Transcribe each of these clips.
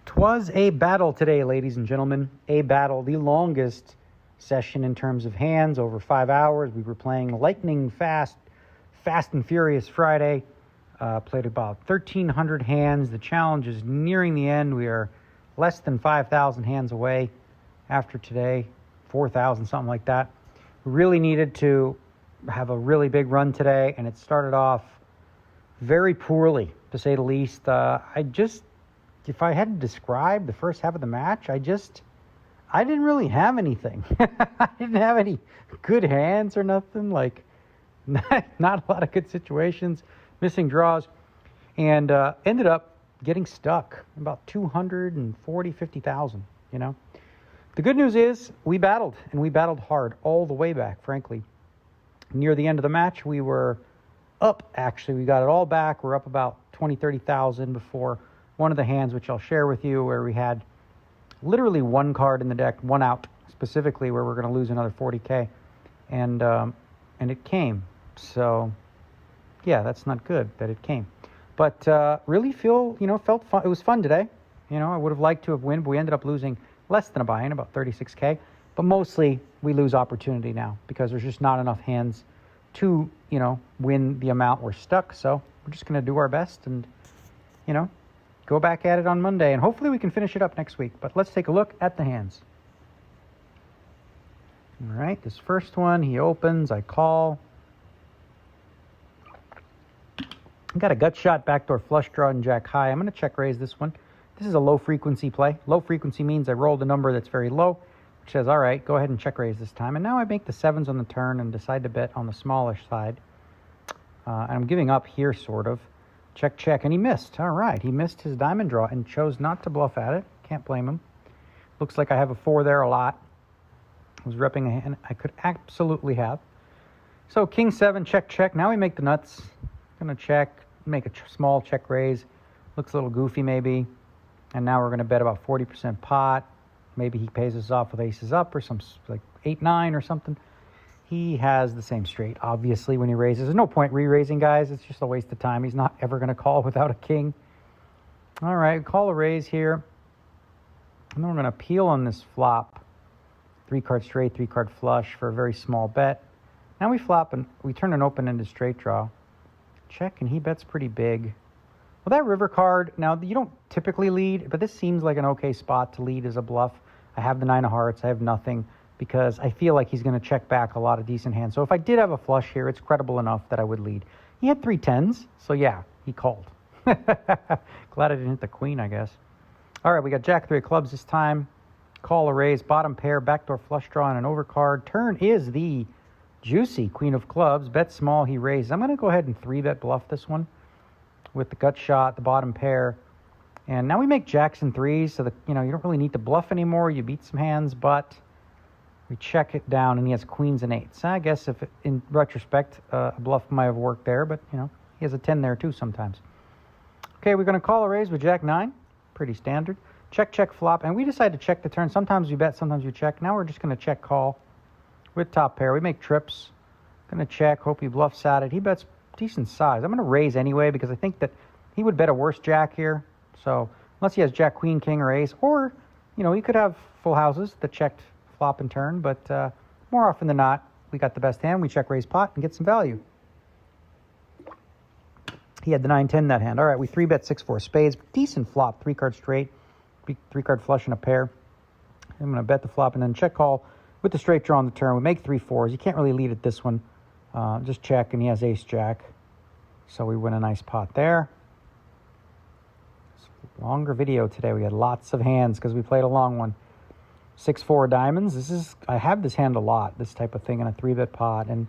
'Twas a battle today, ladies and gentlemen. A battle, the longest session in terms of hands, over 5 hours. We were playing lightning fast, Fast and Furious Friday. Played about 1,300 hands. The challenge is nearing the end. We are less than 5,000 hands away after today, 4,000, something like that. We really needed to have a really big run today, and it started off very poorly, to say the least. If I had to describe the first half of the match, I didn't really have anything. I didn't have any good hands or nothing. Like, not a lot of good situations, missing draws, and ended up getting stuck about 50,000, you know. The good news is we battled, and we battled hard all the way back, frankly. Near the end of the match, we were up, actually. We got it all back. We're up about 30,000 before one of the hands, which I'll share with you, where we had literally one card in the deck, one out, specifically, where we're going to lose another 40K. And it came. So, yeah, that's not good that it came. But really felt fun. It was fun today. You know, I would have liked to have won, but we ended up losing less than a buy-in, about 36K. But mostly we lose opportunity now because there's just not enough hands to, win the amount we're stuck. So we're just going to do our best and, go back at it on Monday. And hopefully we can finish it up next week. But let's take a look at the hands. All right, this first one, he opens, I call. I got a gut shot, backdoor flush draw, and jack high. I'm going to check raise this one. This is a low frequency play. Low frequency means I rolled a number that's very low, which says, all right, go ahead and check raise this time. And now I make the sevens on the turn and decide to bet on the smallish side. And I'm giving up here, sort of. Check, check, and he missed. All right, he missed his diamond draw and chose not to bluff at it. Can't blame him. Looks like I have a 4 there a lot. I was repping a hand I could absolutely have. So king 7, check, check. Now we make the nuts. Gonna check, make a small check raise. Looks a little goofy maybe. And now we're gonna bet about 40% pot. Maybe he pays us off with aces up or some like 8-9 or something. He has the same straight, obviously, when he raises. There's no point re-raising, guys. It's just a waste of time. He's not ever gonna call without a king. All right, call a raise here. And then we're gonna peel on this flop. 3-card straight, 3-card flush for a very small bet. Now we flop and we turn an open-ended straight draw. Check, and he bets pretty big. Well, that river card, now you don't typically lead, but this seems like an okay spot to lead as a bluff. I have the 9 of hearts. I have nothing because I feel like he's going to check back a lot of decent hands. So if I did have a flush here, it's credible enough that I would lead. He had 3 10s, so yeah, he called. Glad I didn't hit the queen, I guess. All right, we got jack 3 of clubs this time. Call a raise, bottom pair, backdoor flush draw, and an overcard. Turn is the juicy queen of clubs. Bet small, he raises. I'm going to go ahead and 3-bet bluff this one with the gut shot, the bottom pair. And now we make jacks and 3s, so that you don't really need to bluff anymore. You beat some hands, but we check it down, and he has queens and 8s. I guess in retrospect, a bluff might have worked there, but he has a 10 there too sometimes. Okay, we're going to call a raise with jack 9. Pretty standard. Check, check, flop, and we decide to check the turn. Sometimes we bet, sometimes we check. Now we're just going to check call with top pair. We make trips. Going to check, hope he bluffs at it. He bets decent size. I'm going to raise anyway because I think that he would bet a worse jack here. So unless he has jack, queen, king, or ace, or, he could have full houses that checked flop and turn, but more often than not, we got the best hand. We check raise pot and get some value. He had the 9-10 that hand. All right, we 3-bet 6-4 spades. Decent flop, 3-card straight. 3-card flush and a pair. I'm going to bet the flop and then check call with the straight draw on the turn. We make 3 4s. You can't really lead at this one. Just check, and he has ace jack. So we win a nice pot there. Longer video today. We had lots of hands because we played a long one. 6-4 diamonds. I have this hand a lot, this type of thing in a 3-bet pot. And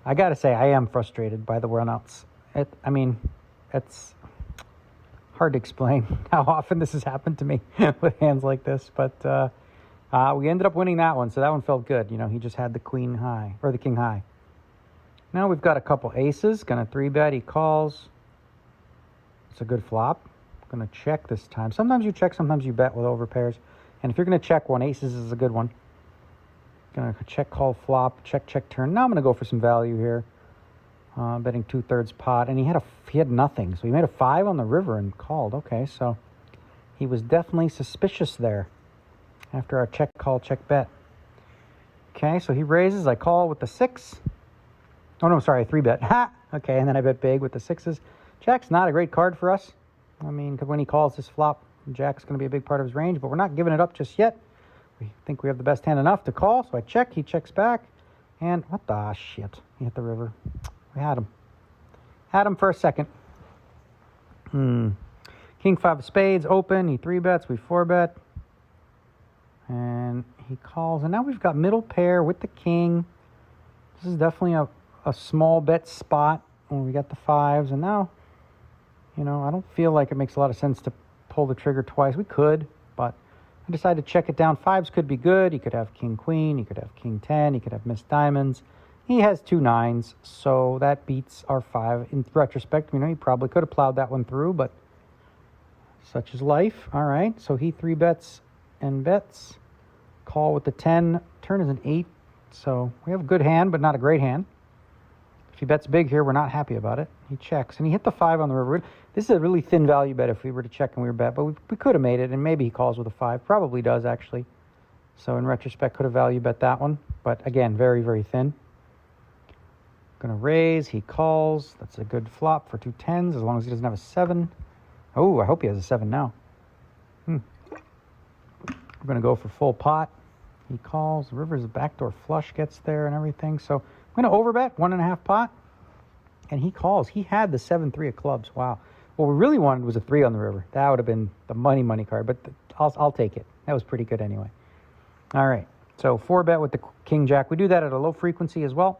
I got to say, I am frustrated by the runouts. It's hard to explain how often this has happened to me with hands like this, but we ended up winning that one, so that one felt good. He just had the queen high, or the king high. Now we've got a couple aces. Gonna 3-bet, he calls. It's a good flop. Gonna check this time. Sometimes you check, sometimes you bet with overpairs. And if you're gonna check one, aces is a good one. Gonna check, call, flop, check, check, turn. Now I'm gonna go for some value here. Betting 2/3 pot, and he had nothing, so he made a 5 on the river and called. Okay, so He was definitely suspicious there after our check call, check bet. Okay, so he raises. I call with the 6. Oh, no, sorry, 3-bet. Ha! Okay, and then I bet big with the 6s. Jack's not a great card for us. I mean, because when he calls this flop, Jack's going to be a big part of his range, but we're not giving it up just yet. We think we have the best hand enough to call, so I check. He checks back. And what the shit? He hit the river. We had him. Had him for a second. King 5 of spades, open. He 3-bets. We 4-bet. And he calls. And now we've got middle pair with the king. This is definitely a small bet spot when we got the 5s. And now, you know, I don't feel like it makes a lot of sense to pull the trigger twice. We could, but I decided to check it down. 5s could be good. He could have king queen. He could have king 10. He could have missed diamonds. He has 2 9s, so that beats our 5. In retrospect, you know, he probably could have plowed that one through, but such is life. All right, so he 3-bets and bets. Call with the 10. Turn is an 8, so we have a good hand, but not a great hand. If he bets big here, we're not happy about it. He checks, and he hit the 5 on the river. This is a really thin value bet if we were to check and we were bet, but we could have made it, and maybe he calls with a 5. Probably does, actually. So in retrospect, could have value bet that one, but again, very, very thin. Going to raise. He calls. That's a good flop for 2 10s, as long as he doesn't have a 7. Oh, I hope he has a 7 now. We're going to go for full pot. He calls. The river's a backdoor flush gets there and everything. So I'm going to overbet 1.5 pot. And he calls. He had the 7-3 of clubs. Wow. What we really wanted was a 3 on the river. That would have been the money card. But I'll take it. That was pretty good anyway. All right. So 4-bet with the king jack. We do that at a low frequency as well.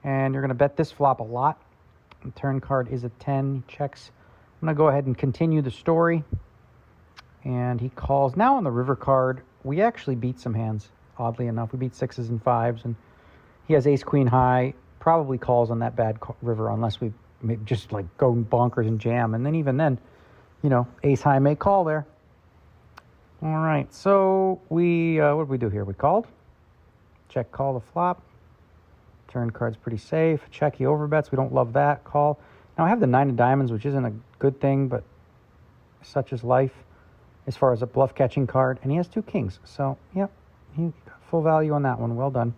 And you're going to bet this flop a lot. The turn card is a 10. He checks. I'm going to go ahead and continue the story. And he calls. Now on the river card, we actually beat some hands, oddly enough. We beat 6s and 5s. And he has ace queen high. Probably calls on that bad river unless we just like go bonkers and jam. And then even then, you know, ace high may call there. All right. So we, what did we do here? We called. Check call the flop. Turn card's pretty safe. Check, he overbets. We don't love that. Call. Now, I have the 9 of diamonds, which isn't a good thing, but such is life as far as a bluff-catching card. And he has 2 kings. So, yep, he got full value on that one. Well done.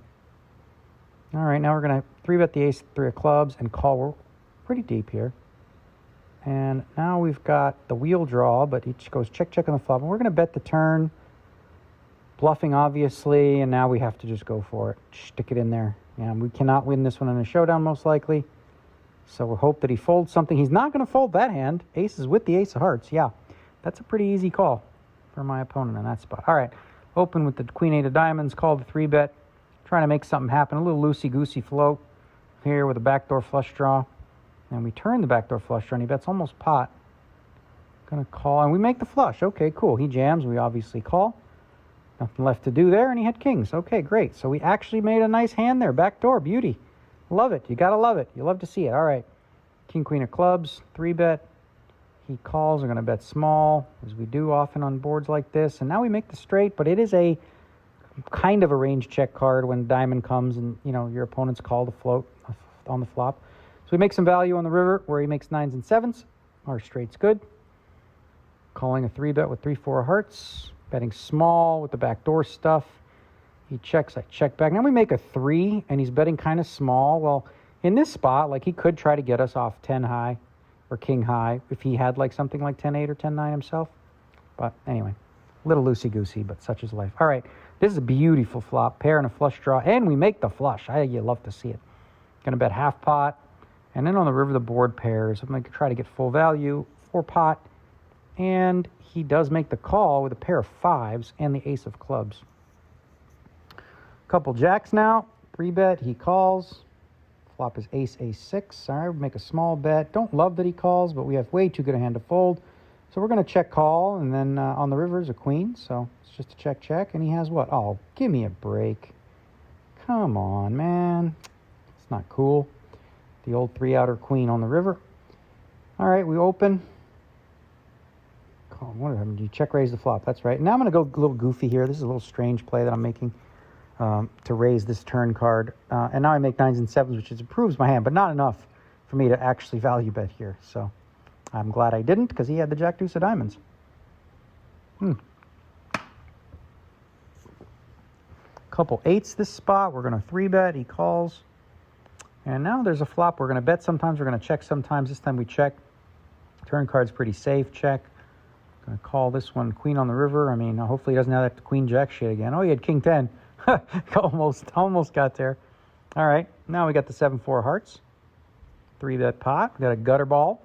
All right, now we're going to 3-bet the ace, 3 of clubs, and call. We're pretty deep here. And now we've got the wheel draw, but he goes check, check on the flop. And we're going to bet the turn. Bluffing, obviously, and now we have to just go for it. Stick it in there. Yeah, we cannot win this one in a showdown, most likely. So we'll hope that he folds something. He's not going to fold that hand. Aces with the ace of hearts. Yeah, that's a pretty easy call for my opponent in that spot. All right, open with the queen 8 of diamonds. Call the 3-bet. Trying to make something happen. A little loosey-goosey float here with a backdoor flush draw. And we turn the backdoor flush draw, and he bets almost pot. Going to call, and we make the flush. Okay, cool. He jams. We obviously call. Nothing left to do there, and he had kings. Okay, great. So we actually made a nice hand there. Backdoor, beauty. Love it. You got to love it. You love to see it. All right. King, queen of clubs, 3-bet. He calls. We're going to bet small, as we do often on boards like this. And now we make the straight, but it is a kind of a range check card when diamond comes and, you know, your opponent's call to float on the flop. So we make some value on the river where he makes 9s and 7s. Our straight's good. Calling a 3-bet with 3-4 hearts. Betting small with the backdoor stuff. He checks, I check back. Now we make a 3, and he's betting kind of small. Well, in this spot, like he could try to get us off 10 high or king high if he had like something like 10-8 or 10-9 himself. But anyway, a little loosey-goosey, but such is life. All right, this is a beautiful flop. Pair and a flush draw, and we make the flush. You love to see it. Going to bet half pot. And then on the river, the board pairs. I'm going to try to get full value, 4 pot. And he does make the call with a pair of 5s and the ace of clubs. Couple jacks now. 3-bet, he calls. Flop is ace, ace 6. All right, we make a small bet. Don't love that he calls, but we have way too good a hand to fold. So we're going to check call, and then on the river is a queen. So it's just a check, check. And he has what? Oh, give me a break. Come on, man. It's not cool. The old 3-outer queen on the river. All right, we open. What happened? You check raise the flop. That's right. Now I'm going to go a little goofy here. This is a little strange play that I'm making to raise this turn card. And now I make 9s and 7s, which improves my hand, but not enough for me to actually value bet here. So I'm glad I didn't because he had the jack deuce of diamonds. Couple eights this spot. We're going to 3-bet. He calls. And now there's a flop. We're going to bet sometimes. We're going to check sometimes. This time we check. Turn card's pretty safe. Check. Going to call this one queen on the river. I mean, hopefully he doesn't have that queen jack shit again. Oh, he had king 10. almost got there. All right. Now we got the 7-4 hearts. 3-bet pot. We got a gutter ball.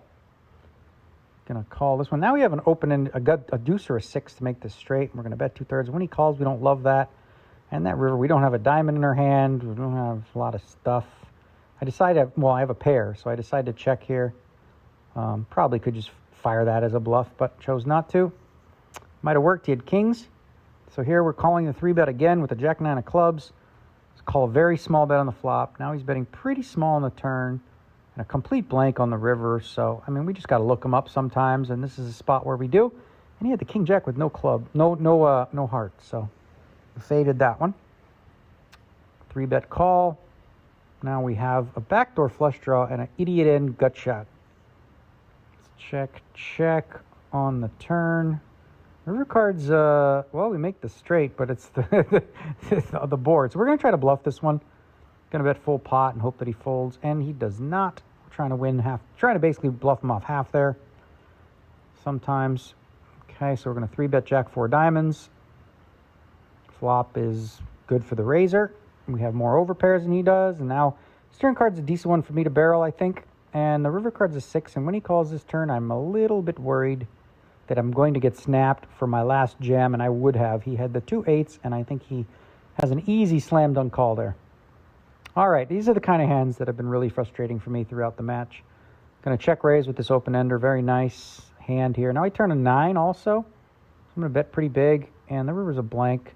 Going to call this one. Now we have an open end, a deuce or a 6 to make this straight. We're going to bet 2/3. When he calls, we don't love that. And that river, we don't have a diamond in our hand. We don't have a lot of stuff. I decided, well, I have a pair, so I decided to check here. Probably could just fire that as a bluff, but chose not to. Might have worked. He had kings. So here we're calling the 3-bet again with the jack 9 of clubs. Let's call a very small bet on the flop. Now he's betting pretty small on the turn and a complete blank on the river. So, I mean, we just got to look him up sometimes, and this is a spot where we do. And he had the king jack with no club, no heart. So faded that one. 3-bet call. Now we have a backdoor flush draw and an idiot end gut shot. Let's check on the turn. River cards, well, we make the straight, but it's the board. So we're going to try to bluff this one. Going to bet full pot and hope that he folds, and he does not. We're trying to win half, trying to basically bluff him off half there. Sometimes. Okay, so we're going to 3-bet jack 4 diamonds. Flop is good for the razor. We have more overpairs than he does, and now his turn card's a decent one for me to barrel, I think. And the river card's a 6, and when he calls this turn, I'm a little bit worried that I'm going to get snapped for my last jam, and I would have. He had the 2 8s, and I think he has an easy slam dunk call there. All right, these are the kind of hands that have been really frustrating for me throughout the match. Going to check raise with this open ender. Very nice hand here. Now I turn a 9 also. I'm going to bet pretty big, and the river's a blank.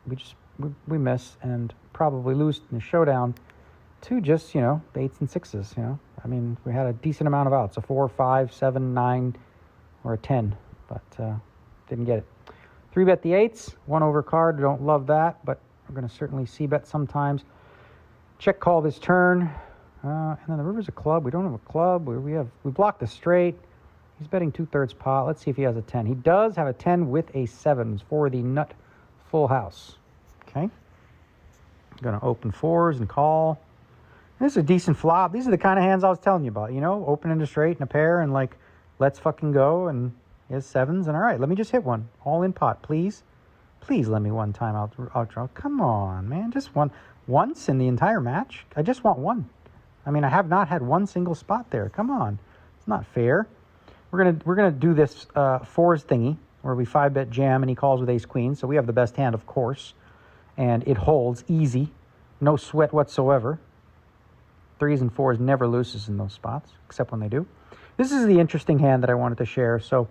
We miss and probably lose in the showdown to just, the 8s and 6s, I mean, we had a decent amount of outs, a 4, 5, 7, 9, or a 10, but didn't get it. 3-bet the 8s, 1 over card. Don't love that, but we're going to certainly c-bet sometimes. Check call this turn, and then the river's a club. We don't have a club. We blocked the straight. He's betting 2/3 pot. Let's see if he has a 10. He does have a 10 with a 7 for the nut full house. Okay. Going to open 4s and call. This is a decent flop. These are the kind of hands I was telling you about, open into straight and a pair and like, let's fucking go. And he has 7s. And all right, let me just hit one. All in pot, please. Please let me one time out draw. Come on, man. Just once in the entire match. I just want one. I mean, I have not had one single spot there. Come on. It's not fair. We're gonna do this 4s thingy where we 5-bet jam and he calls with ace queen. So we have the best hand, of course. And it holds easy. No sweat whatsoever. 3s and 4s never loses in those spots, except when they do. This is the interesting hand that I wanted to share. So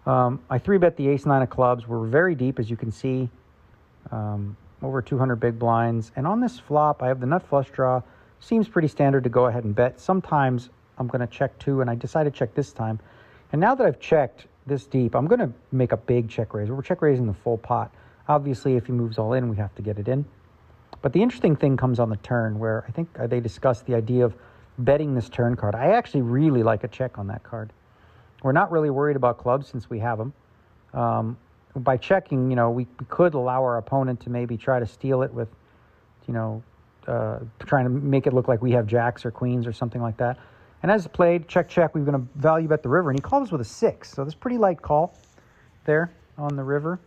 I 3-bet the ace 9 of clubs. We're very deep, as you can see, over 200 big blinds. And on this flop, I have the nut flush draw. Seems pretty standard to go ahead and bet. Sometimes I'm going to check 2, and I decided to check this time. And now that I've checked this deep, I'm going to make a big check raise. We're check raising the full pot. Obviously, if he moves all in, we have to get it in. But the interesting thing comes on the turn where I think they discussed the idea of betting this turn card. I actually really like a check on that card. We're not really worried about clubs since we have them. By checking, we could allow our opponent to maybe try to steal it with, trying to make it look like we have jacks or queens or something like that. And as played, check, we're going to value bet the river. And he called us with a 6. So this pretty light call there on the river.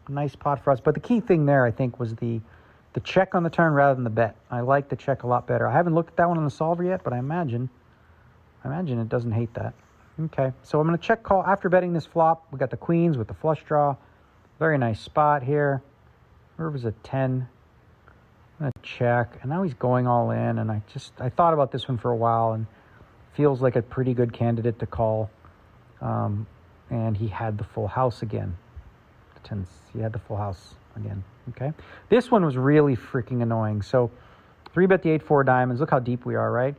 Nice pot for us. But the key thing there, I think, was the check on the turn rather than the bet. I like the check a lot better. I haven't looked at that one on the solver yet, but I imagine it doesn't hate that. Okay, so I'm going to check call after betting this flop. We got the queens with the flush draw. Very nice spot here. River's a 10. I'm going to check, and now he's going all in, and I thought about this one for a while, and feels like a pretty good candidate to call. And he had the full house again. He had the full house again. Okay, this one was really freaking annoying. So 3-bet the 8-4 diamonds. Look how deep we are, right?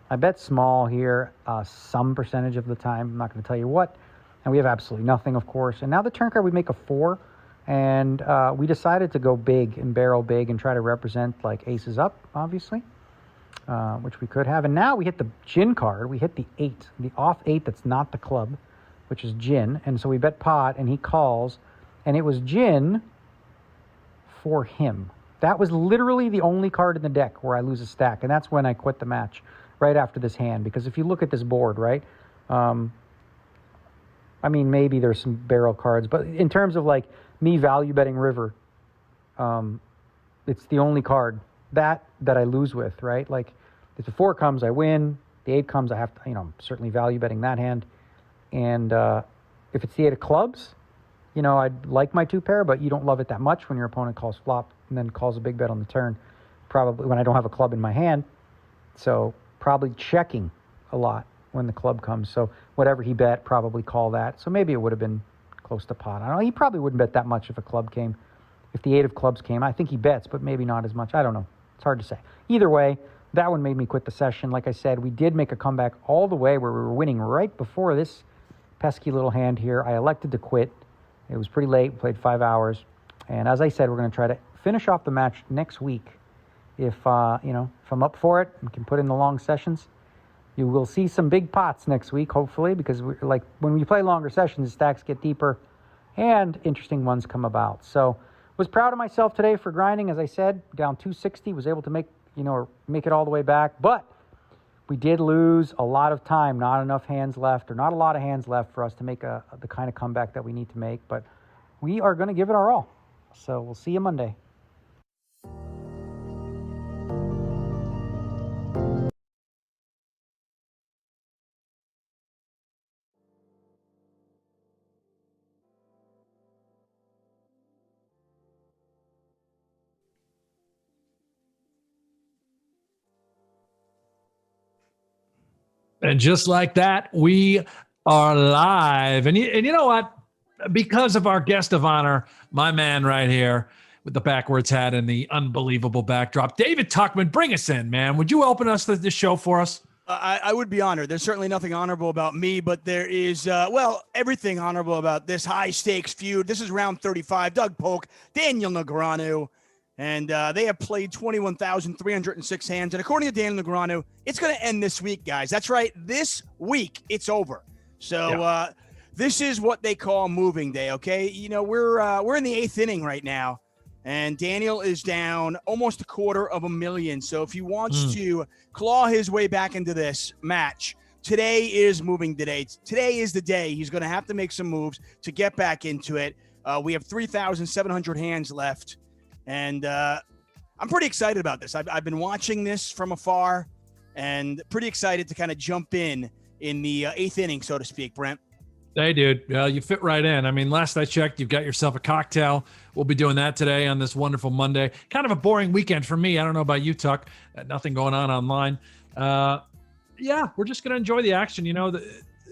I bet small here some percentage of the time. I'm not going to tell you what. And we have absolutely nothing, of course. And now the turn card, we make a 4. And we decided to go big and barrel big and try to represent like aces up, obviously, which we could have. And now we hit the gin card. We hit the 8, the off 8 that's not the club, which is gin. And so we bet pot, and he calls. and it was gin for him. That was literally the only card in the deck where I lose a stack, and that's when I quit the match, right after this hand. Because if you look at this board, right, I mean, maybe there's some barrel cards, but in terms of like me value betting river, it's the only card that I lose with, right? Like if the 4 comes, I win. The 8 comes, I have to, I'm certainly value betting that hand. And if it's the 8 of clubs, I'd like my 2 pair, but you don't love it that much when your opponent calls flop and then calls a big bet on the turn, probably when I don't have a club in my hand. So probably checking a lot when the club comes. So whatever he bet, probably call that. So maybe it would have been close to pot. I don't know. He probably wouldn't bet that much if a club came. If the 8 of clubs came, I think he bets, but maybe not as much. I don't know. It's hard to say. Either way, that one made me quit the session. Like I said, we did make a comeback all the way where we were winning right before this pesky little hand here. I elected to quit. It was pretty late. We played 5 hours. And as I said, we're going to try to finish off the match next week. If if I'm up for it and can put in the long sessions, you will see some big pots next week, hopefully, because when we play longer sessions, the stacks get deeper and interesting ones come about. So was proud of myself today for grinding. As I said, down 260, was able to make it all the way back. But we did lose a lot of time, not enough hands left, or not a lot of hands left for us to make the kind of comeback that we need to make. But we are going to give it our all. So we'll see you Monday. And just like that, we are live. And you know what? Because of our guest of honor, my man right here with the backwards hat and the unbelievable backdrop, David Tuchman, bring us in, man. Would you open us this show for us? I would be honored. There's certainly nothing honorable about me, but there is, everything honorable about this high-stakes feud. This is round 35. Doug Polk, Daniel Negreanu, and they have played 21,306 hands. And according to Daniel Negreanu, it's going to end this week, guys. That's right. This week, it's over. So this is what they call moving day, okay? We're in the 8th inning right now, and Daniel is down almost $250,000. So if he wants to claw his way back into this match, today is moving day. Today is the day he's going to have to make some moves to get back into it. We have 3,700 hands left, and I'm pretty excited about this. I've been watching this from afar and pretty excited to kind of jump in the 8th inning, so to speak, Brent. Hey, dude, you fit right in. I mean, last I checked, you've got yourself a cocktail. We'll be doing that today on this wonderful Monday. Kind of a boring weekend for me. I don't know about you, Tuck. Nothing going on online. We're just going to enjoy the action.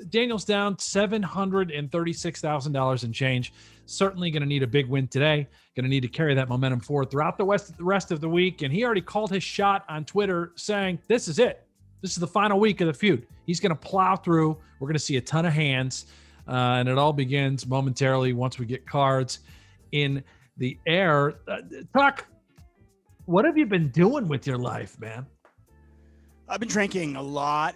Daniel's down $736,000 in change. Certainly going to need a big win today. Going to need to carry that momentum forward throughout the rest of the week. And he already called his shot on Twitter saying, this is it. This is the final week of the feud. He's going to plow through. We're going to see a ton of hands. And it all begins momentarily once we get cards in the air. Tuck, what have you been doing with your life, man? I've been drinking a lot.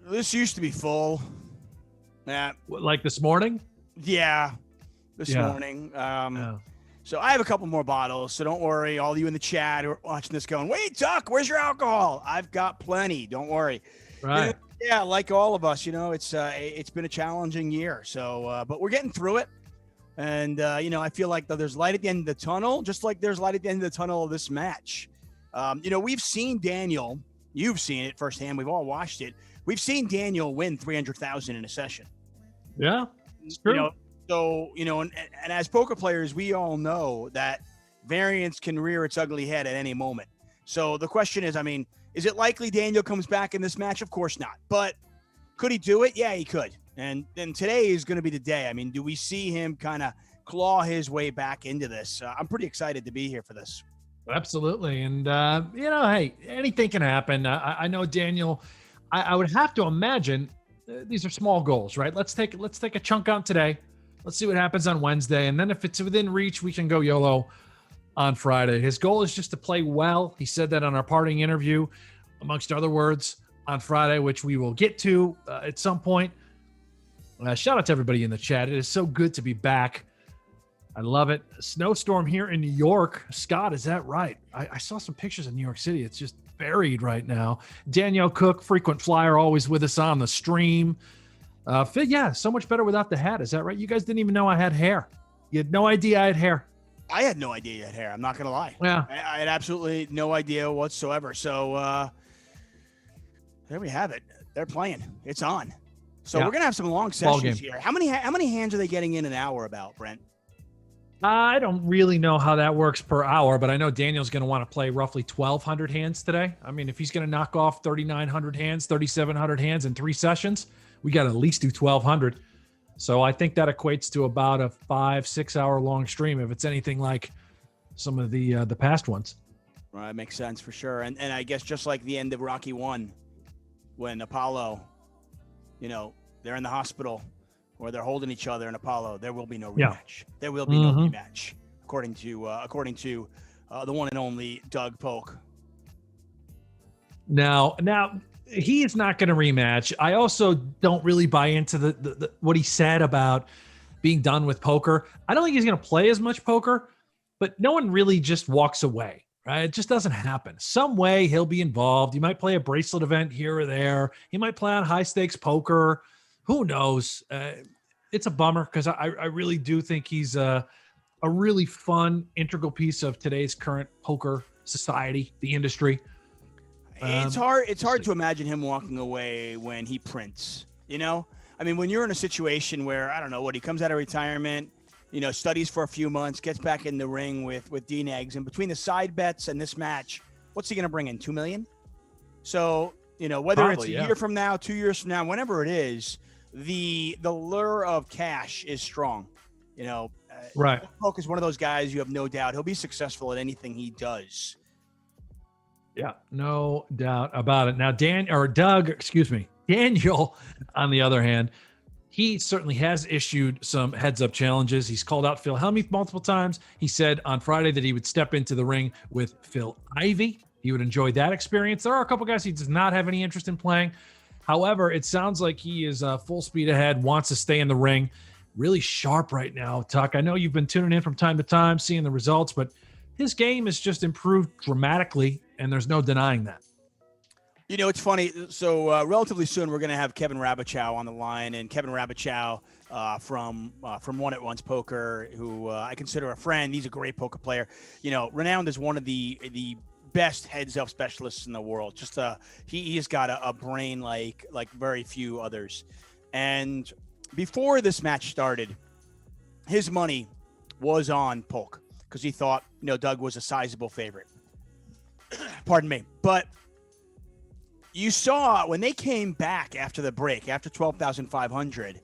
This used to be full. Yeah. Like this morning? Yeah. This morning. So I have a couple more bottles, so don't worry. All you in the chat who are watching this going, wait, Tuck, where's your alcohol? I've got plenty. Don't worry. Right. Yeah, like all of us, it's been a challenging year. So, but we're getting through it. And, I feel like there's light at the end of the tunnel, just like there's light at the end of the tunnel of this match. We've seen Daniel. You've seen it firsthand. We've all watched it. We've seen Daniel win 300,000 in a session. Yeah, it's true. And as poker players, we all know that variance can rear its ugly head at any moment. So the question is, is it likely Daniel comes back in this match? Of course not. But could he do it? Yeah, he could. And then today is going to be the day. Do we see him kind of claw his way back into this? I'm pretty excited to be here for this. Absolutely. And, hey, anything can happen. I know Daniel, I would have to imagine these are small goals, right? Let's take a chunk out today. Let's see what happens on Wednesday. And then if it's within reach, we can go YOLO on Friday. His goal is just to play well. He said that on our parting interview, amongst other words, on Friday, which we will get to at some point. Shout out to everybody in the chat. It is so good to be back. I love it. A snowstorm here in New York. Scott, is that right? I saw some pictures of New York City. It's just buried right now. Danielle Cook, frequent flyer, always with us on the stream. Phil, yeah, so much better without the hat. Is that right? You guys didn't even know I had hair. You had no idea I had hair. I had no idea you had hair. I'm not going to lie. Yeah. I had absolutely no idea whatsoever. So there we have it. They're playing. It's on. So we're going to have some long sessions here. How many hands are they getting in an hour about, Brent? I don't really know how that works per hour, but I know Daniel's going to want to play roughly 1,200 hands today. I mean, if he's going to knock off 3,900 hands, 3,700 hands in 3 sessions, we got to at least do 1,200. So I think that equates to about a 5-6 hour long stream if it's anything like some of the past ones. Right, makes sense for sure. And I guess just like the end of Rocky 1, when Apollo, they're in the hospital, or they're holding each other in Apollo, there will be no rematch. Yeah. There will be no rematch, according to the one and only Doug Polk. Now he is not going to rematch. I also don't really buy into the what he said about being done with poker. I don't think he's going to play as much poker, but no one really just walks away, right? It just doesn't happen. Some way he'll be involved. He might play a bracelet event here or there. He might play on high stakes poker. Who knows? It's a bummer because I really do think he's a really fun, integral piece of today's current poker society, the industry. It's hard to imagine him walking away when he prints, I mean, when you're in a situation where, I don't know what, he comes out of retirement, studies for a few months, gets back in the ring with DNegs, and between the side bets and this match, what's he going to bring in? $2 million? So, whether it's a year from now, 2 years from now, whenever it is, the lure of cash is strong. Right. Polk is one of those guys, you have no doubt he'll be successful at anything he does. Yeah, no doubt about it. Now, Daniel, on the other hand, he certainly has issued some heads-up challenges. He's called out Phil Hellmuth multiple times. He said on Friday that he would step into the ring with Phil Ivey. He would enjoy that experience. There are a couple guys he does not have any interest in playing. However, it sounds like he is full speed ahead, wants to stay in the ring. Really sharp right now, Tuck. I know you've been tuning in from time to time, seeing the results, but his game has just improved dramatically, and there's no denying that. It's funny. So relatively soon, we're going to have Kevin Rabichow on the line, and Kevin Rabichow from One at Once Poker, who I consider a friend. He's a great poker player. Renowned as one of the best heads-up specialists in the world. Just he has got a brain like very few others. And before this match started, his money was on Polk because he thought Doug was a sizable favorite. Pardon me, but you saw when they came back after the break, after 12,500,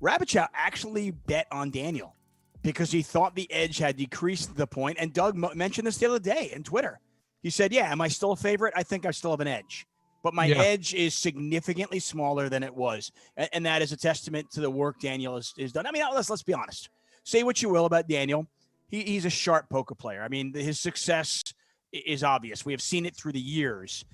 Rabichow actually bet on Daniel because he thought the edge had decreased the point. And Doug mentioned this the other day in Twitter. He said, yeah, am I still a favorite? I think I still have an edge, but my edge is significantly smaller than it was. And that is a testament to the work Daniel has done. I mean, let's be honest. Say what you will about Daniel. He's a sharp poker player. I mean, his success is obvious. We have seen it through the years.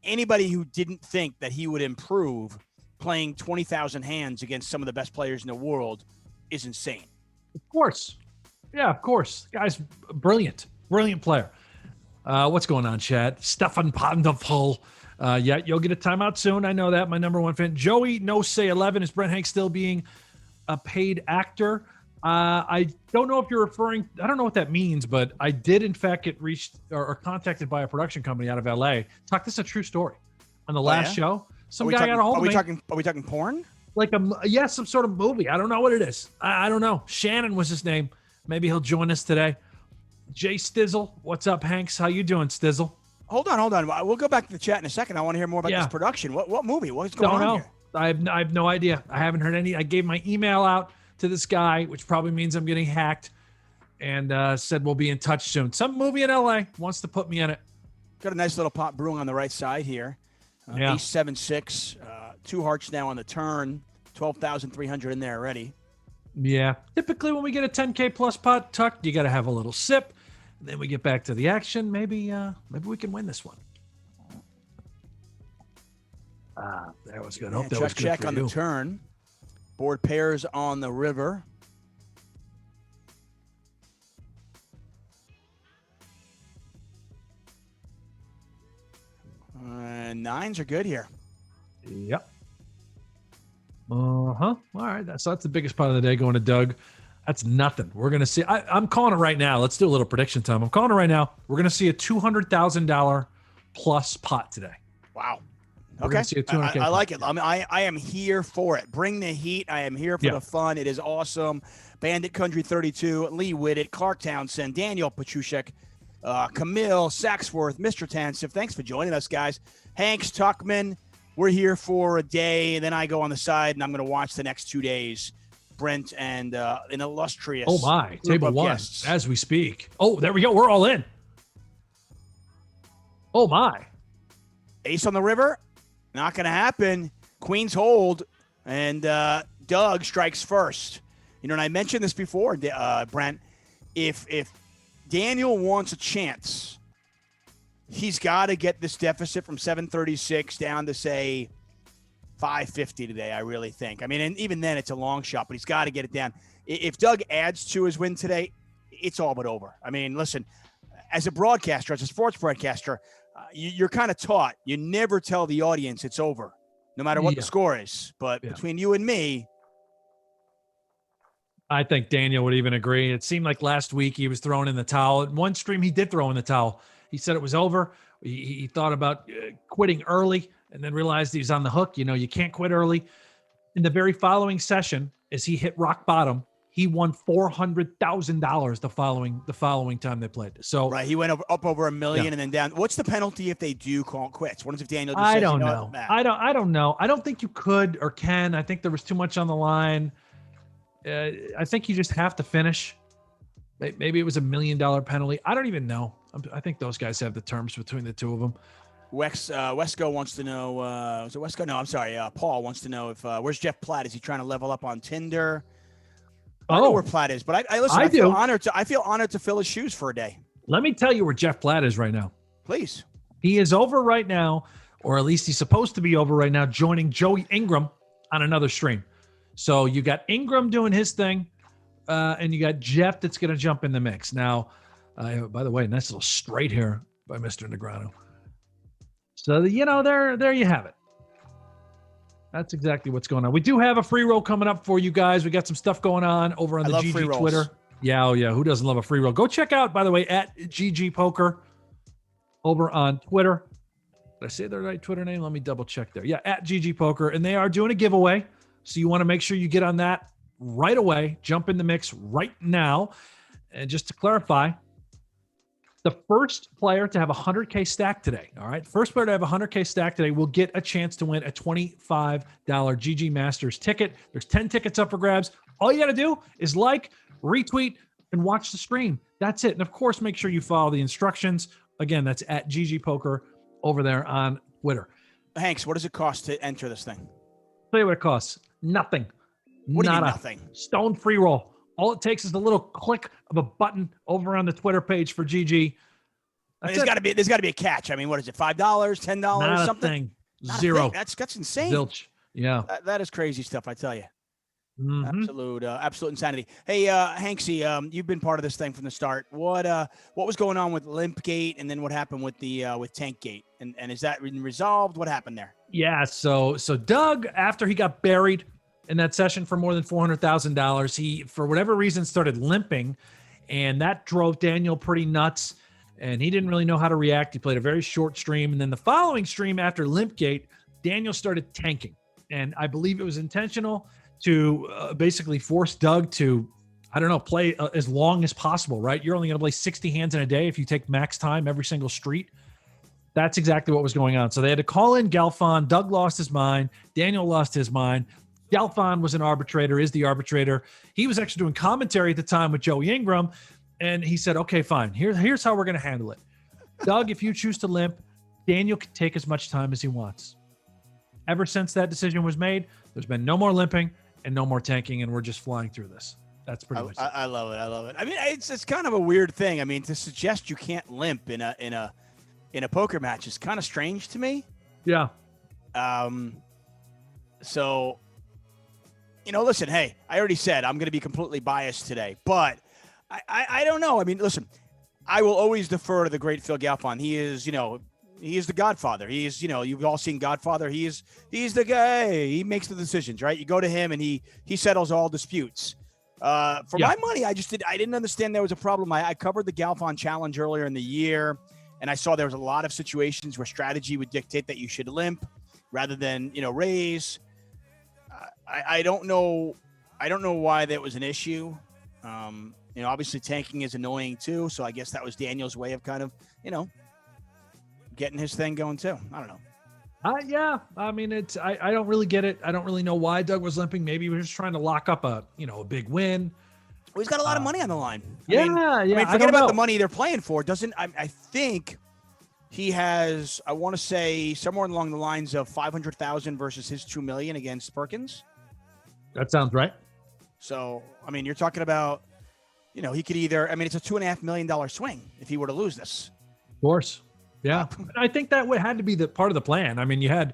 Anybody who didn't think that he would improve playing 20,000 hands against some of the best players in the world is insane. Of course. Yeah, of course. Guy's brilliant player. What's going on, Chad? Stefan Pandavol. Yeah, you'll get a timeout soon. I know that. My number one fan. Joey No Say 11. Is Brent Hanks still being a paid actor? I don't know if you're referring. I don't know what that means, but I did in fact get reached or contacted by a production company out of LA. Talk. This is a true story. On the last show, some guy got a hold of me. Are we talking porn? Like some sort of movie. I don't know what it is. I don't know. Shannon was his name. Maybe he'll join us today. Jay Stizzle. What's up, Hanks? How you doing, Stizzle? Hold on. We'll go back to the chat in a second. I want to hear more about this production. What movie? What's going on here? I have no idea. I haven't heard any. I gave my email out to this guy, which probably means I'm getting hacked, and said we'll be in touch soon. Some movie in LA wants to put me in it. Got a nice little pot brewing on the right side here. Ace 7-6, 2 hearts now on the turn, 12,300 in there already. Yeah. Typically when we get a 10K plus pot, Tuck, you got to have a little sip. And then we get back to the action. Maybe we can win this one. That was good. Hope that was good check for on you. the turn. Board pairs on the river. Nines are good here. Yep. All right. That's the biggest part of the day going to Doug. That's nothing. We're going to see. I'm calling it right now. Let's do a little prediction time. I'm calling it right now. We're going to see a $200,000 plus pot today. Wow. Okay. I like it. I mean, I am here for it. Bring the heat. I am here for the fun. It is awesome. Bandit Country 32, Lee Whitted, Clark Townsend, Daniel Pachushek, Camille Saxworth, Mr. Tansif. Thanks for joining us, guys. Hanks, Tuchman. We're here for a day, and then I go on the side, and I'm going to watch the next 2 days. Brent and an illustrious. Oh my, table one guests. As we speak. Oh, there we go. We're all in. Oh my. Ace on the river. Not going to happen. Queen's hold, and Doug strikes first. You know, and I mentioned this before, Brent. If Daniel wants a chance, he's got to get this deficit from 736 down to, say, 550 today, I really think. I mean, and even then, it's a long shot, but he's got to get it down. If Doug adds to his win today, it's all but over. I mean, listen, as a broadcaster, as a sports broadcaster, you're kind of taught. You never tell the audience it's over, no matter what the score is. But between you and me, I think Daniel would even agree. It seemed like last week he was throwing in the towel. In one stream, he did throw in the towel. He said it was over. He thought about quitting early and then realized he was on the hook. You know, you can't quit early. In the very following session, as he hit rock bottom, he won $400,000 the following time they played. So right, he went up over $1 million and then down. What's the penalty if they do call quits? What if Daniel just I says, don't know. I don't know. I don't think you could or can. I think there was too much on the line. I think you just have to finish. Maybe it was $1 million penalty. I don't even know. I think those guys have the terms between the two of them. Wesco wants to know. Was it Wesco? No, I'm sorry. Paul wants to know if where's Jeff Platt? Is he trying to level up on Tinder? I don't know where Platt is, but I feel honored to fill his shoes for a day. Let me tell you where Jeff Platt is right now. Please. He is over right now, or at least he's supposed to be over right now, joining Joey Ingram on another stream. So you got Ingram doing his thing, and you got Jeff that's going to jump in the mix. Now, by the way, nice little straight here by Mr. Negreanu. So, you know, there you have it. That's exactly what's going on. We do have a free roll coming up for you guys. We got some stuff going on over on the GG Twitter. Yeah, oh yeah. Who doesn't love a free roll? Go check out, by the way, at GGPoker over on Twitter. Did I say the right Twitter name? Let me double check there. Yeah, at GGPoker. And they are doing a giveaway. So you want to make sure you get on that right away. Jump in the mix right now. And just to clarify, the first player to have a 100K stack today, all right? First player to have a 100K stack today will get a chance to win a $25 GG Masters ticket. There's 10 tickets up for grabs. All you got to do is like, retweet, and watch the stream. That's it. And, of course, make sure you follow the instructions. Again, that's at GGPoker over there on Twitter. Hanks, what does it cost to enter this thing? Tell you what it costs. Nothing. What do you mean nothing? Stone free roll. All it takes is a little click of a button over on the Twitter page for GG. There's got to be a catch. I mean, what is it? $5, $10, Not something? Not Zero. That's insane. Zilch. Yeah. That is crazy stuff, I tell you. Mm-hmm. Absolute insanity. Hey, Hanksy, you've been part of this thing from the start. What was going on with Limpgate, and then what happened with the with Tankgate, and is that resolved? What happened there? Yeah. So Doug, after he got buried in that session for more than $400,000, he, for whatever reason, started limping, and that drove Daniel pretty nuts. And he didn't really know how to react. He played a very short stream, and then the following stream after Limpgate, Daniel started tanking, and I believe it was intentional to basically force Doug to, I don't know, play as long as possible, right? You're only going to play 60 hands in a day if you take max time every single street. That's exactly what was going on. So they had to call in Galfon. Doug lost his mind. Daniel lost his mind. Galfon was an arbitrator, is the arbitrator. He was actually doing commentary at the time with Joey Ingram, and he said, okay, fine. Here's how we're going to handle it. Doug, if you choose to limp, Daniel can take as much time as he wants. Ever since that decision was made, there's been no more limping and no more tanking, and we're just flying through this. That's pretty much it. I love it. I mean, it's kind of a weird thing. I mean, to suggest you can't limp in a poker match is kind of strange to me. Yeah. So, listen, hey, I already said I'm going to be completely biased today, but I don't know. I mean, listen, I will always defer to the great Phil Galfond. He is, he is the Godfather. He is, you've all seen Godfather. He's the guy. He makes the decisions, right? You go to him and he settles all disputes. For my money, I didn't understand there was a problem. I covered the Galfond challenge earlier in the year, and I saw there was a lot of situations where strategy would dictate that you should limp rather than, raise. I don't know why that was an issue. Obviously tanking is annoying too. So I guess that was Daniel's way of kind of, getting his thing going too. I don't know. Yeah. I mean, I don't really get it. I don't really know why Doug was limping. Maybe he was just trying to lock up a big win. Well, he's got a lot of money on the line. I mean, forget about the money they're playing for. I think he has, I want to say somewhere along the lines of 500,000 versus his 2 million against Perkins. That sounds right. So, I mean, you're talking about, he could either, it's a $2.5 million swing if he were to lose this. Of course. Yeah. I think that had to be the part of the plan. I mean, you had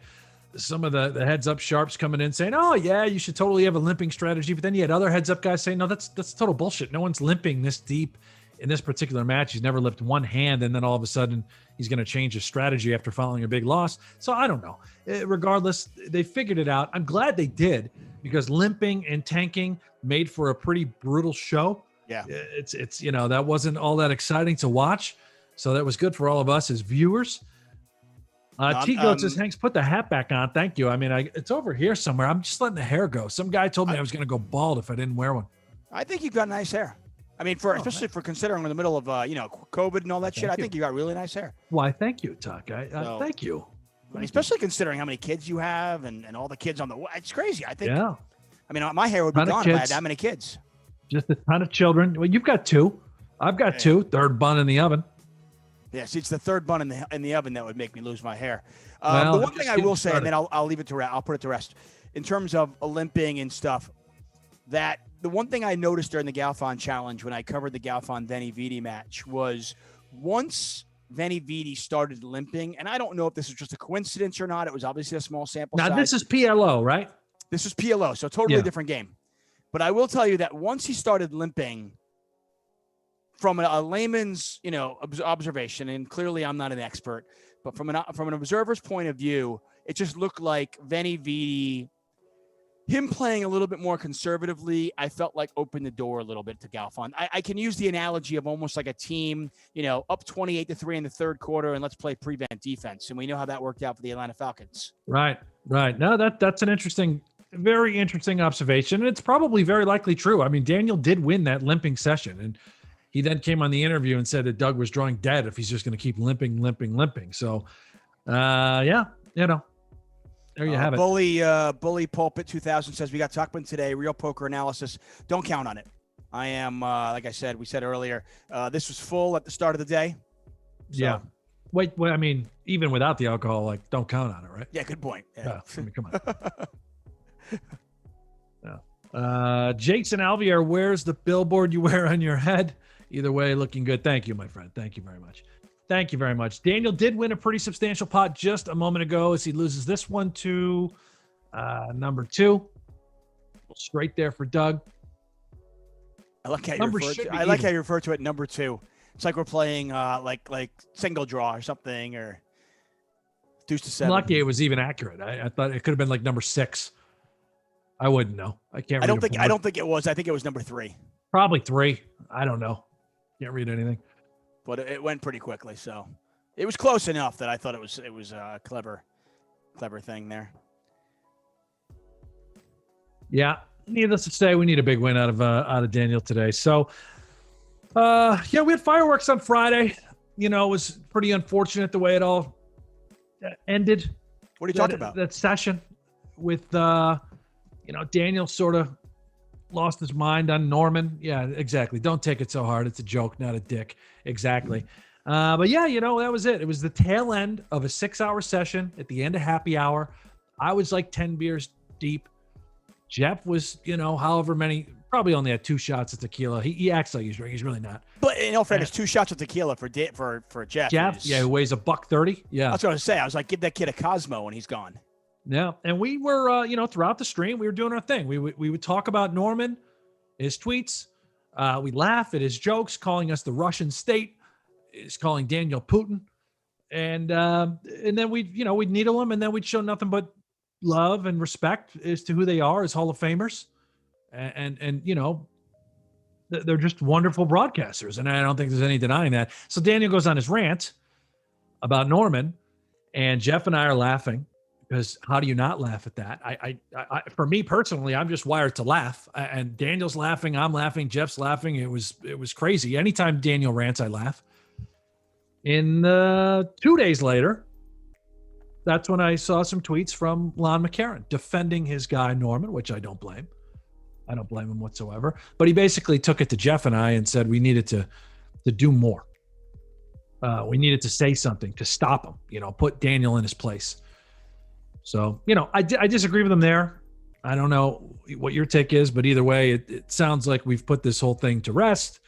some of the heads up sharps coming in saying, oh yeah, you should totally have a limping strategy. But then you had other heads up guys saying, no, that's total bullshit. No one's limping this deep in this particular match. He's never limped one hand. And then all of a sudden he's going to change his strategy after following a big loss. So I don't know. Regardless, they figured it out. I'm glad they did, because limping and tanking made for a pretty brutal show. Yeah. It's that wasn't all that exciting to watch. So that was good for all of us as viewers. T-Goat says, Hanks, put the hat back on. Thank you. I mean, it's over here somewhere. I'm just letting the hair go. Some guy told me I was going to go bald if I didn't wear one. I think you've got nice hair. I mean, especially for considering in the middle of, COVID and all that shit, I think you got really nice hair. Why, thank you, Tuck. Thank you. Especially considering how many kids you have and all the kids on the way. It's crazy. I think. Yeah. I mean, my hair would be gone if I had that many kids. Just a ton of children. Well, you've got two. I've got two. Third bun in the oven. Yes, it's the third bun in the oven that would make me lose my hair. The one thing I will say, and then I'll leave it to rest. I'll put it to rest. In terms of limping and stuff, that the one thing I noticed during the Galfond challenge when I covered the Galfond Veni Vidi match was once Veni Vidi started limping, and I don't know if this was just a coincidence or not. It was obviously a small sample size. Now this is PLO, right? This was PLO, so totally different game. But I will tell you that once he started limping, from a layman's, observation, and clearly I'm not an expert, but from an observer's point of view, it just looked like Veni Vidi, him playing a little bit more conservatively, I felt like opened the door a little bit to Galfond. I can use the analogy of almost like a team, up 28-3 in the third quarter, and let's play prevent defense. And we know how that worked out for the Atlanta Falcons. Right. No, that's an very interesting observation. And it's probably very likely true. I mean, Daniel did win that limping session, and he then came on the interview and said that Doug was drawing dead if he's just going to keep limping. So, there you have it. Bully Pulpit 2000 says, we got Tuchman today, real poker analysis. Don't count on it. I am, like I said, we said earlier, this was full at the start of the day. So. Yeah. Wait, I mean, even without the alcohol, don't count on it, right? Yeah, good point. Yeah. I mean, come on. Jason Alvier, where's the billboard you wear on your head? Either way, looking good. Thank you, my friend. Thank you very much. Thank you very much. Daniel did win a pretty substantial pot just a moment ago as he loses this one to number 2. Straight there for Doug. I like how you refer to it, number 2. It's like we're playing like single draw or something, or deuce to 7. I'm lucky it was even accurate. I thought it could have been like number 6. I wouldn't know. I don't think it was. I think it was number 3. Probably 3. I don't know. Can't read anything. But it went pretty quickly, so it was close enough that I thought it was a clever thing there. Yeah, needless to say, we need a big win out of Daniel today. So, we had fireworks on Friday. It was pretty unfortunate the way it all ended. What are you talking about? That session with Daniel sort of lost his mind on Norman. Yeah, exactly. Don't take it so hard. It's a joke, not a dick. Exactly. But yeah, that was it. It was the tail end of a 6-hour session at the end of happy hour. I was like 10 beers deep. Jeff was, however many, probably only had 2 shots of tequila. He acts like he's drinking. He's really not. But in all fairness, 2 shots of tequila for Jeff. Jeff, who weighs $130. Yeah. I was going to say, I was like, give that kid a Cosmo and he's gone. Yeah. And we were, throughout the stream, we were doing our thing. We would talk about Norman, his tweets. We laugh at his jokes, calling us the Russian state, is calling Daniel Putin. And then we'd needle them, and then we'd show nothing but love and respect as to who they are as Hall of Famers. And they're just wonderful broadcasters. And I don't think there's any denying that. So Daniel goes on his rant about Norman, and Jeff and I are laughing because how do you not laugh at that? I for me personally, I'm just wired to laugh, and Daniel's laughing. I'm laughing. Jeff's laughing. It was crazy. Anytime Daniel rants, I laugh. In 2 days later, that's when I saw some tweets from Lon McCarron defending his guy Norman, which I don't blame. I don't blame him whatsoever. But he basically took it to Jeff and I and said we needed to do more. We needed to say something to stop him, put Daniel in his place. So, I disagree with him there. I don't know what your take is, but either way, it sounds like we've put this whole thing to rest.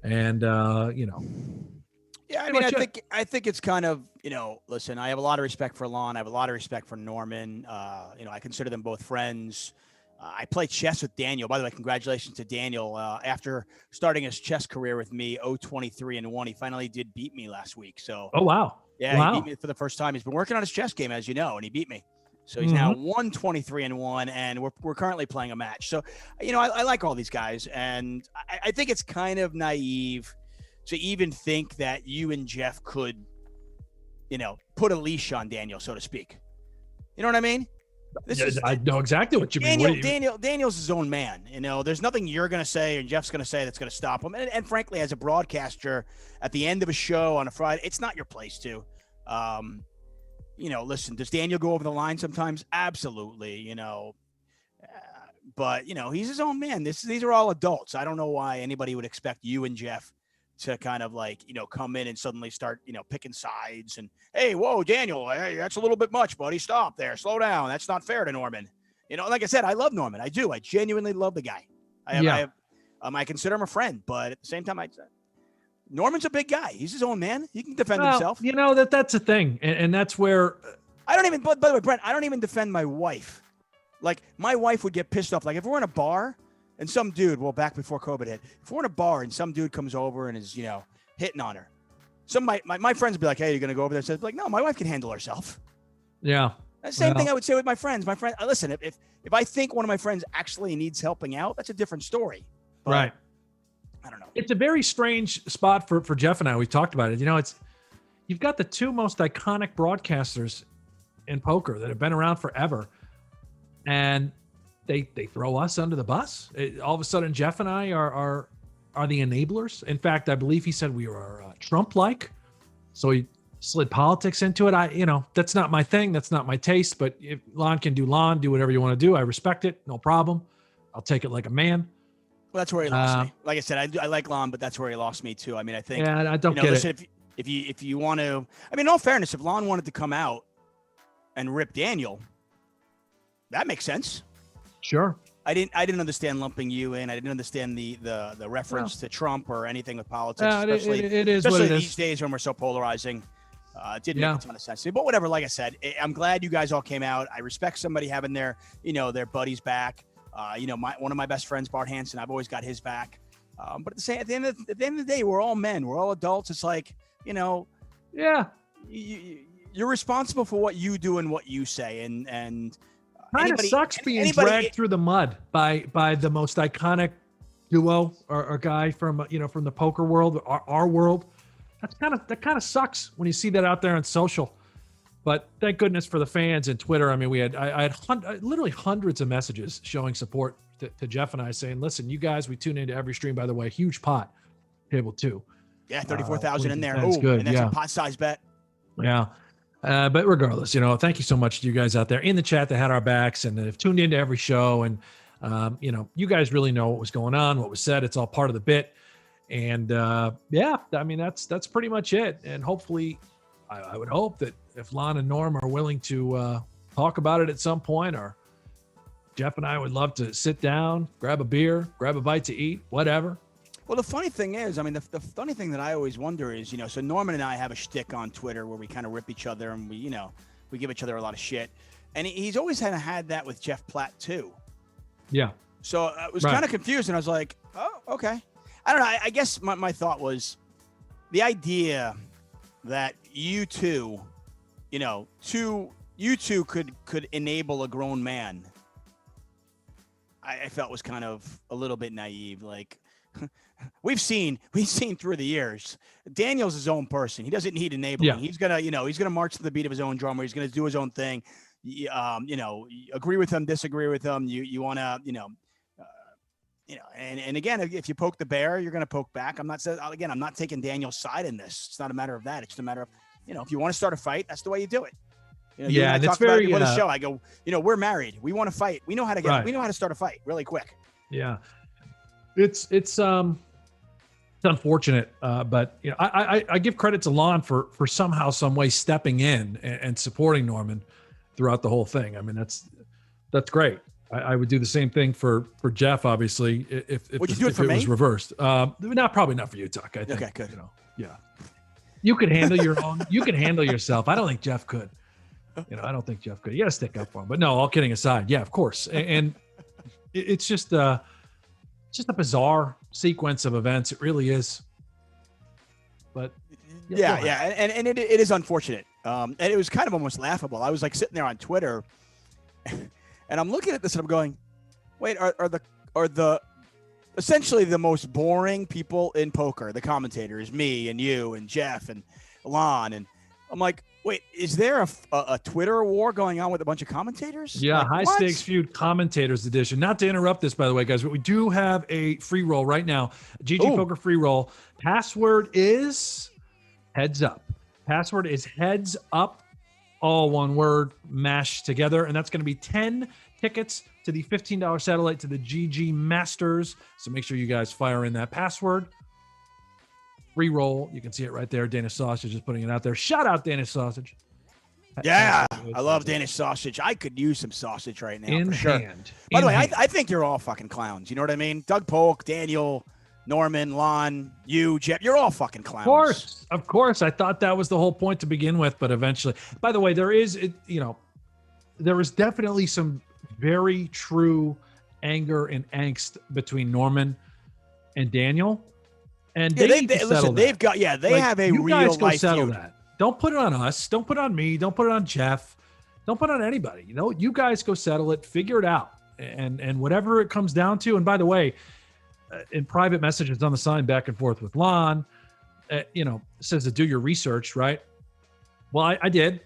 And, Yeah, I mean, I think it's kind of, listen, I have a lot of respect for Lon. I have a lot of respect for Norman. I consider them both friends. I play chess with Daniel. By the way, congratulations to Daniel. After starting his chess career with me, 0-23-1, he finally did beat me last week. So, oh, wow. Yeah, wow. He beat me for the first time. He's been working on his chess game, as you know, and he beat me. So he's now 1-23-1, and we're currently playing a match. So, I like all these guys, and I think it's kind of naive to even think that you and Jeff could, put a leash on Daniel, so to speak. You know what I mean? I know exactly what you mean. Daniel's his own man. There's nothing you're going to say or Jeff's going to say that's going to stop him. And frankly, as a broadcaster, at the end of a show on a Friday, it's not your place to. Listen, does Daniel go over the line sometimes? Absolutely. But he's his own man. These are all adults. I don't know why anybody would expect you and Jeff to kind of come in and suddenly start, picking sides and, hey, whoa, Daniel, hey, that's a little bit much, buddy. Stop there. Slow down. That's not fair to Norman. Like I said, I love Norman. I do. I genuinely love the guy. I consider him a friend, but at the same time, Norman's a big guy. He's his own man. He can defend himself. That's a thing. And that's where by the way, Brent, I don't even defend my wife. Like my wife would get pissed off. Like if we're in a bar and some dude, back before COVID hit, if we're in a bar and some dude comes over and is, hitting on her, some my friends would be like, hey, you're going to go over there? And say, like, no, my wife can handle herself. Yeah. The same thing I would say with my friends. My friend, listen, if I think one of my friends actually needs helping out, that's a different story. But, right. I don't know. It's a very strange spot for Jeff and I. We've talked about it. You've got the two most iconic broadcasters in poker that have been around forever. And they throw us under the bus. All of a sudden, Jeff and I are the enablers. In fact, I believe he said we were Trump-like. So he slid politics into it. That's not my thing. That's not my taste. But if Lon can do Lon, do whatever you want to do. I respect it. No problem. I'll take it like a man. Well, that's where he lost me. Like I said, I like Lon, but that's where he lost me too. I mean, I think. Yeah, I don't get listen, it. If you want to, I mean, in all fairness, if Lon wanted to come out and rip Daniel, that makes sense. Sure. I didn't understand lumping you in. I didn't understand the reference to Trump or anything with politics, especially these days when we're so polarizing. It didn't make a ton of sense to me. But whatever, like I said, I'm glad you guys all came out. I respect somebody having their buddies back. One of my best friends, Bart Hansen, I've always got his back. But at the end of the day, we're all men. We're all adults. It's like, you're responsible for what you do and what you say. And kind of sucks being dragged through the mud by the most iconic duo or guy from the poker world, our world. That kind of sucks when you see that out there on social. But thank goodness for the fans and Twitter. I mean, I had literally hundreds of messages showing support to Jeff and I saying, listen, you guys, we tune into every stream, by the way, huge pot, table 2. Yeah, 34,000 in there. That's good. And that's a pot size bet. Yeah. But regardless, thank you so much to you guys out there in the chat that had our backs and that have tuned into every show. And, you guys really know what was going on, what was said. It's all part of the bit. And I mean, that's pretty much it. And hopefully I would hope that if Lon and Norm are willing to talk about it at some point, or Jeff and I would love to sit down, grab a beer, grab a bite to eat, whatever. Well, the funny thing is, I mean, the funny thing that I always wonder is, so Norman and I have a shtick on Twitter where we kind of rip each other and we give each other a lot of shit. and he's always had that with Jeff Platt too. Yeah. So I was kind of confused, and I was like, oh, okay. I don't know. I guess my thought was the idea that you two could enable a grown man. I felt was kind of a little bit naive. Like we've seen through the years, Daniel's his own person. He doesn't need enabling. Yeah. He's gonna march to the beat of his own drum, or he's gonna do his own thing. Agree with him, disagree with him. You want to, and again, if you poke the bear, you're going to poke back. I'm not taking Daniel's side in this. It's not a matter of that. It's just a matter of, if you want to start a fight, that's the way you do it. Yeah. And it's very, about it the show. I go, we're married. We want to fight. We know how to we know how to start a fight really quick. Yeah. It's unfortunate. But I give credit to Lon for somehow, some way stepping in and supporting Norman throughout the whole thing. I mean, that's great. I would do the same thing for Jeff, obviously, if it was reversed. Probably not for you, Tuck. I think. Okay, good. Yeah. You could handle your own. You could handle yourself. I don't think Jeff could. I don't think Jeff could. You got to stick up for him. But no, all kidding aside, yeah, of course. And it's just a bizarre sequence of events. It really is. But yeah. And it is unfortunate. And it was kind of almost laughable. I was like sitting there on Twitter, and I'm looking at this and I'm going, wait, are the essentially the most boring people in poker, the commentators, me and you and Jeff and Lon, and I'm like, wait, is there a Twitter war going on with a bunch of commentators? Yeah, like, high stakes feud commentators edition. Not to interrupt this, by the way, guys, but we do have a free roll right now. GGPoker free roll. Password is heads up. Password is heads up, all one word, mashed together. And that's going to be 10 tickets to the $15 satellite to the GG Masters. So make sure you guys fire in that password. Free roll. You can see it right there. Danish Sausage is putting it out there. Shout out Danish Sausage. Yeah, I love Danish Sausage. I could use some sausage right now. In for sure. Hand. By the way, I think you're all fucking clowns. You know what I mean? Doug Polk, Daniel, Norman, Lon, you, Jeff, you're all fucking clowns. Of course. I thought that was the whole point to begin with, but eventually, by the way, there is definitely some very true anger and angst between Norman and Daniel. And they have a real guys go life settle feud. That. Don't put it on us. Don't put it on me. Don't put it on Jeff. Don't put it on anybody. You guys go settle it, figure it out. And whatever it comes down to. And by the way, in private messages on the sign back and forth with Lon, says to do your research, right? Well, I did.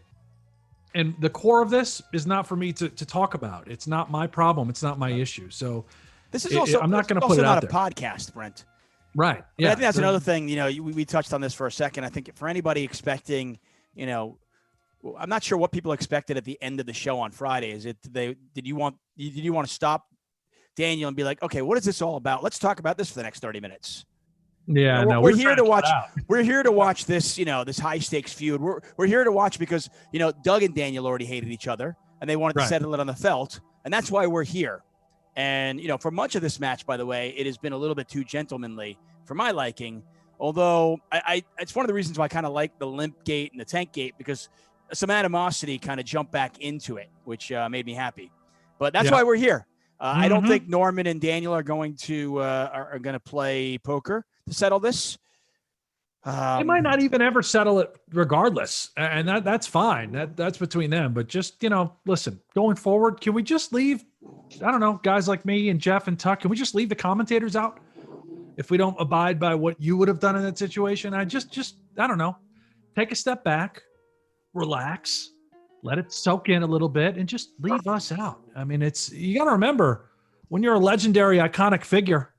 And the core of this is not for me to talk about. It's not my problem. It's not my issue. So this is also, I'm not going to put it out there. Not a podcast, Brent. Right. Yeah. I think that's another thing. We touched on this for a second. I think for anybody expecting, I'm not sure what people expected at the end of the show on Friday. Is it did you want to stop Daniel and be like, okay, what is this all about? Let's talk about this for the next 30 minutes. Yeah, we're here to watch. We're here to watch this, this high stakes feud. We're here to watch because Doug and Daniel already hated each other and they wanted to settle it on the felt, and that's why we're here. And for much of this match, by the way, it has been a little bit too gentlemanly for my liking. Although it's one of the reasons why I kind of like the limp gate and the tank gate, because some animosity kind of jumped back into it, which made me happy. But that's why we're here. I don't think Norman and Daniel are going to play poker to settle this. They might not even ever settle it regardless. And that's fine. That's between them. But just, listen, going forward, can we just leave, I don't know, guys like me and Jeff and Tuck, can we just leave the commentators out if we don't abide by what you would have done in that situation? I don't know, take a step back, relax, let it soak in a little bit, and just leave us out. I mean, you got to remember, when you're a legendary, iconic figure,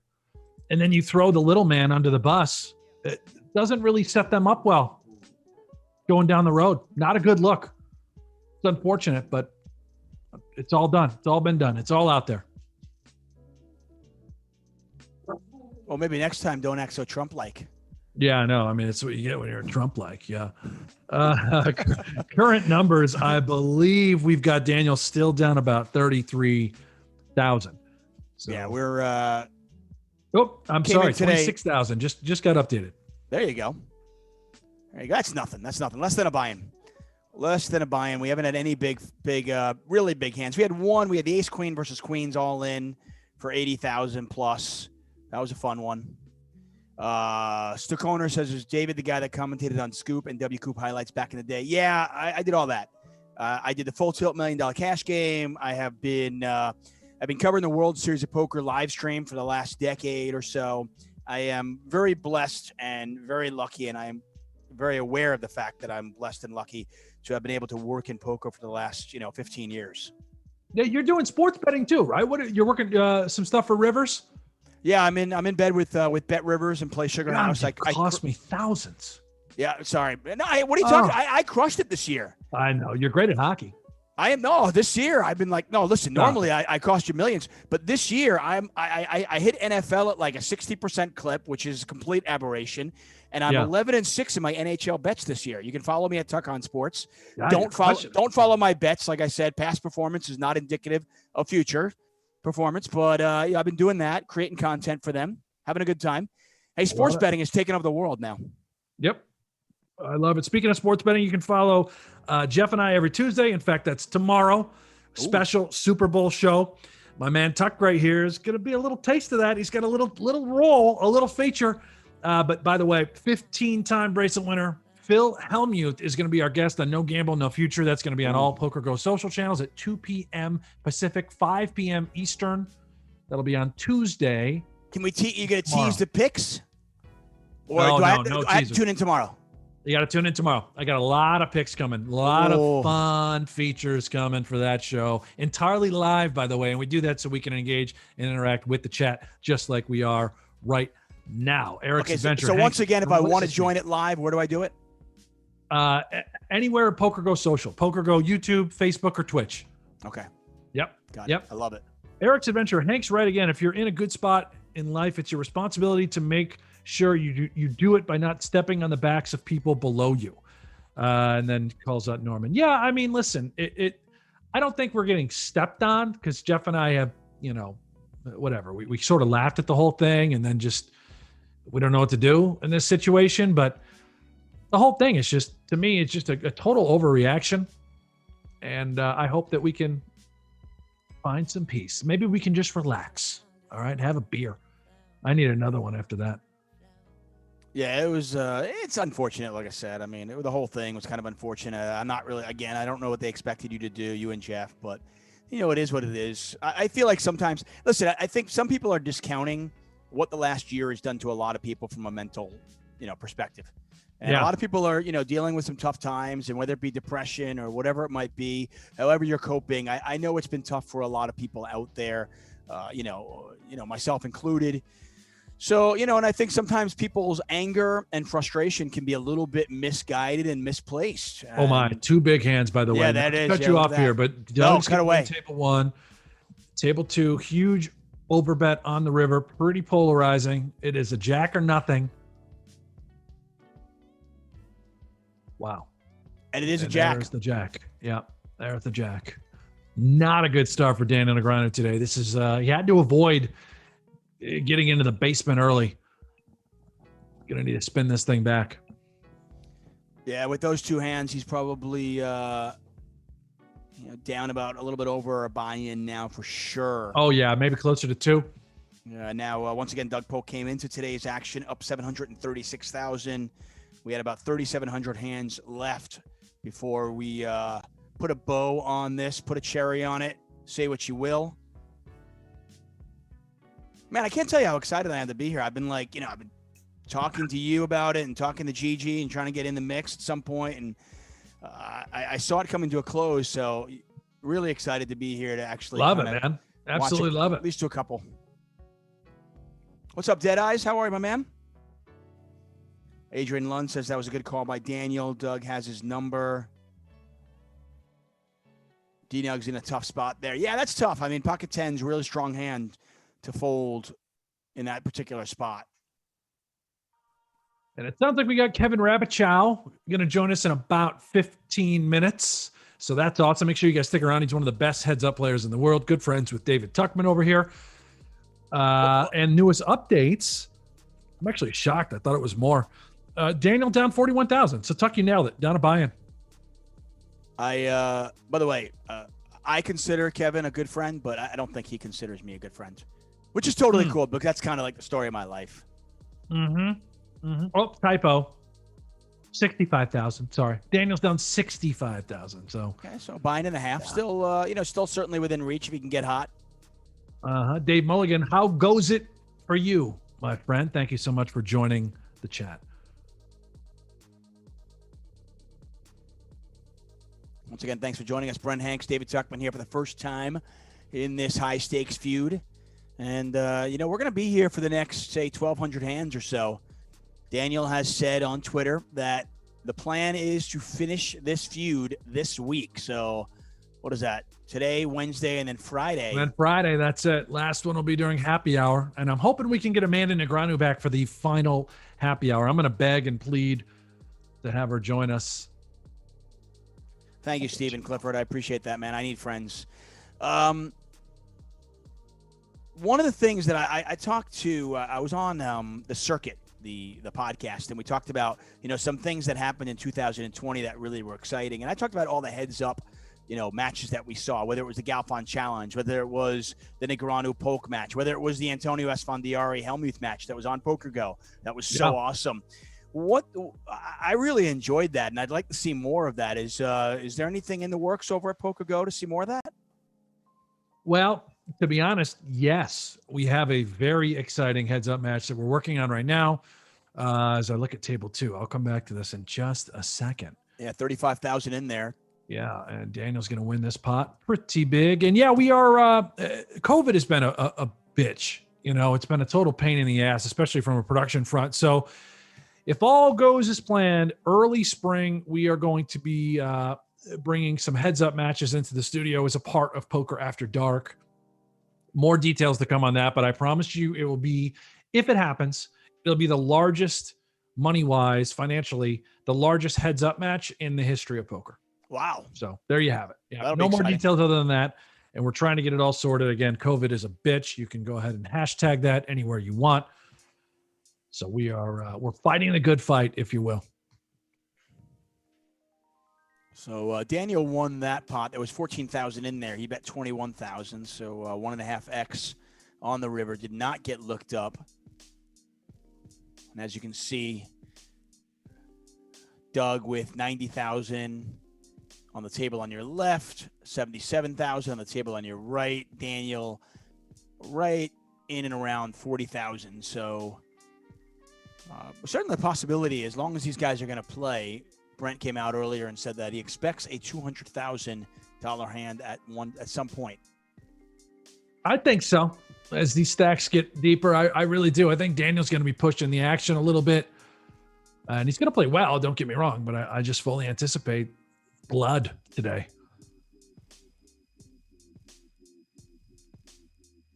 and then you throw the little man under the bus, it doesn't really set them up well going down the road. Not a good look. It's unfortunate, but it's all done. It's all been done. It's all out there. Well, maybe next time don't act so Trump-like. Yeah, I know. I mean, it's what you get when you're Trump-like. Yeah. Current numbers, I believe we've got Daniel still down about 33,000. So. Yeah, we're. I'm sorry, 26,000. Just got updated. There you go. That's nothing. Less than a buy-in. Less than a buy-in. We haven't had any really big hands. We had the ace queen versus queens all in for 80,000 plus. That was a fun one. Stuck says, is David the guy that commentated on Scoop and W Coop highlights back in the day? Yeah, I did all that. I did the Full Tilt $1 Million Cash Game. I've been covering the World Series of Poker live stream for the last decade or so. I am very blessed and very lucky, and I am very aware of the fact that I'm blessed and lucky to have been able to work in poker for the last 15 years. Yeah, you're doing sports betting too, right? You're working some stuff for Rivers? Yeah, I'm in bed with Bet Rivers and Play Sugar House. It cost me thousands. Yeah, sorry. No, what are you talking? I crushed it this year. I know. You're great at hockey. I am. No, this year I've been like, no, listen, normally I cost you millions, but this year I hit NFL at like a 60% clip, which is a complete aberration. And I'm 11-6 in my NHL bets this year. You can follow me at Tuck on Sports. Yeah, don't follow my bets. Like I said, past performance is not indicative of future performance, but I've been doing that, creating content for them, having a good time. Hey, sports betting is taking over the world now. Yep. I love it. Speaking of sports betting, you can follow Jeff and I every Tuesday. In fact, that's tomorrow. Special Super Bowl show. My man Tuck right here is going to be a little taste of that. He's got a little role, a little feature. But by the way, 15-time bracelet winner Phil Hellmuth is going to be our guest on No Gamble, No Future. That's going to be on all Poker Go social channels at 2 p.m. Pacific, 5 p.m. Eastern. That'll be on Tuesday. Can we you going to tease the picks? Or no, I have to tune in tomorrow? You got to tune in tomorrow. I got a lot of picks coming, a lot of fun features coming for that show. Entirely live, by the way, and we do that so we can engage and interact with the chat just like we are right now. Eric's Adventure. So once again, if I want to join it live, where do I do it? Anywhere Poker Go social. Poker Go YouTube, Facebook, or Twitch. Okay. Yep. Got it. I love it. Eric's Adventure. Hank's right again. If you're in a good spot in life, it's your responsibility to make sure you do it by not stepping on the backs of people below you. And then calls out Norman. Yeah, I mean, listen, I don't think we're getting stepped on because Jeff and I have, whatever. We sort of laughed at the whole thing and then just we don't know what to do in this situation. But the whole thing is just, to me, it's just a total overreaction. And I hope that we can find some peace. Maybe we can just relax. All right, have a beer. I need another one after that. Yeah, it was. It's unfortunate, like I said. I mean, the whole thing was kind of unfortunate. I'm not really. Again, I don't know what they expected you to do, you and Jeff, but it is what it is. I feel like sometimes. Listen, I think some people are discounting what the last year has done to a lot of people from a mental, perspective. And a lot of people are, dealing with some tough times, and whether it be depression or whatever it might be, however you're coping. I know it's been tough for a lot of people out there, myself included. So, and I think sometimes people's anger and frustration can be a little bit misguided and misplaced. Oh my, two big hands, by the way. Yeah, that is. Cut you off here, but cut away. Table 1, table 2, huge overbet on the river, pretty polarizing. It is a jack or nothing. Wow. And it is a jack. There's the jack. Yeah, there's the jack. Not a good start for Daniel Negreanu today. This is, he had to avoid getting into the basement early. Gonna need to spin this thing back. Yeah, with those two hands, he's probably down about a little bit over a buy-in now for sure. Oh yeah, maybe closer to 2. Yeah. Now, once again, Doug Polk came into today's action up 736,000. We had about 3,700 hands left before we put a bow on this, put a cherry on it. Say what you will. Man, I can't tell you how excited I am to be here. I've been I've been talking to you about it and talking to Gigi and trying to get in the mix at some point. And I saw it coming to a close. So really excited to be here to actually love it, man. Absolutely love it. At least to a couple. What's up, Dead Eyes? How are you, my man? Adrian Lund says that was a good call by Daniel. Doug has his number. DNegs in a tough spot there. Yeah, that's tough. I mean, pocket 10's really strong hand to fold in that particular spot. And it sounds like we got Kevin Rabichow going to join us in about 15 minutes. So that's awesome. Make sure you guys stick around. He's one of the best heads-up players in the world. Good friends with David Tuchman over here. And newest updates. I'm actually shocked. I thought it was more. Daniel down 41,000. So Tuck, you nailed it. Down a buy-in. By the way, I consider Kevin a good friend, but I don't think he considers me a good friend, which is totally cool because that's kind of like the story of my life. Oh, typo. 65,000. Sorry. Daniel's down 65,000. So, okay, so buying and a half, still, still certainly within reach if you can get hot. Dave Mulligan, how goes it for you, my friend? Thank you so much for joining the chat. Once again, thanks for joining us. Brent Hanks, David Tuchman here for the first time in this high-stakes feud. And, we're going to be here for the next, say, 1,200 hands or so. Daniel has said on Twitter that the plan is to finish this feud this week. So, what is that? Today, Wednesday, and then Friday. And then Friday, that's it. Last one will be during happy hour. And I'm hoping we can get Amanda Negreanu back for the final happy hour. I'm going to beg and plead to have her join us. Thank you, Stephen Clifford. I appreciate that, man. I need friends. One of the things that I talked to, I was on the circuit, the podcast, and we talked about, some things that happened in 2020 that really were exciting. And I talked about all the heads up, matches that we saw, whether it was the Galfond Challenge, whether it was the Negreanu Polk match, whether it was the Antonio Esfandiari Helmuth match that was on Poker Go. That was so awesome. I really enjoyed that, and I'd like to see more of that. Is there anything in the works over at Poker Go to see more of that? Well, to be honest, yes. We have a very exciting heads-up match that we're working on right now. As I look at table 2, I'll come back to this in just a second. Yeah, 35,000 in there. Yeah, and Daniel's going to win this pot pretty big. And yeah, we are. COVID has been a bitch. It's been a total pain in the ass, especially from a production front. So, if all goes as planned, early spring, we are going to be bringing some heads-up matches into the studio as a part of Poker After Dark. More details to come on that, but I promise you it will be, if it happens, it'll be the largest, money-wise, financially, the largest heads-up match in the history of poker. Wow. So there you have it. Yeah, That'll no be more exciting. details other than that, and we're trying to get it all sorted. Again, COVID is a bitch. You can go ahead and hashtag that anywhere you want. So we're fighting the good fight, if you will. So Daniel won that pot. There was 14,000 in there. He bet 21,000. So 1.5x on the river. Did not get looked up. And as you can see, Doug with 90,000 on the table on your left, 77,000 on the table on your right. Daniel right in and around 40,000. So certainly the possibility, as long as these guys are going to play. Brent came out earlier and said that he expects a $200,000 hand at some point. I think so. As these stacks get deeper, I really do. I think Daniel's going to be pushing the action a little bit. And he's going to play well, don't get me wrong, but I just fully anticipate blood today.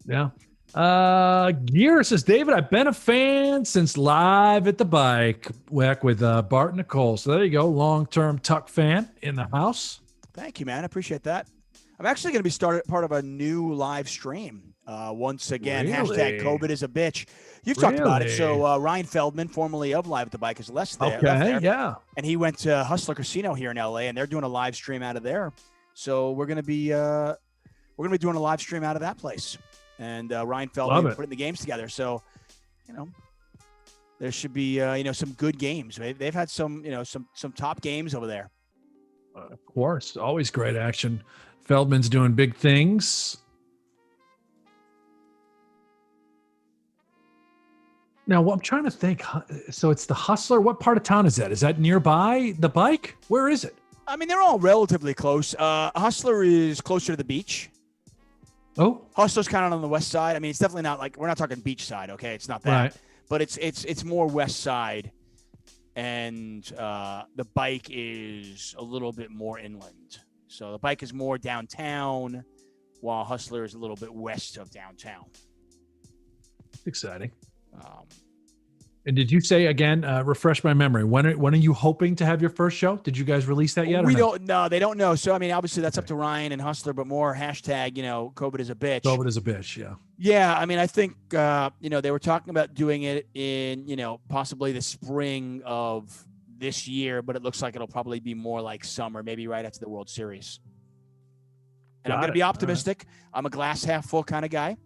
Yeah. Gear says, David, I've been a fan since live at the bike whack with Bart and Nicole. So there you go. Long-term Tuck fan in the house. Thank you, man. I appreciate that. I'm actually going to be part of a new live stream. Once again, Really? hashtag COVID is a bitch. You've talked about it. So Ryan Feldman, formerly of Live at the Bike, is left there. Yeah. And he went to Hustler Casino here in LA, and they're doing a live stream out of there. So we're going to be doing a live stream out of that place. And Ryan Feldman putting the games together. So, there should be some good games. They've had some top games over there. Of course, always great action. Feldman's doing big things. Now, I'm trying to think. So it's the Hustler. What part of town is that? Is that nearby the bike? Where is it? I mean, they're all relatively close. Hustler is closer to the beach. Oh, Hustler's kind of on the west side. I mean, it's definitely not like, we're not talking beach side, okay? It's not that. right. But it's more west side, and the bike is a little bit more inland. So the bike is more downtown, while Hustler is a little bit west of downtown. Exciting. And did you say again? Refresh my memory. When are you hoping to have your first show? Did you guys release that yet? Don't know. They don't know. So I mean, obviously that's up to Ryan and Hustler, but more hashtag. COVID is a bitch. COVID is a bitch. Yeah. Yeah. I mean, I think they were talking about doing it in possibly the spring of this year, but it looks like it'll probably be more like summer, maybe right after the World Series. And I'm going to be optimistic. I'm a glass half full kind of guy.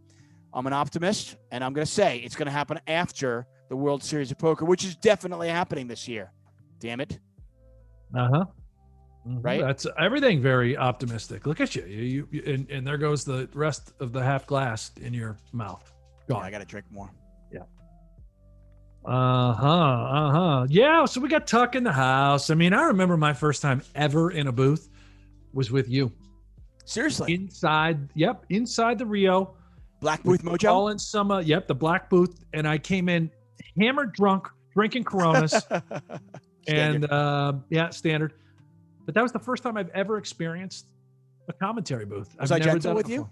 I'm an optimist, and I'm going to say it's going to happen after the World Series of Poker, which is definitely happening this year. Damn it. Uh-huh. Right? That's everything very optimistic. Look at you. And there goes the rest of the half glass in your mouth. Yeah, I got to drink more. Yeah. Yeah, so we got Tuck in the house. I mean, I remember my first time ever in a booth was with you. Seriously? Inside the Rio. Black Booth Mojo? All in some, the Black Booth. And I came in hammered drunk, drinking Coronas. And, standard. But that was the first time I've ever experienced a commentary booth. Was I gentle with you?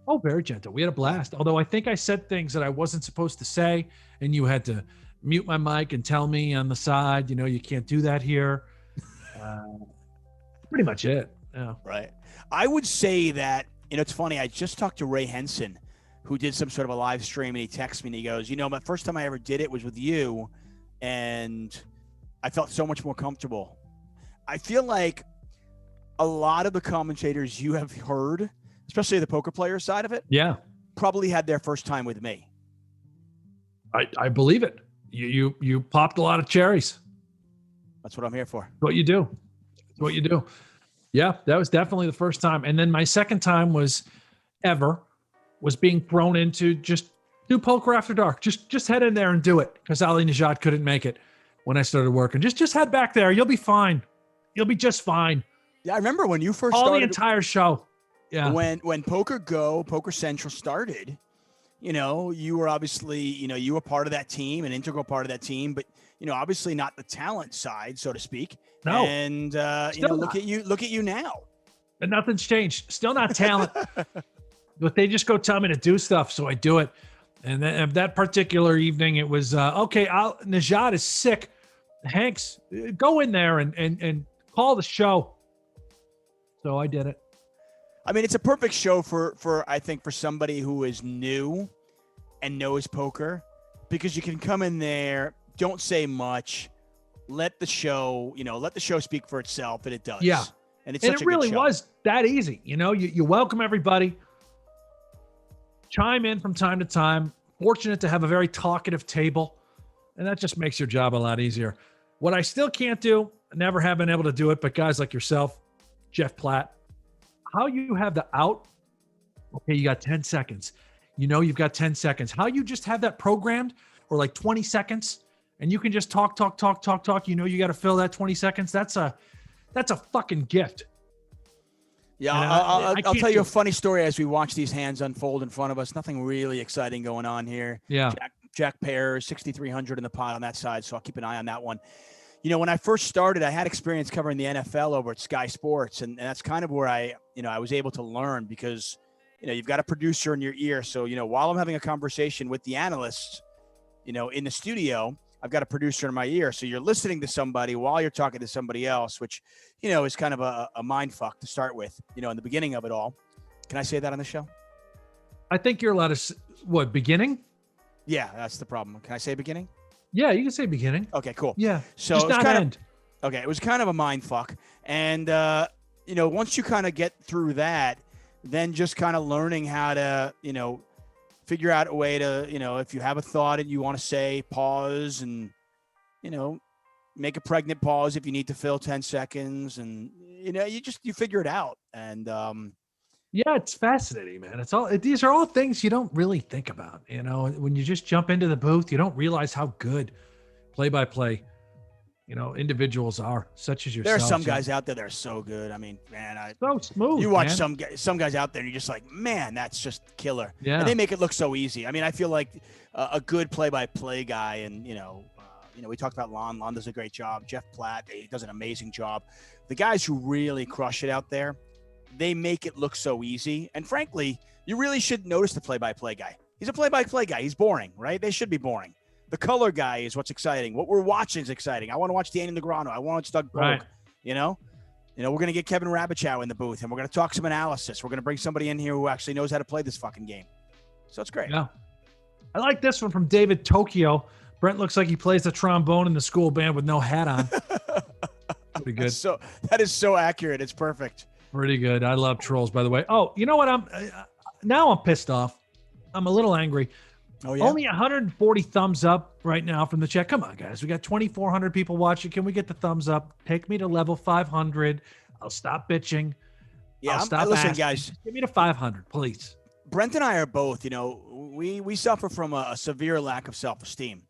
Oh, very gentle. We had a blast. Although I think I said things that I wasn't supposed to say, and you had to mute my mic and tell me on the side, you can't do that here. Pretty much it. Yeah. Right. I would say that, it's funny. I just talked to Ray Henson, who did some sort of a live stream, and he texted me and he goes, my first time I ever did it was with you, and I felt so much more comfortable. I feel like a lot of the commentators you have heard, especially the poker player side of it, probably had their first time with me. I believe it. You popped a lot of cherries. That's what I'm here for. What you do. That's what you do. Yeah, that was definitely the first time. And then my second time was being thrown into just do poker after dark. Just head in there and do it, because Ali Najat couldn't make it when I started working. Just head back there. You'll be fine. You'll be just fine. Yeah, I remember when you first started. The entire show. Yeah. When Poker Central started, you were obviously, you were part of that team, an integral part of that team, but, obviously not the talent side, so to speak. No. And, look at you now. And nothing's changed. Still not talent. But they just go tell me to do stuff, so I do it. And then that particular evening, it was, Najat is sick. Hanks, go in there and call the show. So I did it. I mean, it's a perfect show for I think for somebody who is new and knows poker, because you can come in there, don't say much, let the show speak for itself, and it does. Yeah. And it really was that easy. You welcome everybody, chime in from time to time. Fortunate to have a very talkative table, and that just makes your job a lot easier. What I still can't do, never have been able to do it, but guys like yourself, Jeff Platt, how you have the out, okay, you got 10 seconds. You've got 10 seconds. How you just have that programmed, or like 20 seconds, and you can just talk. You got to fill that 20 seconds. That's a fucking gift. Yeah, I'll tell you a funny story as we watch these hands unfold in front of us. Nothing really exciting going on here. Yeah. Jack Pair, 6,300 in the pot on that side, so I'll keep an eye on that one. When I first started, I had experience covering the NFL over at Sky Sports, and that's kind of where I was able to learn, because, you've got a producer in your ear. So, while I'm having a conversation with the analysts, in the studio, I've got a producer in my ear. So you're listening to somebody while you're talking to somebody else, which, is kind of a mind fuck to start with, in the beginning of it all. Can I say that on the show? I think you're allowed to, beginning? Yeah, that's the problem. Can I say beginning? Yeah, you can say beginning. Okay, cool. Yeah. So just not end. Okay, it was kind of a mind fuck. And, once you kind of get through that, then just kind of learning how to, figure out a way to, if you have a thought and you want to say pause and, make a pregnant pause if you need to fill 10 seconds. And, you figure it out. And, yeah, it's fascinating, man. These are all things you don't really think about. When you just jump into the booth, you don't realize how good play-by-play, individuals are, such as yourself. There are some guys out there that are so good. I mean, man, so smooth. You watch some guys out there, and you're just like, man, that's just killer. Yeah. And they make it look so easy. I mean, I feel like a good play-by-play guy, and we talked about Lon. Lon does a great job. Jeff Platt, he does an amazing job. The guys who really crush it out there, they make it look so easy. And frankly, you really should notice the play-by-play guy. He's a play-by-play guy. He's boring, right? They should be boring. The color guy is what's exciting. What we're watching is exciting. I want to watch Daniel Negreanu. I want to watch Doug Polk. Right. We're going to get Kevin Rabichow in the booth, and we're going to talk some analysis. We're going to bring somebody in here who actually knows how to play this fucking game. So it's great. Yeah. I like this one from David Tokyo. Brent looks like he plays the trombone in the school band with no hat on. Pretty good. That is so accurate. It's perfect. Pretty good. I love trolls, by the way. Oh, you know what? I'm pissed off. I'm a little angry. Oh, yeah? Only 140 thumbs up right now from the chat. Come on, guys. We got 2,400 people watching. Can we get the thumbs up? Take me to level 500. I'll stop bitching. Yeah, listen, asking. Guys. Just give me to 500, please. Brent and I are both, we suffer from a severe lack of self-esteem.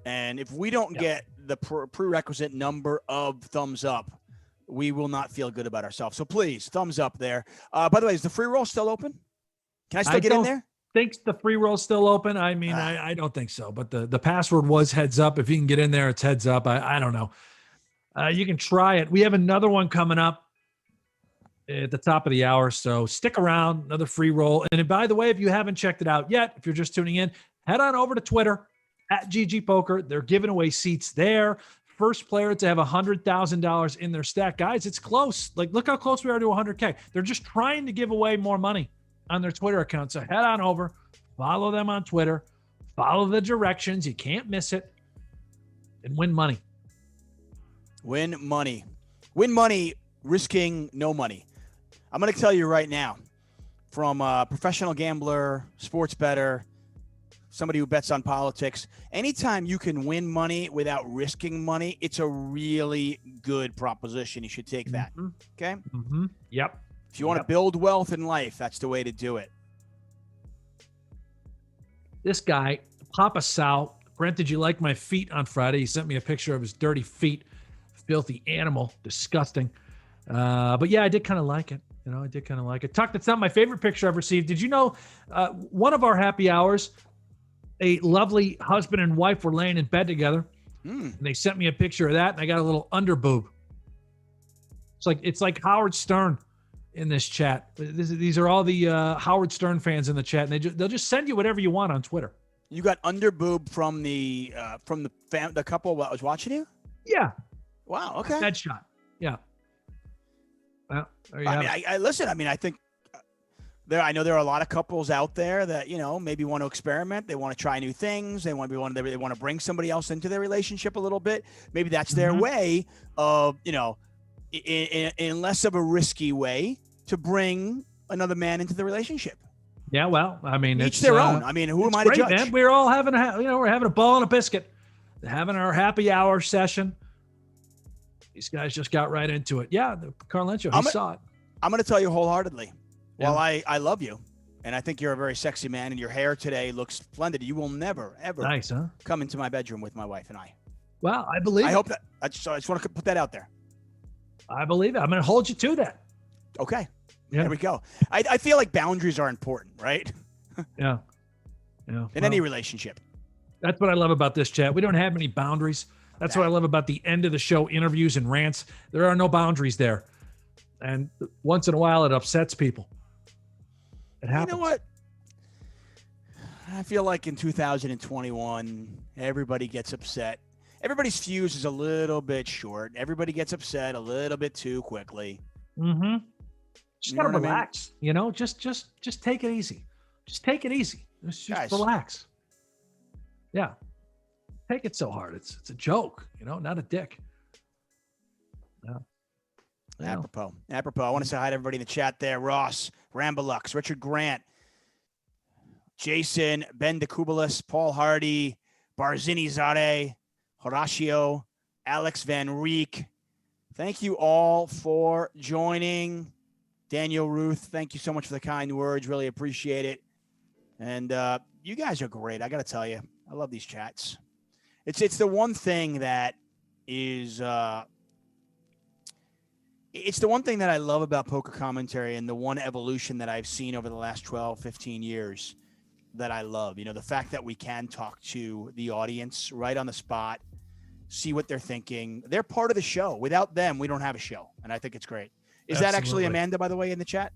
And if we don't get the prerequisite number of thumbs up, we will not feel good about ourselves. So please, thumbs up there. By the way, is the free roll still open? Can I still get in there? Think the free roll's still open. I mean, I don't think so, but the password was heads up. If you can get in there, it's heads up. I don't know. You can try it. We have another one coming up at the top of the hour, so stick around. Another free roll. And by the way, if you haven't checked it out yet, if you're just tuning in, head on over to Twitter at GGPoker. They're giving away seats there. First player to have $100,000 in their stack. Guys, it's close. Like, look how close we are to 100K. They're just trying to give away more money on their Twitter account. So head on over, follow them on Twitter, follow the directions. You can't miss it, and win money. Win money. Win money, risking no money. I'm going to tell you right now, from a professional gambler, sports bettor, somebody who bets on politics, anytime you can win money without risking money, it's a really good proposition. You should take that. Okay? Mm-hmm. Yep. If you want to build wealth in life, that's the way to do it. This guy, Papa Sal. Brent, did you like my feet on Friday? He sent me a picture of his dirty feet. Filthy animal. Disgusting. But yeah, I did kind of like it. I did kind of like it. Tuck, that's not my favorite picture I've received. Did you know one of our happy hours, a lovely husband and wife were laying in bed together. And they sent me a picture of that, and I got a little underboob. It's like Howard Stern in this chat. These are all the Howard Stern fans in the chat, and they'll just send you whatever you want on Twitter. You got underboob from the couple that was watching you? Yeah. Wow. Okay. That shot. Yeah. Well, there you I have mean, it. I listen. I mean, I think I know there are a lot of couples out there that maybe want to experiment. They want to try new things. They want to bring somebody else into their relationship a little bit. Maybe that's their way of in less of a risky way to bring another man into the relationship. Yeah, well, I mean, each their own. I mean, who am I to judge? Man. We're all having we're having a ball and a biscuit, having our happy hour session. These guys just got right into it. Yeah, Carlencio, he saw it. I'm going to tell you wholeheartedly. Yeah. While I love you, and I think you're a very sexy man, and your hair today looks splendid, you will never, ever come into my bedroom with my wife and I. Well, I believe I hope that. I just want to put that out there. I believe it. I'm going to hold you to that. Okay. Yeah. There we go. I feel like boundaries are important, right? Yeah. Yeah. In any relationship. That's what I love about this chat. We don't have any boundaries. That's what I love about the end of the show interviews and rants. There are no boundaries there. And once in a while, it upsets people. It happens. You know what? I feel like in 2021, everybody gets upset. Everybody's fuse is a little bit short. Everybody gets upset a little bit too quickly. Mm-hmm. Just gotta relax. I mean? Just take it easy. Just take it easy. Just relax. Yeah. Take it so hard. It's a joke, not a dick. Yeah. Apropos. I want to say hi to everybody in the chat there. Ross, Rambalux, Richard Grant, Jason, Ben DeKubelis, Paul Hardy, Barzini Zade, Horatio, Alex Van Reek. Thank you all for joining. Daniel Ruth, thank you so much for the kind words. Really appreciate it. And you guys are great. I got to tell you, I love these chats. It's the one thing that is it's the one thing that I love about poker commentary, and the one evolution that I've seen over the last 12, 15 years that I love. The fact that we can talk to the audience right on the spot, see what they're thinking. They're part of the show. Without them, we don't have a show, and I think it's great. Is that actually Amanda, by the way, in the chat?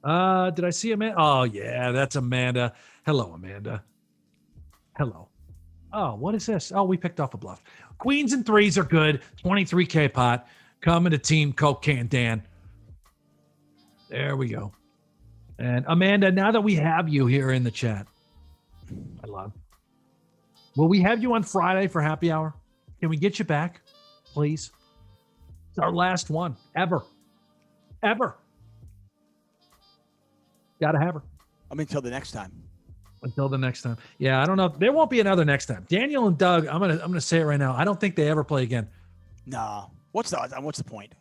Did I see Amanda? Oh, yeah, that's Amanda. Hello, Amanda. Hello. Oh, what is this? Oh, we picked off a bluff. Queens and threes are good. 23K pot. Coming to Team Coke Can Dan. There we go. And Amanda, now that we have you here in the chat, I love. Will we have you on Friday for happy hour? Can we get you back, please? It's our last one ever. Ever. Gotta have her. I mean, until the next time. Until the next time. Yeah, I don't know. There won't be another next time. Daniel and Doug, I'm gonna say it right now. I don't think they ever play again. No. What's the point?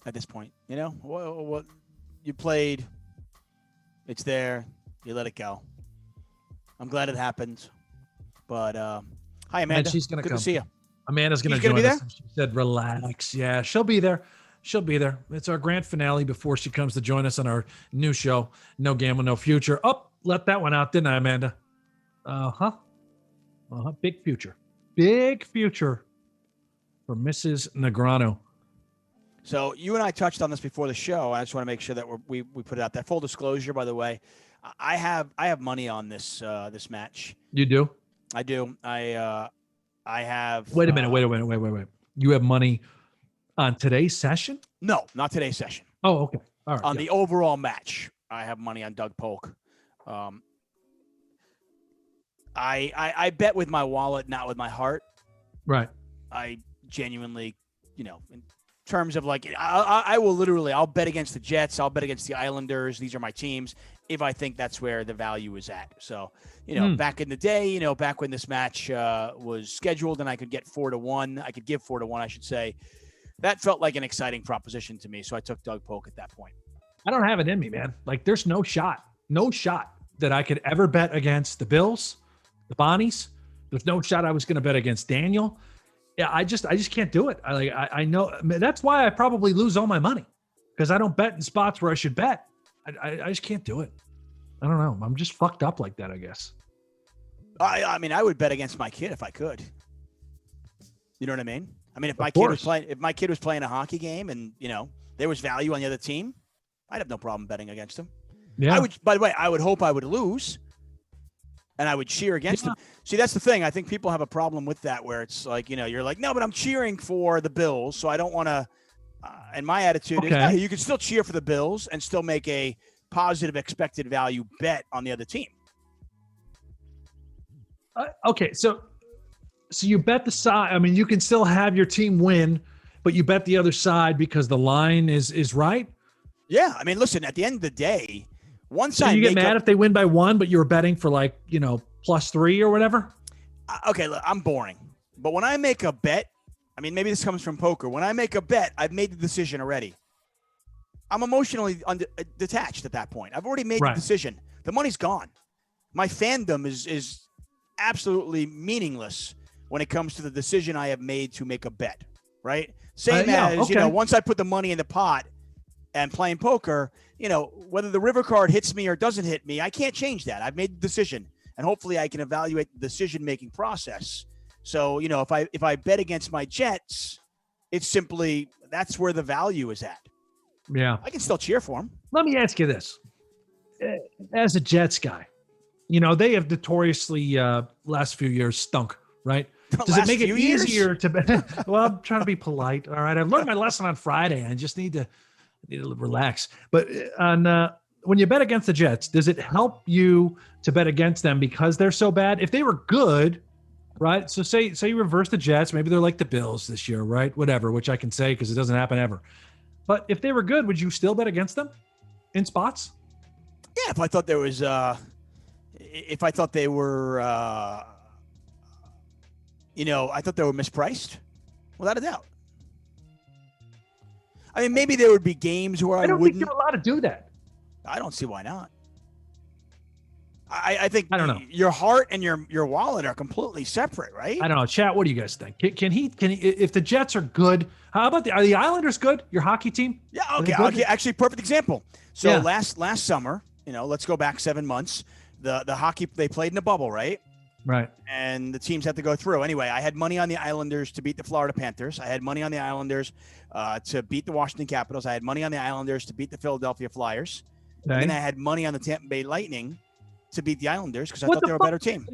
At this point, you know, what you played, it's there. You let it go. I'm glad it happened. But hi, Amanda. And she's gonna Good come. to see you. Amanda's gonna She's gonna join be us. there? She said, "Relax." Yeah, she'll be there. She'll be there. It's our grand finale before she comes to join us on our new show, No Gamble, No Future. Oh, let that one out, didn't I, Amanda? Big future. Big future for Mrs. Negreanu. So you and I touched on this before the show. I just want to make sure that we put it out there. Full disclosure, by the way, I have money on this this match. You do? I do. I have. Wait a minute. Wait. You have money on today's session? No, not today's session. Oh, okay. All right. On the overall match, I have money on Doug Polk. I bet with my wallet, not with my heart. Right. I genuinely, you know, in terms of like, I will literally, I'll bet against the Jets. I'll bet against the Islanders. These are my teams if I think that's where the value is at. So, you know, back in the day, you know, back when this match was scheduled and I could get 4-1, I could give 4-1, I should say. That felt like an exciting proposition to me. So I took Doug Polk at that point. I don't have it in me, man. Like there's no shot that I could ever bet against the Bills, the Bonnies. There's no shot I was going to bet against Daniel. Yeah, I just can't do it. I know that's why I probably lose all my money because I don't bet in spots where I should bet. I just can't do it. I don't know. I'm just fucked up like that, I guess. I mean, I would bet against my kid if I could. You know what I mean? I mean, if my kid was playing a hockey game and, you know, there was value on the other team, I'd have no problem betting against him. Yeah. I would, by the way, I would hope I would lose and I would cheer against him. See, that's the thing. I think people have a problem with that where it's like, you know, you're like, no, but I'm cheering for the Bills. So I don't want to, and my attitude is no, you can still cheer for the Bills and still make a positive expected value bet on the other team. Okay. So you bet the side. I mean, you can still have your team win, but you bet the other side because the line is right. Yeah. I mean, listen, at the end of the day, one side. So you get mad if they win by 1, but you were betting for like, you know, +3 or whatever. Okay. Look, I'm boring, but when I make a bet, I mean, maybe this comes from poker. When I make a bet, I've made the decision already. I'm emotionally detached at that point. I've already made the decision. The money's gone. My fandom is absolutely meaningless when it comes to the decision I have made to make a bet, right? Same as, you know, once I put the money in the pot and playing poker, you know, whether the river card hits me or doesn't hit me, I can't change that. I've made the decision, and hopefully I can evaluate the decision-making process. So, you know, if I bet against my Jets, it's simply that's where the value is at. Yeah. I can still cheer for them. Let me ask you this. As a Jets guy, you know, they have notoriously last few years stunk, right? Does it make it easier to bet? Well, I'm trying to be polite. All right. I've learned my lesson on Friday. I just need to relax. But when you bet against the Jets, does it help you to bet against them because they're so bad? If they were good, right? So say you reverse the Jets, maybe they're like the Bills this year, right? Whatever, which I can say because it doesn't happen ever. But if they were good, would you still bet against them in spots? Yeah, if I thought there was, if I thought they were, you know, I thought they were mispriced, without a doubt. I mean, maybe there would be games where I don't wouldn't. think you're allowed to do that. I don't see why not. I think I don't know. Your heart and your wallet are completely separate, right? I don't know. Chat, what do you guys think? Can he if the Jets are good, how about are the Islanders good? Your hockey team? Yeah, okay. Actually, perfect example. So last summer, you know, let's go back 7 months. The hockey, they played in a bubble, right? Right. And the teams had to go through. Anyway, I had money on the Islanders to beat the Florida Panthers. I had money on the Islanders to beat the Washington Capitals. I had money on the Islanders to beat the Philadelphia Flyers. Okay. And then I had money on the Tampa Bay Lightning to beat the Islanders because I thought they were a better team.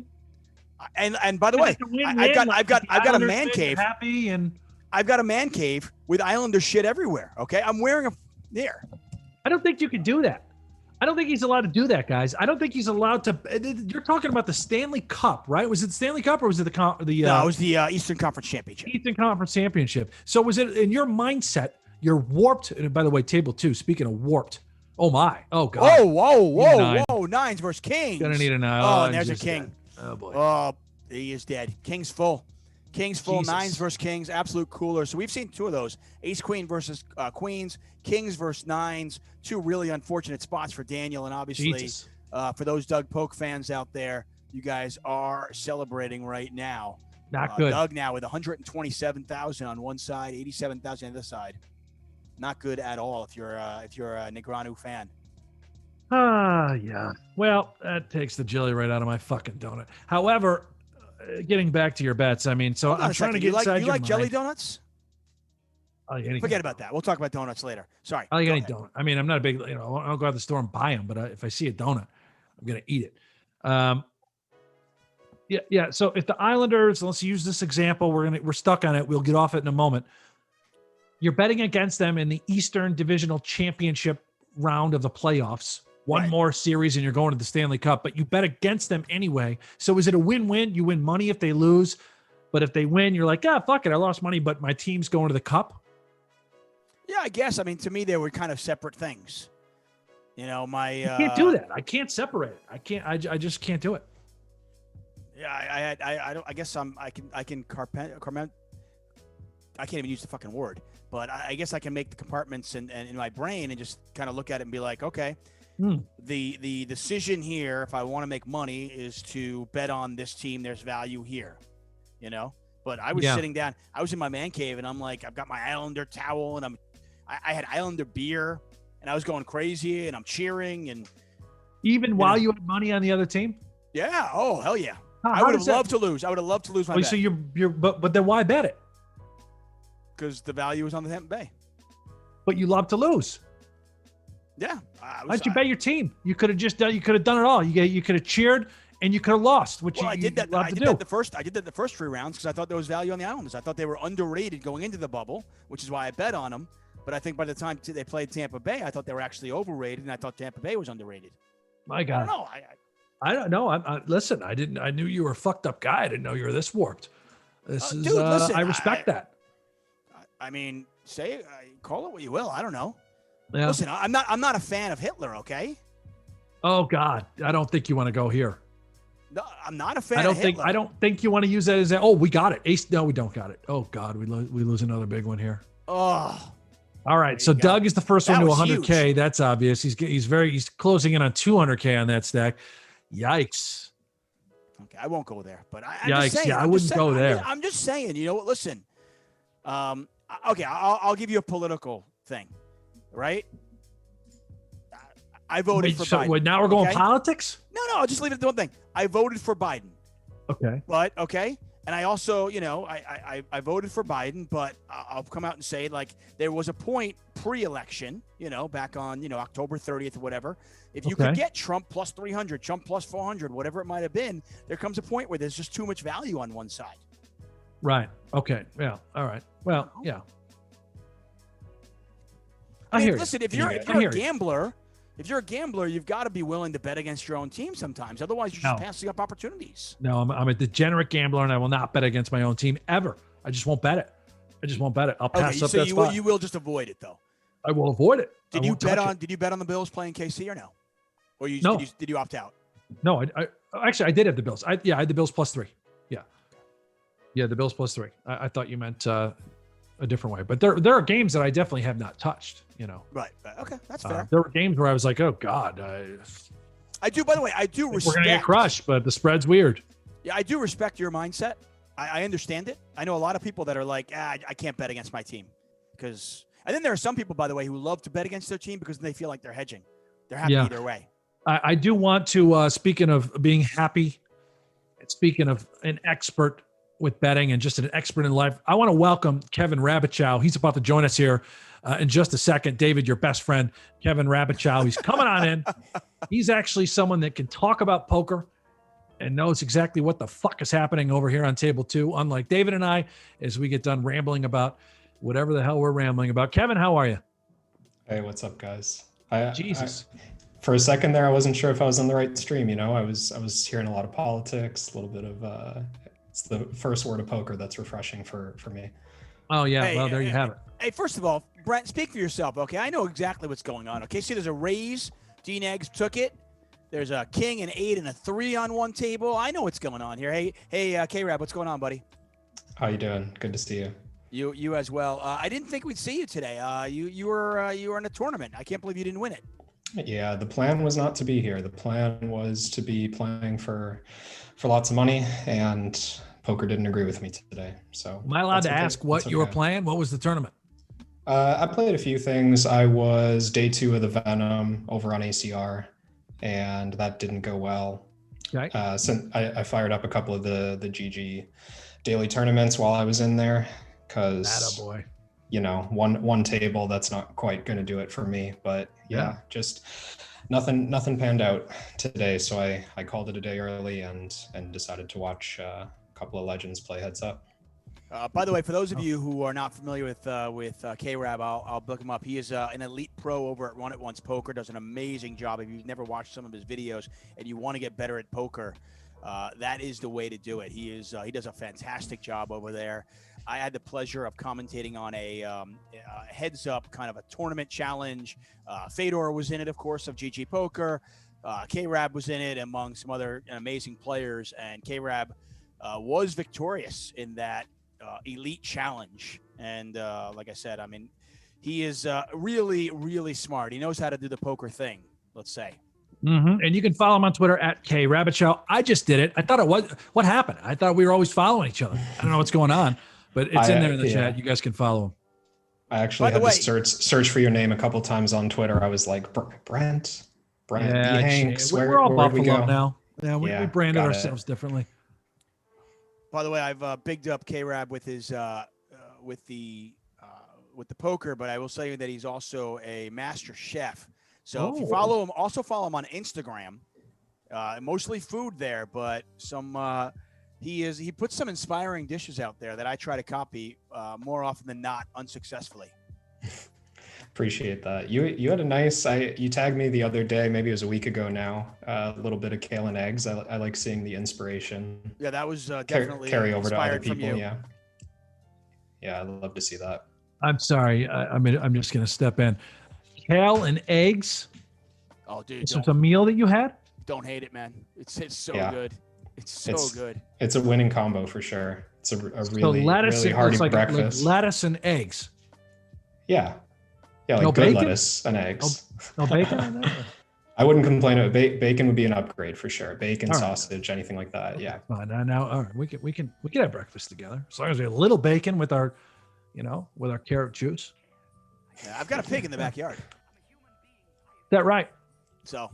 And by the way, I've got a man cave. Happy and I've got a man cave with Islander shit everywhere. Okay, I'm wearing there. I don't think you can do that. I don't think he's allowed to do that, guys. I don't think he's allowed to. You're talking about the Stanley Cup, right? Was it the Stanley Cup or was it No, it was the Eastern Conference Championship. Eastern Conference Championship. So was it in your mindset? You're warped. And by the way, table 2. Speaking of warped, oh my, oh god. Oh, whoa! Nines versus Kings. Gonna need a 9. Oh, and there's a king. Dead. Oh boy. Oh, he is dead. King's full. King's full. Jesus. Nines versus Kings. Absolute cooler. So we've seen 2 of those: Ace Queen versus Queens. Kings versus Nines. 2 really unfortunate spots for Daniel, and obviously for those Doug Polk fans out there, you guys are celebrating right now. Not good. Doug now with 127,000 on one side, 87,000 on the other side. Not good at all if you're a Negreanu fan. Yeah. Well, that takes the jelly right out of my fucking donut. However, getting back to your bets, I mean, so I'm trying to get inside your mind. You like jelly donuts? Like Forget about that. We'll talk about donuts later. Sorry. I like any donut. I mean, I'm not a big, I'll go out to the store and buy them, but if I see a donut, I'm going to eat it. Yeah. So if the Islanders, let's use this example, we're stuck on it. We'll get off it in a moment. You're betting against them in the Eastern Divisional Championship round of the playoffs. One more series and you're going to the Stanley Cup, but you bet against them anyway. So is it a win-win? You win money if they lose, but if they win, you're like, fuck it, I lost money, but my team's going to the Cup. Yeah, I guess. I mean, to me, they were kind of separate things. You can't do that. I can't separate it. I can't. I just can't do it. Yeah, I don't. I guess I can I can't even use the fucking word, but I guess I can make the compartments and in my brain and just kind of look at it and be like, okay, the decision here, if I want to make money, is to bet on this team. There's value here, But I was sitting down. I was in my man cave, and I'm like, I've got my Islander towel, and I had Islander beer, and I was going crazy, and I'm cheering, and even while you had money on the other team. Yeah. Oh hell yeah. I would have loved to lose. I would have loved to lose my bet. So but then why bet it? Because the value was on the Tampa Bay. But you love to lose. Yeah. Why don't you bet your team? You could have just done. You could have done it all. You could have cheered and you could have lost. I did that. I did that the first 3 rounds because I thought there was value on the Islanders. I thought they were underrated going into the bubble, which is why I bet on them. But I think by the time they played Tampa Bay, I thought they were actually overrated, and I thought Tampa Bay was underrated. My God. I don't know. Listen, I knew you were a fucked up guy. I didn't know you were this warped. Dude, listen, I respect that. I mean, call it what you will. I don't know. Yeah. Listen, I'm not a fan of Hitler. Okay. Oh God, I don't think you want to go here. No, I'm not a fan. I don't think you want to use that as oh, we got it. Ace. No, we don't got it. Oh God, we lose another big one here. Oh. All right. So Doug is the first one to 100K. Huge. That's obvious. He's closing in on 200K on that stack. Yikes. Okay, I won't go there, but I'm yikes. Just saying, I wouldn't go there. I'm just saying. You know what? Listen. Okay, I'll give you a political thing, right? I voted for Biden. Now we're going politics? No, I'll just leave it at one thing. I voted for Biden. Okay. But okay. And I also, I voted for Biden, but I'll come out and say, like, there was a point pre-election, back on, October 30th or whatever. If you could get Trump plus 300, Trump plus 400, whatever it might have been, there comes a point where there's just too much value on one side. Right. Okay. Yeah. All right. Well, yeah. I mean, listen, if you're a gambler, you've got to be willing to bet against your own team sometimes. Otherwise, you're just passing up opportunities. No, I'm a degenerate gambler, and I will not bet against my own team ever. I just won't bet it. I'll pass up that spot. You will just avoid it, though. I will avoid it. Did you bet on the Bills playing KC or no? Or did you opt out? No, I actually did have the Bills. I had the Bills plus 3. Yeah, the Bills plus 3. I thought you meant a different way, but there are games that I definitely have not touched. Right. Okay, that's fair. There were games where I was like, oh God. I do. By the way, I do respect. We're gonna get crushed, but the spread's weird. Yeah, I do respect your mindset. I understand it. I know a lot of people that are like, I can't bet against my team because. And then there are some people, by the way, who love to bet against their team because they feel like they're hedging. They're happy either way. I do want to. Speaking of being happy, speaking of an expert with betting and just an expert in life, I want to welcome Kevin Rabichow. He's about to join us here in just a second. David, your best friend, Kevin Rabichow. He's coming on in. He's actually someone that can talk about poker and knows exactly what the fuck is happening over here on table 2, unlike David and I, as we get done rambling about whatever the hell we're rambling about. Kevin, how are you? Hey, what's up, guys? Jesus. For a second there, I wasn't sure if I was on the right stream. I was hearing a lot of politics, a little bit of it's the first word of poker that's refreshing for me. Oh yeah, Hey, well there you have it. Hey, first of all, Brent, speak for yourself, okay? I know exactly what's going on. Okay, see, there's a raise. DNegs took it. There's a king, an 8, and a 3 on one table. I know what's going on here. Hey, K-Rab, what's going on, buddy? How you doing? Good to see you. You as well. I didn't think we'd see you today. You were in a tournament. I can't believe you didn't win it. Yeah, the plan was not to be here. The plan was to be playing for lots of money, and poker didn't agree with me today. So am I allowed to ask what you were playing? What was the tournament? I played a few things. I was day 2 of the Venom over on ACR, and that didn't go well. Okay. Since I fired up a couple of the GG daily tournaments while I was in there, because one table, that's not quite going to do it for me. But yeah, just nothing panned out today. So I called it a day early and decided to watch a couple of legends play heads up. By the way, for those of you who are not familiar with K-Rab, I'll book him up. He is an elite pro over at Run It Once Poker. Does an amazing job. If you've never watched some of his videos and you want to get better at poker, that is the way to do it. He does a fantastic job over there. I had the pleasure of commentating on a heads up kind of a tournament challenge. Fedor was in it, of course, of GGPoker. K-Rab was in it, among some other amazing players, and K-Rab was victorious in that elite challenge. And like I said, I mean, he is really, really smart. He knows how to do the poker thing, let's say. Mm-hmm. And you can follow him on Twitter at @KRabbitShow. I just did it. I thought it was, what happened? I thought we were always following each other. I don't know what's going on, but it's in there in the chat. You guys can follow him. I actually had to search for your name a couple times on Twitter. I was like, Brent, yeah, Hanks. We're all Buffalo we now. Yeah, we branded ourselves differently. By the way, I've bigged up K-Rab with his with the poker, but I will say that he's also a master chef. So if you follow him, also follow him on Instagram. Mostly food there, but he puts some inspiring dishes out there that I try to copy more often than not, unsuccessfully. Appreciate that. You had a nice. You tagged me the other day, maybe it was a week ago now. A little bit of kale and eggs. I like seeing the inspiration. Yeah, that was definitely carry over to other people. Yeah, I'd love to see that. I'm sorry. I'm just going to step in. Kale and eggs. Oh, dude, it's a meal that you had. Don't hate it, man. It's so good. It's so good. It's a winning combo for sure. It's a really hearty breakfast. Like lettuce and eggs. Yeah, like no good bacon? lettuce and eggs. No bacon. I wouldn't complain. Bacon would be an upgrade for sure. Bacon, sausage, anything like that. Yeah. Fine. Now, all right, we can have breakfast together as long as we have a little bacon with our, with our carrot juice. Yeah, I've got a pig in the backyard. Is that right? So,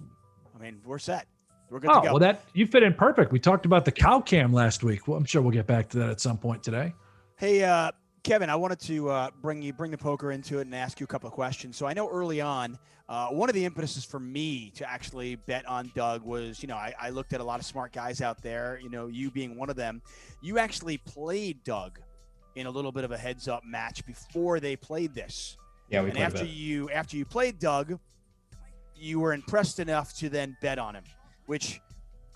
I mean, we're set. We're good to go. Well, you fit in perfect. We talked about the cow cam last week. Well, I'm sure we'll get back to that at some point today. Hey, Kevin, I wanted to bring the poker into it and ask you a couple of questions. So I know early on, one of the impetuses for me to actually bet on Doug was, I looked at a lot of smart guys out there, you being one of them. You actually played Doug in a little bit of a heads-up match before they played this. Yeah, we and played after you played Doug, you were impressed enough to then bet on him, which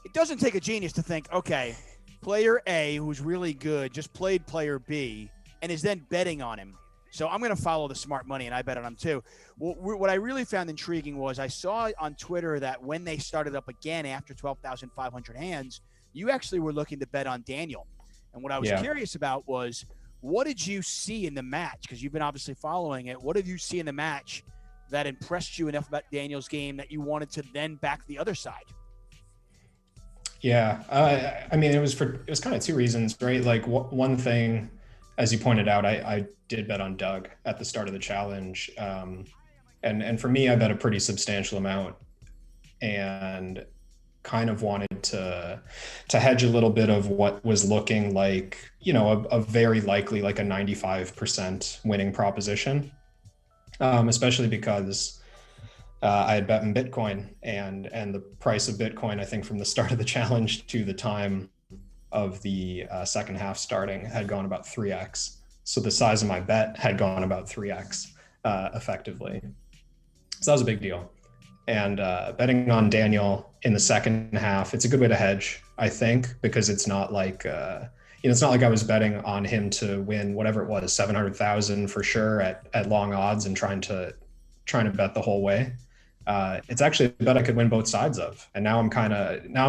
it doesn't take a genius to think, okay, player A, who's really good, just played player B and is then betting on him. So I'm going to follow the smart money, and I bet on him too. Well, what I really found intriguing was I saw on Twitter that when they started up again after 12,500 hands, you actually were looking to bet on Daniel. And what I was curious about was, what did you see in the match? Because you've been obviously following it. What did you see in the match that impressed you enough about Daniel's game that you wanted to then back the other side? Yeah, I mean, it was kind of two reasons, right? Like one thing, as you pointed out, I did bet on Doug at the start of the challenge, and for me, I bet a pretty substantial amount, and kind of wanted to hedge a little bit of what was looking like, a very likely like a 95% winning proposition, especially because I had bet in Bitcoin, and the price of Bitcoin, I think from the start of the challenge to the time of the second half starting, had gone about 3x. So the size of my bet had gone about 3x effectively. So that was a big deal. And betting on Daniel in the second half, it's a good way to hedge, I think, because it's not like it's not like I was betting on him to win whatever it was, 700,000 for sure at long odds and trying to bet the whole way. It's actually a bet I could win both sides of. And now I'm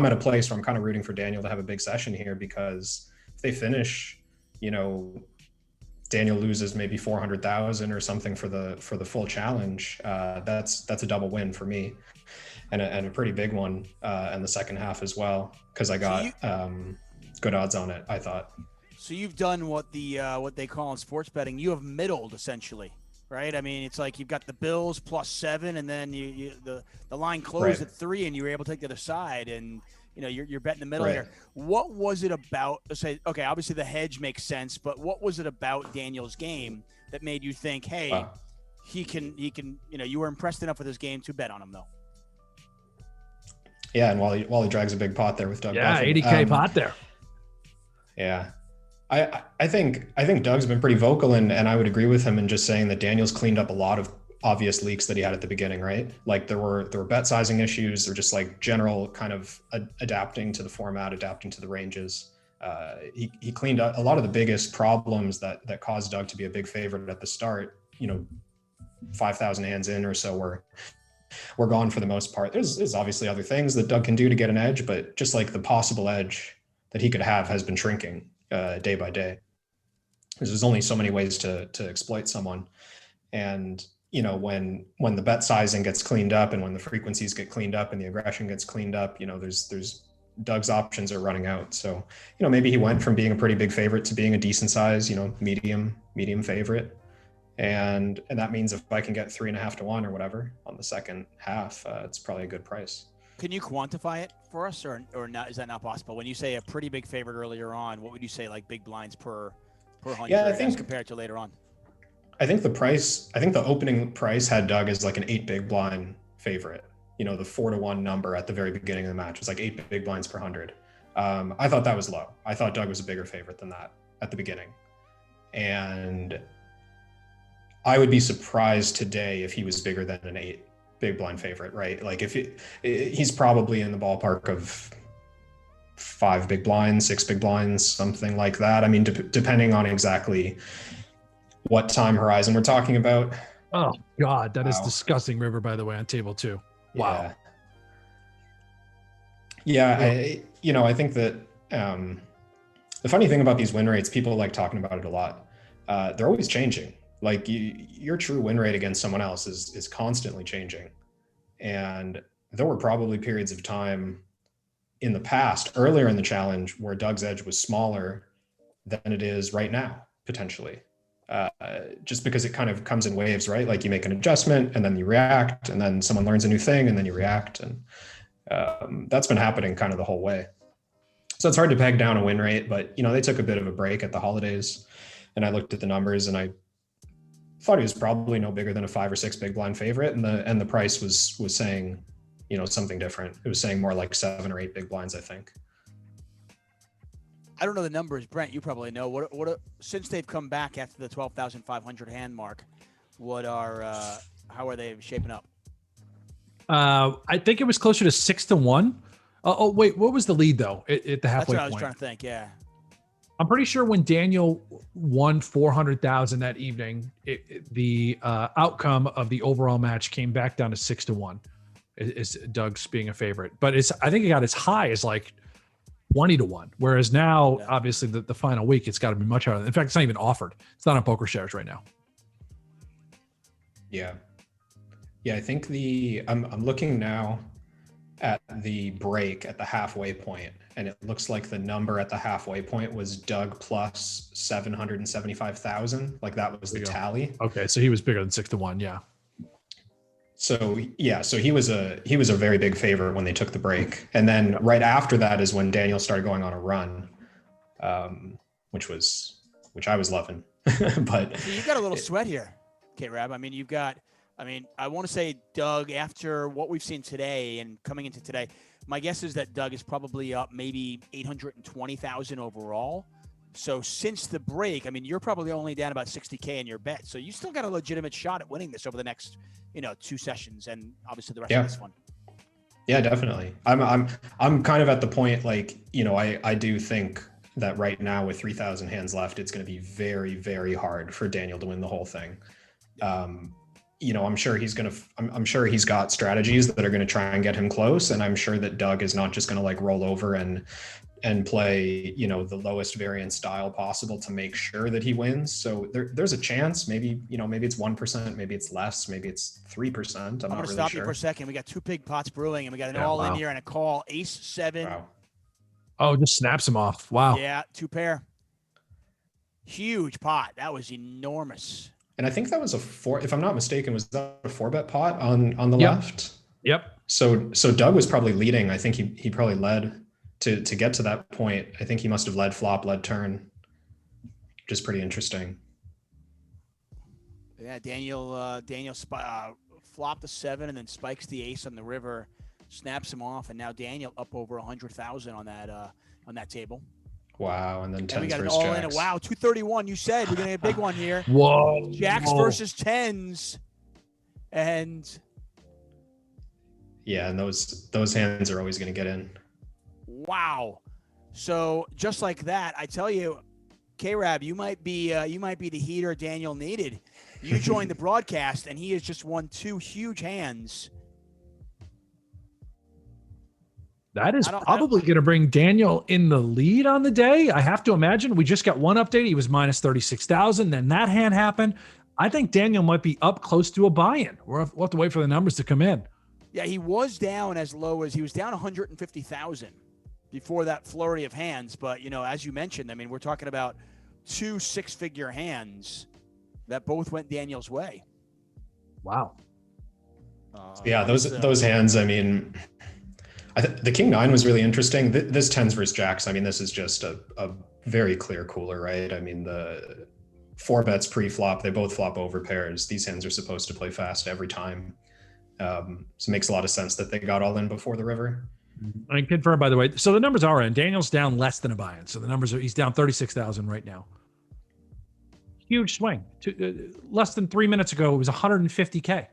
at a place where I'm kind of rooting for Daniel to have a big session here, because if they finish, Daniel loses maybe 400,000 or something for the full challenge. That's a double win for me, and a pretty big one in the second half as well, because I got good odds on it, I thought. So you've done what they call in sports betting. You have middled essentially, right? I mean, it's like you've got the Bills +7, and then the line closed at 3, and you were able to take the other side, and you're betting the middle here. What was it about? Say, okay, obviously the hedge makes sense, but what was it about Daniel's game that made you think, hey, he can? You were impressed enough with his game to bet on him, though. Yeah, and Wally drags a big pot there with Doug. Yeah, Buffett. 80K pot there. Yeah. I think Doug's been pretty vocal, and I would agree with him in just saying that Daniel's cleaned up a lot of obvious leaks that he had at the beginning, right? Like there were bet sizing issues. They're just like general kind of adapting to the format, adapting to the ranges. He cleaned up a lot of the biggest problems that caused Doug to be a big favorite at the start. 5,000 hands in or so were gone for the most part. There's obviously other things that Doug can do to get an edge, but just like the possible edge that he could have has been shrinking day by day. There's only so many ways to exploit someone. And when the bet sizing gets cleaned up, and when the frequencies get cleaned up and the aggression gets cleaned up, there's Doug's options are running out. So, maybe he went from being a pretty big favorite to being a decent size, medium favorite. And that means if I can get 3.5 to 1 or whatever on the second half, it's probably a good price. Can you quantify it for us, or not? Is that not possible? When you say a pretty big favorite earlier on, what would you say, like big blinds per 100? Yeah, I think compared to later on. I think the opening price had Doug as like an 8 big blind favorite. The 4 to 1 number at the very beginning of the match was like 8 big blinds per 100. I thought that was low. I thought Doug was a bigger favorite than that at the beginning. And I would be surprised today if he was bigger than an 8 big blind favorite, right? Like if he's probably in the ballpark of 5 big blinds, 6 big blinds, something like that. I mean, depending on exactly what time horizon we're talking about. Oh God, that is disgusting, River, by the way, on table 2. Wow. Yeah. I think that the funny thing about these win rates, people like talking about it a lot. They're always changing. Like your true win rate against someone else is constantly changing. And there were probably periods of time in the past, earlier in the challenge, where Doug's edge was smaller than it is right now, potentially. Just because it kind of comes in waves, right? Like you make an adjustment and then you react, and then someone learns a new thing and then you react. And that's been happening kind of the whole way. So it's hard to peg down a win rate, but they took a bit of a break at the holidays, and I looked at the numbers and I thought he was probably no bigger than a 5 or 6 big blind favorite. And the price was saying, something different. It was saying more like 7 or 8 big blinds, I think. I don't know the numbers, Brent. You probably know. What since they've come back after the 12,500 hand mark, how are they shaping up? I think it was closer to 6 to 1. Oh wait, what was the lead though at the halfway point? That's what I was trying to think. Yeah, I'm pretty sure when Daniel won 400,000 that evening, the outcome of the overall match came back down to 6 to 1. Is Doug's being a favorite, but I think it got as high as like 20 to 1. Whereas now, obviously, the final week, it's got to be much higher. In fact, it's not even offered. It's not on Poker Shares right now. Yeah. I think I'm looking now at the break at the halfway point, and it looks like the number at the halfway point was Doug plus 775,000. Like that was the tally. Okay, so he was bigger than 6 to 1. Yeah. So he was a very big favorite when they took the break, and then right after that is when Daniel started going on a run, which I was loving. But so you've got a little sweat here, K-Rab. I mean, I want to say Doug, after what we've seen today and coming into today, my guess is that Doug is probably up maybe 820,000 overall. So since the break, I mean, you're probably only down about 60K in your bet. So you still got a legitimate shot at winning this over the next, 2 sessions, and obviously the rest of this one. Yeah, definitely. I'm kind of at the point, like, I do think that right now with 3,000 hands left, it's going to be very, very hard for Daniel to win the whole thing. I'm sure I'm sure he's got strategies that are going to try and get him close. And I'm sure that Doug is not just going to like roll over and play, the lowest variance style possible to make sure that he wins. So there's a chance, maybe it's 1%, maybe it's less, maybe it's 3%. I'm going to stop you for a second. We got 2 big pots brewing, and we got an all in here and a call. Ace 7. Wow. Oh, just snaps him off. Wow. Yeah, 2 pair. Huge pot. That was enormous. And I think that was if I'm not mistaken, was that a 4-bet pot on the left? Yep. So Doug was probably leading. I think he probably led to get to that point. I think he must have led flop, led turn, which is pretty interesting. Yeah, Daniel flopped a 7 and then spikes the ace on the river, snaps him off, and now Daniel up over 100,000 on that table. Wow, and then 10s we got versus an all jacks. in. Wow, 231. You said we're gonna get a big one here. Whoa. Jacks versus 10s, and yeah, and those hands are always gonna get in. Wow. So just like that, I tell you, K-Rab, you might be the heater Daniel needed. You joined the broadcast, and he has just won 2 huge hands. That is probably going to bring Daniel in the lead on the day. I have to imagine. We just got one update. He was minus 36,000. Then that hand happened. I think Daniel might be up close to a buy-in. We'll have to wait for the numbers to come in. Yeah, he was down as low as he was down 150,000 before that flurry of hands. But, as you mentioned, I mean, we're talking about 2 6-figure hands that both went Daniel's way. Wow. Yeah, those hands, I mean, the King 9 was really interesting. This 10s versus jacks, I mean, this is just a very clear cooler, right? I mean, the 4 bets pre-flop, they both flop over pairs. These hands are supposed to play fast every time. So it makes a lot of sense that they got all in before the river. I can confirm, by the way. So the numbers are in. Daniel's down less than a buy-in. So the numbers are, he's down 36,000 right now. Huge swing. Less than 3 minutes ago, it was 150K.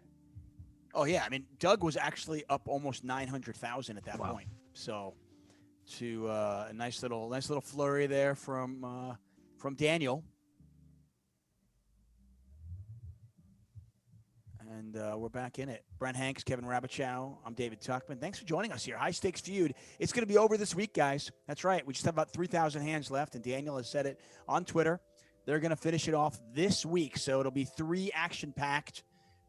Oh yeah, I mean, Doug was actually up almost 900,000 at that point. So, to a nice little flurry there from Daniel, and we're back in it. Brent Hanks, Kevin Rabichow, I'm David Tuchman. Thanks for joining us here. High Stakes Feud. It's going to be over this week, guys. That's right. We just have about 3,000 hands left, and Daniel has said it on Twitter. They're going to finish it off this week, so it'll be 3 action-packed,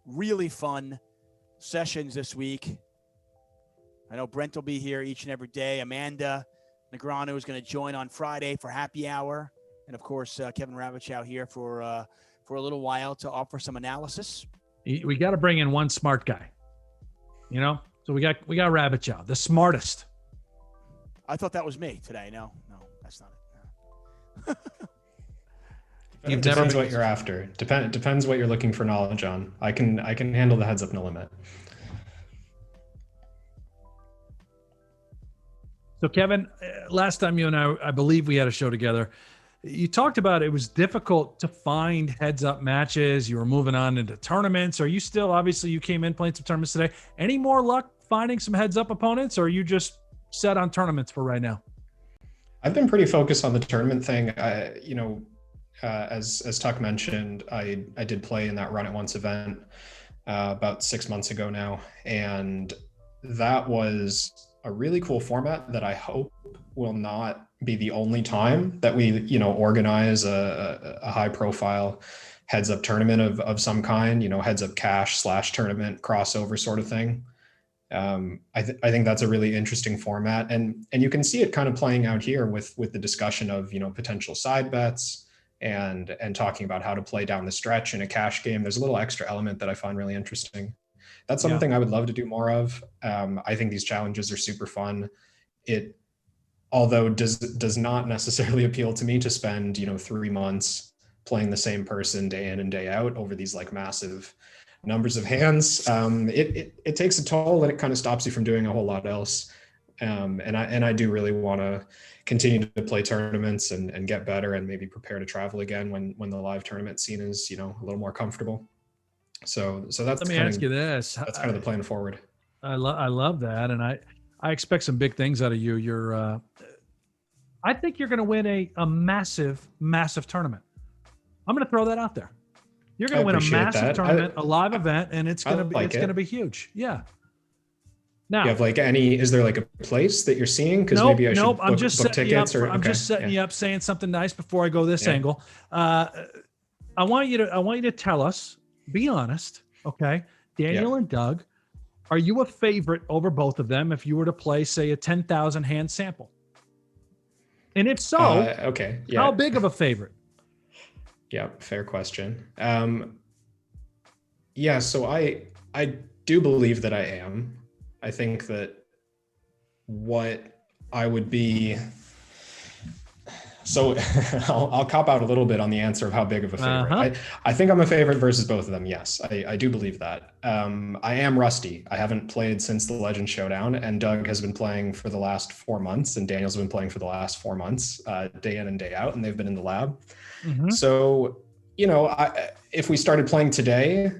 really fun sessions this week. I know Brent will be here each and every day. Amanda Negreanu is going to join on Friday for happy hour, and of course Kevin Rabichow here for a little while to offer some analysis. We got to bring in one smart guy, So we got Rabichow, the smartest. I thought that was me today. No, that's not it. It depends what you're after. Depends what you're looking for knowledge on. I can handle the heads up no limit. So Kevin, last time you and I believe we had a show together, you talked about it was difficult to find heads up matches. You were moving on into tournaments. Are you still, obviously you came in playing some tournaments today. Any more luck finding some heads up opponents, or are you just set on tournaments for right now? I've been pretty focused on the tournament thing. As Tuck mentioned, I did play in that Run It Once event about 6 months ago now, and that was a really cool format that I hope will not be the only time that we organize a high profile heads up tournament of some kind, heads up cash / tournament crossover sort of thing. I think that's a really interesting format, and you can see it kind of playing out here with the discussion of potential side bets and talking about how to play down the stretch in a cash game. There's a little extra element that I find really interesting. That's something I would love to do more of. I think these challenges are super fun. It, although does not necessarily appeal to me to spend 3 months playing the same person day in and day out over these like massive numbers of hands. It takes a toll, and it kind of stops you from doing a whole lot else. And I do really want to continue to play tournaments and get better and maybe prepare to travel again when the live tournament scene is, a little more comfortable. So that's Let me ask you this. That's kind of the plan forward. I love that. And I expect some big things out of you. I think you're going to win a massive, massive tournament. I'm going to throw that out there. You're going to win a massive tournament, a live event, and it's going to be huge. Yeah. Now, you have is there like a place that you're seeing? Because maybe I should book tickets I'm just setting you up, saying something nice before I go this angle. I want you to tell us, be honest. Okay. Daniel and Doug, are you a favorite over both of them if you were to play, say, a 10,000 hand sample? And if so, how big of a favorite? Yeah, fair question. So I do believe that I am. I think that what I would be, so I'll cop out a little bit on the answer of how big of a favorite. I think I'm a favorite versus both of them. Yes, I do believe that. I am rusty. I haven't played since the Legend Showdown, and Doug has been playing for the last 4 months, and Daniel's been playing for the last 4 months, day in and day out, and they've been in the lab. Mm-hmm. So, if we started playing today,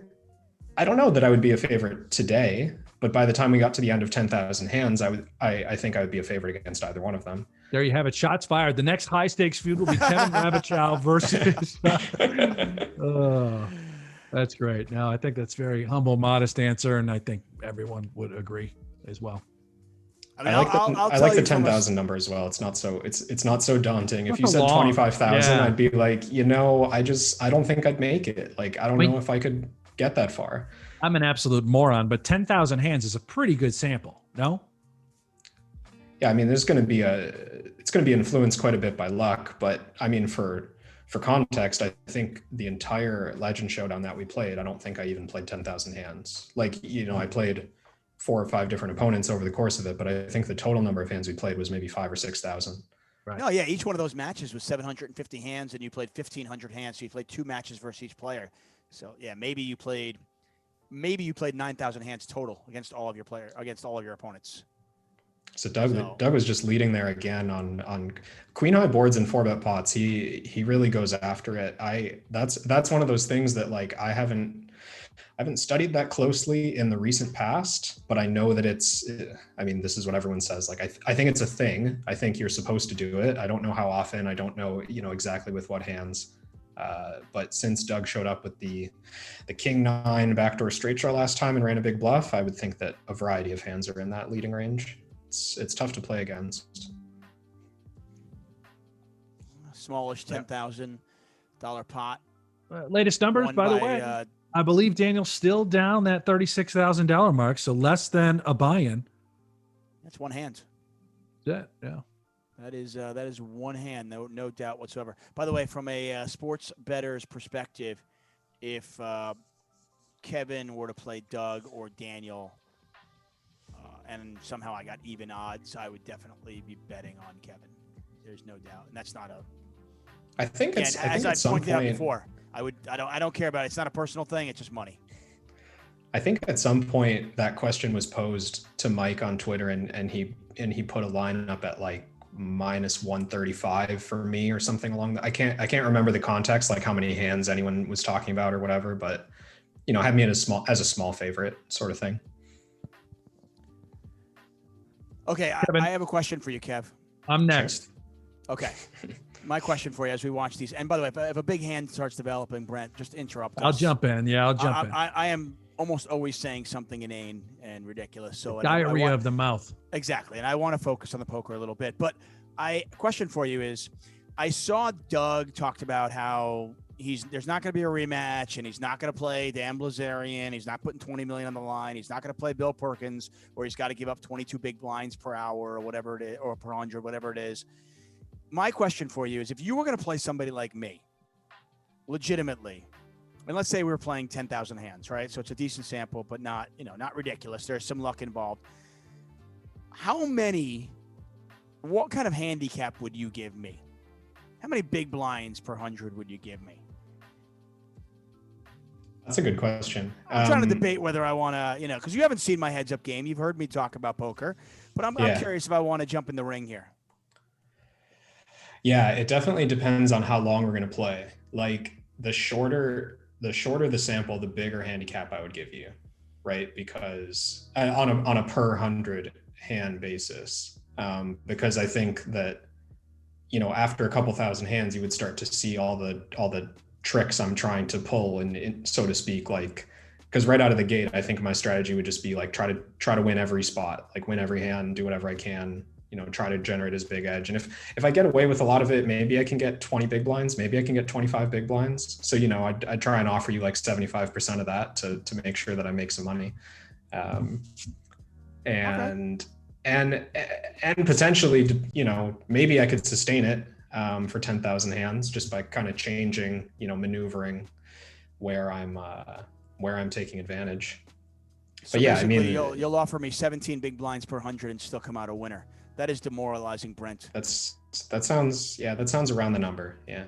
I don't know that I would be a favorite today. But by the time we got to the end of 10,000 hands, I think I would be a favorite against either one of them. There you have it. Shots fired. The next high stakes feud will be Kevin Rabichow versus. Oh, that's great. No, I think that's very humble, modest answer, and I think everyone would agree as well. I like the 10,000 number as well. It's not so daunting. If you said 25,000, I'd be like, I don't think I'd make it. Like, I don't know if I could get that far. I'm an absolute moron, but 10,000 hands is a pretty good sample. No? Yeah, I mean, it's going to be influenced quite a bit by luck, but I mean, for context, I think the entire Legend Showdown that we played, I don't think I even played 10,000 hands. Like, I played 4 or 5 different opponents over the course of it, but I think the total number of hands we played was maybe 5,000 or 6,000. Right. Oh yeah, each one of those matches was 750 hands, and you played 1,500 hands, so you played 2 matches versus each player. So yeah, maybe you played 9,000 hands total against all of your opponents. So Doug was just leading there again on queen high boards and 4-bet pots. He really goes after it. That's one of those things that like I haven't studied that closely in the recent past, but I know that this is what everyone says. Like I think it's a thing. I think you're supposed to do it. I don't know how often. I don't know exactly with what hands. But since Doug showed up with the King 9 backdoor straight draw last time and ran a big bluff, I would think that a variety of hands are in that leading range. It's tough to play against. Smallish $10,000 pot. Latest numbers, by the way. I believe Daniel's still down that $36,000 mark, so less than a buy-in. That's one hand. Yeah. That is one hand, no doubt whatsoever. By the way, from a sports bettor's perspective, if Kevin were to play Doug or Daniel, and somehow I got even odds, I would definitely be betting on Kevin. There's no doubt, and that's not a. I think it's. As I pointed out before, I don't care about it. It's not a personal thing. It's just money. I think at some point that question was posed to Mike on Twitter, and he put a line up at like minus 135 for me or something along that. I can't remember the context, like how many hands anyone was talking about or whatever, but had me as a small favorite sort of thing. Okay, I have a question for you, Kev. I'm next. Okay. My question for you as we watch these, and by the way, if a big hand starts developing, Brent, just interrupt us. I'll jump in. Yeah, I'll jump in. I am almost always saying something inane and ridiculous. So diarrhea of the mouth. Exactly, and I want to focus on the poker a little bit. But question for you is, I saw Doug talked about how there's not going to be a rematch, and he's not going to play Dan Blazarian. He's not putting $20 million on the line. He's not going to play Bill Perkins, where he's got to give up 22 big blinds per hour or whatever it is, or per 100, whatever it is. My question for you is, if you were going to play somebody like me, legitimately, and let's say we were playing 10,000 hands, right? So it's a decent sample, but not ridiculous. There's some luck involved. What kind of handicap would you give me? How many big blinds per 100 would you give me? That's a good question. I'm trying to debate whether I want to, because you haven't seen my heads up game. You've heard me talk about poker, but I'm curious if I want to jump in the ring here. Yeah, it definitely depends on how long we're going to play. Like the shorter the sample, the bigger handicap I would give you, right? Because on a per 100 hand basis, because I think that, after a couple thousand hands, you would start to see all the tricks I'm trying to pull, and so to speak, like, because right out of the gate, I think my strategy would just be like try to win every spot, like win every hand, do whatever I can, try to generate as big edge. And if I get away with a lot of it, maybe I can get 20 big blinds, maybe I can get 25 big blinds. So, I'd try and offer you like 75% of that to make sure that I make some money. And potentially, maybe I could sustain it for 10,000 hands just by kind of changing, maneuvering where I'm taking advantage. So but yeah, I mean, you'll offer me 17 big blinds per 100 and still come out a winner. That is demoralizing, Brent. that sounds around the number. Yeah.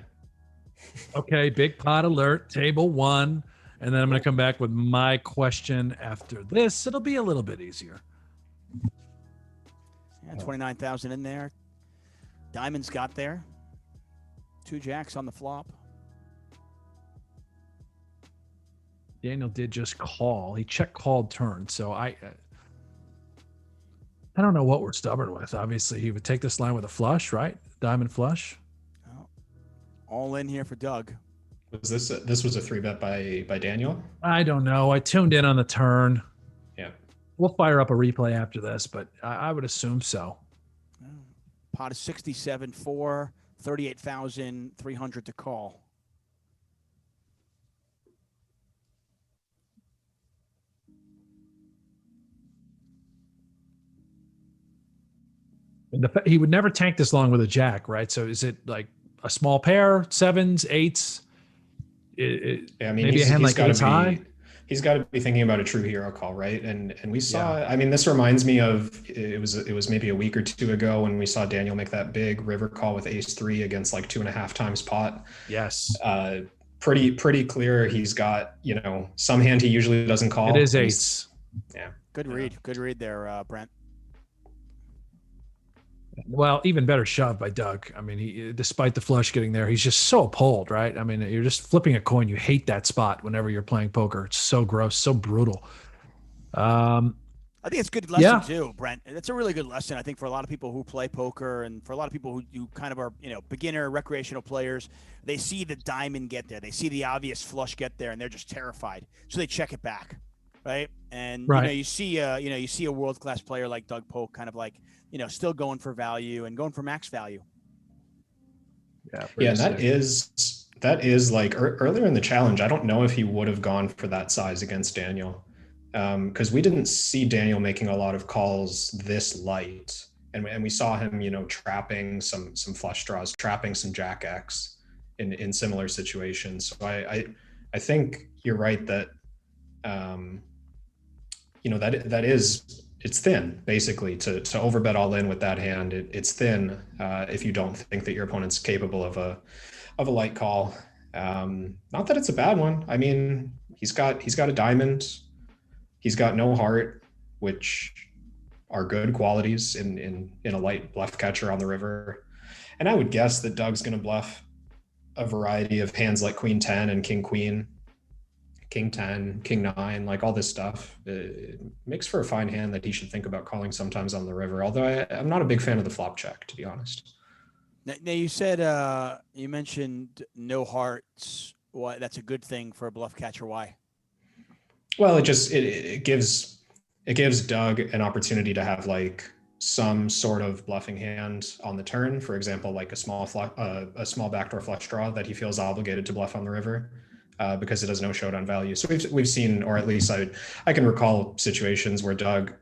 Okay, big pot alert, table 1, and then I'm going to come back with my question after this. It'll be a little bit easier. Yeah, 29,000 in there. Diamonds got there. 2 jacks on the flop. Daniel did just call. He check called turn. So I don't know what we're stubborn with. Obviously, he would take this line with a flush, right? Diamond flush. Oh, all in here for Doug. Was this was a 3-bet by Daniel? I don't know. I tuned in on the turn. Yeah. We'll fire up a replay after this, but I would assume so. Pot is 67-4, 38,300 to call. He would never tank this long with a jack, right? So is it like a small pair, 7s, 8s? Yeah, I mean, maybe a hand like ace high. He's got to be thinking about a true hero call, right? And we saw. Yeah. I mean, this reminds me of it was maybe a week or two ago when we saw Daniel make that big river call with ace-3 against like 2.5 times pot. Yes. Pretty clear. He's got some hand he usually doesn't call. It is ace. Yeah. Good read there, Brent. Well, even better shove by Doug. I mean, he, despite the flush getting there, he's just so appalled, right? I mean, you're just flipping a coin. You hate that spot whenever you're playing poker. It's so gross, so brutal. I think it's a good lesson too, Brent. That's a really good lesson, I think, for a lot of people who play poker and for a lot of people who kind of are, beginner recreational players. They see the diamond get there. They see the obvious flush get there, and they're just terrified. So they check it back, right? And you see a world-class player like Doug Polk kind of like, still going for value and going for max value. Yeah, that is like earlier in the challenge. I don't know if he would have gone for that size against Daniel, because we didn't see Daniel making a lot of calls this light, and we saw him, trapping some flush draws, trapping some Jack X in similar situations. So I think you're right that that is. It's thin, basically, to overbet all in with that hand. It's thin if you don't think that your opponent's capable of a light call. Not that it's a bad one. I mean, he's got a diamond, he's got no heart, which are good qualities in a light bluff catcher on the river. And I would guess that Doug's going to bluff a variety of hands like Queen 10 and King Queen. King 10, King 9, like all this stuff. It makes for a fine hand that he should think about calling sometimes on the river, although I'm not a big fan of the flop check, to be honest. Now you said, you mentioned no hearts. Why that's a good thing for a bluff catcher. Why? Well, it gives Doug an opportunity to have like some sort of bluffing hand on the turn. For example, like a small backdoor flush draw that he feels obligated to bluff on the river. Because it has no showdown value. So we've seen, or at least I can recall situations where Doug,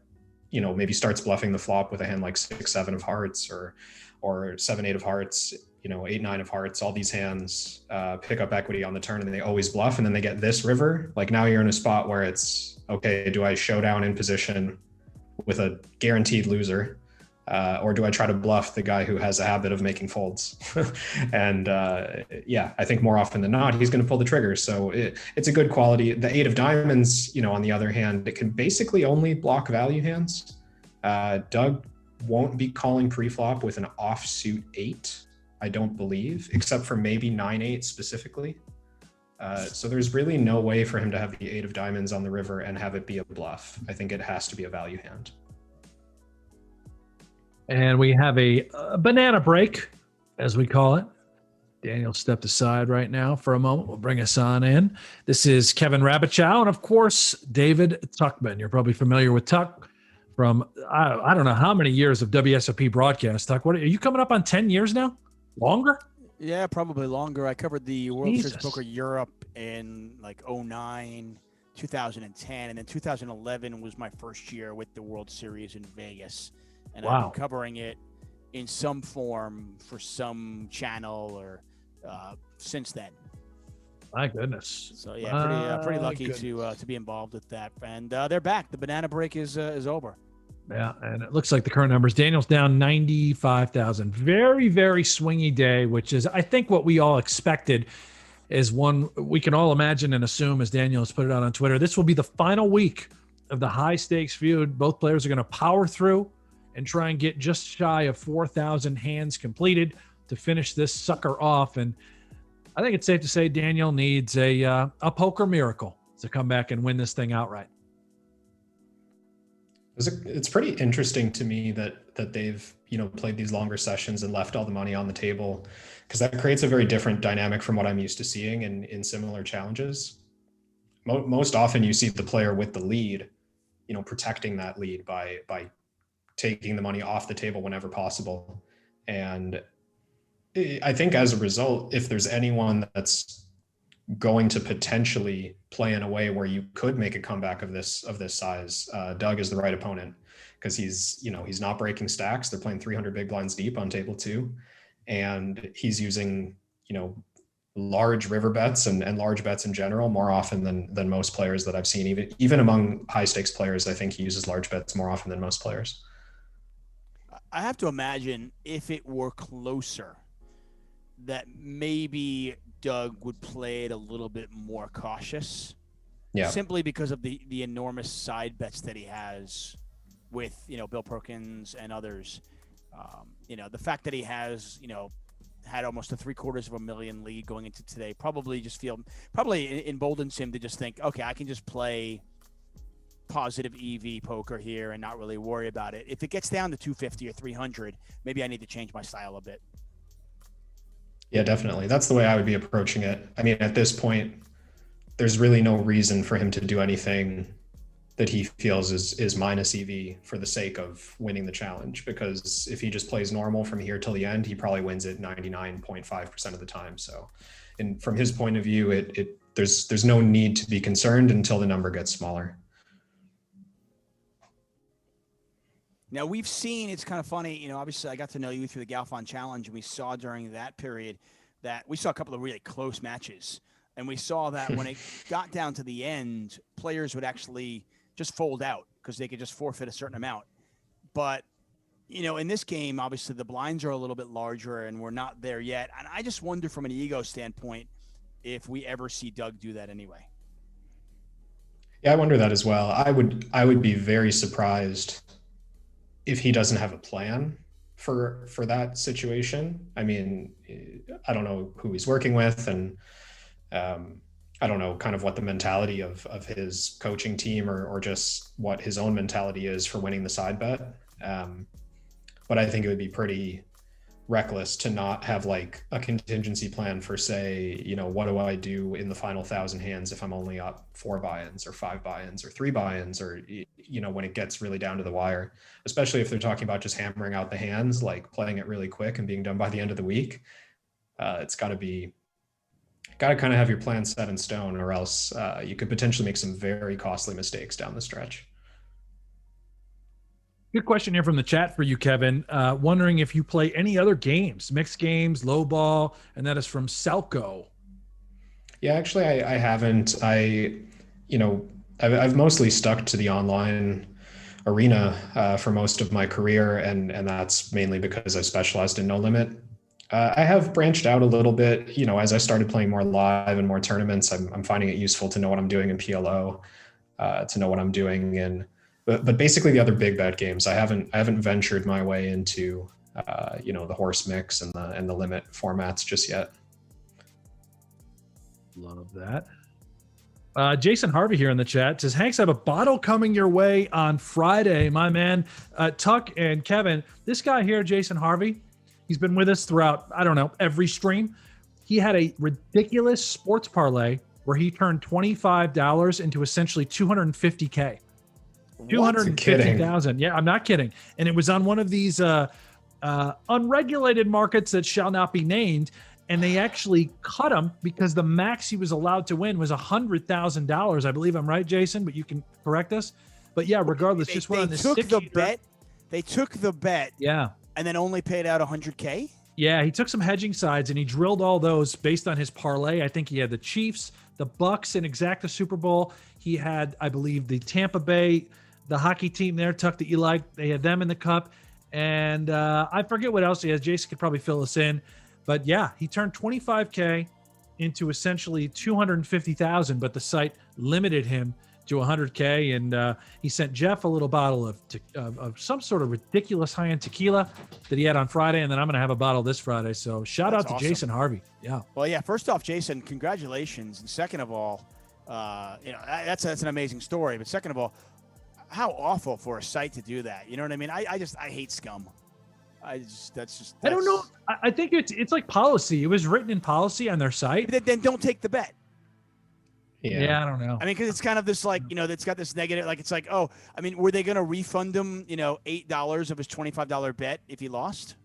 maybe starts bluffing the flop with a hand like 6-7 of hearts or 7-8 of hearts, 8-9 of hearts. All these hands pick up equity on the turn and they always bluff, and then they get this river. Like now you're in a spot where it's okay. Do I showdown in position with a guaranteed loser, Or do I try to bluff the guy who has a habit of making folds? And yeah, I think more often than not, he's going to pull the trigger. So it's a good quality. The 8 of diamonds, on the other hand, it can basically only block value hands. Doug won't be calling pre-flop with an offsuit 8, I don't believe, except for maybe 9-8 specifically. So there's really no way for him to have the 8 of diamonds on the river and have it be a bluff. I think it has to be a value hand. And we have a banana break, as we call it. Daniel stepped aside right now for a moment. We'll bring us on in. This is Kevin Rabichow and, of course, David Tuchman. You're probably familiar with Tuck from, I don't know how many years of WSOP broadcast. Tuck, what are you coming up on 10 years now? Longer? Yeah, probably longer. I covered the World Jesus. Series of Poker Europe in like 09, 2010, and then 2011 was my first year with the World Series in Vegas. And Wow. I've been covering it in some form for some channel or since then. My goodness. So yeah, pretty lucky to be involved with that. And they're back. The banana break is over. Yeah, and it looks like the current numbers. Daniel's down 95,000. Very, very swingy day, which is, I think, what we all expected. Is one we can all imagine and assume, as Daniel has put it out on Twitter. This will be the final week of the high stakes feud. Both players are going to power through and try and get just shy of 4,000 hands completed to finish this sucker off. And I think it's safe to say Daniel needs a poker miracle to come back and win this thing outright. It's pretty interesting to me that they've played these longer sessions and left all the money on the table, because that creates a very different dynamic from what I'm used to seeing in similar challenges. Most often you see the player with the lead, protecting that lead by taking the money off the table whenever possible. And I think as a result, if there's anyone that's going to potentially play in a way where you could make a comeback of this size, Doug is the right opponent, because he's not breaking stacks. They're playing 300 big blinds deep on table 2, and he's using large river bets and large bets in general more often than most players that I've seen. Even among high stakes players, I think he uses large bets more often than most players. I have to imagine if it were closer, that maybe Doug would play it a little bit more cautious. Yeah. Simply because of the enormous side bets that he has with, Bill Perkins and others. The fact that he has, had almost a 750,000 lead going into today probably emboldens him to just think, okay, I can just play positive EV poker here and not really worry about it. If it gets down to 250 or 300, maybe I need to change my style a bit. Yeah, definitely. That's the way I would be approaching it. I mean, at this point, there's really no reason for him to do anything that he feels is minus EV for the sake of winning the challenge, because if he just plays normal from here till the end, he probably wins it 99.5% of the time. So, and from his point of view, there's no need to be concerned until the number gets smaller. Now, we've seen, it's kind of funny, obviously I got to know you through the Galfond Challenge, and we saw during that period that we saw a couple of really close matches. And we saw that when it got down to the end, players would actually just fold out because they could just forfeit a certain amount. But, in this game, obviously the blinds are a little bit larger and we're not there yet. And I just wonder from an ego standpoint if we ever see Doug do that anyway. Yeah, I wonder that as well. I would be very surprised if he doesn't have a plan for that situation. I mean, I don't know who he's working with, and I don't know kind of what the mentality of his coaching team or just what his own mentality is for winning the side bet. But I think it would be pretty reckless to not have like a contingency plan for, say, what do I do in the final 1,000 hands if I'm only up 4 buy-ins or 5 buy-ins or 3 buy-ins, or, when it gets really down to the wire, especially if they're talking about just hammering out the hands, like playing it really quick and being done by the end of the week. It's got to kind of have your plan set in stone, or else you could potentially make some very costly mistakes down the stretch. Good question here from the chat for you, Kevin. Wondering if you play any other games, mixed games, low ball, and that is from Selco. Yeah, actually, I haven't. I've mostly stuck to the online arena for most of my career, and that's mainly because I specialized in no limit. I have branched out a little bit, as I started playing more live and more tournaments. I'm finding it useful to know what I'm doing in PLO, to know what I'm doing in, but basically the other big bet games. I haven't ventured my way into, the horse mix and the limit formats just yet. Love that. Jason Harvey here in the chat says, Hanks, I have a bottle coming your way on Friday. My man, Tuck and Kevin, this guy here, Jason Harvey, he's been with us throughout, I don't know, every stream. He had a ridiculous sports parlay where he turned $25 into essentially $250K. 250,000. Yeah, I'm not kidding. And it was on one of these unregulated markets that shall not be named. And they actually cut him because the max he was allowed to win was $100,000. I believe I'm right, Jason, but you can correct us. But yeah, regardless, they just went on this. They took the bet. Yeah. And then only paid out $100K. Yeah, he took some hedging sides and he drilled all those based on his parlay. I think he had the Chiefs, the Bucks, and exacta Super Bowl. He had, I believe, the Tampa Bay, the hockey team there, Tuck, that you like. They had them in the cup. And I forget what else he has. Jason could probably fill us in. But yeah, he turned 25K into essentially 250,000, but the site limited him to 100K. And he sent Jeff a little bottle of some sort of ridiculous high-end tequila that he had on Friday. And then I'm going to have a bottle this Friday. So shout out to awesome. Jason Harvey. Yeah. Well, yeah, first off, Jason, congratulations. And second of all, that's an amazing story. But second of all, how awful for a site to do that. You know what I mean? I hate scum. I don't know. I think it's like policy. It was written in policy on their site. Then don't take the bet. Yeah, I don't know. I mean, because it's kind of this it's got this negative. Like it's like, oh, I mean, were they going to refund him, $8 of his $25 bet if he lost?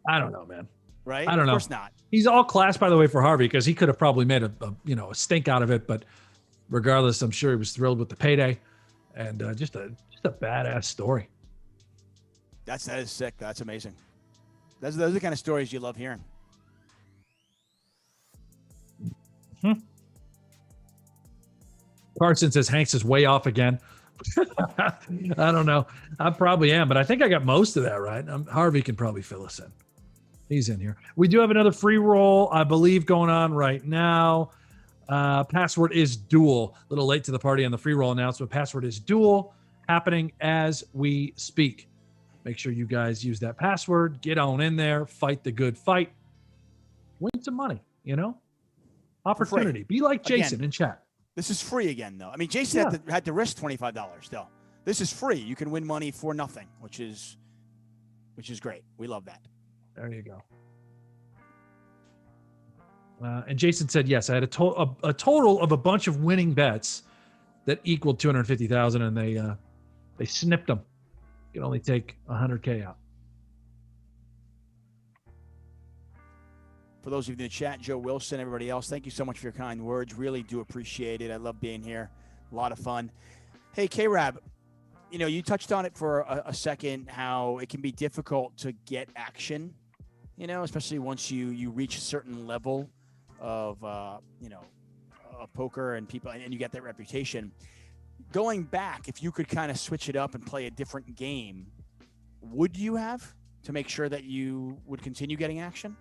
I don't know, man. Right? I don't know. Of course not. He's all class, by the way, for Harvey because he could have probably made a stink out of it. But regardless, I'm sure he was thrilled with the payday, and just a badass story. That is sick. That's amazing. Those are the kind of stories you love hearing. Carson says Hanks is way off again. I don't know. I probably am, but I think I got most of that right. Harvey can probably fill us in. He's in here. We do have another free roll, I believe, going on right now. Password is dual. A little late to the party on the free roll announcement. Password is dual, happening as we speak. Make sure you guys use that password. Get on in there. Fight the good fight. Win some money, Opportunity. Be like Jason again, in chat. This is free again, though. I mean, Jason had to risk $25, though. This is free. You can win money for nothing, which is great. We love that. There you go. And Jason said, yes, I had a total of a bunch of winning bets that equaled 250,000, and they snipped them. You can only take 100K out. For those of you in the chat, Joe Wilson, everybody else, thank you so much for your kind words. Really do appreciate it. I love being here. A lot of fun. Hey, K-Rab, you touched on it for a second, how it can be difficult to get action, especially once you reach a certain level of, of poker and people, and you get that reputation. Going back, if you could kind of switch it up and play a different game, would you have to make sure that you would continue getting action?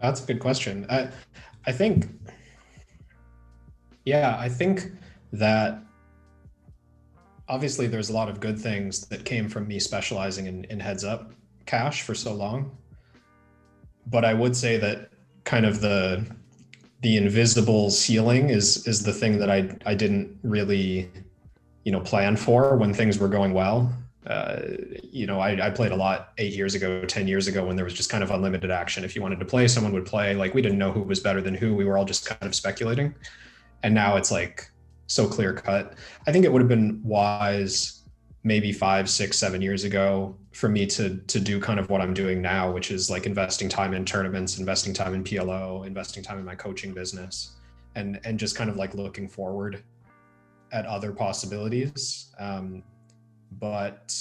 That's a good question. I think that obviously there's a lot of good things that came from me specializing in heads up cash for so long. But I would say that kind of the invisible ceiling is the thing that I didn't really, plan for when things were going well. I played a lot 8 years ago, 10 years ago when there was just kind of unlimited action. If you wanted to play, someone would play. Like we didn't know who was better than who. We were all just kind of speculating. And now it's like so clear cut. I think it would have been wise maybe 5, 6, 7 years ago for me to do kind of what I'm doing now, which is like investing time in tournaments, investing time in PLO, investing time in my coaching business, and just kind of like looking forward at other possibilities. But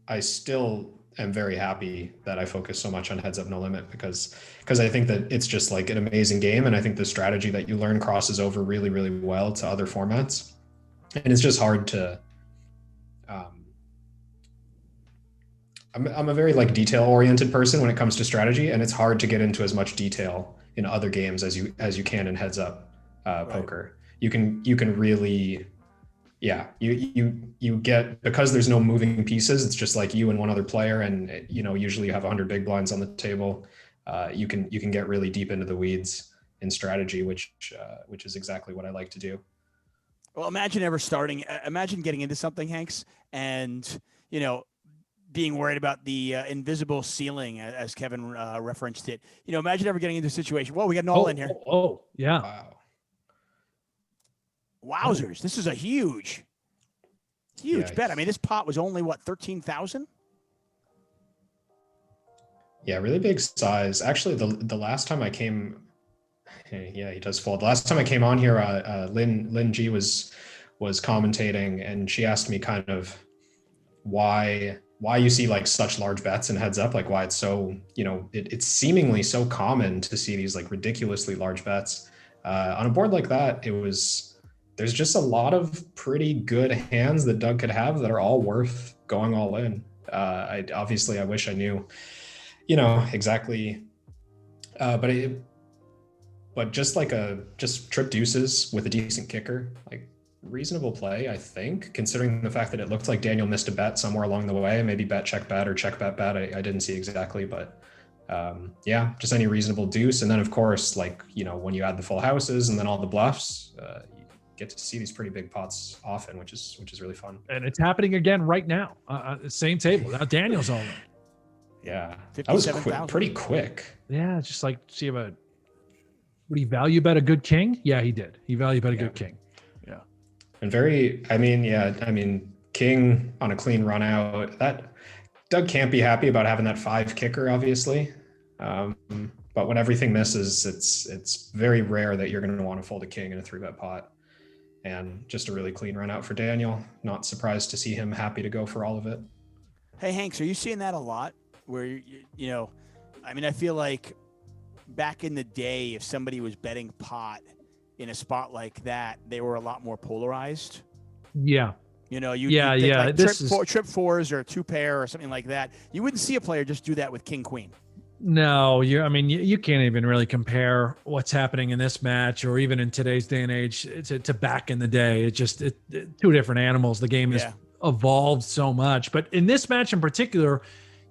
I still am very happy that I focus so much on Heads Up No Limit because I think that it's just like an amazing game. And I think the strategy that you learn crosses over really, really well to other formats. And it's just hard to I'm a very like detail oriented person when it comes to strategy, and it's hard to get into as much detail in other games as you can in heads up poker. You can really, yeah, you get, because there's no moving pieces. It's just like you and one other player, and usually you have 100 big blinds on the table. You can get really deep into the weeds in strategy, which is exactly what I like to do. Well, imagine getting into something, Hanks, and being worried about the invisible ceiling, as Kevin referenced it. Imagine ever getting into a situation. Whoa, we got an all in here. Oh, yeah. Wow. Wowzers. This is a huge bet. I mean, this pot was only, 13,000? Yeah, really big size. Actually, the last time I came, yeah, he does fold. The last time I came on here, Lynn G was commentating, and she asked me kind of why you see like such large bets and heads up, like why it's so, it's seemingly so common to see these like ridiculously large bets on a board like that. There's just a lot of pretty good hands that Doug could have that are all worth going all in. I wish I knew, exactly, but just trip deuces with a decent kicker, like reasonable play, I think, considering the fact that it looked like Daniel missed a bet somewhere along the way, maybe bet check bet or check bet bet. I didn't see exactly, but yeah, just any reasonable deuce. And then of course, like, when you add the full houses and then all the bluffs, you get to see these pretty big pots often, which is really fun. And it's happening again right now. Same table. Now Daniel's all in. Yeah, that was pretty quick. Yeah, just like, see about, would he value bet a good king? Yeah, he did. He value bet a good king. Yeah. And king on a clean run out, that Doug can't be happy about having that 5 kicker, obviously. But when everything misses, it's very rare that you're going to want to fold a king in a 3-bet pot. And just a really clean run out for Daniel. Not surprised to see him happy to go for all of it. Hey, Hanks, are you seeing that a lot? Where, I feel like back in the day, if somebody was betting pot in a spot like that, they were a lot more polarized. Yeah. Like trip fours or 2-pair or something like that. You wouldn't see a player just do that with king queen. No, you can't even really compare what's happening in this match or even in today's day and age to back in the day. It's just two different animals. The game has evolved so much. But in this match in particular,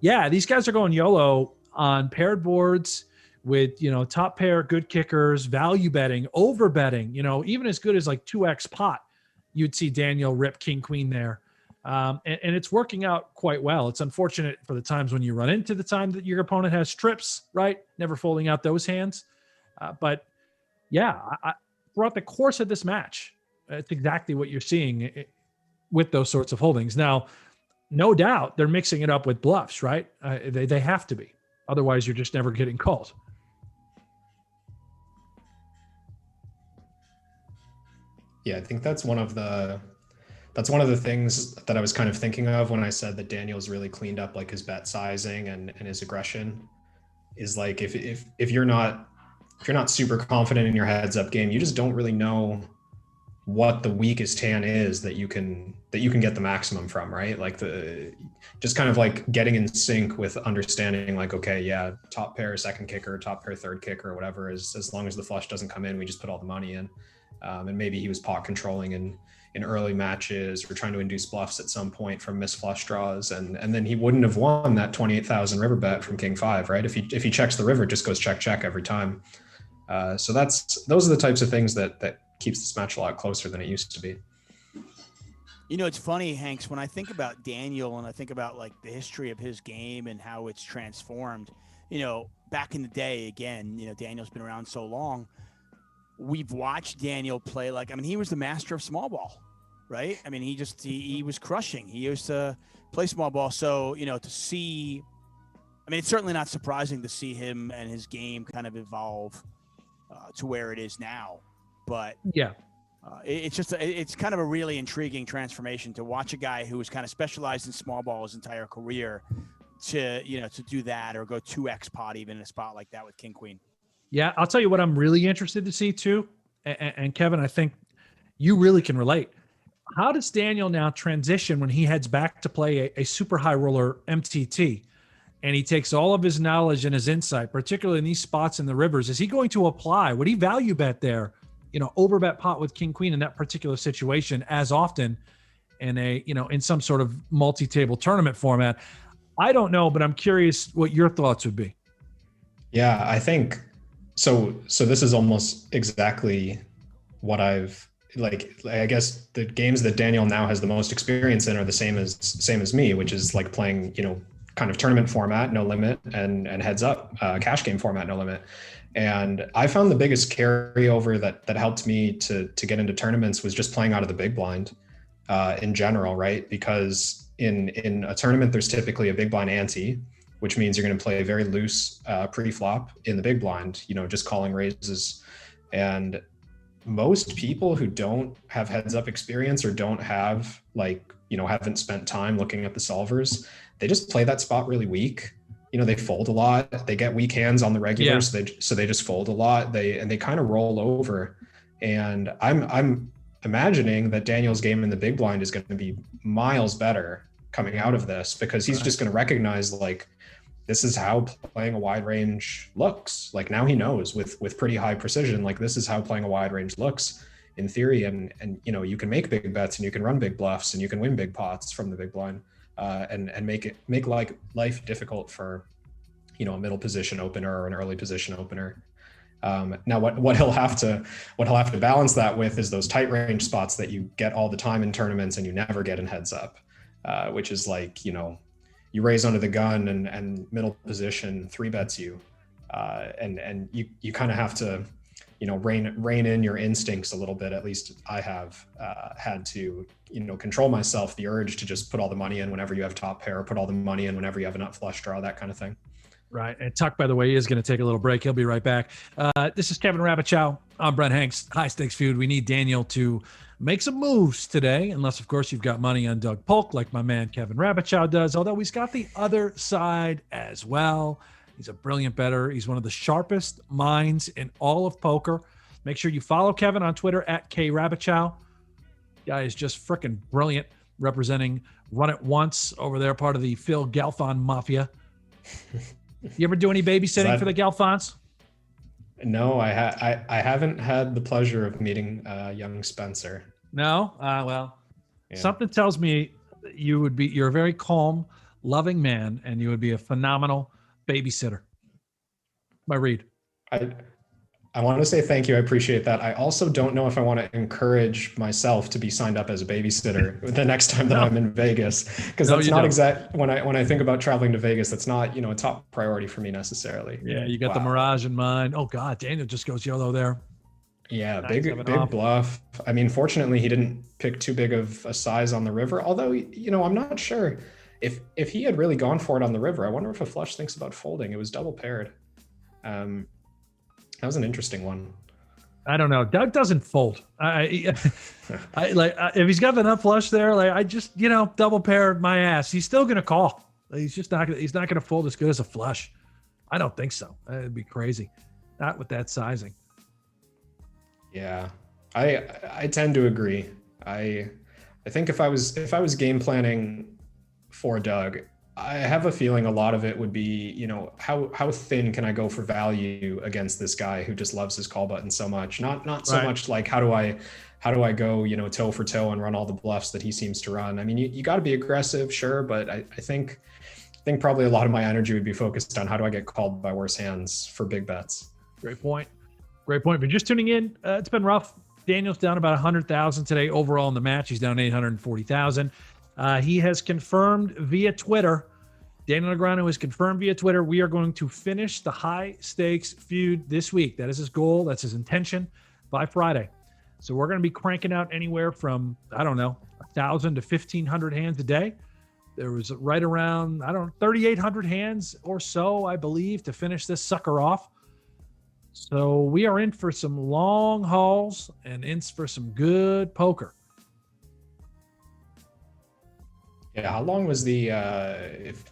yeah, these guys are going YOLO on paired boards with, top pair, good kickers, value betting, over betting, even as good as like 2x pot, you'd see Daniel rip king queen there. And it's working out quite well. It's unfortunate for the times when you run into the time that your opponent has trips, right? Never folding out those hands. But yeah, throughout the course of this match, it's exactly what you're seeing with those sorts of holdings. Now, no doubt they're mixing it up with bluffs, right? They have to be. Otherwise, you're just never getting called. Yeah, I think that's one of the things that I was kind of thinking of when I said that Daniel's really cleaned up like his bet sizing and his aggression, is like if you're not super confident in your heads up game, you just don't really know what the weakest hand is that you can get the maximum from, right? Like just kind of like getting in sync with understanding like, okay, yeah, top pair second kicker, top pair third kicker, or whatever, is as long as the flush doesn't come in, we just put all the money in. And maybe he was pot controlling in early matches or trying to induce bluffs at some point from missed flush draws, and then he wouldn't have won that 28,000 river bet from king 5, right? If he checks the river, it just goes check every time. So those are the types of things that keeps this match a lot closer than it used to be. It's funny, Hanks, when I think about Daniel and I think about like the history of his game and how it's transformed, back in the day, again, Daniel's been around so long. We've watched Daniel play he was the master of small ball, right? He was crushing. He used to play small ball. So, to see, it's certainly not surprising to see him and his game kind of evolve to where it is now. But yeah, it's kind of a really intriguing transformation to watch a guy who was kind of specialized in small ball his entire career to do that or go 2x pot even in a spot like that with king queen. Yeah, I'll tell you what I'm really interested to see too. And Kevin, I think you really can relate. How does Daniel now transition when he heads back to play a super high roller MTT, and he takes all of his knowledge and his insight, particularly in these spots in the rivers? Is he going to apply? Would he value bet there, overbet pot with king queen in that particular situation as often in in some sort of multi-table tournament format? I don't know, but I'm curious what your thoughts would be. Yeah, I think so. So this is almost exactly what I've I guess the games that Daniel now has the most experience in are the same as me, which is like playing, kind of tournament format, no limit, and heads up, cash game format, no limit. And I found the biggest carryover that helped me to get into tournaments was just playing out of the big blind in general, right? Because in a tournament, there's typically a big blind ante, which means you're going to play very loose pre-flop in the big blind, just calling raises. And most people who don't have heads up experience or don't have haven't spent time looking at the solvers, they just play that spot really weak. They fold a lot. They get weak hands on the regular, yeah. so they just fold a lot. They kind of roll over. And I'm imagining that Daniel's game in the big blind is going to be miles better coming out of this, because he's just going to recognize this is how playing a wide range looks. Now he knows with pretty high precision, this is how playing a wide range looks in theory. And you can make big bets and you can run big bluffs and you can win big pots from the big blind, and make life difficult for, a middle position opener or an early position opener. Now what he'll have to balance that with is those tight range spots that you get all the time in tournaments and you never get in heads up, which is you raise under the gun and middle position 3-bets you, and you kind of have to, rein in your instincts a little bit. At least I have had to, control myself, the urge to just put all the money in whenever you have top pair, put all the money in whenever you have a nut flush draw, that kind of thing. Right. And Tuck, by the way, is going to take a little break. He'll be right back. This is Kevin Rabichow. I'm Brent Hanks. High Stakes Feud. We need Daniel to make some moves today, unless, of course, you've got money on Doug Polk like my man Kevin Rabichow does, although he's got the other side as well. He's a brilliant bettor. He's one of the sharpest minds in all of poker. Make sure you follow Kevin on Twitter at @KRabichow. Guy is just freaking brilliant, representing Run It Once over there, part of the Phil Galfond Mafia. You ever do any babysitting for the Galfonds? No, I haven't had the pleasure of meeting young Spencer. No? Well, yeah. Something tells me you're a very calm, loving man, and you would be a phenomenal babysitter. My read. I want to say thank you. I appreciate that. I also don't know if I want to encourage myself to be signed up as a babysitter the next time that I'm in Vegas, because that's not exact. When I think about traveling to Vegas, that's not, a top priority for me necessarily. Yeah, you got the Mirage in mind. Oh God, Daniel just goes YOLO there. Yeah, big bluff. I mean, fortunately, he didn't pick too big of a size on the river. Although, I'm not sure if he had really gone for it on the river. I wonder if a flush thinks about folding. It was double paired. That was an interesting one. I don't know. Doug doesn't fold. If he's got the nut flush there, I just, double pair my ass. He's still going to call. He's not going to fold as good as a flush. I don't think so. It'd be crazy. Not with that sizing. Yeah. I tend to agree. I think if I was game planning for Doug, I have a feeling a lot of it would be, how thin can I go for value against this guy who just loves his call button so much? Not so much like how do I go, toe for toe and run all the bluffs that he seems to run. I mean, you got to be aggressive, sure, but I think probably a lot of my energy would be focused on how do I get called by worse hands for big bets. Great point. If you're just tuning in, it's been rough. Daniel's down about 100,000 today overall in the match. He's down 840,000. He has confirmed via Twitter. Daniel Negreanu has confirmed via Twitter. We are going to finish the high stakes feud this week. That is his goal. That's his intention by Friday. So we're going to be cranking out anywhere from, 1,000 to 1,500 hands a day. There was right around, 3,800 hands or so, I believe, to finish this sucker off. So we are in for some long hauls and in for some good poker. Yeah, how long was the if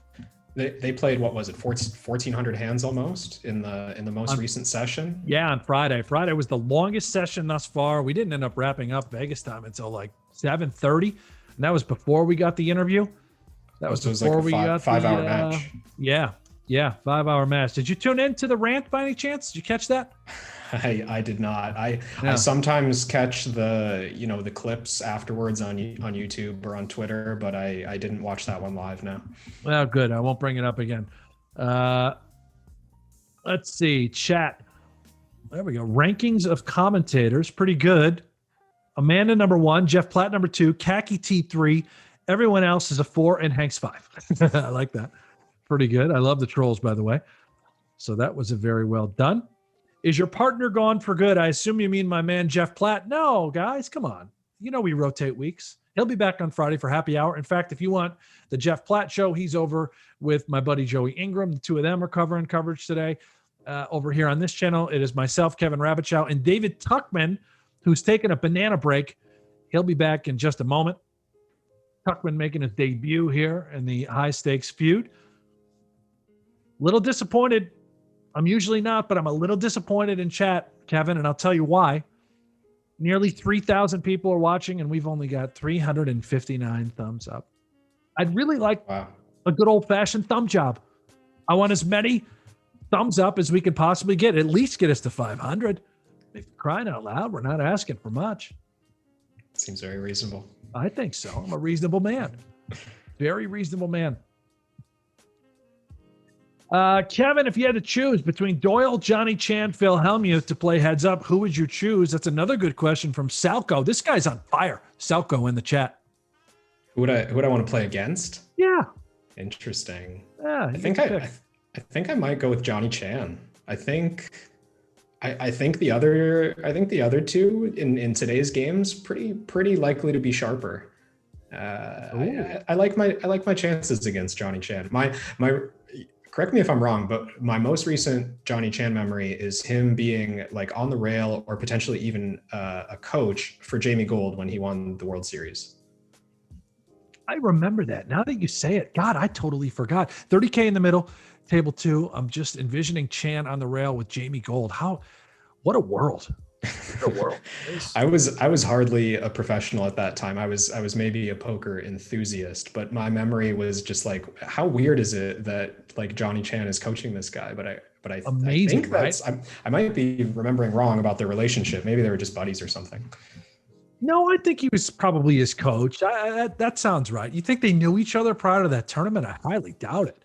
they played, what was it, 1,400 hands almost in the most recent session? Yeah, on Friday. Friday was the longest session thus far. We didn't end up wrapping up Vegas time until like 7:30, and that was before we got the interview. That was before we got the 5-hour match. Yeah, 5-hour match. Did you tune in to the rant by any chance? Did you catch that? I did not. I sometimes catch the the clips afterwards on YouTube or on Twitter, but I didn't watch that one live. No. Well, good. I won't bring it up again. Let's see. Chat. There we go. Rankings of commentators. Pretty good. Amanda number 1, Jeff Platt number 2, Khaki T3. Everyone else is a 4 and Hank's 5. I like that. Pretty good. I love the trolls, by the way. So that was a very well done. Is your partner gone for good? I assume you mean my man, Jeff Platt. No, guys, come on. We rotate weeks. He'll be back on Friday for happy hour. In fact, if you want the Jeff Platt show, he's over with my buddy Joey Ingram. The two of them are covering coverage today. Over here on this channel, it is myself, Kevin Rabichow, and David Tuchman, who's taking a banana break. He'll be back in just a moment. Tuchman making his debut here in the high stakes feud. Little disappointed. I'm usually not, but I'm a little disappointed in chat, Kevin, and I'll tell you why. Nearly 3,000 people are watching, and we've only got 359 thumbs up. I'd really like a good old-fashioned thumb job. I want as many thumbs up as we can possibly get. At least get us to 500. If you're crying out loud, we're not asking for much. Seems very reasonable. I think so. I'm a reasonable man. Very reasonable man. Kevin, if you had to choose between Doyle, Johnny Chan, Phil Hellmuth to play heads up, who would you choose? That's another good question from Salco. This guy's on fire. Salco in the chat. Who would I want to play against? Yeah. Interesting. Yeah. I think I might go with Johnny Chan. I think the other two in today's games pretty likely to be sharper. I like my chances against Johnny Chan. My correct me if I'm wrong, but my most recent Johnny Chan memory is him being like on the rail or potentially even a coach for Jamie Gold when he won the World Series. I remember that. Now that you say it, God, I totally forgot. 30K in the middle, table 2. I'm just envisioning Chan on the rail with Jamie Gold. What a world. What a world. I was hardly a professional at that time. I was maybe a poker enthusiast, but my memory was just like, how weird is it that like Johnny Chan is coaching this guy? But I Amazing, think that's I might be remembering wrong about their relationship. Maybe they were just buddies or something. No, I think he was probably his coach. That sounds right. You think they knew each other prior to that tournament? I highly doubt it.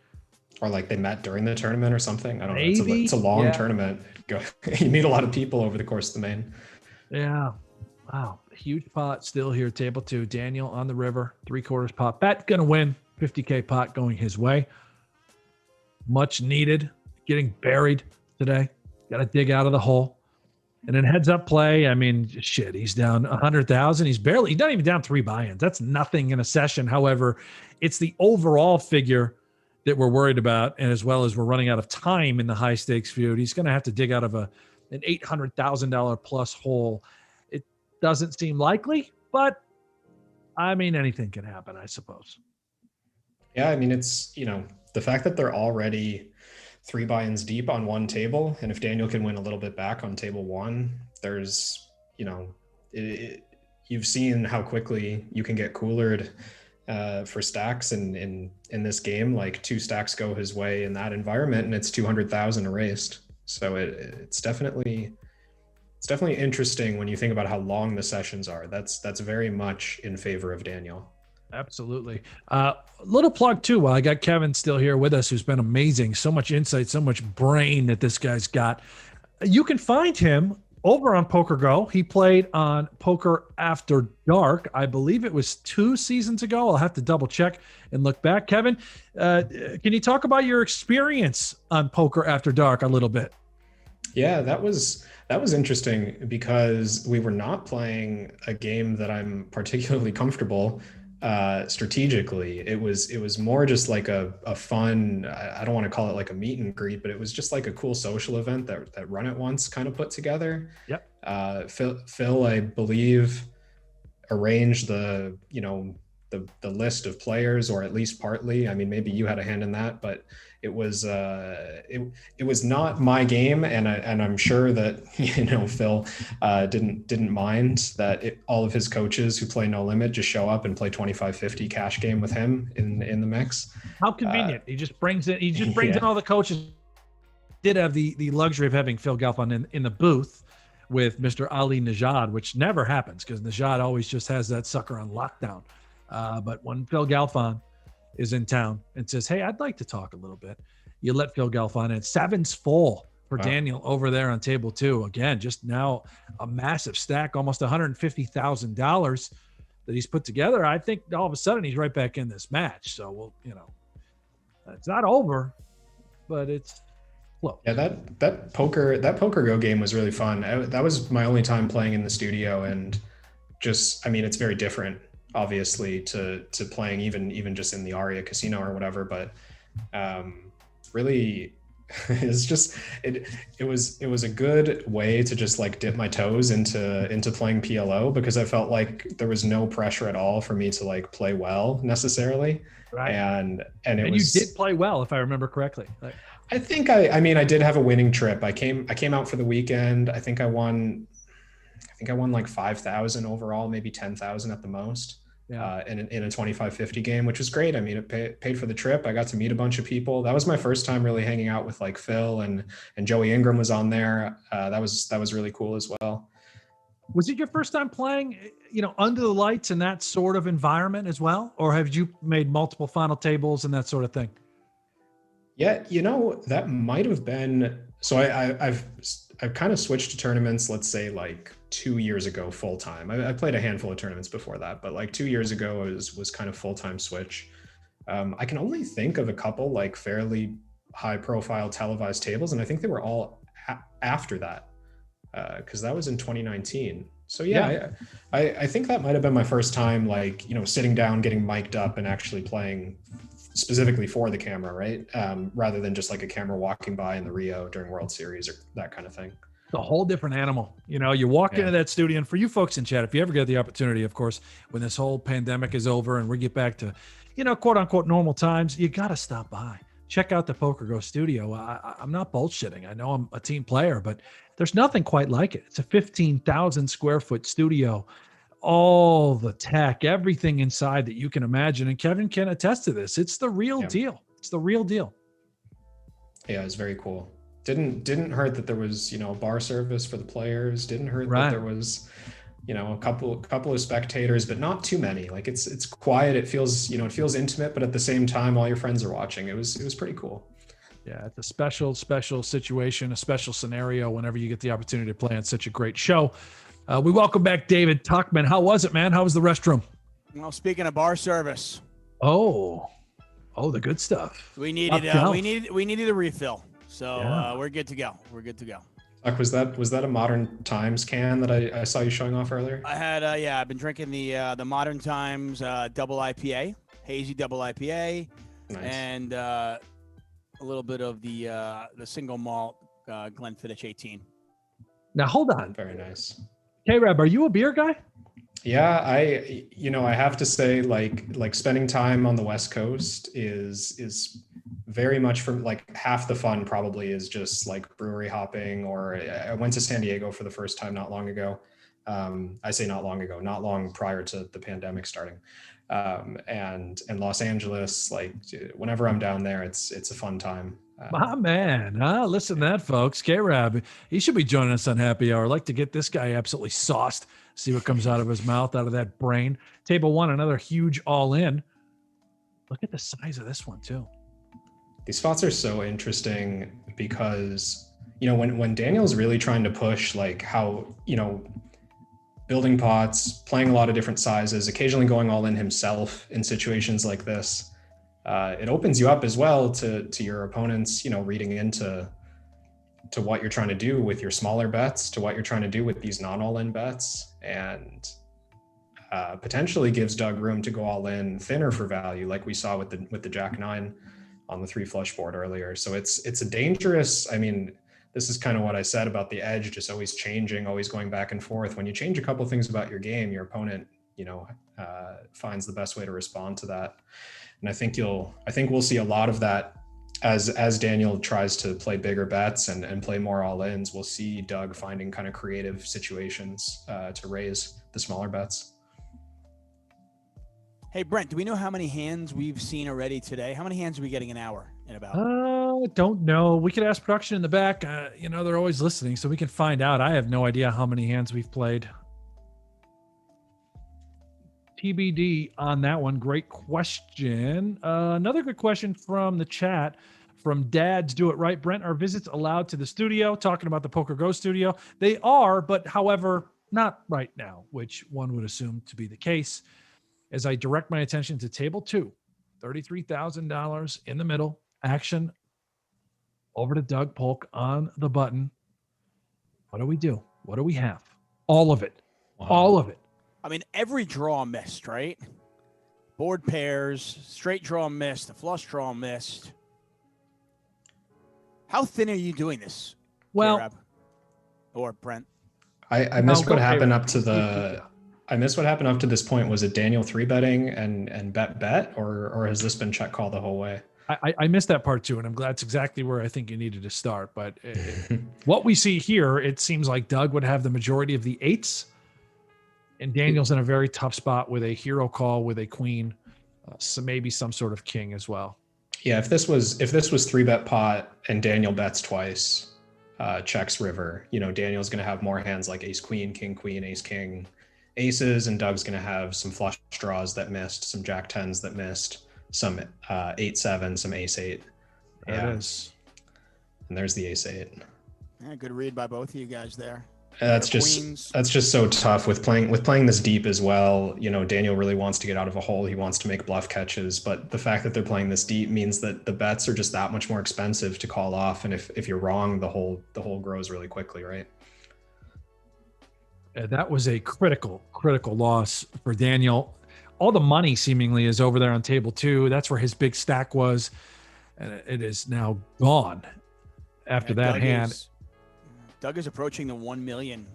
Or like they met during the tournament or something. I don't know. Maybe. It's a long tournament. You meet a lot of people over the course of the main. Yeah. Wow. Huge pot still here. Table 2. Daniel on the river. 3/4 pot. Bet going to win. 50K pot going his way. Much needed. Getting buried today. Got to dig out of the hole. And then heads up play. I mean, shit, he's down 100,000. He's not even down 3 buy-ins. That's nothing in a session. However, it's the overall figure that we're worried about. And as well as we're running out of time in the high stakes feud, he's going to have to dig out of an $800,000 plus hole. It doesn't seem likely, but I mean, anything can happen, I suppose. Yeah. I mean, it's, the fact that they're already 3 buy-ins deep on one table. And if Daniel can win a little bit back on table 1, there's, you've seen how quickly you can get coolered for stacks in this game. Like 2 stacks go his way in that environment and it's 200,000 erased. So it's definitely interesting when you think about how long the sessions are. That's very much in favor of Daniel. Absolutely. Little plug too, while I got Kevin still here with us, who's been amazing. So much insight, so much brain that this guy's got. You can find him over on Poker Go. He played on Poker After Dark. I believe it was 2 seasons ago. I'll have to double check and look back. Kevin, can you talk about your experience on Poker After Dark a little bit? Yeah, that was interesting because we were not playing a game that I'm particularly comfortable strategically. It was more just like a fun, I don't want to call it like a meet and greet, but it was just like a cool social event that Run It Once kind of put together. Yep. Phil, I believe, arranged the list of players, or at least partly. I mean, maybe you had a hand in that, but it was it was not my game, and I'm sure that Phil didn't mind that all of his coaches who play No Limit just show up and play 25-50 cash game with him in the mix. How convenient! He just brings in in all the coaches. Did have the luxury of having Phil Galfond in the booth with Mr. Ali Najad, which never happens because Najad always just has that sucker on lockdown. But when Phil Galfond is in town and says, "Hey, I'd like to talk a little bit," you let Phil Galfond in. 7's full for Daniel over there on table 2. Again, just now a massive stack, almost $150,000 that he's put together. I think all of a sudden he's right back in this match. So it's not over, but it's close. Yeah, that poker go game was really fun. That was my only time playing in the studio, and just, it's very different, obviously, to playing even just in the Aria Casino or whatever. But really, it's just it was a good way to just like dip my toes into playing PLO, because I felt like there was no pressure at all for me to like play well necessarily. Right. And you did play well, if I remember correctly. I think I did have a winning trip. I came out for the weekend. I think I won like 5,000 overall, maybe 10,000 at the most. Yeah. In a 25-50 game, which was great. It paid for the trip. I got to meet a bunch of people. That was my first time really hanging out with like Phil, and Joey Ingram was on there. That was really cool as well. Was it your first time playing, under the lights in that sort of environment as well? Or have you made multiple final tables and that sort of thing? Yeah, that might have been. So I've kind of switched to tournaments, let's say like 2 years ago, full time. I played a handful of tournaments before that, but like 2 years ago was kind of full time switch. I can only think of a couple like fairly high profile televised tables, and I think they were all after that, because that was in 2019. So yeah. I think that might have been my first time, like, sitting down, getting mic'd up, and actually playing specifically for the camera, right? Rather than just like a camera walking by in the Rio during World Series or that kind of thing. It's a whole different animal. You walk into that studio, and for you folks in chat, if you ever get the opportunity, of course, when this whole pandemic is over and we get back to, quote unquote normal times, you got to stop by. Check out the Poker Go studio. I'm not bullshitting. I know I'm a team player, but there's nothing quite like it. It's a 15,000 square foot studio. All the tech, everything inside that you can imagine. And Kevin can attest to this. It's the real deal. It's the real deal. Yeah, it's very cool. Didn't hurt that there was, bar service for the players. Didn't hurt that there was, a couple of spectators, but not too many. Like it's quiet. It feels intimate, but at the same time, all your friends are watching. It was pretty cool. Yeah, it's a special situation, a special scenario whenever you get the opportunity to play on such a great show. We welcome back David Tuchman. How was it, man? How was the restroom? Well, speaking of bar service. Oh, the good stuff. We needed a refill. So we're good to go. Was that a Modern Times can that I saw you showing off earlier? I had I've been drinking the Modern Times double IPA, hazy double IPA, nice. And a little bit of the single malt Glenfiddich 18. Now hold on. Very nice. K-Rab, are you a beer guy? Yeah, I have to say, like spending time on the West Coast is very much from like half the fun probably is just like brewery hopping. Or I went to San Diego for the first time not long ago. I say not long ago, not long prior to the pandemic starting. And Los Angeles, like whenever I'm down there, it's a fun time. My man, listen to that, folks. K-Rab, he should be joining us on Happy Hour. I'd like to get this guy absolutely sauced, see what comes out of his mouth, out of that brain. Table 1, another huge all-in. Look at the size of this one, too. These spots are so interesting because, when Daniel's really trying to push, like how, building pots, playing a lot of different sizes, occasionally going all in himself in situations like this, it opens you up as well to your opponents, reading into what you're trying to do with your smaller bets, to what you're trying to do with these non-all-in bets, and potentially gives Doug room to go all in thinner for value, like we saw with the Jack 9 on the 3 flush board earlier. So it's a dangerous. This is kind of what I said about the edge, just always changing, always going back and forth. When you change a couple of things about your game, your opponent, finds the best way to respond to that. And I think we'll see a lot of that as Daniel tries to play bigger bets and play more all-ins, we'll see Doug finding kind of creative situations to raise the smaller bets. Hey, Brent, do we know how many hands we've seen already today? How many hands are we getting an hour in about? Don't know. We could ask production in the back. They're always listening, so we can find out. I have no idea how many hands we've played. TBD on that one. Great question. Another good question from the chat from Dads Do It Right. Brent, are visits allowed to the studio? Talking about the Poker Go studio. They are, but however, not right now, which one would assume to be the case. As I direct my attention to table 2, $33,000 in the middle, action over to Doug Polk on the button. What do we do? What do we have? All of it. Wow. All of it. I mean, every draw missed, right? Board pairs, straight draw missed, the flush draw missed. How thin are you doing this? Well, K-Rab? Or Brent? I missed what happened up to the. I missed what happened up to this point. Was it Daniel 3-betting and bet, or has this been check call the whole way? I missed that part too, and I'm glad that's exactly where I think you needed to start. But what we see here, it seems like Doug would have the majority of the 8s, and Daniel's in a very tough spot with a hero call with a queen, so maybe some sort of king as well. Yeah, if this was 3-bet pot and Daniel bets twice, checks river, Daniel's going to have more hands like ace queen, king queen, ace king, aces, and Doug's going to have some flush draws that missed, some jack tens that missed, some 8-7, some ace-8. There it is. And there's the ace-8. Yeah, good read by both of you guys there. That's just so tough with playing this deep as well. Daniel really wants to get out of a hole. He wants to make bluff catches, but the fact that they're playing this deep means that the bets are just that much more expensive to call off. And if you're wrong, the hole grows really quickly, right? That was a critical loss for Daniel. All the money seemingly is over there on table 2. That's where his big stack was, and it is now gone after that hand. Doug is approaching the $1 million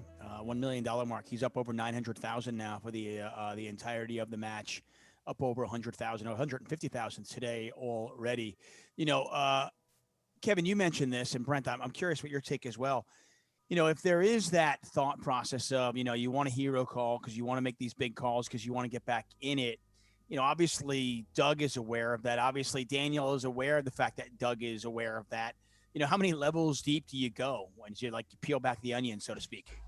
mark. He's up over 900,000 now for the entirety of the match, up over 100,000, 150,000 today already. Kevin, you mentioned this, and Brent, I'm curious what your take as well. If there is that thought process of, you want a hero call because you want to make these big calls because you want to get back in it, obviously Doug is aware of that. Obviously Daniel is aware of the fact that Doug is aware of that. How many levels deep do you go when you peel back the onion, so to speak?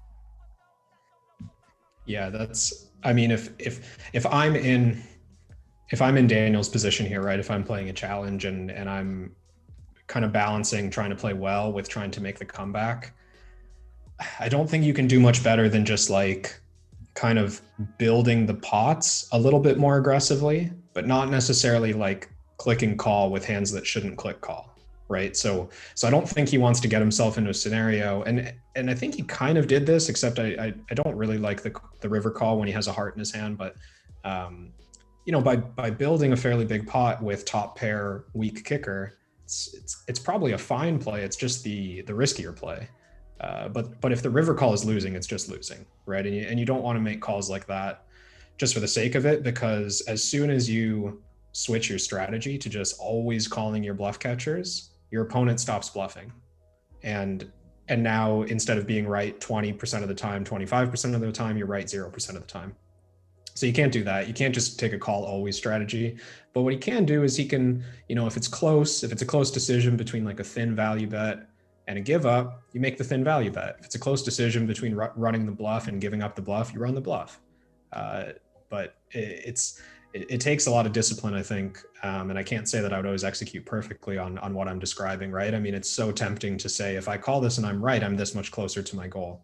Yeah, if I'm in Daniel's position here, right? If I'm playing a challenge and I'm kind of balancing trying to play well with trying to make the comeback, I don't think you can do much better than just kind of building the pots a little bit more aggressively, but not necessarily click and call with hands that shouldn't click call. Right. So I don't think he wants to get himself into a scenario. And I think he kind of did this, except I don't really like the river call when he has a heart in his hand. But, by building a fairly big pot with top pair, weak kicker, it's probably a fine play. It's just the riskier play. But if the river call is losing, it's just losing. Right. And you don't want to make calls like that just for the sake of it, because as soon as you switch your strategy to just always calling your bluff catchers, your opponent stops bluffing. And now instead of being right 20% of the time, 25% of the time, you're right 0% of the time. So you can't do that. You can't just take a call always strategy. But what he can do is he can, if it's a close decision between a thin value bet and a give up, you make the thin value bet. If it's a close decision between running the bluff and giving up the bluff, you run the bluff. But it takes a lot of discipline, I think. And I can't say that I would always execute perfectly on what I'm describing, right? I mean, it's so tempting to say, if I call this and I'm right, I'm this much closer to my goal.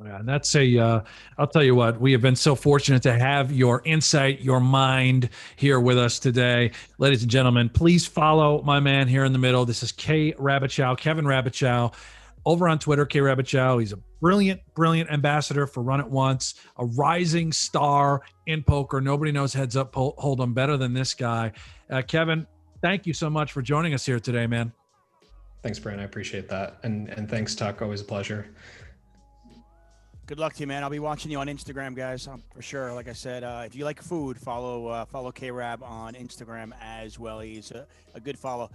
Yeah, and that's I'll tell you what, we have been so fortunate to have your insight, your mind here with us today. Ladies and gentlemen, please follow my man here in the middle. This is Kevin Rabichow, over on Twitter, Rabichow. He's a brilliant ambassador for Run It Once, a rising star in poker. Nobody knows heads up hold'em better than this guy. Kevin, thank you so much for joining us here today, man. Thanks, Brent. I appreciate that. And thanks, Tuck. Always a pleasure. Good luck to you, man. I'll be watching you on Instagram, guys, for sure. Like I said, if you like food, follow K-Rab on Instagram as well. He's a good follow.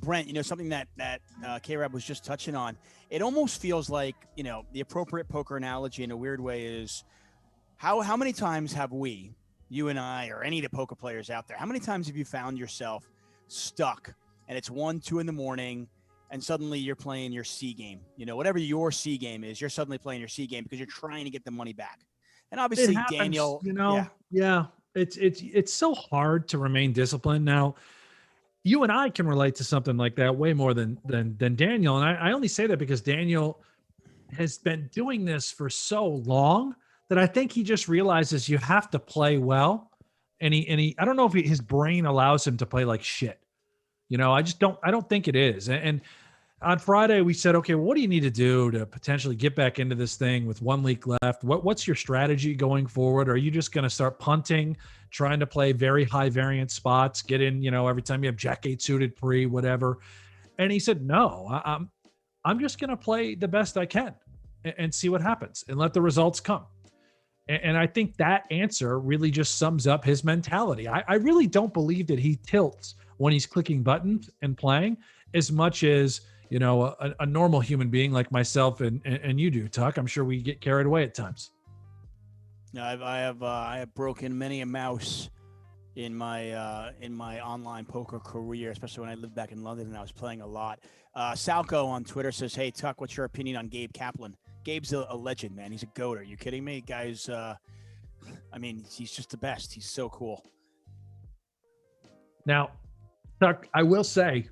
Brent, something that K-Rab was just touching on. It almost feels like, the appropriate poker analogy in a weird way is how many times have we, you and I, or any of the poker players out there, how many times have you found yourself stuck and it's 1, 2 in the morning and suddenly you're playing your C game, whatever your C game is, you're suddenly playing your C game because you're trying to get the money back. And obviously It happens, Daniel, yeah, it's so hard to remain disciplined. Now, you and I can relate to something like that way more than Daniel. And I only say that because Daniel has been doing this for so long that I think he just realizes you have to play well. And he I don't know if his brain allows him to play like shit. I don't think it is. And on Friday we said, okay, well, what do you need to do to potentially get back into this thing with 1 week left? What's your strategy going forward? Are you just going to start punting, trying to play very high variance spots, get in, every time you have Jack 8 suited pre, whatever? And he said, no, I'm just going to play the best I can and see what happens and let the results come. And I think that answer really just sums up his mentality. I really don't believe that he tilts when he's clicking buttons and playing as much as, a normal human being like myself and you do, Tuck. I'm sure we get carried away at times. I have broken many a mouse in my online poker career, especially when I lived back in London and I was playing a lot. Salco on Twitter says, "Hey Tuck, what's your opinion on Gabe Kaplan?" Gabe's a legend, man. He's a goat. Are you kidding me, guys? He's just the best. He's so cool. Now, Tuck, I will say,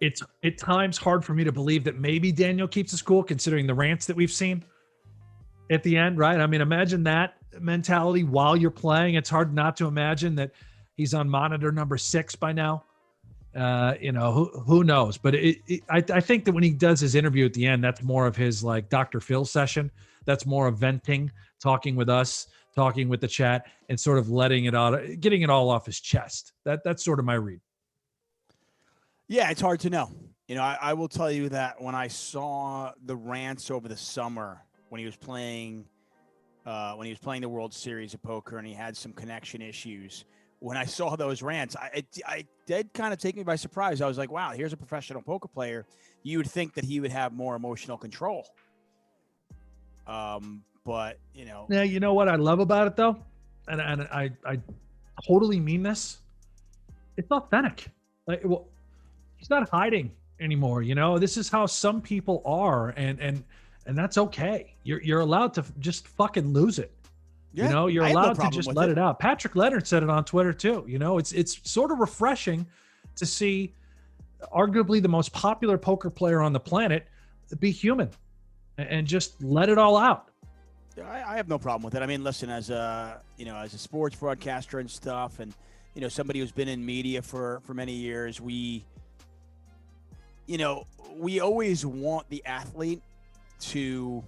it's at times hard for me to believe that maybe Daniel keeps his cool considering the rants that we've seen at the end, right? Imagine that mentality while you're playing. It's hard not to imagine that he's on monitor number 6 by now. Who knows? But I think that when he does his interview at the end, that's more of his like Dr. Phil session. That's more of venting, talking with us, talking with the chat, and sort of letting it out, getting it all off his chest. That's sort of my read. Yeah, it's hard to know. I will tell you that when I saw the rants over the summer when he was playing the World Series of Poker and he had some connection issues, when I saw those rants, I did kind of take me by surprise. I was like, wow, here's a professional poker player. You would think that he would have more emotional control. But, Yeah, you know what I love about it, though? And I totally mean this. It's authentic. He's not hiding anymore. This is how some people are. And that's okay. You're allowed to just fucking lose it. Yeah, you're allowed to just let it out. Patrick Leonard said it on Twitter too. It's sort of refreshing to see arguably the most popular poker player on the planet be human and just let it all out. I have no problem with it. Listen, as a sports broadcaster and stuff, and somebody who's been in media for many years, we always want the athlete to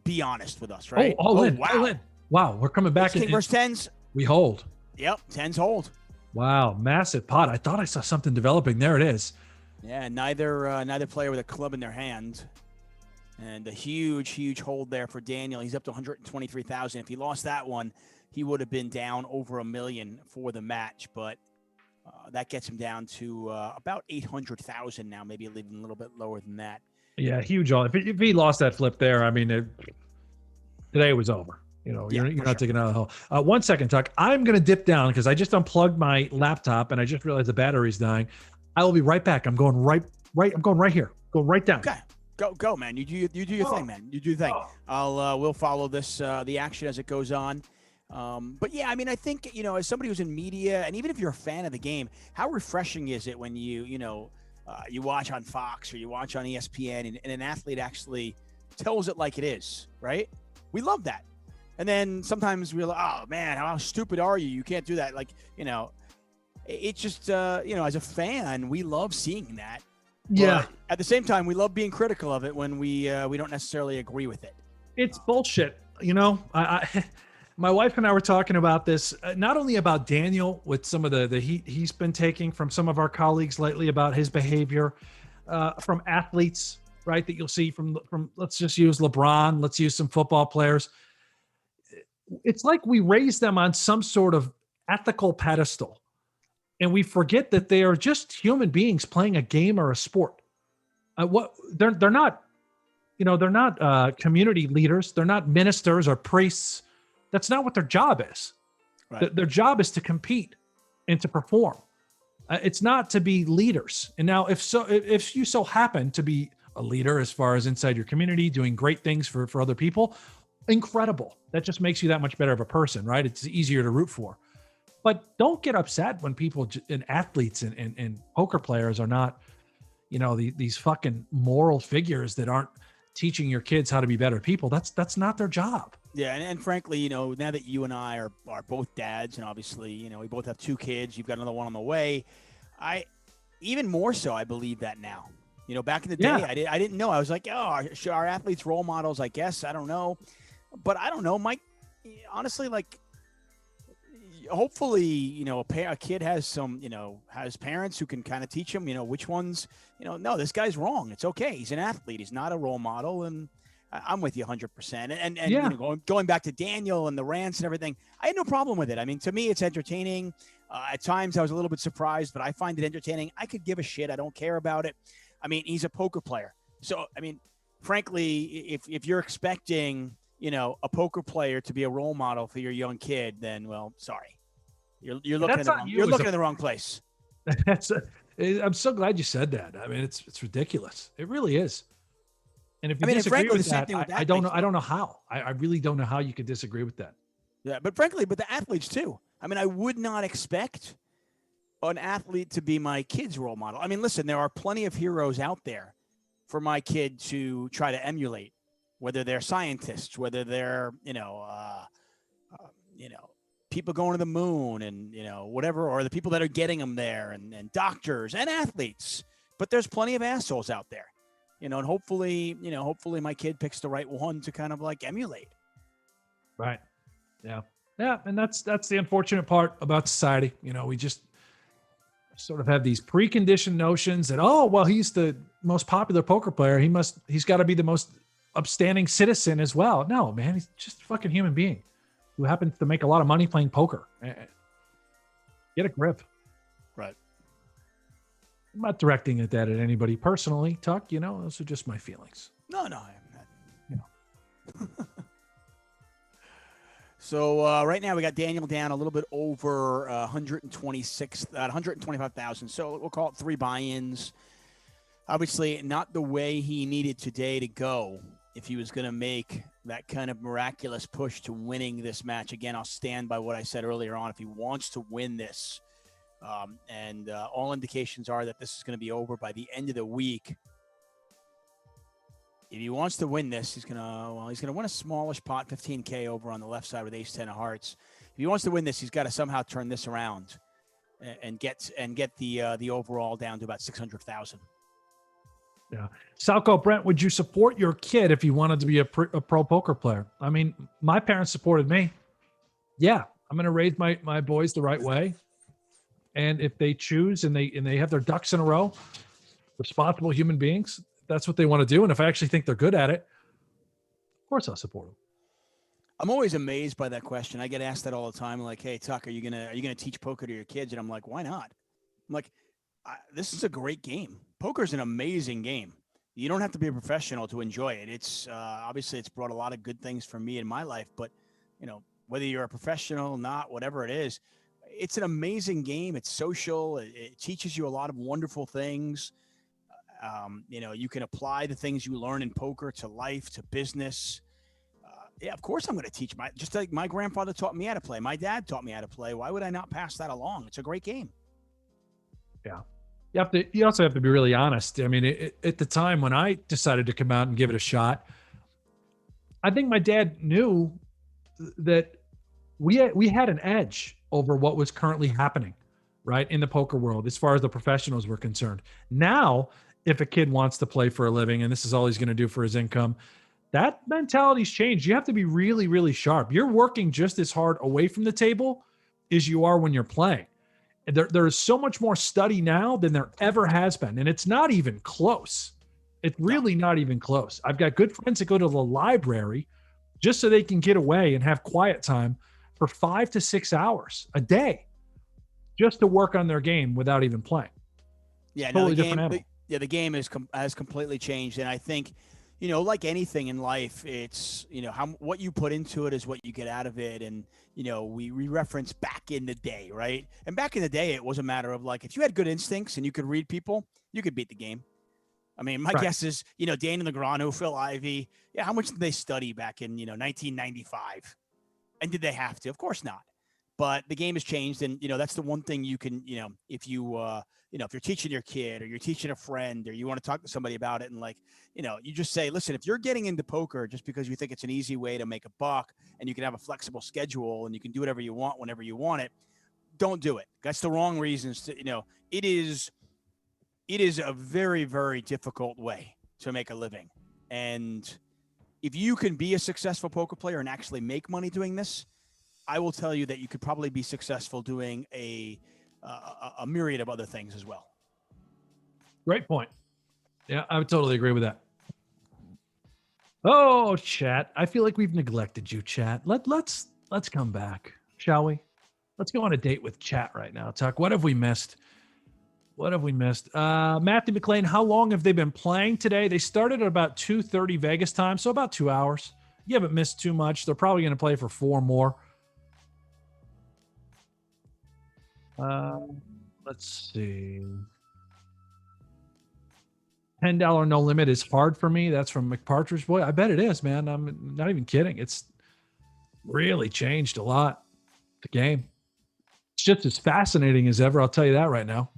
be honest with us, right? All in. Wow, we're coming back. King versus tens. We hold. Yep, tens hold. Wow, massive pot. I thought I saw something developing. There it is. Yeah, neither player with a club in their hand. And a huge hold there for Daniel. He's up to 123,000. If he lost that one, he would have been down over $1 million for the match. But that gets him down to about 800,000 now, maybe even a little bit lower than that. Yeah, huge. If he lost that flip there, today was over. You're not taking it out of the hole. 1 second, Tuck. I'm going to dip down because I just unplugged my laptop and I just realized the battery's dying. I will be right back. I'm going right. I'm going right here. Go right down. Okay. Go, man. You do your thing, man. You do your thing. We'll follow this, the action as it goes on. But yeah, I think, as somebody who's in media, and even if you're a fan of the game, how refreshing is it when you watch on Fox or you watch on ESPN and an athlete actually tells it like it is, right? We love that. And then sometimes we're like, oh man, how stupid are you? You can't do that. It's just, as a fan, we love seeing that. Yeah. But at the same time, we love being critical of it when we don't necessarily agree with it. It's bullshit. My wife and I were talking about this, not only about Daniel with some of the heat he's been taking from some of our colleagues lately about his behavior, from athletes right, that you'll see from let's just use LeBron, let's use some football players. It's like we raise them on some sort of ethical pedestal, and we forget that they are just human beings playing a game or a sport. They're not, they're not community leaders. They're not ministers or priests. That's not what their job is. Right. Their job is to compete and to perform. It's not to be leaders. And now, if you so happen to be a leader as far as inside your community, doing great things for other people, incredible. That just makes you that much better of a person, right? It's easier to root for. But don't get upset when people and athletes and poker players are not, these fucking moral figures that aren't teaching your kids how to be better people. That's not their job. Yeah, and frankly, now that you and I are both dads, and obviously, we both have 2 kids. You've got another one on the way. Even more so, I believe that now. Back in the day, Yeah. I didn't know. I was like, are athletes role models? I guess. I don't know. But I don't know, Mike. Honestly, like, hopefully, a kid has some, has parents who can kind of teach him, which ones, no, this guy's wrong. It's okay. He's an athlete. He's not a role model. And I'm with you 100%. And Yeah. Going back to Daniel and the rants and everything, I had no problem with it. I mean, to me, it's entertaining. At times I was a little bit surprised, but I find it entertaining. I could give a shit. I don't care about it. I mean, he's a poker player. So, I mean, frankly, if you're expecting, a poker player to be a role model for your young kid, then, well, sorry. You're looking in the wrong place. I'm so glad you said that. I mean, it's ridiculous. It really is. And if you disagree with that, I don't know how. I really don't know how you could disagree with that. Yeah, but frankly, the athletes too. I mean, I would not expect an athlete to be my kid's role model. I mean, listen, there are plenty of heroes out there for my kid to try to emulate, whether they're scientists, whether they're, people going to the moon and, whatever, or the people that are getting them there and doctors and athletes. But there's plenty of assholes out there, and hopefully my kid picks the right one to kind of like emulate. Right. Yeah. Yeah. And that's the unfortunate part about society. We just sort of have these preconditioned notions that, oh, well, he's the most popular poker player. He's got to be the most upstanding citizen as well. No, man, he's just a fucking human being who happens to make a lot of money playing poker. Get a grip. Right. I'm not directing at anybody personally, Tuck. Those are just my feelings. No, I'm not. So right now we got Daniel down a little bit over 125,000. So we'll call it 3 buy-ins. Obviously, not the way he needed today to go. If he was going to make that kind of miraculous push to winning this match, again, I'll stand by what I said earlier on. If he wants to win this, and all indications are that this is going to be over by the end of the week. If he wants to win this, he's going to win a smallish pot, 15K over on the left side with ace-10 of hearts. If he wants to win this, he's got to somehow turn this around and get the overall down to about 600,000. Yeah. Salco, Brent, would you support your kid if he wanted to be a pro poker player? I mean, my parents supported me. Yeah, I'm going to raise my boys the right way. And if they choose and they have their ducks in a row, responsible human beings, that's what they want to do. And if I actually think they're good at it, of course I'll support them. I'm always amazed by that question. I get asked that all the time. Like, hey, Tuck, are you gonna teach poker to your kids? And I'm like, why not? I'm like, this is a great game. Poker is an amazing game. You don't have to be a professional to enjoy it. It's obviously it's brought a lot of good things for me in my life, but whether you're a professional, not, whatever it is, it's an amazing game. It's social. It teaches you a lot of wonderful things. You can apply the things you learn in poker to life, to business. Yeah, of course I'm going to teach just like my grandfather taught me how to play. My dad taught me how to play. Why would I not pass that along? It's a great game. Yeah. You also have to be really honest. I mean, at the time when I decided to come out and give it a shot, I think my dad knew that we had an edge over what was currently happening, right, in the poker world as far as the professionals were concerned. Now, if a kid wants to play for a living and this is all he's going to do for his income, that mentality's changed. You have to be really, really sharp. You're working just as hard away from the table as you are when you're playing. There is so much more study now than there ever has been. And it's not even close. It's really not even close. I've got good friends that go to the library just so they can get away and have quiet time for 5 to 6 hours a day just to work on their game without even playing. Yeah, Totally different animal. The game has completely changed, and I think, like anything in life, it's what you put into it is what you get out of it, and we reference back in the day, right? And back in the day, it was a matter of like if you had good instincts and you could read people, you could beat the game. I mean, my guess is Daniel Negreanu, Phil Ivey. Yeah, how much did they study back in 1995? And did they have to? Of course not. But the game has changed, and that's the one thing you can if you if you're teaching your kid or you're teaching a friend or you want to talk to somebody about it, and like you just say, listen, if you're getting into poker just because you think it's an easy way to make a buck and you can have a flexible schedule and you can do whatever you want whenever you want it, don't do it. That's the wrong reasons to it is a very, very difficult way to make a living, and if you can be a successful poker player and actually make money doing this, I will tell you that you could probably be successful doing a myriad of other things as well. Great point. Yeah, I would totally agree with that. Oh, chat. I feel like we've neglected you, chat. Let's come back, shall we? Let's go on a date with chat right now. Tuck, what have we missed? Matthew McLean, how long have they been playing today? They started at about 2:30 Vegas time, so about 2 hours. You haven't missed too much. They're probably going to play for 4 more. Let's see. $10 no limit is hard for me. That's from McPartridge Boy. I bet it is, man. I'm not even kidding. It's really changed a lot, the game. It's just as fascinating as ever. I'll tell you that right now.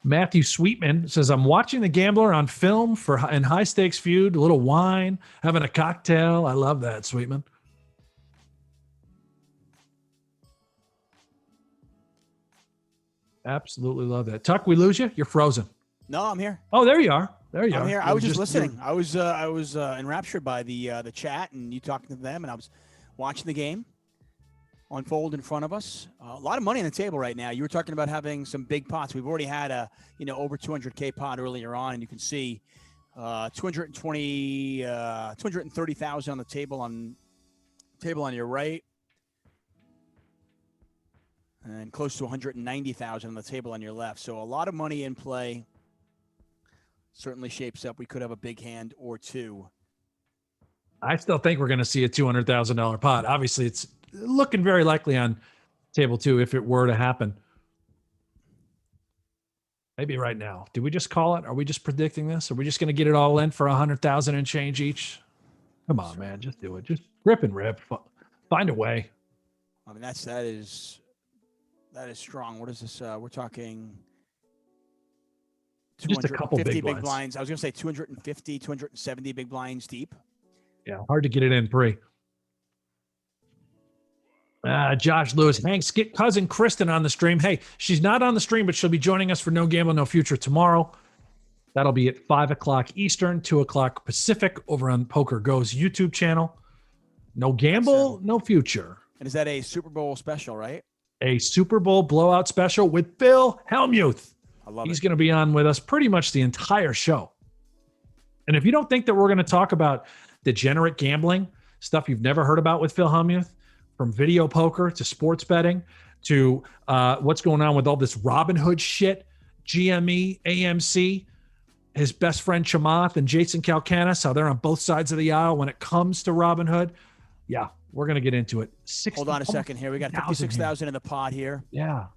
Matthew Sweetman says, I'm watching The Gambler on film in high stakes feud, a little wine, having a cocktail. I love that, Sweetman. Absolutely love that. Tuck, we lose you? You're frozen. No, I'm here. Oh, there you are. There you are. I'm here. I was just listening. I was enraptured by the chat and you talking to them, and I was watching the game unfold in front of us. A lot of money on the table right now. You were talking about having some big pots. We've already had a over 200K pot earlier on, and you can see 230,000 on the table on your right, and close to 190,000 on the table on your left. So a lot of money in play. Certainly shapes up. We could have a big hand or two. I still think we're going to see a $200,000 pot. Obviously, it's looking very likely on table 2 if it were to happen. Maybe right now. Do we just call it? Are we just predicting this? Are we just going to get it all in for 100,000 and change each? Come on, man. Just do it. Just rip and rip. Find a way. I mean, that is strong. What is this? We're talking just a couple big blinds. I was going to say 250, 270 big blinds deep. Yeah, hard to get it in pre. Josh Lewis, Hanks, get cousin Kristen on the stream. Hey, she's not on the stream, but she'll be joining us for No Gamble, No Future tomorrow. That'll be at 5 o'clock Eastern, 2 o'clock Pacific over on Poker Go's YouTube channel. No Gamble, No Future. And is that a Super Bowl special, right? A Super Bowl blowout special with Phil Hellmuth. I love it. He's going to be on with us pretty much the entire show. And if you don't think that we're going to talk about degenerate gambling, stuff you've never heard about with Phil Hellmuth, from video poker to sports betting to what's going on with all this Robinhood shit, GME, AMC, his best friend Chamath and Jason Calcanis, how they're on both sides of the aisle when it comes to Robinhood. Yeah, we're going to get into it. Hold on a second here. We got 56,000 in the pot here. Yeah.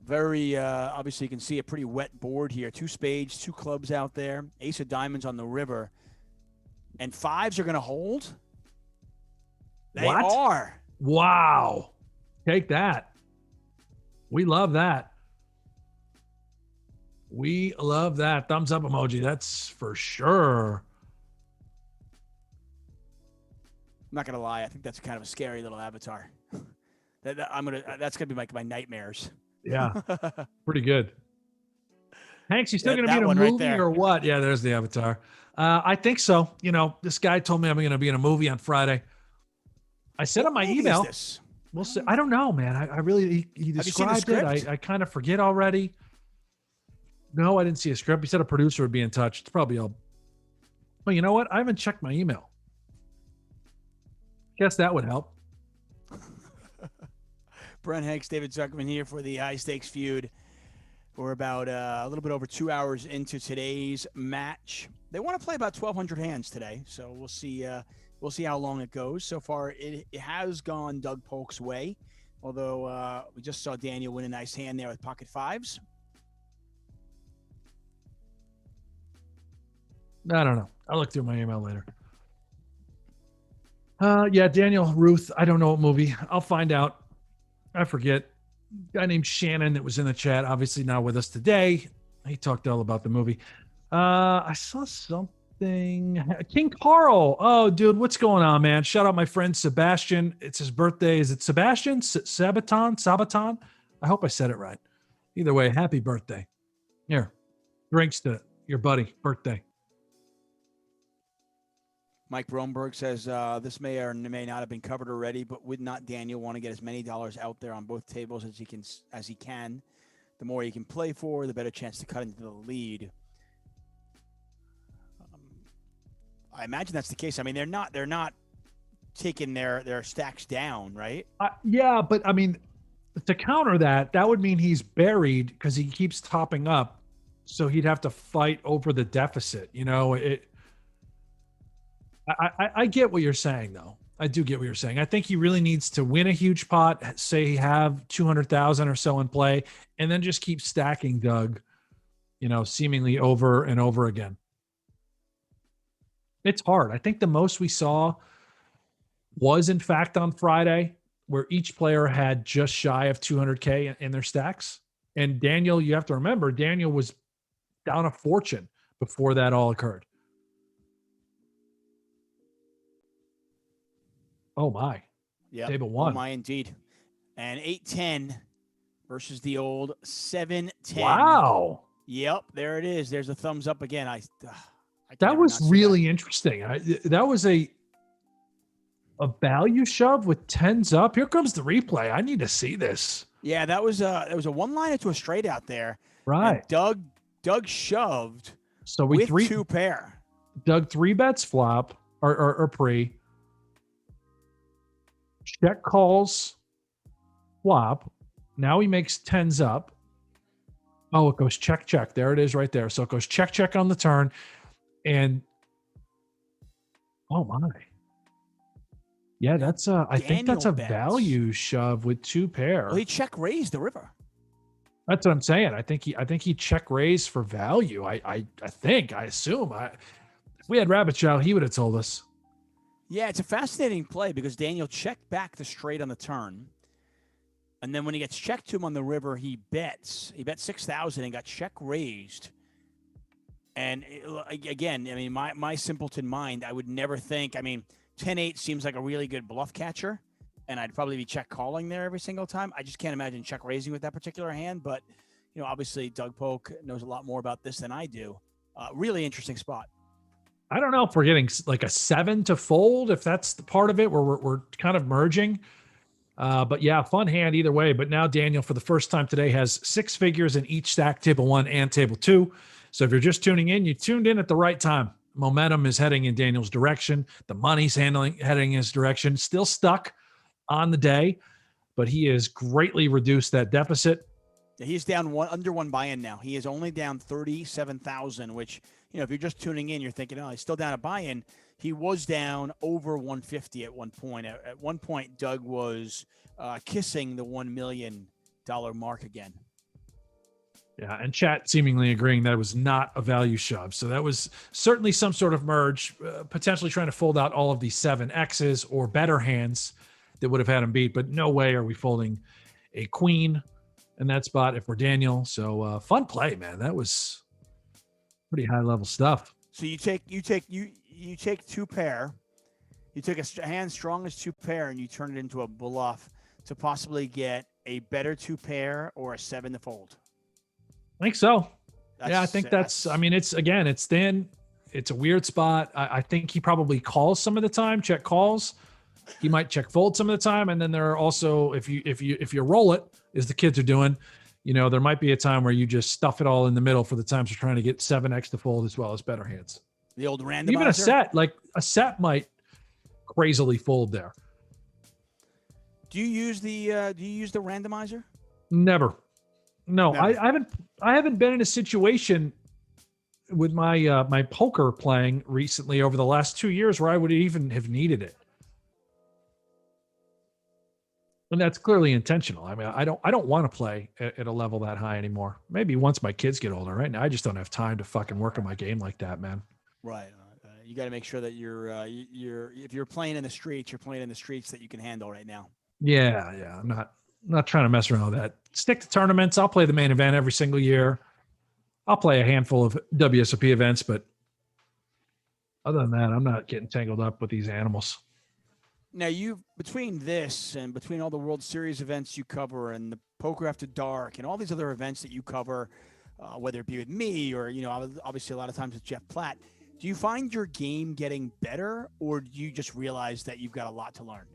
Very, obviously you can see a pretty wet board here. 2 spades, 2 clubs out there. Ace of diamonds on the river. And 5s are going to hold? They are. Wow. Take that. We love that. We love that. Thumbs up emoji. That's for sure. I'm not going to lie. I think that's kind of a scary little avatar. That's going to be my nightmares. Yeah. Pretty good. Hanks, you still going to be in a movie or what? Yeah, there's the avatar. I think so. This guy told me I'm going to be in a movie on Friday. I said on my email, we'll see. I don't know, man. I really, he described it. I kind of forget already. No, I didn't see a script. He said a producer would be in touch. It's probably all. Well, you know what? I haven't checked my email. Guess that would help. Brent Hanks, David Tuchman here for the high stakes feud. We're about a little bit over 2 hours into today's match. They want to play about 1,200 hands today, so we'll see. We'll see how long it goes. So far, it has gone Doug Polk's way, although we just saw Daniel win a nice hand there with pocket fives. I don't know. I'll look through my email later. Yeah, Daniel Ruth. I don't know what movie. I'll find out. I forget. Guy named Shannon that was in the chat, obviously not with us today. He talked all about the movie. I saw something. King Carl. Oh, dude, what's going on, man? Shout out my friend Sebastian. It's his birthday. Is it Sebastian? Sabaton? I hope I said it right. Either way, happy birthday. Here, drinks to your buddy. Birthday. Mike Bromberg says this may or may not have been covered already, but would not Daniel want to get as many dollars out there on both tables as he can? The more he can play for, the better chance to cut into the lead. I imagine that's the case. I mean, they're not taking their stacks down, right? Yeah, but I mean, to counter that would mean he's buried because he keeps topping up, so he'd have to fight over the deficit. You know, I get what you're saying, though. I do get what you're saying. I think he really needs to win a huge pot, say he have 200,000 or so in play, and then just keep stacking Doug, you know, seemingly over and over again. It's hard. I think the most we saw was, in fact, on Friday, where each player had just shy of 200K in their stacks. And Daniel, you have to remember, Daniel was down a fortune before that all occurred. Oh, my. Yeah. Table one. Oh, my, indeed. And 8-10 versus the old 7-10. Wow. Yep, there it is. There's a thumbs up again. That was really interesting. That was a value shove with tens up. Here comes the replay. I need to see this. Yeah, that was a one-liner to a straight out there. Right. And Doug shoved so we with two pair. Doug 3 bets flop or pre. Check calls flop. Now he makes tens up. Oh, it goes check, check. There it is right there. So it goes check, check on the turn. And oh my. Yeah, that's I think that's a value shove with two pair. Well, he check raised the river. That's what I'm saying. I think he check raised for value. I assume. If we had Rabbit Chow, he would have told us. Yeah, it's a fascinating play because Daniel checked back the straight on the turn. And then when he gets checked to him on the river, he bets. He bet 6,000 and got check raised. And again, I mean, my simpleton mind, I would never think. I mean, 10-8 seems like a really good bluff catcher, and I'd probably be check calling there every single time. I just can't imagine check raising with that particular hand. But you know, obviously, Doug Polk knows a lot more about this than I do. Really interesting spot. I don't know if we're getting like a 7 to fold, if that's the part of it where we're kind of merging. But yeah, fun hand either way. But now Daniel, for the first time today, has 6 figures in each stack, table 1 and table 2. So if you're just tuning in, you tuned in at the right time. Momentum is heading in Daniel's direction. The money's heading in his direction. Still stuck on the day, but he has greatly reduced that deficit. He's down under one buy-in now. He is only down 37,000, which, you know, if you're just tuning in, you're thinking, oh, he's still down a buy-in. He was down over 150 at one point. At one point, Doug was kissing the $1 million mark again. Yeah, and chat seemingly agreeing that it was not a value shove. So that was certainly some sort of merge, potentially trying to fold out all of these 7Xs or better hands that would have had him beat. But no way are we folding a queen in that spot if we're Daniel. So fun play, man. That was pretty high level stuff. So you take two pair, you take a hand strong as two pair, and you turn it into a bluff to possibly get a better two pair or a 7 to fold. I think so. I think that's I mean, it's thin. It's a weird spot. I think he probably calls some of the time, check calls. He might check fold some of the time. And then there are also, if you roll it, as the kids are doing, there might be a time where you just stuff it all in the middle for the times you're trying to get 7x to fold as well as better hands. The old randomizer. Even a set might crazily fold there. Do you use the randomizer? Never. No, Never. I haven't been in a situation with my my poker playing recently over the last 2 years where I would even have needed it. And that's clearly intentional. I mean, I don't want to play at a level that high anymore. Maybe once my kids get older. Right now, I just don't have time to fucking work on my game like that, man. Right. You got to make sure that if you're playing in the streets, you're playing in the streets that you can handle right now. Yeah. I'm not trying to mess around with that. Stick to tournaments. I'll play the main event every single year. I'll play a handful of WSOP events, but other than that, I'm not getting tangled up with these animals. Now, between this and between all the World Series events you cover and the Poker After Dark and all these other events that you cover, whether it be with me or, obviously a lot of times with Jeff Platt, do you find your game getting better, or do you just realize that you've got a lot to learn?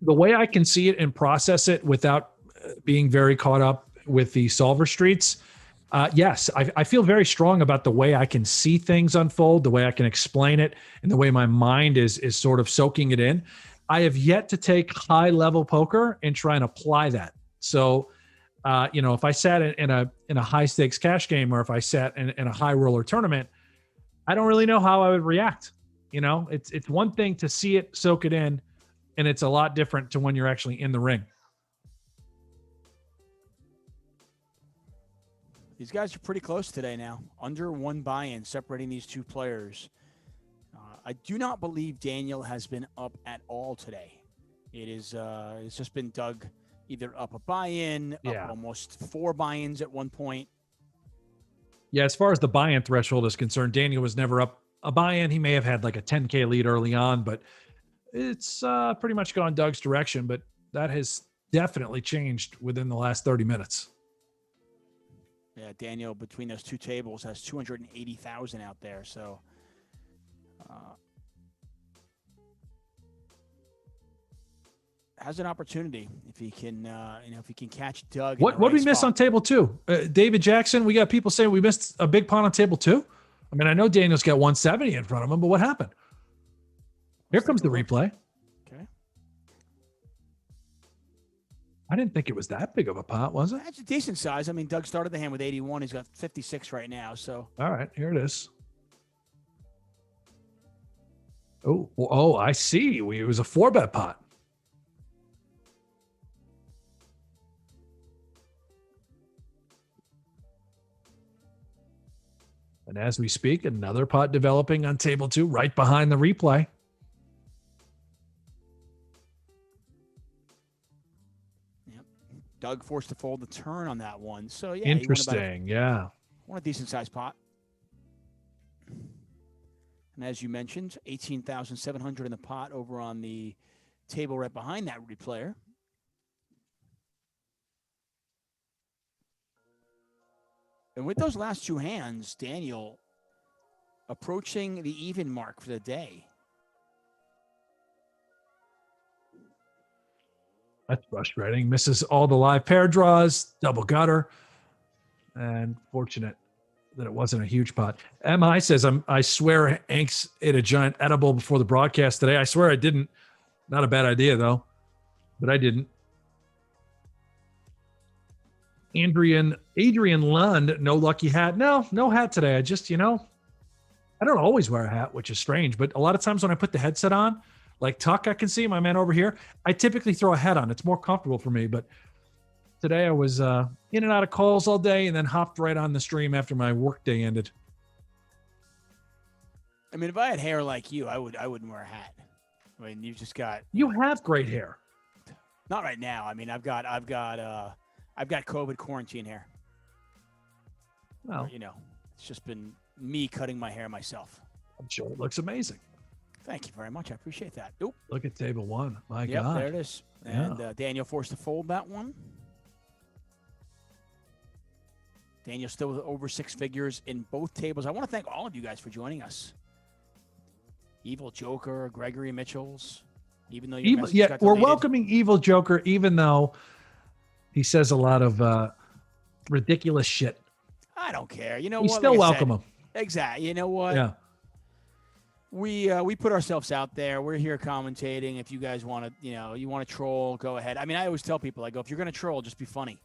The way I can see it and process it without being very caught up with the solver streets, yes, I feel very strong about the way I can see things unfold, the way I can explain it, and the way my mind is sort of soaking it in. I have yet to take high level poker and try and apply that. So, if I sat in a high stakes cash game, or if I sat in a high roller tournament, I don't really know how I would react. It's one thing to see it, soak it in, and it's a lot different to when you're actually in the ring. These guys are pretty close today now. Under one buy-in separating these two players. I do not believe Daniel has been up at all today. It's just been Doug either up a buy-in, up almost 4 buy-ins at one point. Yeah, as far as the buy-in threshold is concerned, Daniel was never up a buy-in. He may have had like a 10K lead early on, but it's pretty much gone Doug's direction. But that has definitely changed within the last 30 minutes. Yeah, Daniel, between those two tables, has 280,000 out there. So, has an opportunity if he can, if he can catch Doug. What did we miss on table 2? David Jackson. We got people saying we missed a big pot on table 2. I mean, I know Daniel's got 170 in front of him, but what happened? Here comes the replay. Okay. I didn't think it was that big of a pot, was it? That's a decent size. I mean, Doug started the hand with 81. He's got 56 right now. So. All right, here it is. Oh, I see. It was a 4-bet pot. And as we speak, another pot developing on table 2, right behind the replay. Yep. Doug forced to fold the turn on that one. So, yeah. Interesting. Want a decent sized pot. And as you mentioned, 18,700 in the pot over on the table right behind that replayer. And with those last 2 hands, Daniel approaching the even mark for the day. That's frustrating. Misses all the live pair draws, double gutter, and fortunate that it wasn't a huge pot. MI says, I swear Hanks ate a giant edible before the broadcast today. I swear I didn't. Not a bad idea, though, but I didn't. Adrian Lund, no lucky hat. No hat today. I just, I don't always wear a hat, which is strange, but a lot of times when I put the headset on, like Tuck, I can see my man over here, I typically throw a hat on. It's more comfortable for me, but today I was in and out of calls all day and then hopped right on the stream after my work day ended. I mean, if I had hair like you, I wouldn't wear a hat. I mean, you have great hair. Not right now. I mean, I've got COVID quarantine hair. Well, it's just been me cutting my hair myself. I'm sure it looks amazing. Thank you very much. I appreciate that. Oop. Look at table 1. My God. God. There it is. And Daniel forced to fold that one. Daniel still with over 6 figures in both tables. I want to thank all of you guys for joining us. Evil Joker, Gregory Mitchells, even though we're welcoming Evil Joker, even though He says a lot of ridiculous shit. I don't care. You know We what? still Like I welcome said, him. Exactly. You know what? Yeah. We put ourselves out there. We're here commentating. If you guys want to, you want to troll, go ahead. I mean, I always tell people, I go, if you're going to troll, just be funny.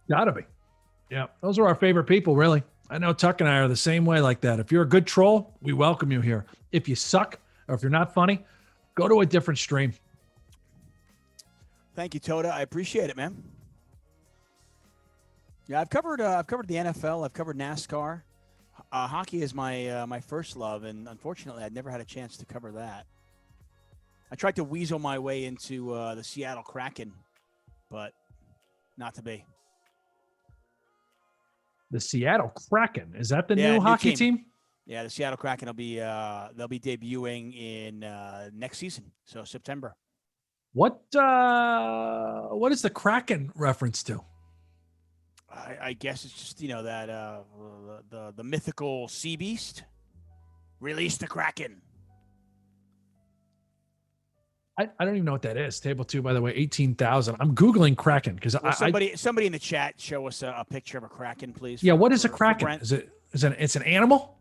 Gotta be. Yeah. Those are our favorite people, really. I know Tuck and I are the same way like that. If you're a good troll, we welcome you here. If you suck or if you're not funny, go to a different stream. Thank you, Toda. I appreciate it, man. Yeah, I've covered the NFL. I've covered NASCAR. Hockey is my first love, and unfortunately, I'd never had a chance to cover that. I tried to weasel my way into the Seattle Kraken, but not to be. The Seattle Kraken, is that the new hockey team? Yeah, the Seattle Kraken will be they'll be debuting in next season, so September. What is the Kraken reference to? I guess it's just that the mythical sea beast. Release the Kraken. I don't even know what that is. Table 2, by the way, 18,000. I'm Googling Kraken because somebody in the chat show us a picture of a Kraken, please. Yeah, what is a Kraken? It's an animal?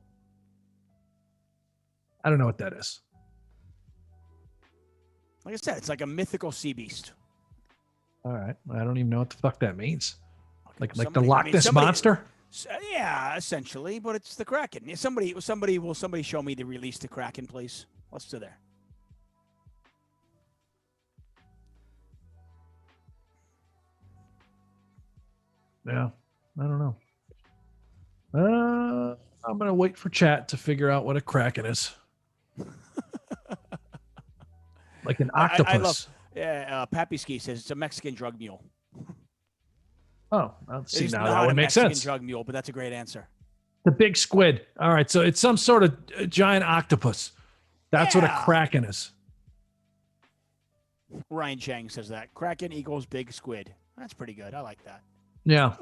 I don't know what that is. Like I said, it's like a mythical sea beast. All right. I don't even know what the fuck that means. Okay, like the Loch Ness monster? Yeah, essentially, but it's the Kraken. Somebody show me the release the Kraken, please. Let's do there. Yeah, I don't know. I'm going to wait for chat to figure out what a Kraken is. Like an octopus. Pappy Ski says it's a Mexican drug mule. Oh, let's see now. Not That would make Mexican sense. Drug mule, but that's a great answer. The big squid. All right, so it's some sort of giant octopus. That's what a Kraken is. Ryan Chang says that. Kraken equals big squid. That's pretty good. I like that. Yeah.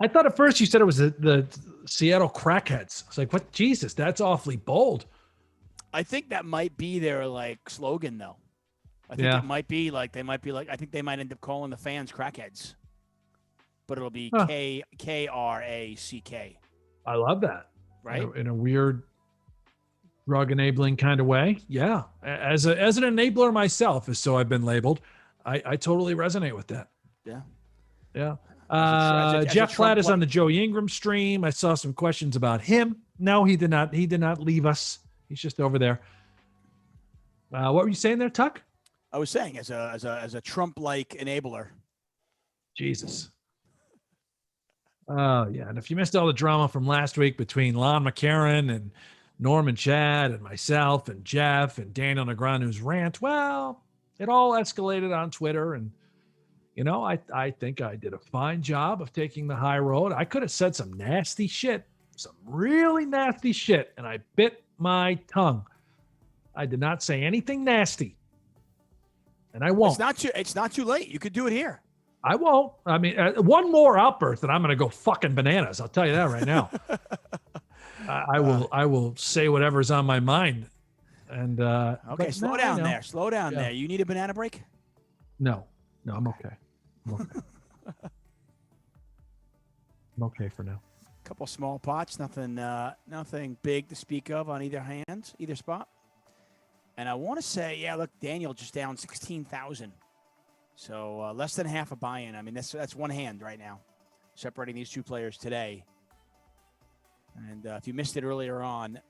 I thought at first you said it was the Seattle Crackheads. It's like, what? Jesus, that's awfully bold. I think that might be their slogan, though. I think it might be I think they might end up calling the fans crackheads, but it'll be Krack. I love that. Right? In a weird drug enabling kind of way. Yeah. As an enabler myself, so I've been labeled. I totally resonate with that. Yeah. Yeah. As a Jeff Flatt is on the Joe Ingram stream. I saw some questions about him. No, he did not leave us. He's just over there. What were you saying there, Tuck? I was saying as a Trump-like enabler. Jesus. Oh, yeah. And if you missed all the drama from last week between Lon McCarran and Norman Chad and myself and Jeff and Daniel Negreanu's rant, well, it all escalated on Twitter. And, I think I did a fine job of taking the high road. I could have said some nasty shit, some really nasty shit, and I bit my tongue. I did not say anything nasty. And I won't. It's not too late. You could do it here. I won't. I mean, one more outburst and I'm going to go fucking bananas. I'll tell you that right now. I will say whatever's on my mind. And okay, slow down there. Slow down there. You need a banana break? No, I'm okay. I'm okay for now. A couple small pots, nothing big to speak of on either spot. And I want to say, look, Daniel just down 16,000. So less than half a buy-in. I mean, that's one hand right now, separating these two players today. And if you missed it earlier on,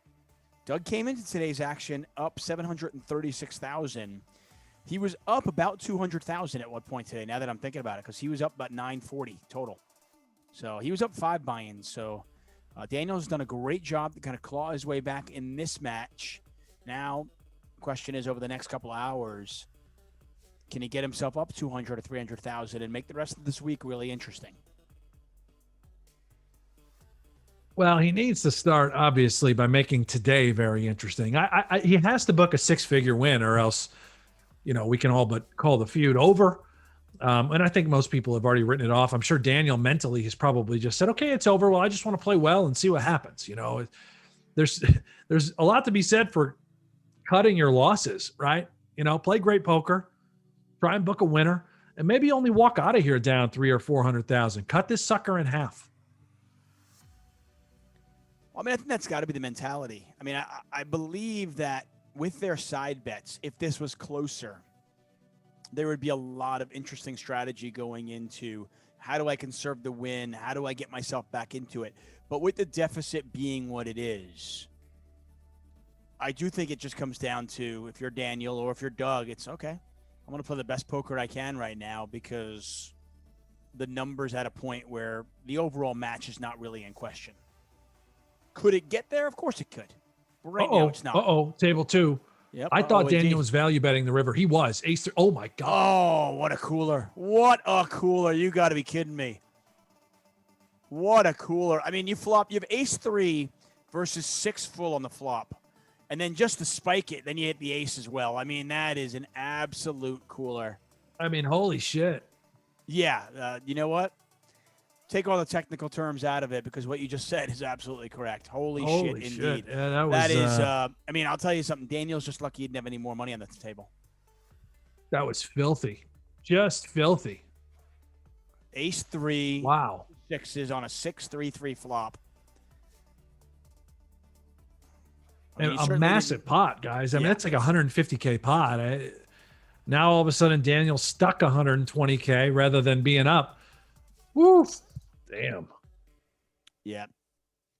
Doug came into today's action up 736,000. He was up about 200,000 at one point today, now that I'm thinking about it, because he was up about 940 total. So he was up 5 buy-ins. So Daniel's done a great job to kind of claw his way back in this match. Now, the question is, over the next couple of hours, can he get himself up 200 or 300,000 and make the rest of this week really interesting? Well, he needs to start, obviously, by making today very interesting. He has to book a 6-figure win, or else, we can all but call the feud over. And I think most people have already written it off. I'm sure Daniel mentally has probably just said, okay, it's over. Well, I just want to play well and see what happens. There's a lot to be said for cutting your losses, right? Play great poker, try and book a winner, and maybe only walk out of here down 300,000 or 400,000. Cut this sucker in half. I mean, I think that's got to be the mentality. I mean, I believe that with their side bets, if this was closer, there would be a lot of interesting strategy going into how do I conserve the win? How do I get myself back into it? But with the deficit being what it is, I do think it just comes down to, if you're Daniel or if you're Doug, it's okay. I'm going to play the best poker I can right now because the number's at a point where the overall match is not really in question. Could it get there? Of course it could. But right now it's not. Table 2. Yep. I thought Daniel was value betting the river. He was. Ace 3. Oh, my God. Oh, what a cooler. What a cooler. You got to be kidding me. What a cooler. I mean, you have ace 3 versus 6 full on the flop. And then just to spike it, then you hit the ace as well. I mean, that is an absolute cooler. I mean, holy shit. Yeah. You know what? Take all the technical terms out of it because what you just said is absolutely correct. Holy shit, indeed. Yeah, that is, I mean, I'll tell you something. Daniel's just lucky he didn't have any more money on the table. That was filthy. Just filthy. Ace 3. Wow. 6s on a 6-3-3 flop. I mean, a massive pot, guys. I mean, that's like a $150K pot. Now all of a sudden Daniel's stuck $120K rather than being up. Woo! Damn. Yeah,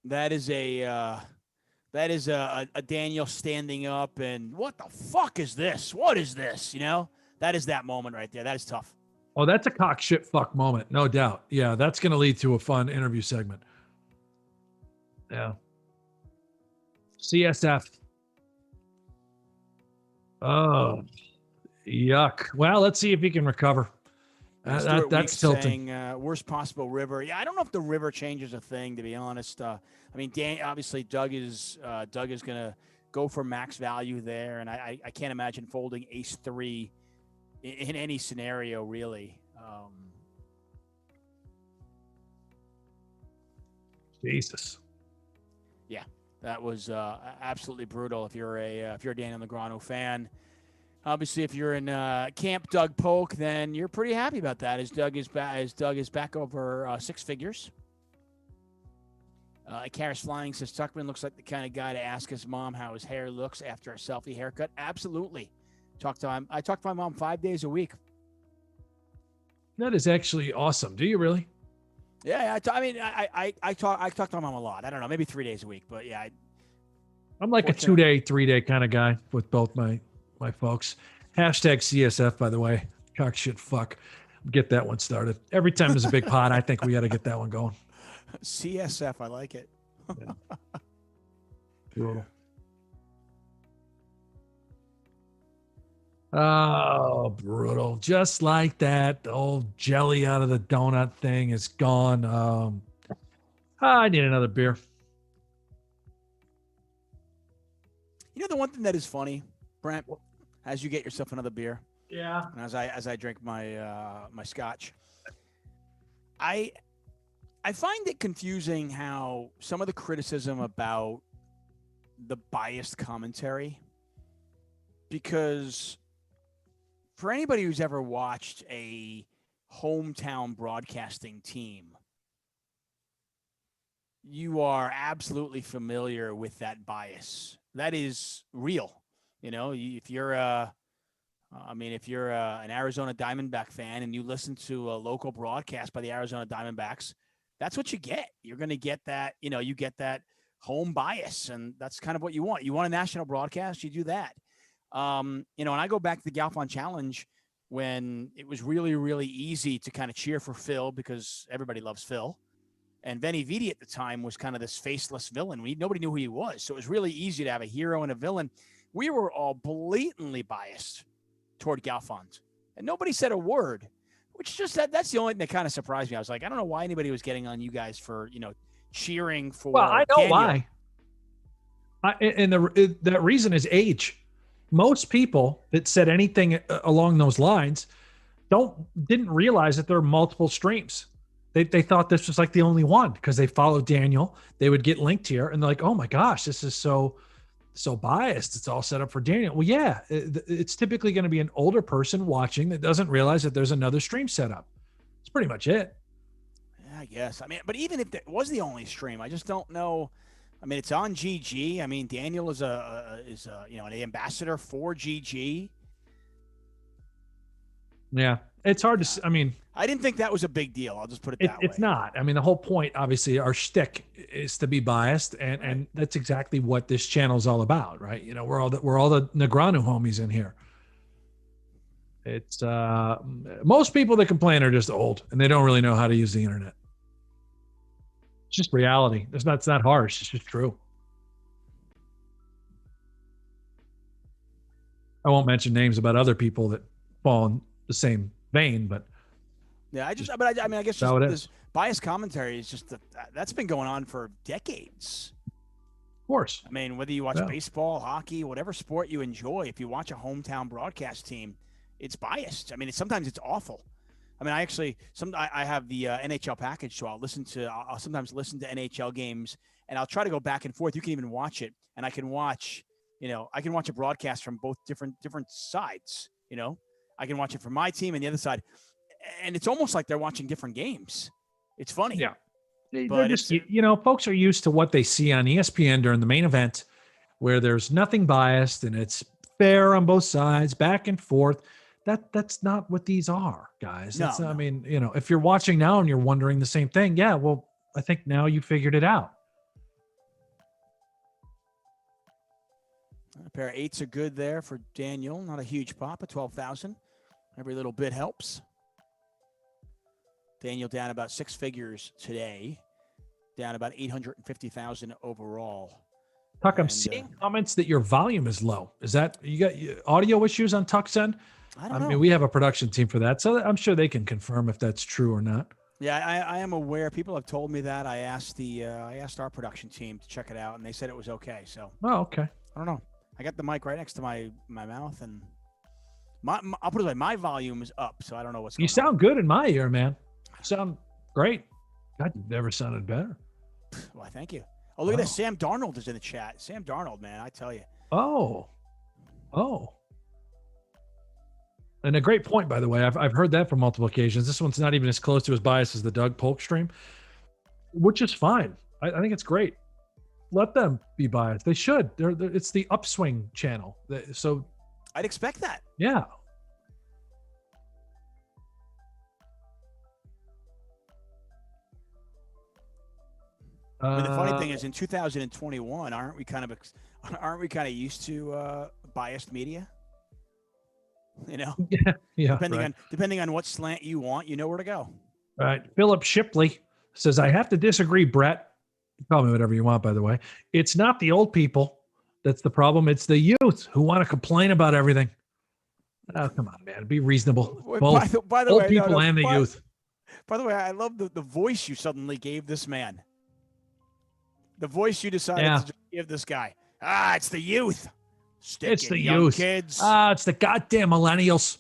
that is a Daniel standing up and what the fuck is this? What is this? That is that moment right there. That is tough. Oh, that's a cock shit fuck moment, no doubt. Yeah, that's going to lead to a fun interview segment. Yeah. CSF. Oh, yuck. Well, let's see if he can recover. That's tilting. Worst possible river. Yeah, I don't know if the river changes a thing, to be honest. I mean, obviously Doug is going to go for max value there, and I can't imagine folding ace 3 in any scenario, really. Jesus. Yeah, that was absolutely brutal. If you're a Daniel Negreanu fan. Obviously, if you're in Camp Doug Polk, then you're pretty happy about that. As Doug is back over 6 figures. Karis Flying says Tuchman looks like the kind of guy to ask his mom how his hair looks after a selfie haircut. Absolutely. I talk to my mom 5 days a week. That is actually awesome. Do you really? Yeah, I talk to my mom a lot. I don't know, maybe 3 days a week, but yeah. I'm like a 2-day, 3-day kind of guy with both my folks. Hashtag CSF, by the way. Cock shit fuck. Get that one started. Every time there's a big pot, I think we got to get that one going. CSF, I like it. Yeah. Brutal. Oh, brutal. Just like that, the old jelly out of the donut thing is gone. I need another beer. The one thing that is funny, Brent, as you get yourself another beer. Yeah. And as I drink my my scotch, I find it confusing how some of the criticism about the biased commentary, because for anybody who's ever watched a hometown broadcasting team, you are absolutely familiar with that bias. That is real. If you're an Arizona Diamondback fan and you listen to a local broadcast by the Arizona Diamondbacks, that's what you get. You're going to get that, you get that home bias, and that's kind of what you want. You want a national broadcast, you do that. And I go back to the Galfond Challenge when it was really, really easy to kind of cheer for Phil because everybody loves Phil. And Vinny Vidi at the time was kind of this faceless villain. Nobody knew who he was. So it was really easy to have a hero and a villain. We were all blatantly biased toward Galfond. And nobody said a word, which just that's the only thing that kind of surprised me. I was like, I don't know why anybody was getting on you guys for, cheering for. Well, I know Daniel. Why. That reason is age. Most people that said anything along those lines didn't realize that there are multiple streams. They thought this was like the only one because they followed Daniel. They would get linked here and they're like, oh my gosh, this is so so biased. It's all set up for Daniel. Well, yeah, it's typically going to be an older person watching that doesn't realize that there's another stream set up. It's pretty much it. Yeah, I guess. I mean, but even if it was the only stream, I just don't know. I mean, it's on GG. I mean, Daniel is an ambassador for GG. Yeah, it's hard to. I mean, I didn't think that was a big deal. I'll just put it that way. It's not. I mean, the whole point, obviously, our shtick is to be biased, and that's exactly what this channel is all about, right? You know, we're all the Negreanu homies in here. It's most people that complain are just old and they don't really know how to use the internet. It's just reality. It's not harsh. It's just true. I won't mention names about other people that fall in the same vein, but yeah, I guess just this biased commentary is just that's been going on for decades. Of course. I mean, whether you watch baseball, hockey, whatever sport you enjoy, if you watch a hometown broadcast team, it's biased. I mean, sometimes it's awful. I mean, I have the NHL package, so I'll sometimes listen to NHL games, and I'll try to go back and forth. You can even watch it, and I can watch a broadcast from both different sides. You know, I can watch it from my team and the other side, and it's almost like they're watching different games. It's funny. Yeah. But just, folks are used to what they see on ESPN during the main event, where there's nothing biased and it's fair on both sides, back and forth. That's not what these are, guys. No. I mean, if you're watching now and you're wondering the same thing, yeah, well, I think now you figured it out. A pair of 8s are good there for Daniel. Not a huge pop at 12,000. Every little bit helps. Daniel down about 6 figures today, down about 850,000 overall. Tuck, I'm seeing comments that your volume is low. Is that you got audio issues on Tuck's end? I don't know. mean, we have a production team for that, so I'm sure they can confirm if that's true or not. Yeah, I am aware. People have told me that. I asked our production team to check it out, and they said it was okay. So. Oh, okay. I don't know. I got the mic right next to my mouth, and I'll put it like my volume is up, so I don't know what's going on. You sound good in my ear, man. You sound great. God, you've never sounded better. Why, thank you. Oh, look at this. Sam Darnold is in the chat. Sam Darnold, man, I tell you. Oh. And a great point, by the way. I've heard that from multiple occasions. This one's not even as close to as biased as the Doug Polk stream, which is fine. I think it's great. Let them be biased. They should. It's the upswing channel. So I'd expect that. Yeah. I mean, the funny thing is, in 2021, aren't we kind of used to biased media? Yeah. Depending on what slant you want, you know where to go. All right. Philip Shipley says, I have to disagree, Brett. Call me whatever you want, by the way. It's not the old people that's the problem. It's the youth who want to complain about everything. Oh, come on, man. Be reasonable. Both by the old way, people and the youth. By the way, I love the voice you suddenly gave this man. The voice you decided to give this guy. It's the youth. It's the youth. Kids. It's the goddamn millennials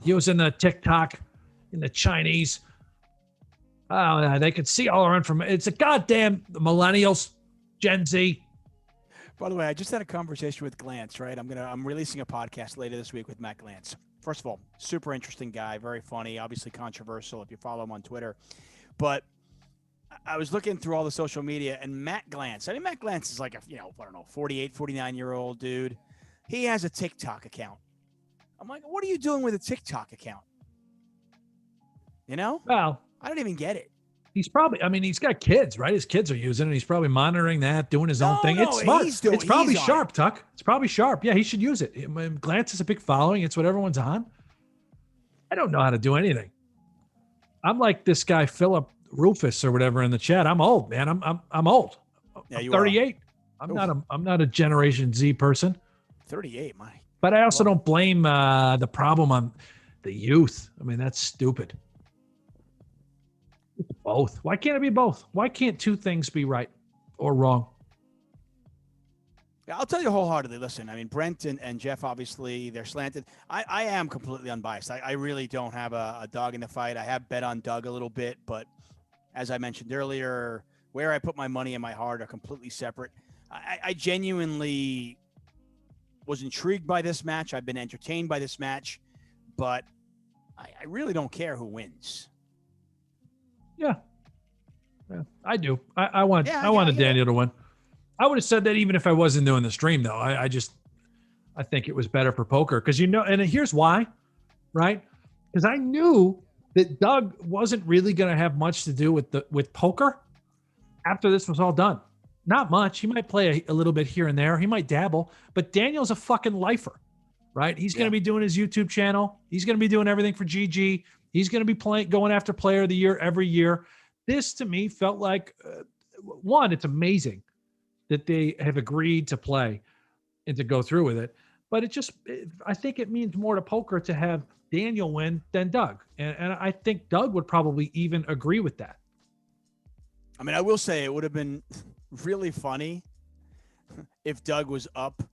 using the TikTok and the Chinese. Oh, they can see all our information. It's the goddamn millennials, Gen Z. By the way, I just had a conversation with Glantz, right? I'm releasing a podcast later this week with Matt Glantz. First of all, super interesting guy, very funny, obviously controversial if you follow him on Twitter. But I was looking through all the social media, and Matt Glantz is like a 48, 49-year-old dude. He has a TikTok account. I'm like, what are you doing with a TikTok account? Well, I don't even get it. He's got kids, right? His kids are using it. He's probably monitoring that, doing his own thing. It's smart. It's probably sharp, Tuck. It's probably sharp. Yeah, he should use it. Glantz is a big following. It's what everyone's on. I don't know how to do anything. I'm like this guy, Philip Rufus or whatever in the chat. I'm old, man. I'm old. Yeah, I'm 38. I'm not a Generation Z person. 38, my. But I also don't blame the problem on the youth. I mean, that's stupid. It's both. Why can't it be both? Why can't two things be right or wrong? Yeah, I'll tell you wholeheartedly. Listen, I mean, Brent and Jeff, obviously, they're slanted. I am completely unbiased. I really don't have a dog in the fight. I have bet on Doug a little bit, but as I mentioned earlier, where I put my money and my heart are completely separate. I genuinely was intrigued by this match. I've been entertained by this match, but I really don't care who wins. Yeah, I do. I wanted Daniel to win. I would have said that even if I wasn't doing the stream, though. I think it was better for poker because and here's why, right? Because I knew that Doug wasn't really going to have much to do with poker after this was all done. Not much. He might play a little bit here and there. He might dabble, but Daniel's a fucking lifer, right? He's going to be doing his YouTube channel. He's going to be doing everything for GG. He's going to be going after Player of the Year every year. This to me felt like, one, it's amazing that they have agreed to play and to go through with it. But I think it means more to poker to have Daniel win than Doug. And I think Doug would probably even agree with that. I mean, I will say it would have been really funny if Doug was up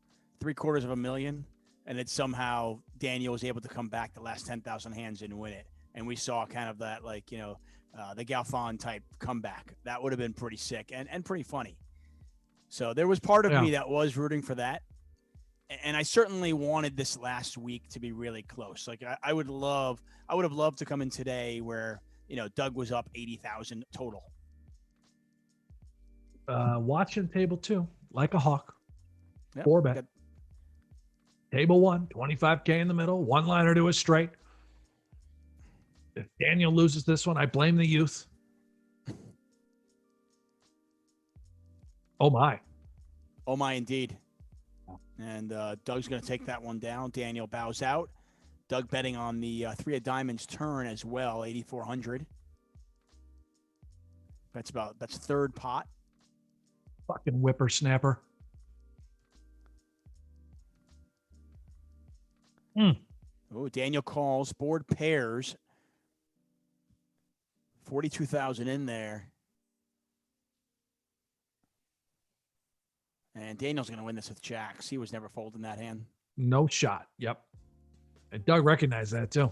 $750,000 and it somehow Daniel was able to come back the last 10,000 hands and win it. And we saw kind of that, like, the Galfond type comeback. That would have been pretty sick and pretty funny. So there was part of me that was rooting for that. And I certainly wanted this last week to be really close. Like I would have loved to come in today where, Doug was up 80,000 total. Watching table 2, like a hawk. Yep. 4-bet. Table 1, 25K in the middle, one liner to a straight. If Daniel loses this one, I blame the youth. Oh my. Oh my, indeed. And Doug's going to take that one down. Daniel bows out. Doug betting on the 3 of diamonds turn as well, 8,400. That's third pot. Fucking whippersnapper. Oh, Daniel calls, board pairs. 42,000 in there. And Daniel's going to win this with jacks. He was never folding that hand. No shot. Yep. And Doug recognized that too.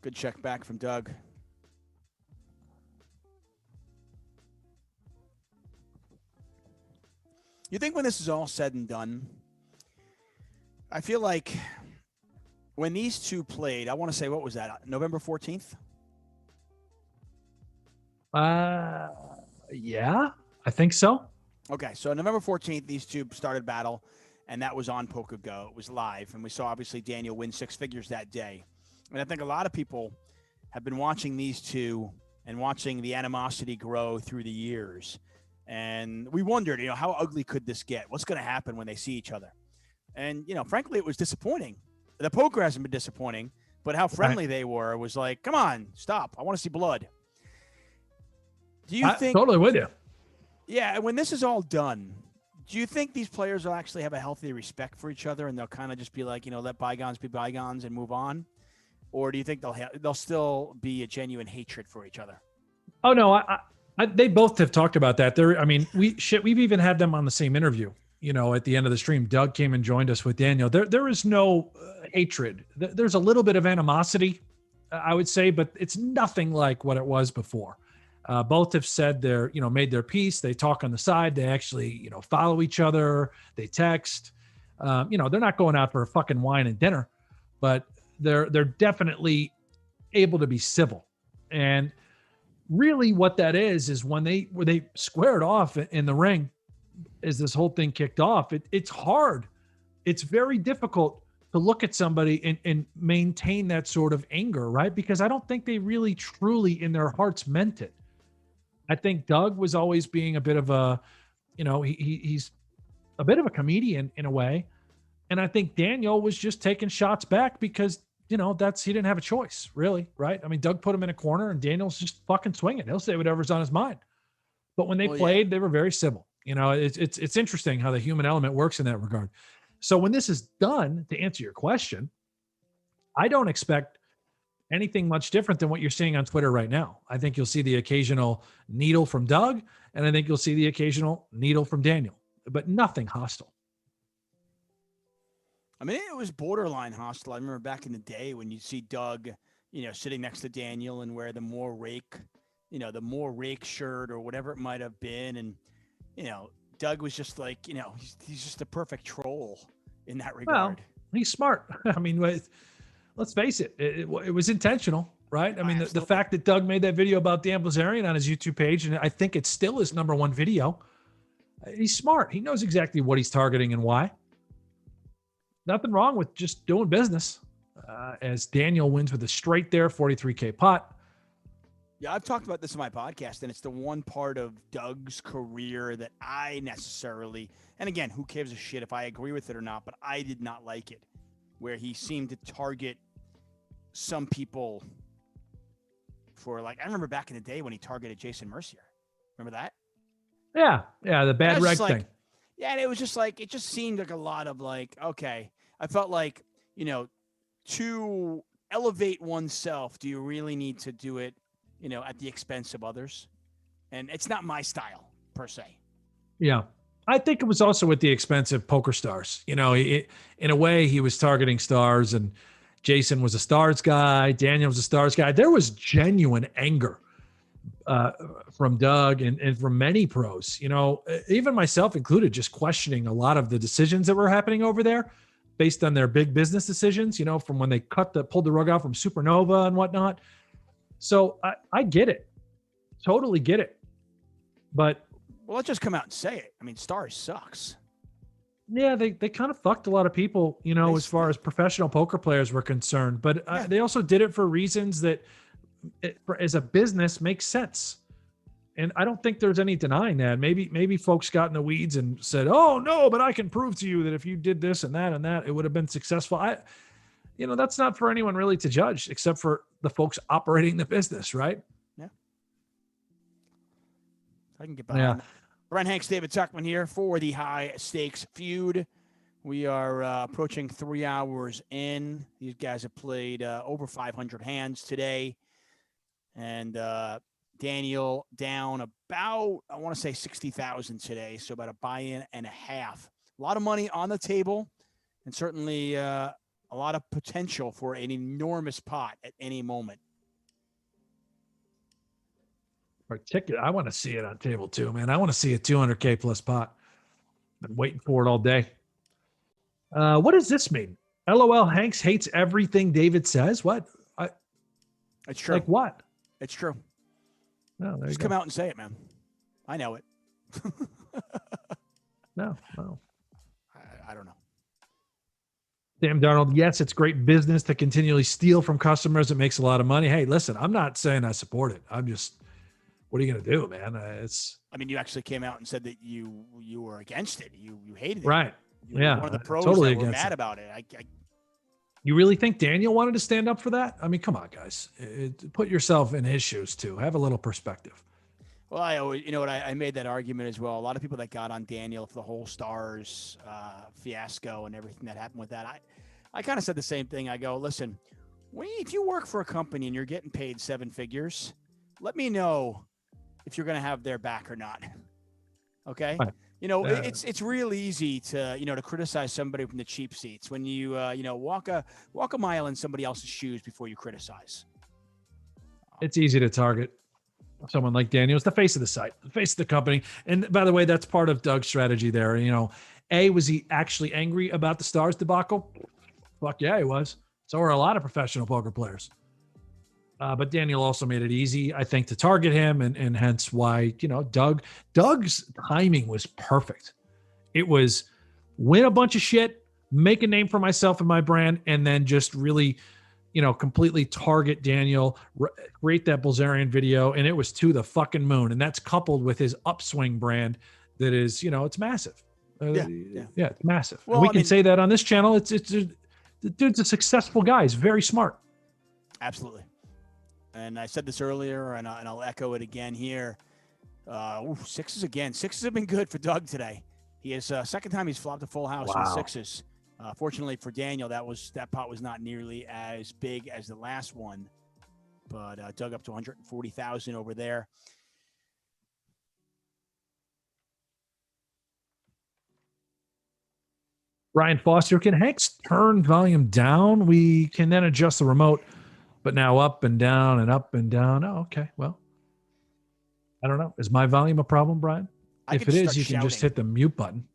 Good check back from Doug. You think when this is all said and done, I feel like when these two played, I want to say, what was that? November 14th? Yeah, I think so. Okay, so November 14th, these two started battle, and that was on Poker Go. It was live, and we saw, obviously, Daniel win 6 figures that day. And I think a lot of people have been watching these two and watching the animosity grow through the years. And we wondered, how ugly could this get? What's going to happen when they see each other? And, frankly, it was disappointing. The poker hasn't been disappointing, but how friendly they were was like, come on, stop. I want to see blood. Do you think... Totally with you. Yeah, and when this is all done, do you think these players will actually have a healthy respect for each other and they'll kind of just be like, let bygones be bygones and move on? Or do you think they'll still be a genuine hatred for each other? Oh, no, they both have talked about that. We've even had them on the same interview, at the end of the stream. Doug came and joined us with Daniel. There is no hatred. There's a little bit of animosity, I would say, but it's nothing like what it was before. Both have said made their peace. They talk on the side. They actually, follow each other. They text. They're not going out for a fucking wine and dinner, but they're definitely able to be civil. And really what that is when they squared off in the ring, as this whole thing kicked off, it's hard. It's very difficult to look at somebody and maintain that sort of anger, right? Because I don't think they really truly in their hearts meant it. I think Doug was always being a bit of a, he's a bit of a comedian in a way. And I think Daniel was just taking shots back because, he didn't have a choice, really, right? I mean, Doug put him in a corner and Daniel's just fucking swinging. He'll say whatever's on his mind. But when they played, they were very civil. It's interesting how the human element works in that regard. So when this is done, to answer your question, I don't expect anything much different than what you're seeing on Twitter right now. I think you'll see the occasional needle from Doug, and I think you'll see the occasional needle from Daniel, but nothing hostile. I mean, it was borderline hostile. I remember back in the day when you see Doug, sitting next to Daniel and wear the more rake shirt or whatever it might have been. And, Doug was just like, he's just a perfect troll in that Well, regard. he's smart. I mean, let's face it. It was intentional, right? I mean, the fact that Doug made that video about Dan Bilzerian on his YouTube page, and I think it's still his #1 video. He's smart. He knows exactly what he's targeting and why. Nothing wrong with just doing business. As Daniel wins with a straight there, 43K pot. Yeah, I've talked about this in my podcast, and it's the one part of Doug's career that I necessarily, and again, who gives a shit if I agree with it or not, but I did not like it, where he seemed to target some people for, like, I remember back in the day when he targeted Jason Mercier. Remember that? Yeah, the bad reg thing. Yeah, and it was just like, it just seemed like a lot of like, okay, I felt like, to elevate oneself, do you really need to do it, at the expense of others? And it's not my style per se. Yeah. I think it was also at the expense of poker stars. In a way, he was targeting stars, and Jason was a stars guy. Daniel was a stars guy. There was genuine anger from Doug and from many pros, even myself included, just questioning a lot of the decisions that were happening over there based on their big business decisions, from when they pulled the rug out from Supernova and whatnot. So I get it. Totally get it. But well, let's just come out and say it. I mean, stars sucks. Yeah, they kind of fucked a lot of people, as far as professional poker players were concerned. But they also did it for reasons that, as a business, makes sense. And I don't think there's any denying that. Maybe folks got in the weeds and said, "Oh no, but I can prove to you that if you did this and that, it would have been successful." That's not for anyone really to judge, except for the folks operating the business, right? Yeah. I can get behind that. Brent, Hanks, David Tuchman here for the high stakes feud. We are approaching 3 hours in. These guys have played over 500 hands today. And Daniel down about, I want to say 60,000 today. So about a buy-in and a half. A lot of money on the table, and certainly a lot of potential for an enormous pot at any moment. I want to see it on table 2, man. I want to see a 200K plus pot. Been waiting for it all day. What does this mean? LOL, Hanks hates everything David says. What? It's true. Like what? It's true. No, Just come out and say it, man. I know it. No. I don't know. Sam Darnold, yes, it's great business to continually steal from customers. It makes a lot of money. Hey, listen, I'm not saying I support it. I'm just, what are you going to do, man? I mean, you actually came out and said that you were against it. You hated it. Right. You were one of the pros totally that were mad about it. You really think Daniel wanted to stand up for that? I mean, come on, guys. Put yourself in his shoes, too. Have a little perspective. Well, I always, I made that argument as well. A lot of people that got on Daniel for the whole stars fiasco and everything that happened with that. I kind of said the same thing. I go, listen, if you work for a company and you're getting paid 7 figures, let me know if you're going to have their back or not. Okay. Right. It's real easy to, to criticize somebody from the cheap seats when you, walk a mile in somebody else's shoes before you criticize. It's easy to target someone like Daniel. It's the face of the site, the face of the company. And by the way, that's part of Doug's strategy there. Was he actually angry about the stars debacle? Fuck yeah, he was. So are a lot of professional poker players. But Daniel also made it easy, I think, to target him, and hence why, Doug's timing was perfect. It was win a bunch of shit, make a name for myself and my brand, and then just really, completely target Daniel, rate that Bilzerian video, and it was to the fucking moon. And that's coupled with his upswing brand that is, it's massive. It's massive. Well, we can say that on this channel. The dude's a successful guy. He's very smart. Absolutely. And I said this earlier, and I'll echo it again here. Sixes again. Sixes have been good for Doug today. He is second time he's flopped a full house in sixes. Fortunately for Daniel, that pot was not nearly as big as the last one, but Doug up to 140,000 over there. Brian Foster, can Hanks turn volume down? We can then adjust the remote, but now up and down and up and down. Oh, okay. Well, I don't know. Is my volume a problem, Brian? If it is, you can just hit the mute button.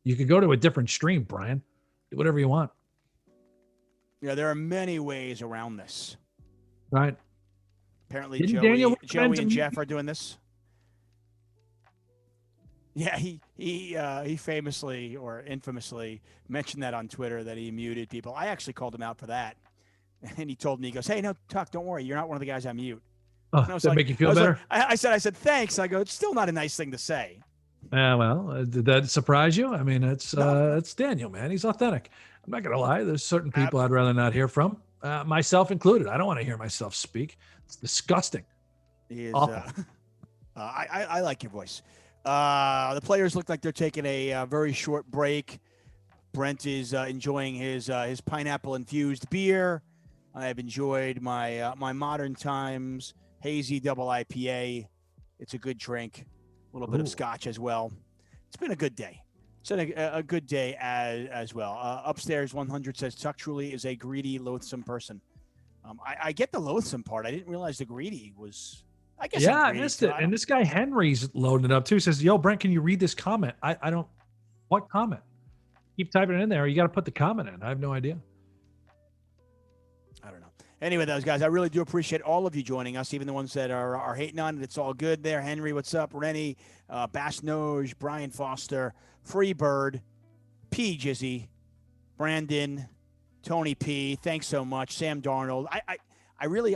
You could go to a different stream, Brian. Do whatever you want. Yeah, there are many ways around this. Right. Apparently, Didn't Joey and Jeff are doing this. Yeah, he famously or infamously mentioned that on Twitter that he muted people. I actually called him out for that, and he told me, he goes, "Hey, no, Tuck, don't worry, you're not one of the guys I mute." Oh, does that make you feel better? I said thanks. I go, it's still not a nice thing to say. Did that surprise you? I mean, it's Daniel, man. He's authentic. I'm not gonna lie. There's certain people I'd rather not hear from, myself included. I don't want to hear myself speak. It's disgusting. He is. I like your voice. The players look like they're taking a very short break. Brent is enjoying his pineapple infused beer. I have enjoyed my my Modern Times hazy double IPA. It's a good drink. A little bit of scotch as well. It's been a good day. It's been a good day as well. Upstairs 100 says Tuck truly is a greedy, loathsome person. I get the loathsome part. I didn't realize the greedy was. I guess. Yeah, I missed it. And this guy Henry's loading it up too. Says, "Yo, Brent, can you read this comment?" I don't. What comment? Keep typing it in there. You got to put the comment in. I have no idea. I don't know. Anyway, those guys, I really do appreciate all of you joining us, even the ones that are hating on it. It's all good there. Henry, what's up? Rennie, Bass Noj, Brian Foster, Freebird, P. Jizzy, Brandon, Tony P. Thanks so much. Sam Darnold. I really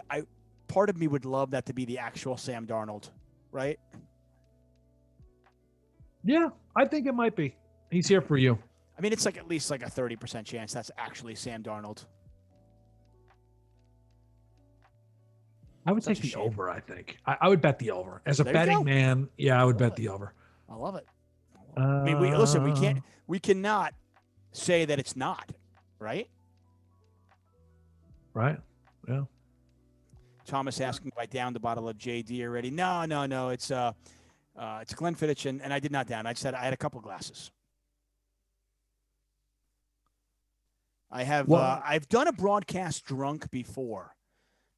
part of me would love that to be the actual Sam Darnold, right? Yeah, I think it might be. He's here for you. I mean, it's like at least like a 30% chance that's actually Sam Darnold. I would take the over, I think. I would bet the over. As a betting man, yeah, I would bet the over. I love it. I mean, we cannot say that it's not, right? Right. Yeah. Thomas asking if I downed the bottle of JD already. No. It's Glenfiddich, and I did not down. I said I had a couple glasses. I have. I've done a broadcast drunk before.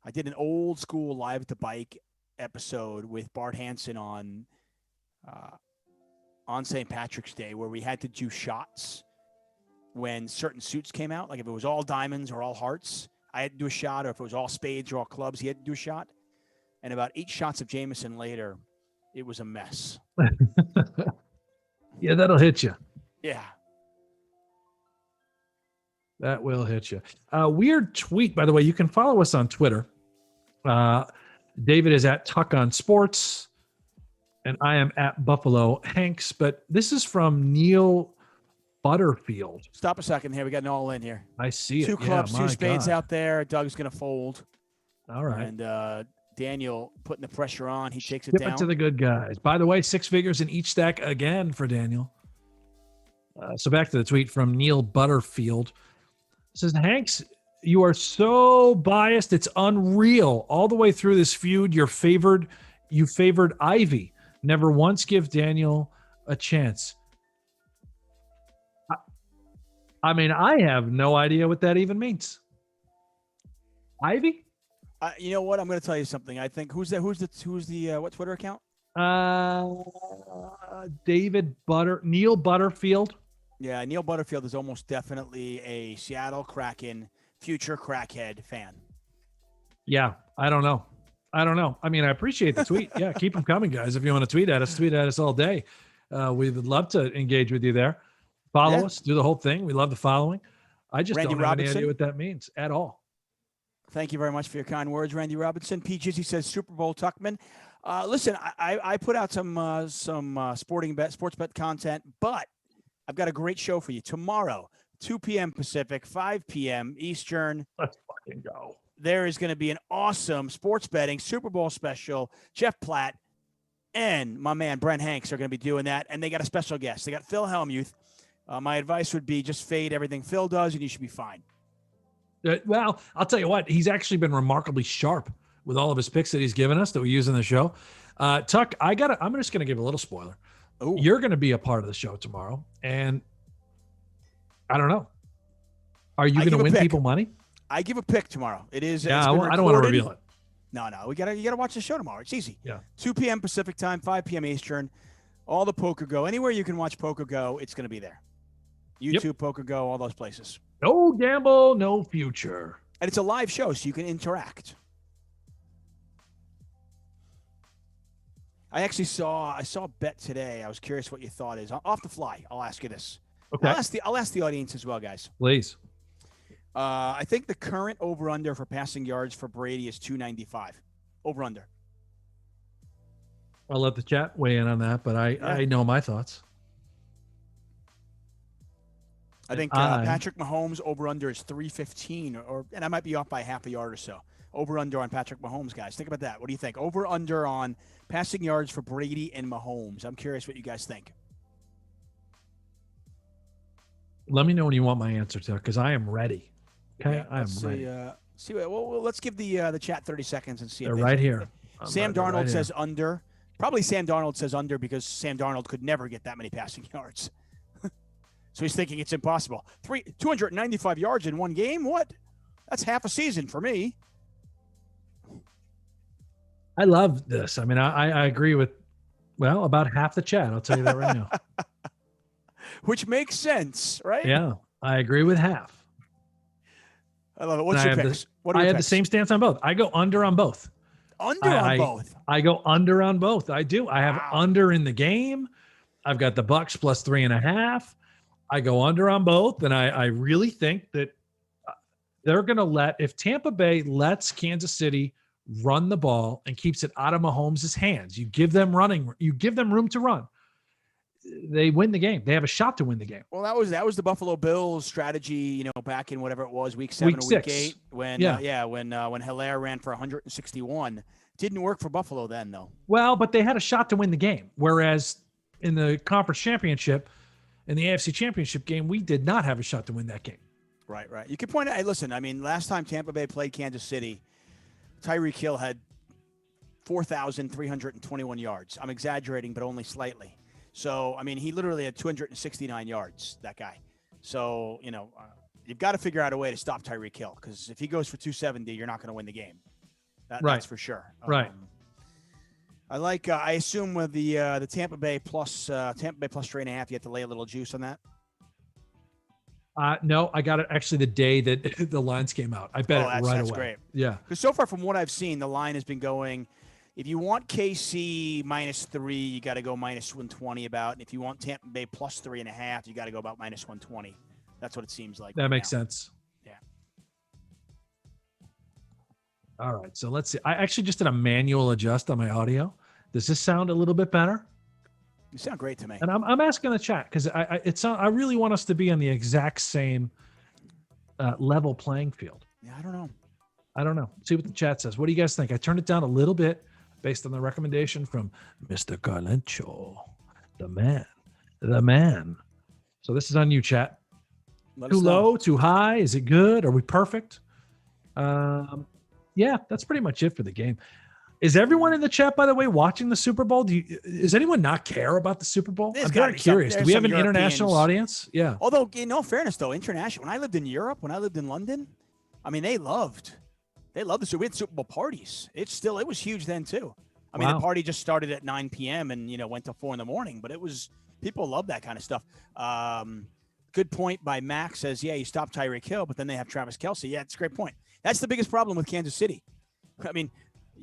I did an old school Live at the Bike episode with Bart Hansen on St. Patrick's Day, where we had to do shots when certain suits came out. Like if it was all diamonds or all hearts, I had to do a shot, or if it was all spades or all clubs, he had to do a shot. And about 8 shots of Jameson later, it was a mess. Yeah, that'll hit you. Yeah. That will hit you. Weird tweet, by the way. You can follow us on Twitter. David is at Tuck on Sports, and I am at Buffalo Hanks. But this is from Neil Butterfield. Stop a second here. We got an all in here. I see it. 2 clubs, 2 spades out there. Doug's going to fold. All right. And Daniel putting the pressure on. He takes it Skip down. it to the good guys. By the way, 6 figures in each stack again for Daniel. So back to the tweet from Neil Butterfield. It says, Hanks, you are so biased. It's unreal. All the way through this feud, you favored Ivy. Never once give Daniel a chance. I mean, I have no idea what that even means. Ivy? You know what? I'm going to tell you something. I think who's the what Twitter account? Neil Butterfield. Yeah, Neil Butterfield is almost definitely a Seattle Kraken future crackhead fan. Yeah, I don't know. I mean, I appreciate the tweet. Yeah, keep them coming, guys. If you want to tweet at us all day. We would love to engage with you there. Follow us, do the whole thing. We love the following. I just don't have any idea what that means at all. Thank you very much for your kind words, Randy Robinson. P. Jizzy says Super Bowl Tuchman. Listen, I put out some sports bet content, but I've got a great show for you tomorrow, 2 p.m. Pacific, 5 p.m. Eastern. Let's fucking go. There is going to be an awesome sports betting Super Bowl special. Jeff Platt and my man Brent Hanks are going to be doing that, and they got a special guest. They got Phil Hellmuth. My advice would be just fade everything Phil does, and you should be fine. Well, I'll tell you what. He's actually been remarkably sharp with all of his picks that he's given us that we use in the show. Tuck, I'm just going to give a little spoiler. Ooh. You're going to be a part of the show tomorrow, and I don't know. Are you going to win people money? I give a pick tomorrow. It is. Yeah, I don't want to reveal it. No. You got to watch the show tomorrow. It's easy. Yeah. 2 p.m. Pacific time, 5 p.m. Eastern. All the Poker Go. Anywhere you can watch Poker Go, it's going to be there. YouTube, Poker Go, all those places. No gamble, no future. And it's a live show, so you can interact. I saw a bet today. I was curious what your thought is. Off the fly, I'll ask you this. Okay. I'll ask the audience as well, guys. Please. I think the current over-under for passing yards for Brady is 295. Over-under. I'll let the chat weigh in on that, but I know my thoughts. I think Patrick Mahomes over-under is 315, and I might be off by half a yard or so. Over-under on Patrick Mahomes, guys. Think about that. What do you think? Over-under on passing yards for Brady and Mahomes. I'm curious what you guys think. Let me know when you want my answer to it, because I am ready. Okay, Yeah, I am ready. Let's give the chat 30 seconds and see. They're right here. Sam Darnold says under. Probably Sam Darnold says under because Sam Darnold could never get that many passing yards. So he's thinking it's impossible. 295 yards in one game? What? That's half a season for me. I love this. I mean, I agree with, well, about half the chat. I'll tell you that right now. Which makes sense, right? Yeah, I agree with half. I love it. What's your picks? I have the same stance on both. I go under on both. Both. I go under on both. I do. I have under in the game. I've got the Bucks plus 3.5. I go under on both, and I really think that they're going to if Tampa Bay lets Kansas City run the ball and keeps it out of Mahomes' hands, you give them room to run, they win the game. They have a shot to win the game. Well, that was the Buffalo Bills strategy, back in whatever it was, week 7 or week 8, when Hilaire ran for 161. Didn't work for Buffalo then, though. Well, but they had a shot to win the game, whereas in the conference championship, in the AFC championship game, we did not have a shot to win that game. Right. You could point out, hey, listen, I mean, last time Tampa Bay played Kansas City, Tyreek Hill had 4,321 yards. I'm exaggerating, but only slightly. So, I mean, he literally had 269 yards, that guy. So, you've got to figure out a way to stop Tyreek Hill, because if he goes for 270, you're not going to win the game. That's for sure. Right. I assume with the Tampa Bay plus 3.5, you have to lay a little juice on that. No, I got it actually the day that the lines came out. I bet it right away. That's great. Yeah. Because so far from what I've seen, the line has been going, if you want KC -3, you got to go -120 about. And if you want Tampa Bay plus 3.5, you got to go about -120. That's what it seems like. That makes sense. Yeah. All right. So let's see. I actually just did a manual adjust on my audio. Does this sound a little bit better? You sound great to me. And I'm asking the chat because I really want us to be on the exact same level playing field. Yeah, I don't know. See what the chat says. What do you guys think? I turned it down a little bit based on the recommendation from Mr. Carlencho, the man. So this is on you, chat. Too low, too high? Is it good? Are we perfect? Yeah, that's pretty much it for the game. Is everyone in the chat, by the way, watching the Super Bowl? Does anyone not care about the Super Bowl? I'm very curious. Do we have an international audience? Yeah. Although, in all fairness, though, international. When I lived in Europe, when I lived in London, I mean, they loved the Super Bowl. We had Super Bowl parties. It was huge then too. I mean, the party just started at 9 p.m. and went till 4 a.m. But people love that kind of stuff. Good point by Max says, yeah, you stop Tyreek Hill, but then they have Travis Kelce. Yeah, it's a great point. That's the biggest problem with Kansas City. I mean,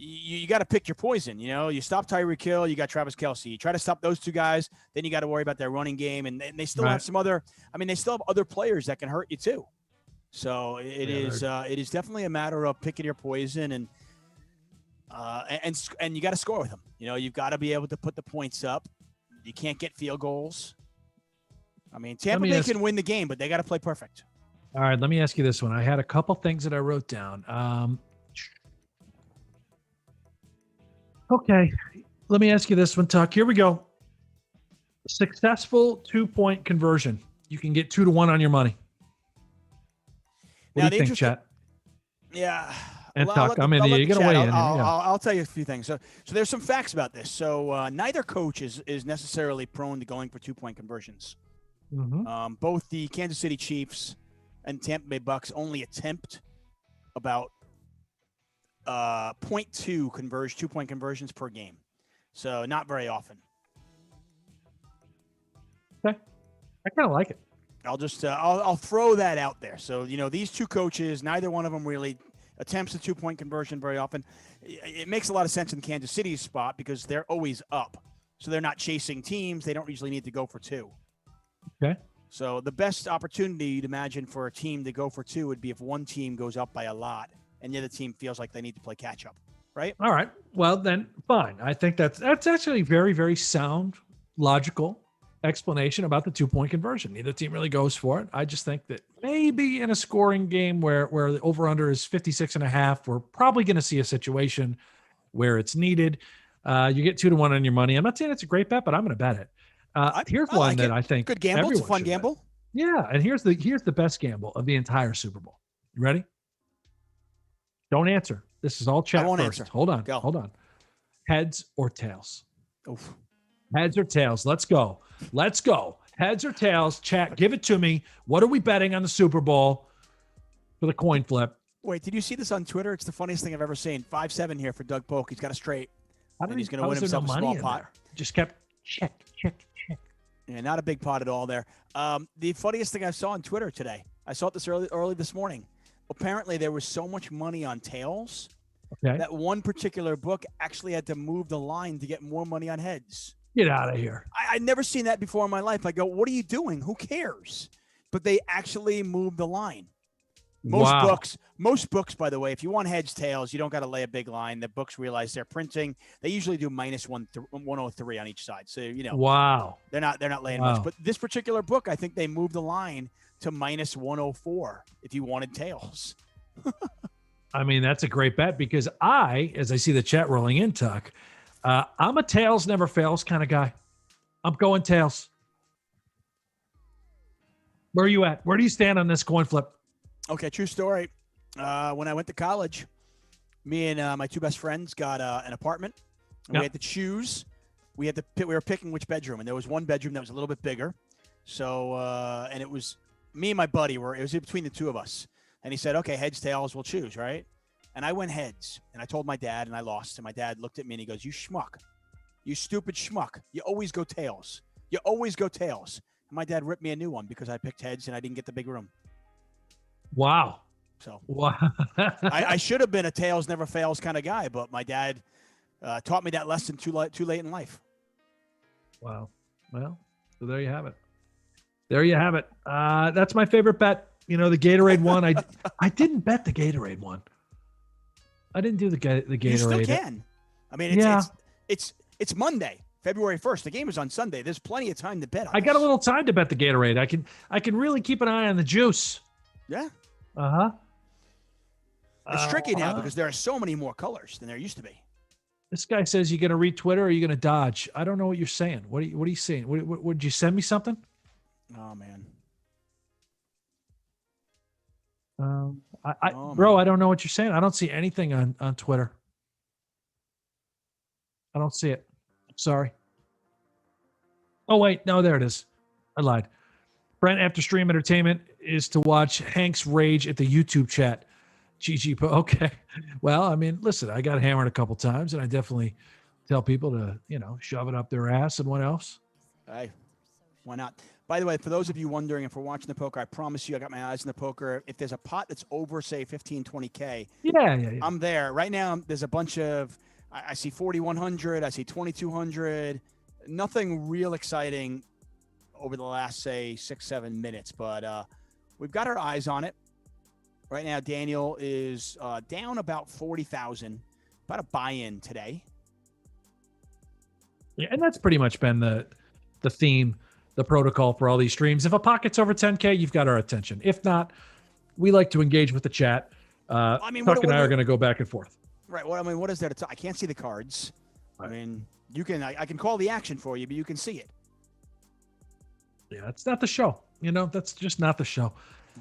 you got to pick your poison. You stop Tyreek Hill, you got Travis Kelce. You try to stop those two guys, then you got to worry about their running game, and they still have some other. I mean, they still have other players that can hurt you too. So it is definitely a matter of picking your poison, and you got to score with them. You've got to be able to put the points up. You can't get field goals. I mean, Tampa Bay can win the game, but they got to play perfect. All right, let me ask you this one. I had a couple things that I wrote down. Okay, let me ask you this one, Tuck. Here we go. Successful 2-point conversion. You can get 2-1 on your money. What do you think, chat? Yeah. And Tuck, I'm in here. You're going to weigh in. I'll tell you a few things. So there's some facts about this. So neither coach is necessarily prone to going for 2-point conversions. Mm-hmm. Both the Kansas City Chiefs and Tampa Bay Bucks only attempt about 0.2 2-point conversions per game. So not very often. Okay. I kind of like it. I'll just I'll throw that out there. So, these two coaches, neither one of them really attempts the 2-point conversion very often. It makes a lot of sense in Kansas City's spot because they're always up. So they're not chasing teams. They don't usually need to go for 2. Okay. So the best opportunity you'd imagine for a team to go for 2 would be if one team goes up by a lot and the other team feels like they need to play catch up, right? All right. Well, then fine. I think that's actually very, very sound, logical explanation about the 2-point conversion. Neither team really goes for it. I just think that maybe in a scoring game where the over-under is 56.5, we're probably going to see a situation where it's needed. You get 2-1 on your money. I'm not saying it's a great bet, but I'm going to bet it. Here's one that I think good gamble. It's a fun gamble. Bet. Yeah, and here's the best gamble of the entire Super Bowl. You ready? Don't answer. This is all chat I won't first. Answer. Hold on. Go. Hold on. Heads or tails? Oof. Heads or tails? Let's go. Let's go. Heads or tails? Chat, give it to me. What are we betting on the Super Bowl for the coin flip? Wait, did you see this on Twitter? It's the funniest thing I've ever seen. 5-7 here for Doug Polk. He's got a straight. And he's going to win himself a small pot. Just kept check. Yeah, not a big pot at all there. The funniest thing I saw on Twitter today, I saw it this early this morning. Apparently, there was so much money on tails that one particular book actually had to move the line to get more money on heads. Get out of here. I'd never seen that before in my life. I go, what are you doing? Who cares? But they actually moved the line. Most books, by the way, if you want heads, tails, you don't got to lay a big line. The books realize they're printing. They usually do minus 103 on each side. So, wow, they're not laying much. But this particular book, I think they moved the line to minus 104 if you wanted tails. I mean, that's a great bet because as I see the chat rolling in, Tuck, I'm a tails never fails kind of guy. I'm going tails. Where are you at? Where do you stand on this coin flip? Okay, true story. When I went to college, me and my two best friends got an apartment. And we had to choose. We were picking which bedroom, and there was one bedroom that was a little bit bigger. So, and it was me and my buddy. It was between the two of us. And he said, "Okay, heads, tails, we'll choose, right?" And I went heads, and I told my dad, and I lost. And my dad looked at me and he goes, "You schmuck, you stupid schmuck. You always go tails. You always go tails." And my dad ripped me a new one because I picked heads and I didn't get the big room. Wow. So wow. I should have been a tails never fails kind of guy, but my dad taught me that lesson too late in life. Wow. Well, so there you have it. There you have it. That's my favorite bet. The Gatorade one. I didn't bet the Gatorade one. I didn't do the Gatorade. You still can. I mean, it's Monday, February 1st. The game is on Sunday. There's plenty of time to bet on I got a little time to bet the Gatorade. I can really keep an eye on the juice. Yeah. Uh-huh. It's tricky now because there are so many more colors than there used to be. This guy says you're going to read Twitter or are you going to dodge? I don't know what you're saying. What are you saying? What did you send me something? Oh, man. Bro, I don't know what you're saying. I don't see anything on Twitter. I don't see it. Sorry. Oh, wait. No, there it is. I lied. Brent, after stream entertainment is to watch Hank's rage at the YouTube chat. GGPoker. Okay. Well, I mean, listen, I got hammered a couple times, and I definitely tell people to, shove it up their ass. And what else? Hey, why not? By the way, for those of you wondering if we're watching the poker, I promise you I got my eyes on the poker. If there's a pot that's over, say, 15, 20K, yeah. I'm there. Right now, there's a bunch of, I see 4,100, I see 2,200. Nothing real exciting over the last, say, 6-7 minutes, but we've got our eyes on it. Right now, Daniel is down about 40,000, about a buy-in today. Yeah, and that's pretty much been the theme, the protocol for all these streams. If a pocket's over 10K, you've got our attention. If not, we like to engage with the chat. Tuck and I are going to go back and forth. Right. Well, I mean, what is there to talk? I can't see the cards. Right. I mean, I can call the action for you, but you can see it. Yeah, it's not the show. That's just not the show.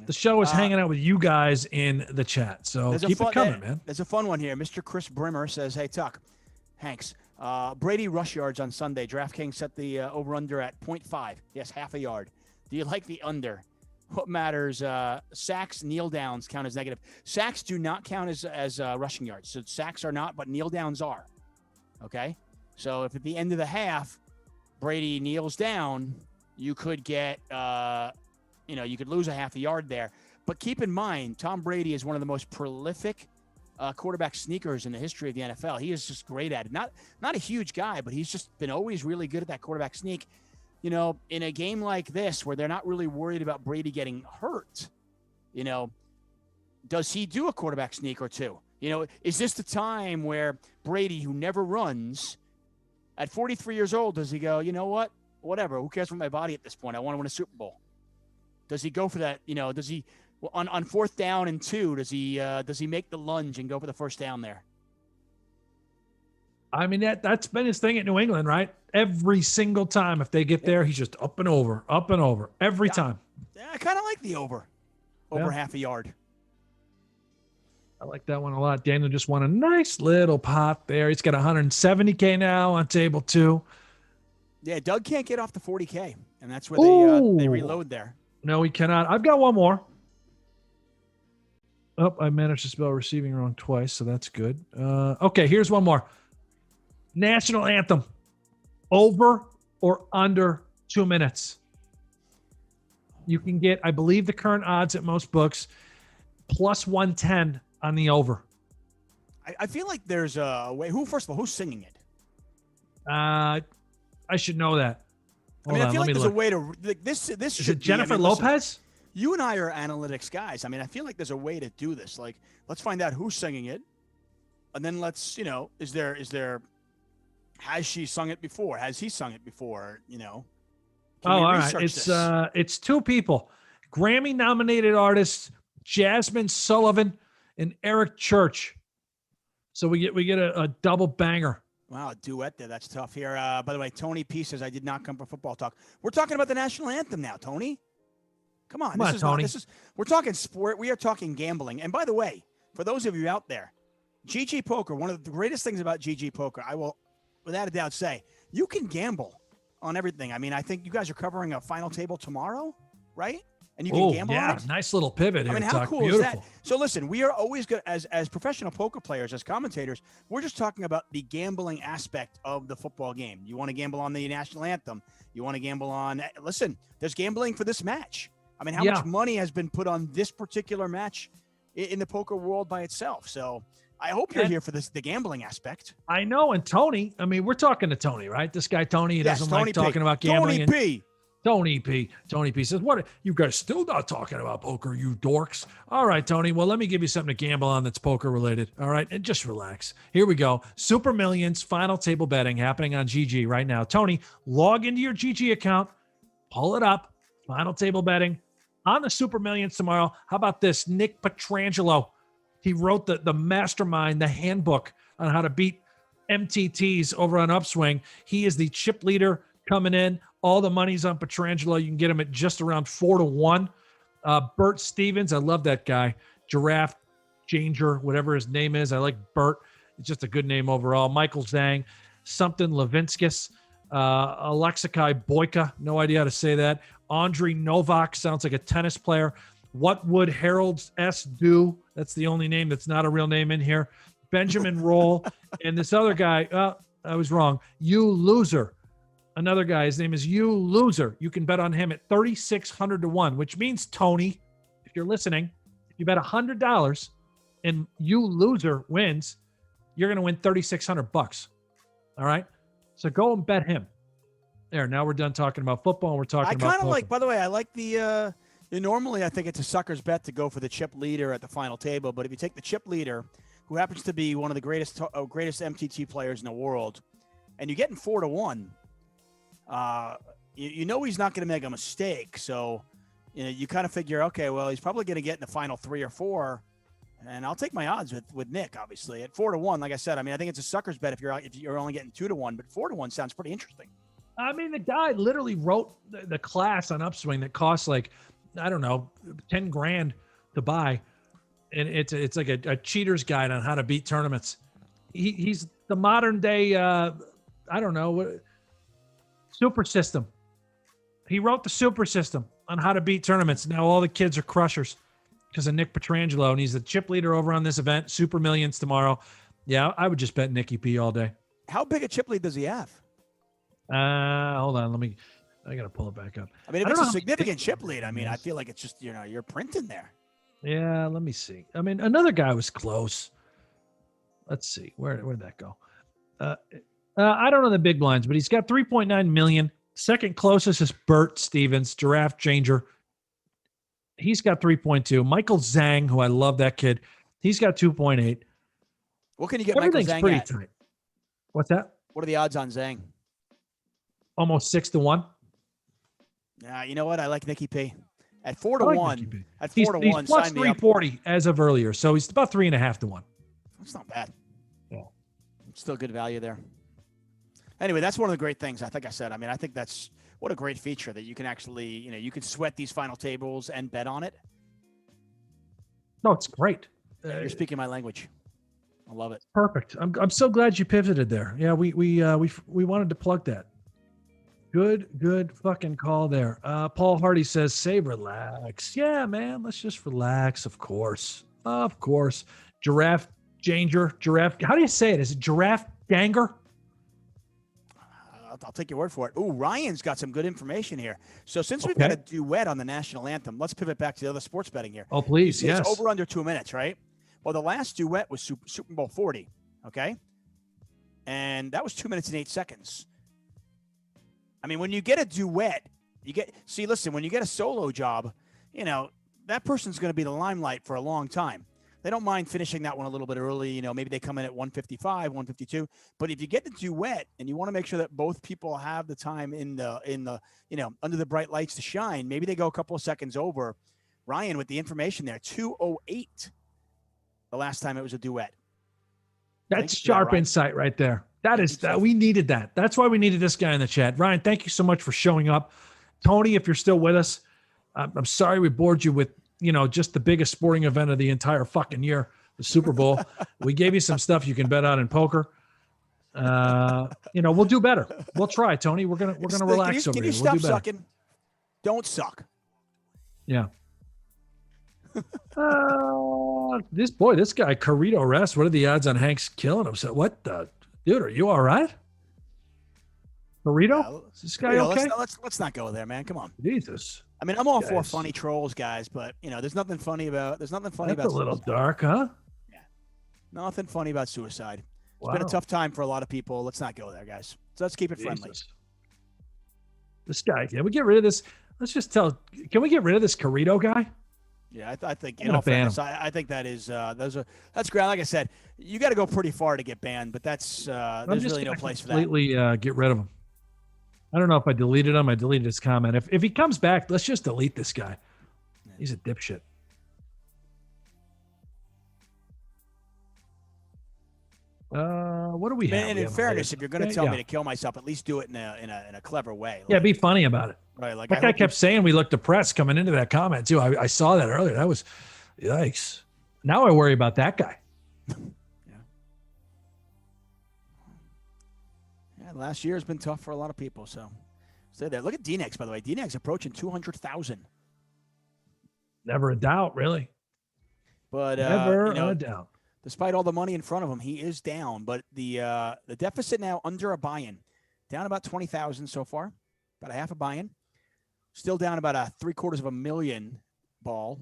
The show is hanging out with you guys in the chat. So keep it coming, man. There's a fun one here. Mr. Chris Brimmer says, "Hey, Tuck, Hanks, Brady rush yards on Sunday. DraftKings set the over-under at 0.5. Yes, half a yard. Do you like the under? What matters? Sacks, kneel downs count as negative. Sacks do not count as rushing yards. So sacks are not, but kneel downs are. Okay? So if at the end of the half, Brady kneels down, You could get, you could lose a half a yard there. But keep in mind, Tom Brady is one of the most prolific quarterback sneakers in the history of the NFL. He is just great at it. Not a huge guy, but he's just been always really good at that quarterback sneak. In a game like this where they're not really worried about Brady getting hurt, does he do a quarterback sneak or two? Is this the time where Brady, who never runs, at 43 years old, does he go, you know what? Whatever. Who cares about my body at this point? I want to win a Super Bowl. Does he go for that? Does he on 4th down and 2? Does he make the lunge and go for the first down there? I mean, that's been his thing at New England, right? Every single time, if they get there, he's just up and over every time. Yeah, I kind of like the over half a yard. I like that one a lot. Daniel just won a nice little pot there. He's got 170K now on table 2. Yeah, Doug can't get off the 40K, and that's where they reload there. No, he cannot. I've got one more. Oh, I managed to spell receiving wrong twice, so that's good. Okay, here's one more. National anthem. Over or under 2 minutes. You can get, I believe, the current odds at most books, plus 110 on the over. I feel like there's a way. First of all, who's singing it? I should know that. I feel like there's a way to this. This is it Jennifer Lopez? You and I are analytics guys. I feel like there's a way to do this. Like, let's find out who's singing it, and then let's, is there, has she sung it before? Has he sung it before? All right. It's 2 people, Grammy-nominated artists Jasmine Sullivan and Eric Church. So we get a double banger. Wow, a duet there. That's tough here. By the way, Tony P says, I did not come for football talk. We're talking about the national anthem now, Tony. Come on, Tony. We're talking sport. We are talking gambling. And by the way, for those of you out there, GGPoker, one of the greatest things about GGPoker, I will, without a doubt, say, you can gamble on everything. I think you guys are covering a final table tomorrow, right? And you can gamble on it. Nice little pivot here. How cool is that? So listen, we are always good as professional poker players, as commentators. We're just talking about the gambling aspect of the football game. You want to gamble on the national anthem. You want to gamble on. Listen, there's gambling for this match. How much money has been put on this particular match in the poker world by itself? So I hope you're here for the gambling aspect. I know. And Tony, we're talking to Tony, right? This guy, Tony, he doesn't like talking about gambling. Tony P says, what? You guys still not talking about poker, you dorks. All right, Tony. Well, let me give you something to gamble on that's poker related. All right. And just relax. Here we go. Super Millions final table betting happening on GG right now. Tony, log into your GG account, pull it up. Final table betting on the Super Millions tomorrow. How about this? Nick Petrangelo. He wrote the mastermind, the handbook on how to beat MTTs over on Upswing. He is the chip leader coming in. All the money's on Petrangelo. You can get him at just around 4-1. Bert Stevens, I love that guy. Giraffe Changer, whatever his name is. I like Bert. It's just a good name overall. Michael Zhang, something Levinskis, Alexei Boyka, no idea how to say that. Andrei Novak, sounds like a tennis player. What would Harold S. do? That's the only name that's not a real name in here. Benjamin Roll, and this other guy, I was wrong. You Loser. Another guy, his name is You Loser. You can bet on him at 3,600 to 1, which means, Tony, if you're listening, if you bet $100 and You Loser wins, you're going to win $3,600. All right? So go and bet him. There, now we're done talking about football and we're talking about I kind of like, by the way, I like the normally I think it's a sucker's bet to go for the chip leader at the final table, but if you take the chip leader, who happens to be one of the greatest MTT players in the world, and you're getting 4-1, you know he's not going to make a mistake. So, you kind of figure, okay, well, he's probably going to get in the final 3 or 4, and I'll take my odds with Nick, obviously at 4-1. Like I said, I think it's a sucker's bet if you're only getting 2-1, but 4-1 sounds pretty interesting. The guy literally wrote the class on Upswing that costs like, I don't know, $10,000 to buy, and it's like a cheater's guide on how to beat tournaments. He's the modern day, super system. He wrote the super system on how to beat tournaments. Now all the kids are crushers because of Nick Petrangelo, and he's the chip leader over on this event. Super Millions tomorrow. Yeah, I would just bet Nicky P all day. How big a chip lead does he have? Hold on. Let me. I got to pull it back up. I mean, if I it's don't a know how significant many chip lead, I mean, I is. feel like it's just, you're printing there. Yeah, let me see. I mean, another guy was close. Let's see. Where'd that go? I don't know the big blinds, but he's got 3.9 million. Second closest is Bert Stevens, Giraffe Changer. He's got 3.2. Michael Zhang, who I love that kid, he's got 2.8. What can you get Michael Everything's Zhang pretty at? tight. What's that? What are the odds on Zhang? Almost 6-1. You know what? I like Nicky P. At 4 to I like 1. Nicky P. At 4 to He's 1, plus sign me up. 340 as of earlier, so he's about 3.5 to 1. That's not bad. Yeah. Still good value there. Anyway, that's one of the great things. I think I said. I mean, I think that's what a great feature that you can actually, you can sweat these final tables and bet on it. No, it's great. You're speaking my language. I love it. Perfect. I'm so glad you pivoted there. Yeah, we wanted to plug that. Good fucking call there. Paul Hardy says, "Say relax." Yeah, man, let's just relax. Of course. Giraffe Changer. Giraffe. How do you say it? Is it Giraffe Ganger? I'll take your word for it. Ooh, Ryan's got some good information here. So since we've got a duet on the national anthem, let's pivot back to the other sports betting here. Oh, please, yes. It's over under 2 minutes, right? Well, the last duet was Super Bowl 40, okay? And that was 2 minutes and 8 seconds. I mean, when you get a duet, when you get a solo job, that person's going to be the limelight for a long time. They don't mind finishing that one a little bit early. Maybe they come in at 155, 152. But if you get the duet and you want to make sure that both people have the time in the under the bright lights to shine, maybe they go a couple of seconds over. Ryan with the information there, 2:08. The last time it was a duet. That's sharp insight right there. We needed that. That's why we needed this guy in the chat. Ryan, thank you so much for showing up. Tony, if you're still with us, I'm sorry we bored you with just the biggest sporting event of the entire fucking year, the Super Bowl. We gave you some stuff you can bet on in poker. We'll do better. We'll try, Tony. We're gonna relax over here. Can you stop sucking? Don't suck. Yeah. This guy, Carrito Rest. What are the odds on Hanks killing him? So what the dude? Are you all right? Carrito? Is this guy okay? Let's not go there, man. Come on. Jesus. I mean, I'm all for funny trolls, guys, but there's nothing funny about. That's a little dark, huh? Yeah. Nothing funny about suicide. It's Wow. been a tough time for a lot of people. Let's not go there, guys. So let's keep it friendly. This guy, can we get rid of this? Can we get rid of this Carrito guy? Yeah, I think in all fairness, I think that is that's great. Like I said, you got to go pretty far to get banned, but that's there's really no place for that. Completely get rid of him. I don't know if I deleted him. I deleted his comment. If he comes back, let's just delete this guy. He's a dipshit. What do we have? And in fairness, if you're going to tell me to kill myself, at least do it in a clever way. Yeah, be funny about it. Right, like that guy kept saying we looked depressed coming into that comment too. I saw that earlier. That was yikes. Now I worry about that guy. Yeah, last year has been tough for a lot of people. So stay there. Look at DNegs, by the way. DNegs approaching 200,000. Never a doubt, really. But never a doubt. Despite all the money in front of him, he is down. But the deficit now under a buy-in, down about 20,000 so far, about a half a buy-in. Still down about a $750,000 ball.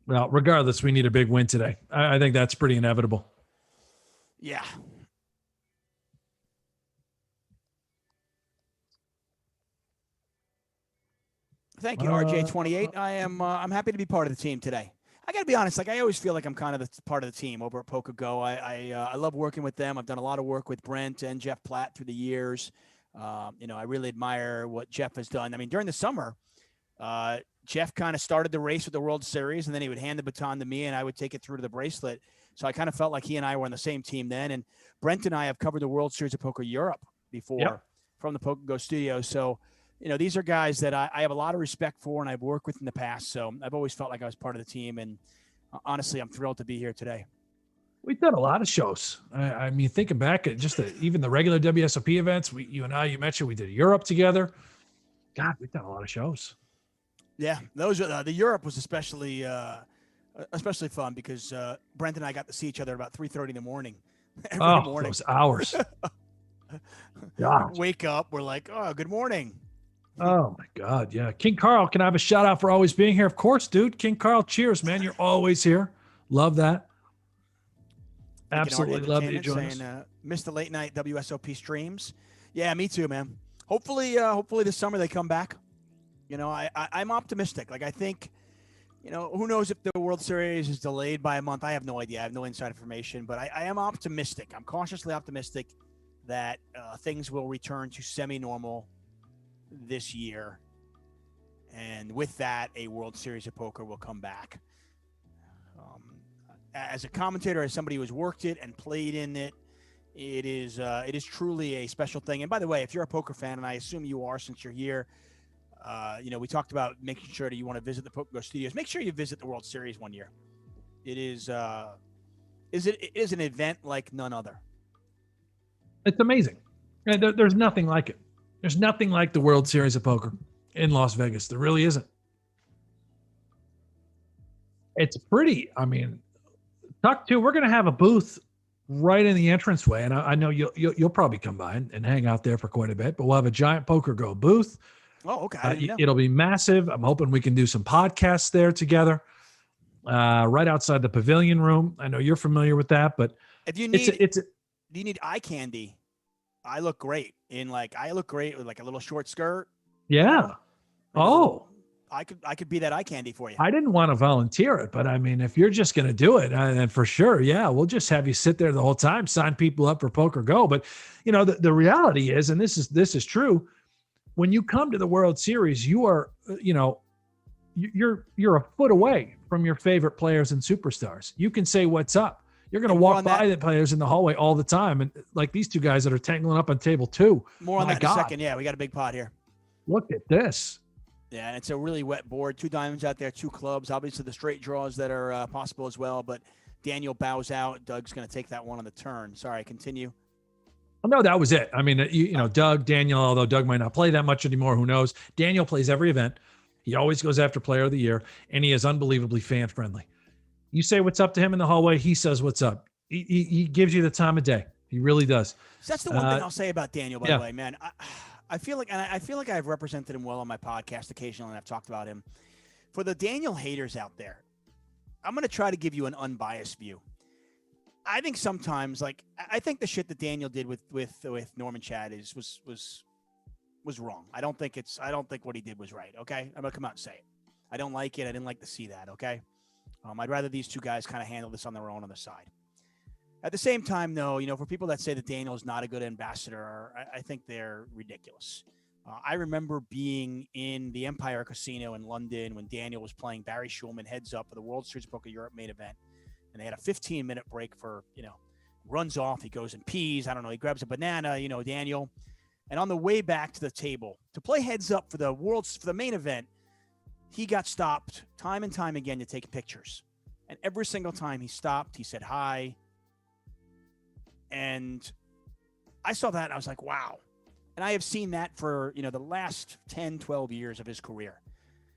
Well, regardless, we need a big win today. I think that's pretty inevitable. Yeah. Thank you, RJ28. I'm happy to be part of the team today. I got to be honest. I always feel like I'm kind of part of the team over at Poker Go. I love working with them. I've done a lot of work with Brent and Jeff Platt through the years. I really admire what Jeff has done. I mean, during the summer, Jeff kind of started the race with the World Series, and then he would hand the baton to me, and I would take it through to the bracelet. So I kind of felt like he and I were on the same team then. And Brent and I have covered the World Series of Poker Europe before from the Poker Go studio. So, these are guys that I have a lot of respect for, and I've worked with in the past. So I've always felt like I was part of the team. And honestly, I'm thrilled to be here today. We've done a lot of shows. I mean, thinking back at just even the regular WSOP events, you mentioned we did Europe together. God, we've done a lot of shows. Yeah, those are the Europe was especially fun because Brent and I got to see each other about 3:30 in the morning every morning. Those hours. God. Wake up, we're like, oh, good morning. Oh my God. Yeah. King Carl, can I have a shout out for always being here? Of course, dude. King Carl, cheers, man. You're always here. Love that. Absolutely love that you joined us. Saying, missed the late night WSOP streams. Yeah, me too, man. Hopefully this summer they come back. I'm optimistic. Like, I think, who knows if the World Series is delayed by a month. I have no idea. I have no inside information, but I am optimistic. I'm cautiously optimistic that things will return to semi-normal this year. And with that, a World Series of Poker will come back. As a commentator, as somebody who has worked it and played in it, it is truly a special thing. And by the way, if you're a poker fan, and I assume you are since you're here, we talked about making sure that you want to visit the Poker Studios. Make sure you visit the World Series one year. It is an event like none other. It's amazing. There's nothing like it. There's nothing like the World Series of Poker in Las Vegas. There really isn't. It's pretty. I mean, Tuck too. We're going to have a booth right in the entranceway, and I know you'll probably come by and hang out there for quite a bit. But we'll have a giant Poker Go booth. Oh, okay. It'll be massive. I'm hoping we can do some podcasts there together, right outside the pavilion room. I know you're familiar with that, but if you need, do you need eye candy? I look great with like a little short skirt. Yeah. Oh, I could be that eye candy for you. I didn't want to volunteer it, but I mean, if you're just going to do it, then for sure, yeah, we'll just have you sit there the whole time, sign people up for Poker Go. But the reality is, and this is true, when you come to the World Series, you are, you're a foot away from your favorite players and superstars. You can say what's up. You're going to walk by the players in the hallway all the time. And like these two guys that are tangling up on table 2. More on that in a second. Yeah, we got a big pot here. Look at this. Yeah, and it's a really wet board. 2 diamonds out there, 2 clubs. Obviously, the straight draws that are possible as well. But Daniel bows out. Doug's going to take that one on the turn. Sorry, continue. Oh, no, that was it. I mean, Doug, Daniel, although Doug might not play that much anymore, who knows? Daniel plays every event. He always goes after Player of the Year, and he is unbelievably fan-friendly. You say what's up to him in the hallway, he says what's up. He gives you the time of day. He really does. So that's the one thing I'll say about Daniel, by the way, man. I feel like I've represented him well on my podcast occasionally, and I've talked about him. For the Daniel haters out there, I'm going to try to give you an unbiased view. I think sometimes, I think the shit that Daniel did with Norman Chad was wrong. I don't think what he did was right. Okay, I'm gonna come out and say it. I don't like it. I didn't like to see that. Okay, I'd rather these two guys kind of handle this on their own on the side. At the same time, though, for people that say that Daniel is not a good ambassador, I think they're ridiculous. I remember being in the Empire Casino in London when Daniel was playing Barry Schulman heads up for the World Series of Poker Europe main event. And they had a 15-minute break for, runs off. He goes and pees. I don't know. He grabs a banana, Daniel. And on the way back to the table to play heads up for the main event, he got stopped time and time again to take pictures. And every single time he stopped, he said hi. And I saw that and I was like, wow. And I have seen that for, the last 10, 12 years of his career.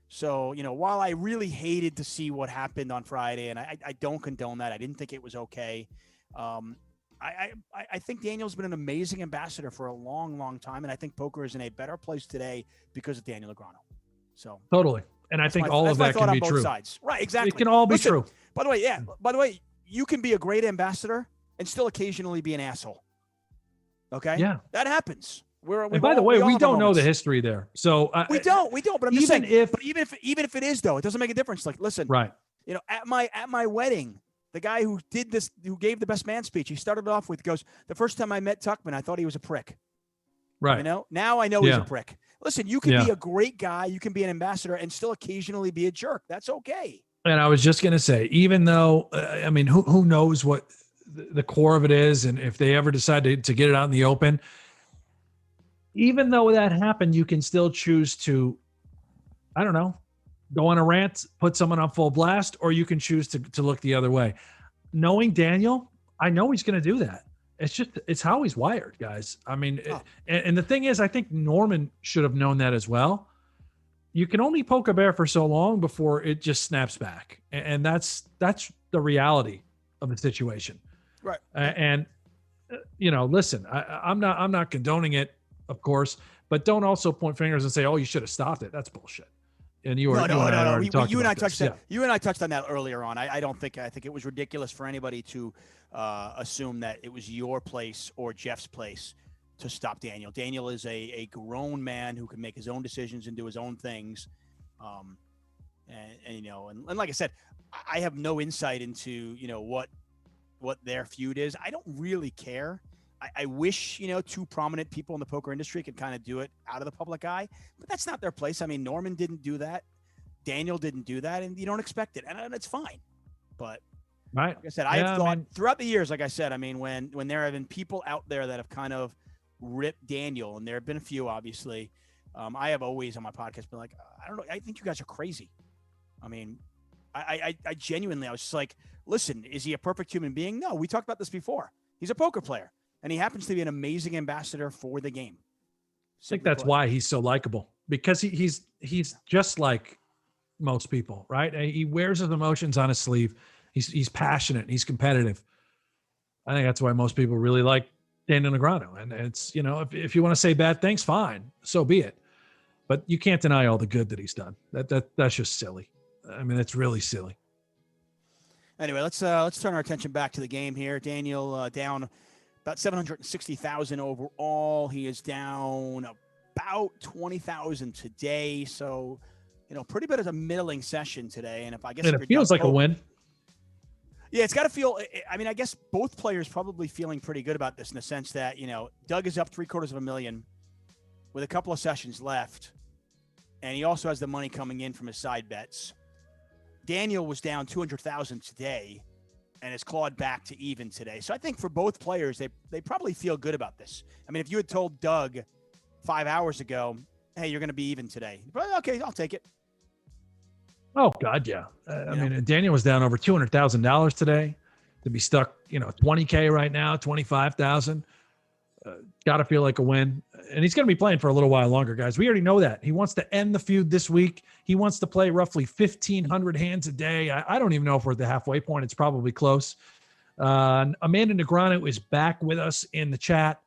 So, while I really hated to see what happened on Friday, and I don't condone that, I didn't think it was okay. I think Daniel's been an amazing ambassador for a long, long time. And I think poker is in a better place today because of Daniel Negreanu. So totally. And I think all of that can be true. Sides. Right. Exactly. It can all be true. By the way, you can be a great ambassador and still occasionally be an asshole. Okay. Yeah. That happens. By the way, we don't know the history there. So we don't, but I'm just saying, even if it is though, it doesn't make a difference. Like, listen, right. At my wedding, the guy who gave the best man speech, he started off with, goes, the first time I met Tuchman, I thought he was a prick. Right. Now I know he's a prick. Listen, you can be a great guy. You can be an ambassador and still occasionally be a jerk. That's okay. And I was just going to say, even though, who knows what the core of it is. And if they ever decide to get it out in the open, even though that happened, you can still choose to, I don't know, go on a rant, put someone on full blast, or you can choose to look the other way. Knowing Daniel, I know he's going to do that. It's how he's wired, guys. And the thing is, I think Norman should have known that as well. You can only poke a bear for so long before it just snaps back. And that's the reality of the situation. Right. And listen, I'm not condoning it, of course, but don't also point fingers and say, "Oh, you should have stopped it." That's bullshit. And you and I already talked You and I about touched this. that. You and I touched on that earlier on. I think it was ridiculous for anybody to assume that it was your place or Jeff's place to stop Daniel. Daniel is a grown man who can make his own decisions and do his own things. And like I said, I have no insight into what their feud is. I don't really care. I wish, two prominent people in the poker industry could kind of do it out of the public eye, but that's not their place. I mean, Norman didn't do that. Daniel didn't do that, and you don't expect it. And it's fine. But right. like I said, I've thought throughout the years, like I said, I mean, when there have been people out there that have kind of ripped Daniel, and there have been a few, obviously, I have always on my podcast been like, I don't know, I think you guys are crazy. I mean, I genuinely, I was just like, listen, is he a perfect human being? No, we talked about this before. He's a poker player. And he happens to be an amazing ambassador for the game. I think that's why he's so likable, because he's just like most people, right? He wears his emotions on his sleeve. He's passionate. He's competitive. I think that's why most people really like Daniel Negreanu. And it's, if you want to say bad things, fine, so be it. But you can't deny all the good that he's done. That's just silly. I mean, it's really silly. Anyway, let's turn our attention back to the game here. Daniel down about 760,000 overall. He is down about 20,000 today. So, pretty bit of a middling session today. And it feels like a win. Yeah, it's got to feel. I mean, I guess both players probably feeling pretty good about this in the sense that Doug is up $750,000 with a couple of sessions left, and he also has the money coming in from his side bets. Daniel was down 200,000 today, and has clawed back to even today. So I think for both players, they probably feel good about this. I mean, if you had told Doug 5 hours ago, hey, you're going to be even today, okay, I'll take it. Oh God, yeah. I mean, Daniel was down over $200,000 today. To be stuck, $20K right now, 25,000. Got to feel like a win. And he's going to be playing for a little while longer, guys. We already know that. He wants to end the feud this week. He wants to play roughly 1,500 hands a day. I don't even know if we're at the halfway point. It's probably close. Amanda Negreanu is back with us in the chat.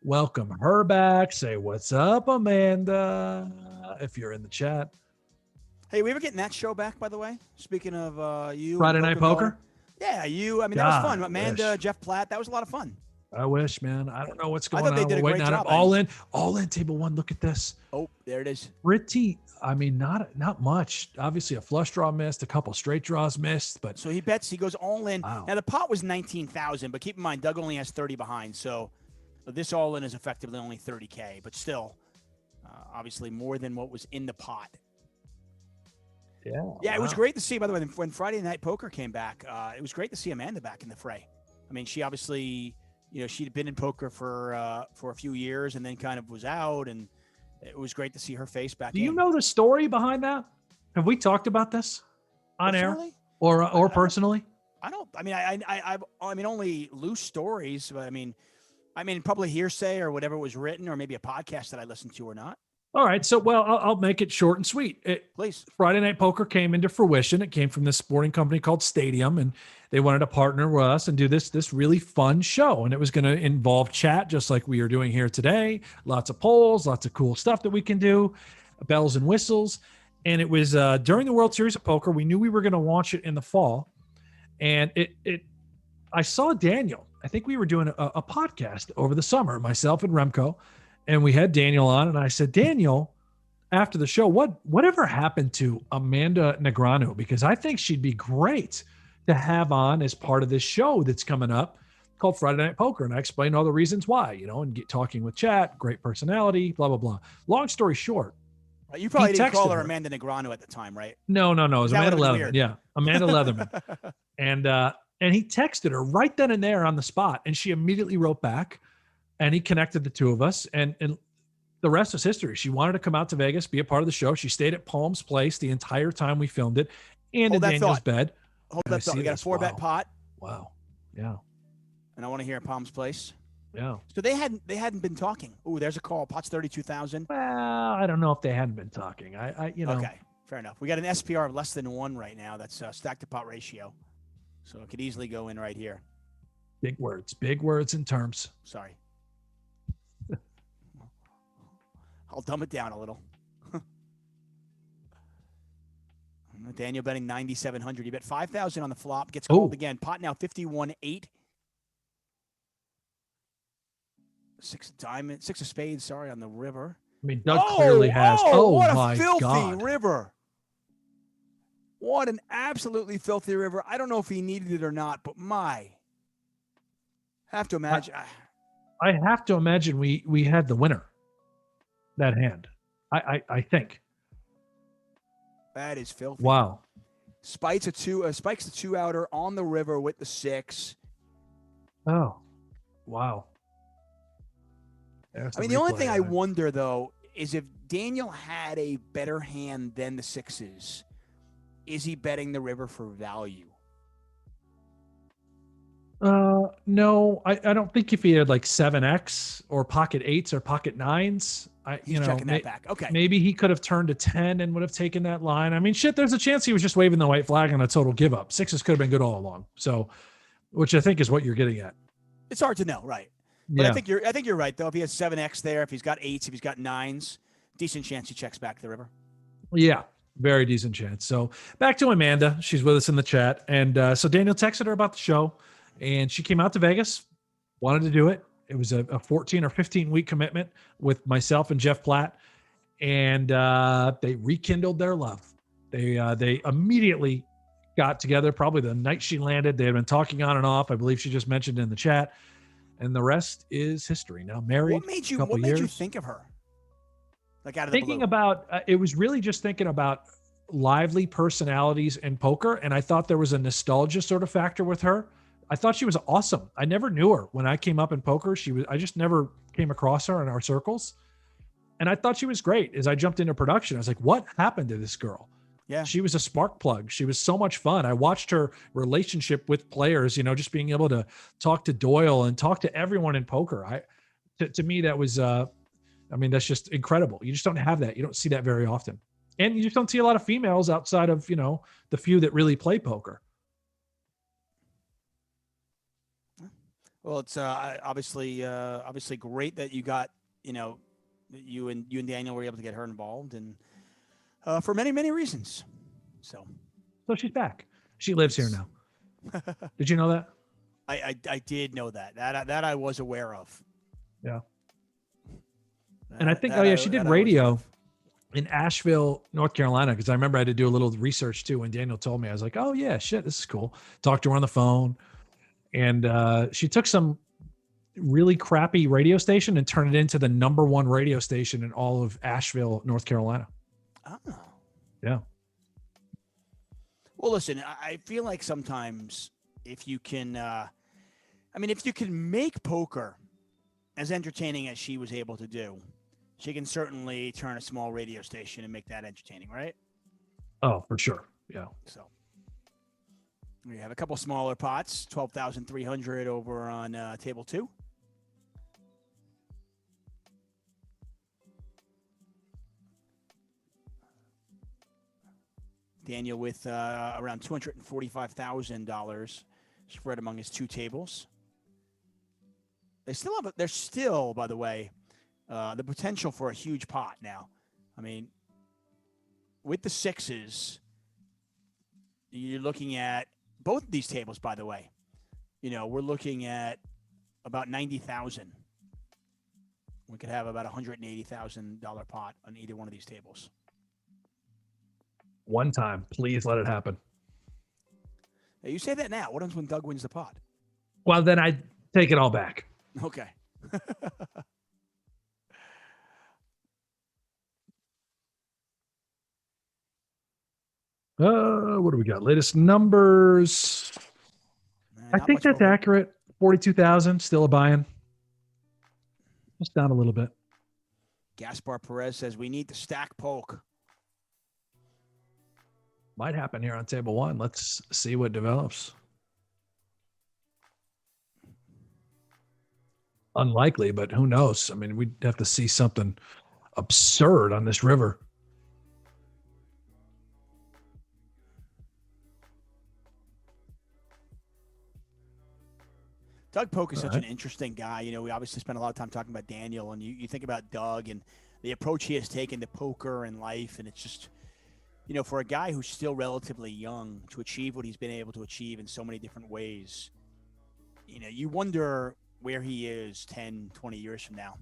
Welcome her back. Say what's up, Amanda, if you're in the chat. Hey, we ever getting that show back, by the way? Speaking of you. Friday Night Poker? Yeah, you. I mean, that was fun. Amanda, Jeff Platt, that was a lot of fun. I wish, man. I don't know what's going on. They did a great job. All in table one. Look at this. Oh, there it is. Pretty. I mean, not much. Obviously, a flush draw missed, a couple straight draws missed, but so he bets. He goes all in. Wow. Now the pot was 19,000, but keep in mind Doug only has 30 behind, so this all in is effectively only 30K, but still, obviously more than what was in the pot. Yeah. Yeah, It was great to see. By the way, when Friday Night Poker came back, it was great to see Amanda back in the fray. I mean, she obviously. She'd been in poker for a few years and then kind of was out, and it was great to see her face back. Do you know the story behind that? Have we talked about this on air or personally? I don't. I mean, I mean, only loose stories, but I mean, probably hearsay or whatever was written, or maybe a podcast that I listened to or not. All right. So, I'll make it short and sweet. Please. Friday Night Poker came into fruition. It came from this sporting company called Stadium, and they wanted to partner with us and do this really fun show. And it was going to involve chat, just like we are doing here today. Lots of polls, lots of cool stuff that we can do, bells and whistles. And it was during the World Series of Poker. We knew we were going to launch it in the fall. And I saw Daniel. I think we were doing a podcast over the summer, myself and Remco. And we had Daniel on, and I said, Daniel, after the show, whatever happened to Amanda Negreanu? Because I think she'd be great to have on as part of this show that's coming up called Friday Night Poker. And I explained all the reasons why, and talking with chat, great personality, blah, blah, blah. Long story short. You probably didn't call her Amanda Negreanu at the time, right? No. It was Amanda Leatherman. Yeah, Amanda Leatherman. And he texted her right then and there on the spot. And she immediately wrote back. And he connected the two of us, and the rest is history. She wanted to come out to Vegas, be a part of the show. She stayed at Palms Place the entire time we filmed it, and in Daniel's bed. Hold that thought. You got a 4-bet pot. Wow. Yeah. And I want to hear Palms Place. Yeah. So they hadn't been talking. Ooh, there's a call. Pot's 32,000. Well, I don't know if they hadn't been talking. Okay, fair enough. We got an SPR of less than 1 right now. That's stack to pot ratio, so it could easily go in right here. Big words and terms. Sorry. I'll dumb it down a little. Daniel betting 9,700. He bet 5,000 on the flop. Gets called again. Pot now 51-8. Six of spades. Sorry, on the river. I mean, Doug clearly has. What my a filthy God. river! What an absolutely filthy river. I don't know if he needed it or not, but have to imagine. I have to imagine we had the winner. That hand, I think. That is filthy. Wow. Spikes a two outer on the river with the 6. Oh, wow. I mean, the only thing I wonder though is if Daniel had a better hand than the 6s, is he betting the river for value? No, I don't think if he had like 7x or pocket 8s or pocket 9s, He's checking that back. Okay. Maybe he could have turned to 10 and would have taken that line. I mean, shit, there's a chance he was just waving the white flag on a total give up. 6s could have been good all along. So, which I think is what you're getting at. It's hard to know, right? But Yeah. I think you're right though. If he has 7x there, if he's got 8s, if he's got 9s, decent chance he checks back the river. Yeah, very decent chance. So back to Amanda. She's with us in the chat. And so Daniel texted her about the show, and she came out to Vegas, wanted to do it. It was a 14 or 15 week commitment with myself and Jeff Platt. And they rekindled their love. They immediately got together, probably the night she landed. They had been talking on and off. I believe she just mentioned in the chat. And the rest is history. Now married. What made you think of her? Like out of the blue? Thinking about it was really just thinking about lively personalities in poker, and I thought there was a nostalgia sort of factor with her. I thought she was awesome. I never knew her when I came up in poker. I just never came across her in our circles, and I thought she was great. As I jumped into production, I was like, "What happened to this girl?" Yeah, she was a spark plug. She was so much fun. I watched her relationship with players. Just being able to talk to Doyle and talk to everyone in poker. To me, that was. That's just incredible. You just don't have that. You don't see that very often. And you just don't see a lot of females outside of, the few that really play poker. Well, it's obviously great that you got, that you and Daniel were able to get her involved, and for many, many reasons. So she's back. She lives here now. Did you know that? I did know that. That I was aware of. Yeah. And I think, she did radio in Asheville, North Carolina, because I remember I had to do a little research too. When Daniel told me, I was like, oh yeah, shit, this is cool. Talked to her on the phone, and she took some really crappy radio station and turned it into the #1 radio station in all of Asheville, North Carolina. Oh. Yeah. Well, listen, I feel like sometimes if you can, if you can make poker as entertaining as she was able to do, she can certainly turn a small radio station and make that entertaining, right? Oh, for sure. Yeah. So we have a couple smaller pots, 12,300 over on table 2. Daniel with around $245,000 spread among his 2 tables. There's still, by the way, the potential for a huge pot now. I mean, with the 6s, you're looking at both of these tables, by the way. We're looking at about 90,000. We could have about $180,000 pot on either one of these tables. One time, please let it happen. Now, you say that now. What happens when Doug wins the pot? Well, then I take it all back. Okay. What do we got? Latest numbers. I think that's accurate. 42,000, still a buy-in. Just down a little bit. Gaspar Perez says we need to stack Polk. Might happen here on table 1. Let's see what develops. Unlikely, but who knows? I mean, we'd have to see something absurd on this river. Doug Polk is such an interesting guy. You know, we obviously spent a lot of time talking about Daniel, and you think about Doug and the approach he has taken to poker and life, and it's just, you know, for a guy who's still relatively young to achieve what he's been able to achieve in so many different ways, you know, you wonder where he is 10, 20 years from now.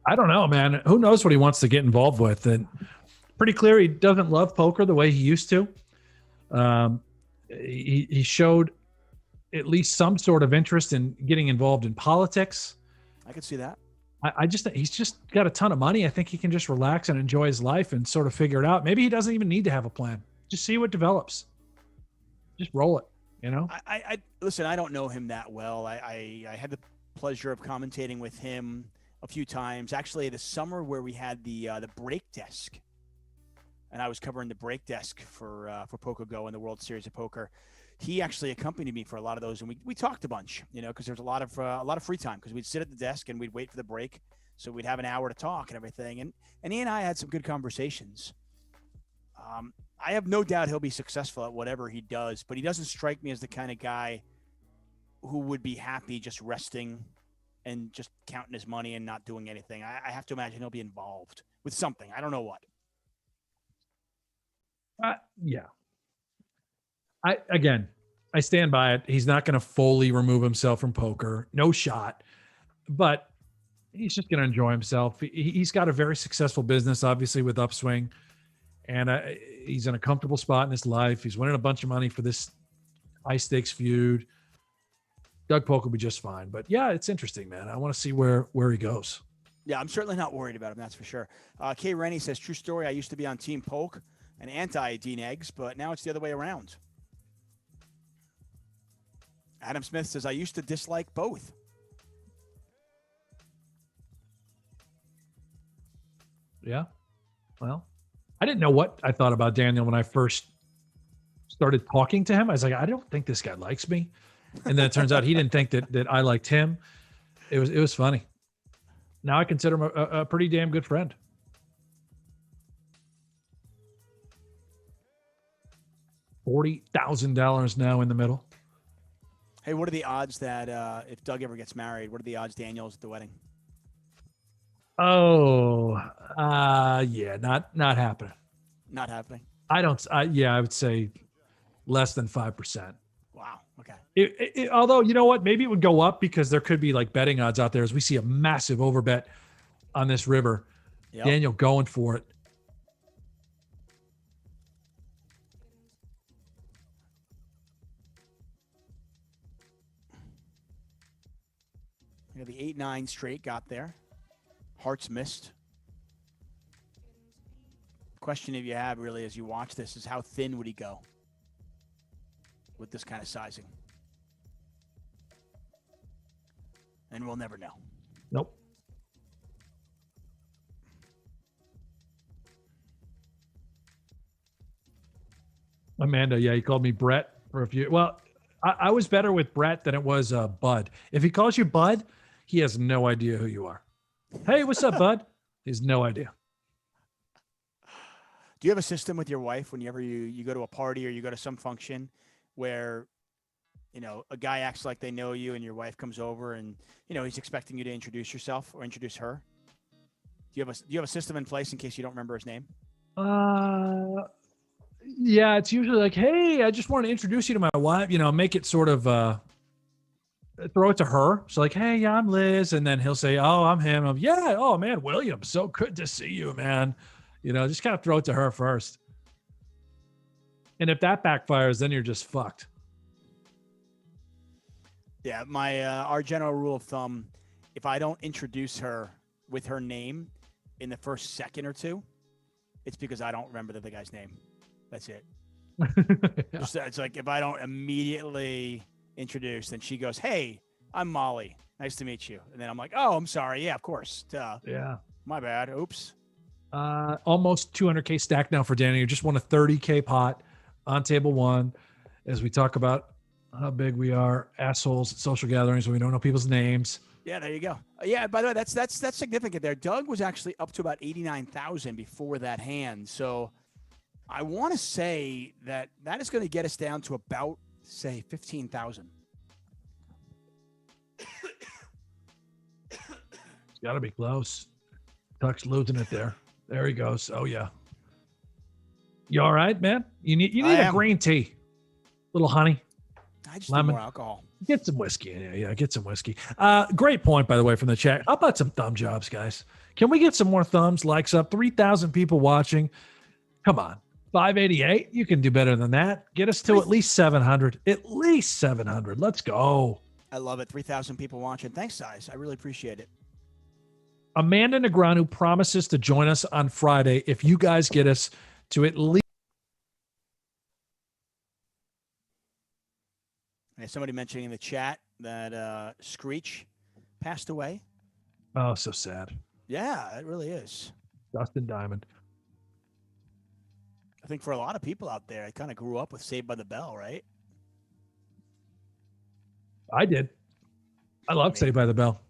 I don't know, man. Who knows what he wants to get involved with? And pretty clear he doesn't love poker the way he used to. He showed at least some sort of interest in getting involved in politics. I could see that. I just think he's just got a ton of money. I think he can just relax and enjoy his life and sort of figure it out. Maybe he doesn't even need to have a plan. Just see what develops. Just roll it, you know? I listen, I don't know him that well. I had the pleasure of commentating with him a few times. Actually, the summer where we had the break desk, and I was covering the break desk for Poker Go and the World Series of Poker. He actually accompanied me for a lot of those, and we talked a bunch, you know, because there's a lot of free time, because we'd sit at the desk and we'd wait for the break, so we'd have an hour to talk and everything, and he and I had some good conversations. I have no doubt he'll be successful at whatever he does, but he doesn't strike me as the kind of guy who would be happy just resting and just counting his money and not doing anything. I have to imagine he'll be involved with something. I don't know what. Yeah. I stand by it. He's not going to fully remove himself from poker. No shot. But he's just going to enjoy himself. He's got a very successful business, obviously, with Upswing. And he's in a comfortable spot in his life. He's winning a bunch of money for this high-stakes feud. Doug Polk will be just fine. But, yeah, it's interesting, man. I want to see where he goes. Yeah, I'm certainly not worried about him, that's for sure. Kay Rennie says, true story, I used to be on Team Polk and anti-DNegs, but now it's the other way around. Adam Smith says, I used to dislike both. Yeah. Well, I didn't know what I thought about Daniel when I first started talking to him. I was like, I don't think this guy likes me. And then it turns out he didn't think that I liked him. It was funny. Now I consider him a pretty damn good friend. $40,000 now in the middle. Hey, what are the odds that if Doug ever gets married, what are the odds Daniel's at the wedding? Oh, yeah, not happening. Not happening. I would say less than 5%. Wow. Okay. Although, you know what? Maybe it would go up because there could be like betting odds out there as we see a massive overbet on this river. Yep. Daniel going for it. You know, the 8-9 straight got there. Hearts missed. Question if you have really as you watch this is how thin would he go with this kind of sizing? And we'll never know. Nope. Amanda, yeah, he called me Brett for a few. Well, I was better with Brett than it was Bud. If he calls you Bud, he has no idea who you are. Hey, what's up, Bud? He has no idea. Do you have a system with your wife whenever you go to a party or you go to some function where, you know, a guy acts like they know you and your wife comes over and, you know, he's expecting you to introduce yourself or introduce her? Do you have a system in place in case you don't remember his name? Yeah, it's usually like, hey, I just want to introduce you to my wife, you know, make it sort of throw it to her. So like, hey, yeah, I'm Liz. And then he'll say, oh, I'm him. Yeah. Oh man, William, so good to see you, man. You know, just kind of throw it to her first. And if that backfires, then you're just fucked. Yeah. Our general rule of thumb, if I don't introduce her with her name in the first second or two, it's because I don't remember the guy's name. That's it. Yeah. Just, it's like if I don't immediately introduce, then she goes, hey, I'm Molly. Nice to meet you. And then I'm like, oh, I'm sorry. Yeah, of course. Duh. Yeah. My bad. Oops. Almost 200K stacked now for Danny. You just won a 30K pot on table one as we talk about how big we are assholes at social gatherings when we don't know people's names. Yeah, there you go. Yeah, by the way, that's significant there. Doug was actually up to about 89,000 before that hand. So I want to say that is going to get us down to about, say, 15,000. Got to be close. Tuck's losing it there. There he goes. Oh, yeah. You all right, man? You need a green tea. Little honey. I just lemon. need more alcohol. Get some whiskey. Yeah, get some whiskey. Great point, by the way, from the chat. How about some thumb jobs, guys? Can we get some more thumbs, likes up? 3,000 people watching. Come on. 588. You can do better than that. Get us to at least 700. At least 700. Let's go. I love it. 3,000 people watching. Thanks, guys. I really appreciate it. Amanda Negreanu promises to join us on Friday if you guys get us to at least. Somebody mentioning in the chat that Screech passed away. Oh, so sad. Yeah, it really is. Dustin Diamond. I think for a lot of people out there, I kind of grew up with Saved by the Bell, right? I did. I loved Saved by the Bell.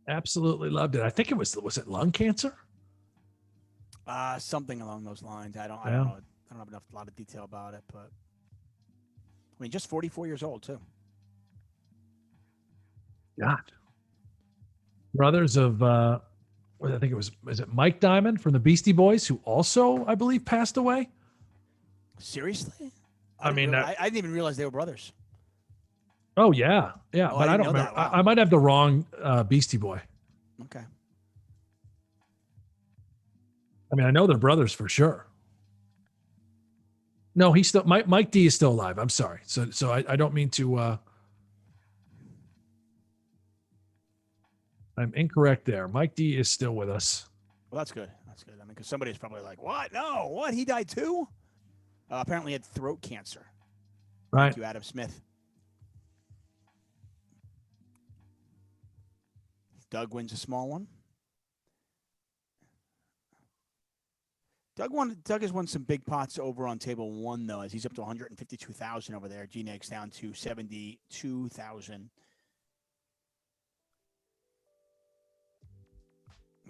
Absolutely loved it. I think it was it lung cancer? Something along those lines. I don't know. I don't have a lot of detail about it, but I mean, just 44 years old too. God. Brothers of, I think is it Mike Diamond from the Beastie Boys, who also, I believe, passed away? Seriously? I didn't even realize they were brothers. Oh, yeah. Yeah, but I don't remember. Wow. I might have the wrong Beastie Boy. Okay. I mean, I know they're brothers for sure. No, he's still Mike D is still alive. I'm sorry. So I don't mean to. I'm incorrect there. Mike D is still with us. Well, that's good. That's good. I mean, because somebody's probably like, "What? No, what? He died too?" Apparently, he had throat cancer. Right. Thank you, Adam Smith. Doug wins a small one. Doug has won some big pots over on table one, though, as he's up to 152,000 over there. GNegs down to 72,000.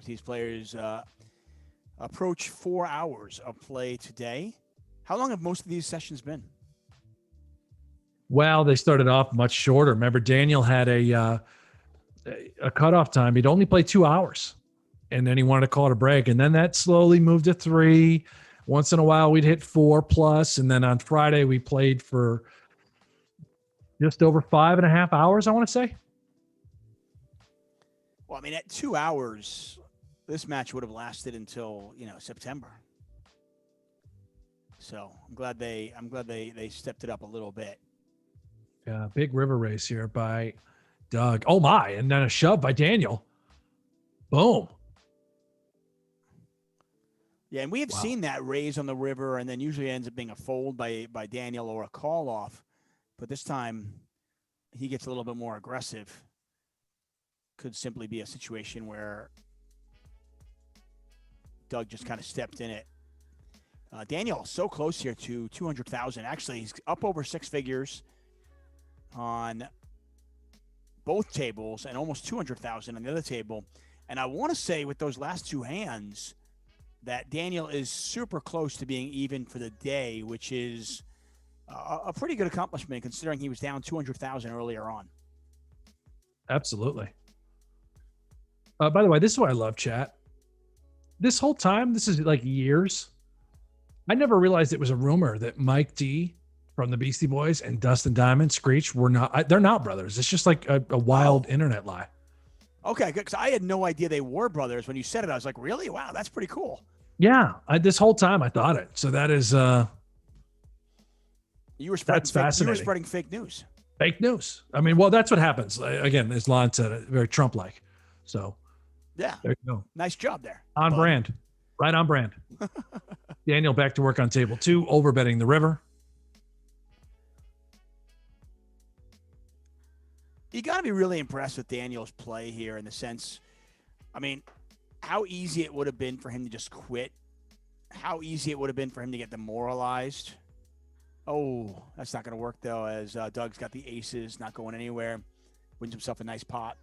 These players approach 4 hours of play today. How long have most of these sessions been? Well, they started off much shorter. Remember, Daniel had a cutoff time. He'd only play 2 hours. And then he wanted to call it a break. And then that slowly moved to 3. Once in a while, we'd hit 4+. And then on Friday, we played for just over 5.5 hours, I want to say. Well, I mean, at 2 hours, this match would have lasted until, September. So I'm glad they stepped it up a little bit. Yeah, big river race here by Doug. Oh, my. And then a shove by Daniel. Boom. Yeah, and we have seen that raise on the river, and then usually ends up being a fold by Daniel or a call off. But this time, he gets a little bit more aggressive. Could simply be a situation where Doug just kind of stepped in it. Daniel so close here to 200,000. Actually, he's up over 6 figures on both tables and almost 200,000 on the other table. And I want to say with those last 2 hands that Daniel is super close to being even for the day, which is a pretty good accomplishment considering he was down 200,000 earlier on. Absolutely. By the way, this is what I love, chat. This whole time, this is like years. I never realized it was a rumor that Mike D from the Beastie Boys and Dustin Diamond, Screech, they're not brothers. It's just like a wild internet lie. Okay, good, because I had no idea they were brothers. When you said it, I was like, really? Wow, that's pretty cool. Yeah, this whole time I thought it. So that is that's fascinating. You were spreading fake news. Fake news. I mean, well, that's what happens. Again, as Lon said, very Trump-like. So yeah, there you go. Nice job there. On brand. Right on brand. Daniel back to work on table 2, overbetting the river. You got to be really impressed with Daniel's play here in the sense, I mean, how easy it would have been for him to just quit. How easy it would have been for him to get demoralized. Oh, that's not going to work, though, as Doug's got the aces, not going anywhere. Wins himself a nice pot.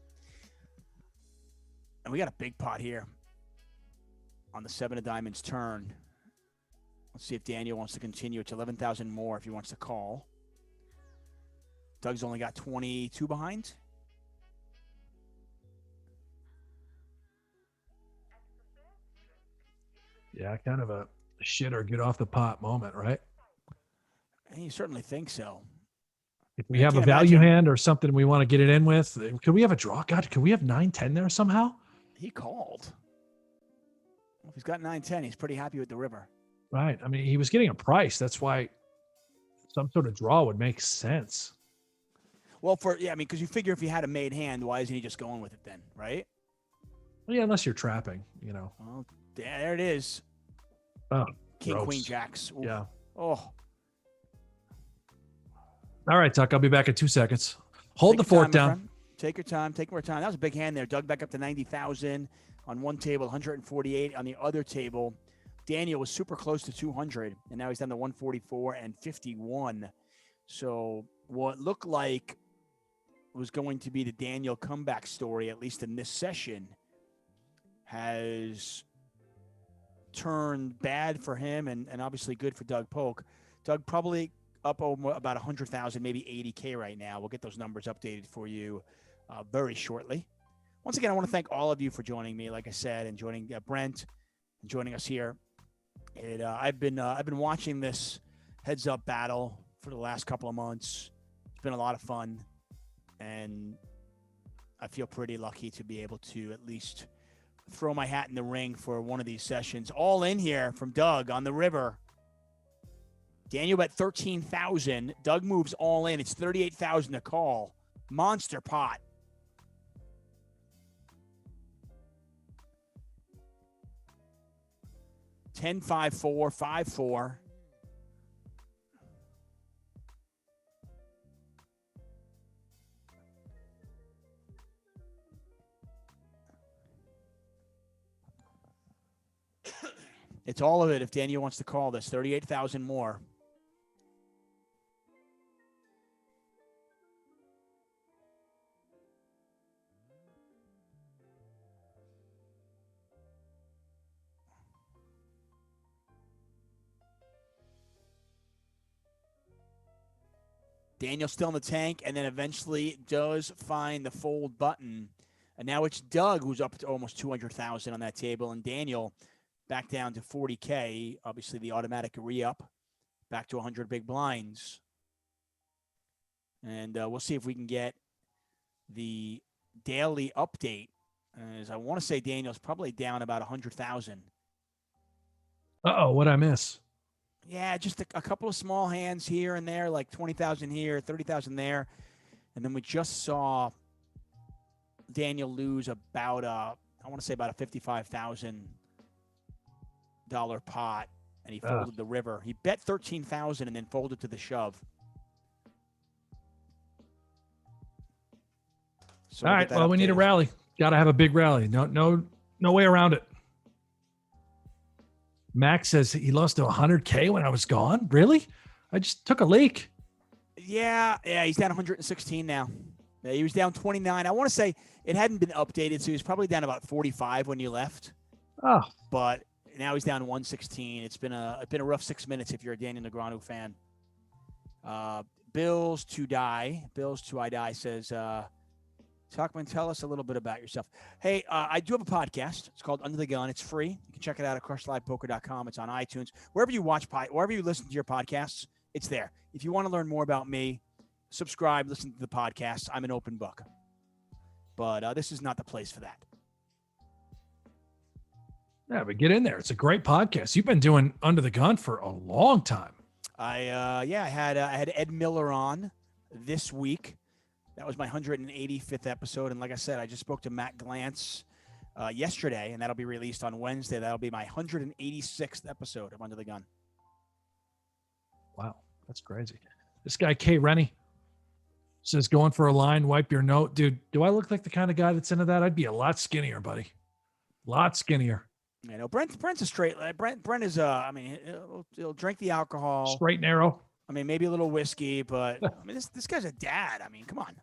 And we got a big pot here on the 7 of diamonds turn. Let's see if Daniel wants to continue. It's 11,000 more if he wants to call. Doug's only got 22 behind. Yeah, kind of a shit or get off the pot moment, right? You certainly think so. If we have a value hand or something we want to get it in with, could we have a draw? God, could we have 9-10 there somehow? He called. Well, if he's got 9-10, he's pretty happy with the river. Right. I mean, he was getting a price. That's why some sort of draw would make sense. Well, because you figure if he had a made hand, why isn't he just going with it then, right? Well, yeah, unless you're trapping, you know. Well, there it is. Oh, King, gross. queen, jacks. Ooh. Yeah. Oh. All right, Tuck. I'll be back in 2 seconds. Hold the fort down. Take your time. Take more time. That was a big hand there. Doug back up to 90,000 on one table, 148 on the other table. Daniel was super close to 200, and now he's down to 144 and 51. So what looked like was going to be the Daniel comeback story, at least in this session, has turned bad for him and obviously good for Doug Polk. Doug probably up over about 100,000, maybe 80K right now. We'll get those numbers updated for you very shortly. Once again, I want to thank all of you for joining me, like I said, and joining Brent and joining us here. I've been watching this heads up battle for the last couple of months. It's been a lot of fun, and I feel pretty lucky to be able to at least throw my hat in the ring for one of these sessions. All in here from Doug on the river. Daniel bet 13,000. Doug moves all in. It's 38,000 to call. Monster pot. Ten, 5-4, 5-4. It's all of it if Daniel wants to call this. 38,000 more. Daniel still in the tank, and then eventually does find the fold button. And now it's Doug who's up to almost 200,000 on that table, and Daniel back down to 40K. Obviously, the automatic re-up back to 100 big blinds. And we'll see if we can get the daily update. As I want to say, Daniel's probably down about 100,000. Uh-oh, what'd I miss? Yeah, just a couple of small hands here and there, like 20,000 here, 30,000 there. And then we just saw Daniel lose about, I want to say about a $55,000 pot, and he folded the river. He bet 13,000 and then folded to the shove. So all right, well, we need a rally. Got to have a big rally. No way around it. Max says he lost to 100K when I was gone. Really? I just took a leak. Yeah, he's down 116 now. Yeah, he was down 29. I want to say it hadn't been updated, so he was probably down about 45 when you left. Oh, but now he's down 116. It's been a rough 6 minutes if you're a Daniel Negreanu fan. Bills to I die says, Tuchman, tell us a little bit about yourself. Hey, I do have a podcast. It's called Under the Gun. It's free. You can check it out at crushlivepoker.com. It's on iTunes. Wherever you listen to your podcasts, it's there. If you want to learn more about me, subscribe, listen to the podcast. I'm an open book. But this is not the place for that. Yeah, but get in there. It's a great podcast. You've been doing Under the Gun for a long time. I had Ed Miller on this week. That was my 185th episode. And like I said, I just spoke to Matt Glantz yesterday, and that'll be released on Wednesday. That'll be my 186th episode of Under the Gun. Wow, that's crazy. This guy, K. Rennie, says, going for a line, wipe your note. Dude, do I look like the kind of guy that's into that? I'd be a lot skinnier, buddy. A lot skinnier. You know, Brent's a straight. Brent is he'll drink the alcohol. Straight and narrow. I mean, maybe a little whiskey, but I mean, this guy's a dad. I mean, come on.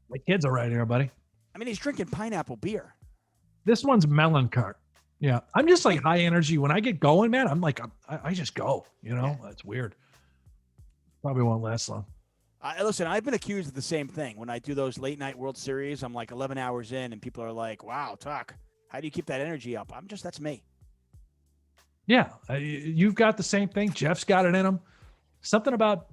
My kid's all right here, buddy. I mean, he's drinking pineapple beer. This one's melon cart. Yeah. I'm just like high energy. When I get going, man, I'm like, I just go, you know, That's weird. Probably won't last long. Listen, I've been accused of the same thing. When I do those late night World Series, I'm like 11 hours in, and people are like, "Wow, Tuck, how do you keep that energy up?" That's me. Yeah, you've got the same thing. Jeff's got it in him. Something about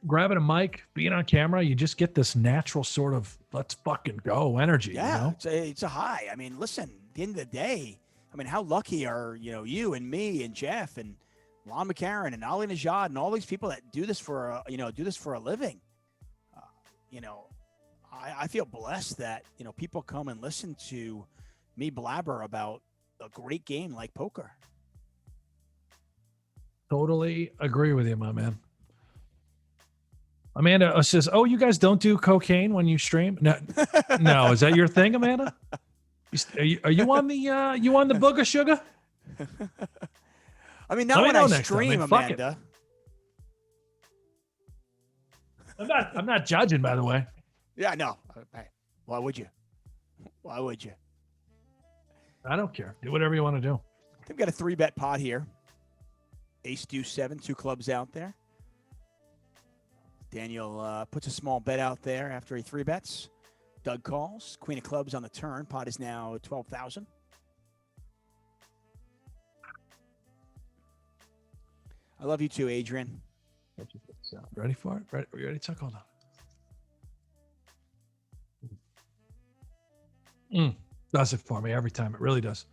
grabbing a mic, being on camera, you just get this natural sort of let's fucking go energy. Yeah, it's a high. I mean, listen, at the end of the day, I mean, how lucky are you and me and Jeff and Lon McCarron and Ali Najad and all these people that do this for a living. I feel blessed that people come and listen to me blabber about a great game like poker. Totally agree with you, my man. Amanda says, "Oh, you guys don't do cocaine when you stream?" No, no. Is that your thing, Amanda? Are you on the booger sugar? I mean, not when I stream, Amanda. I'm not judging, by the way. Yeah, no. Why would you? Why would you? I don't care. Do whatever you want to do. They've got a 3-bet pot here. Ace, deuce, 7, 2 clubs out there. Daniel puts a small bet out there after he 3-bets. Doug calls. Queen of clubs on the turn. Pot is now 12,000. I love you too, Adrian. Ready for it? Ready? Are you ready, Chuck? Hold on. Does it for me every time. It really does.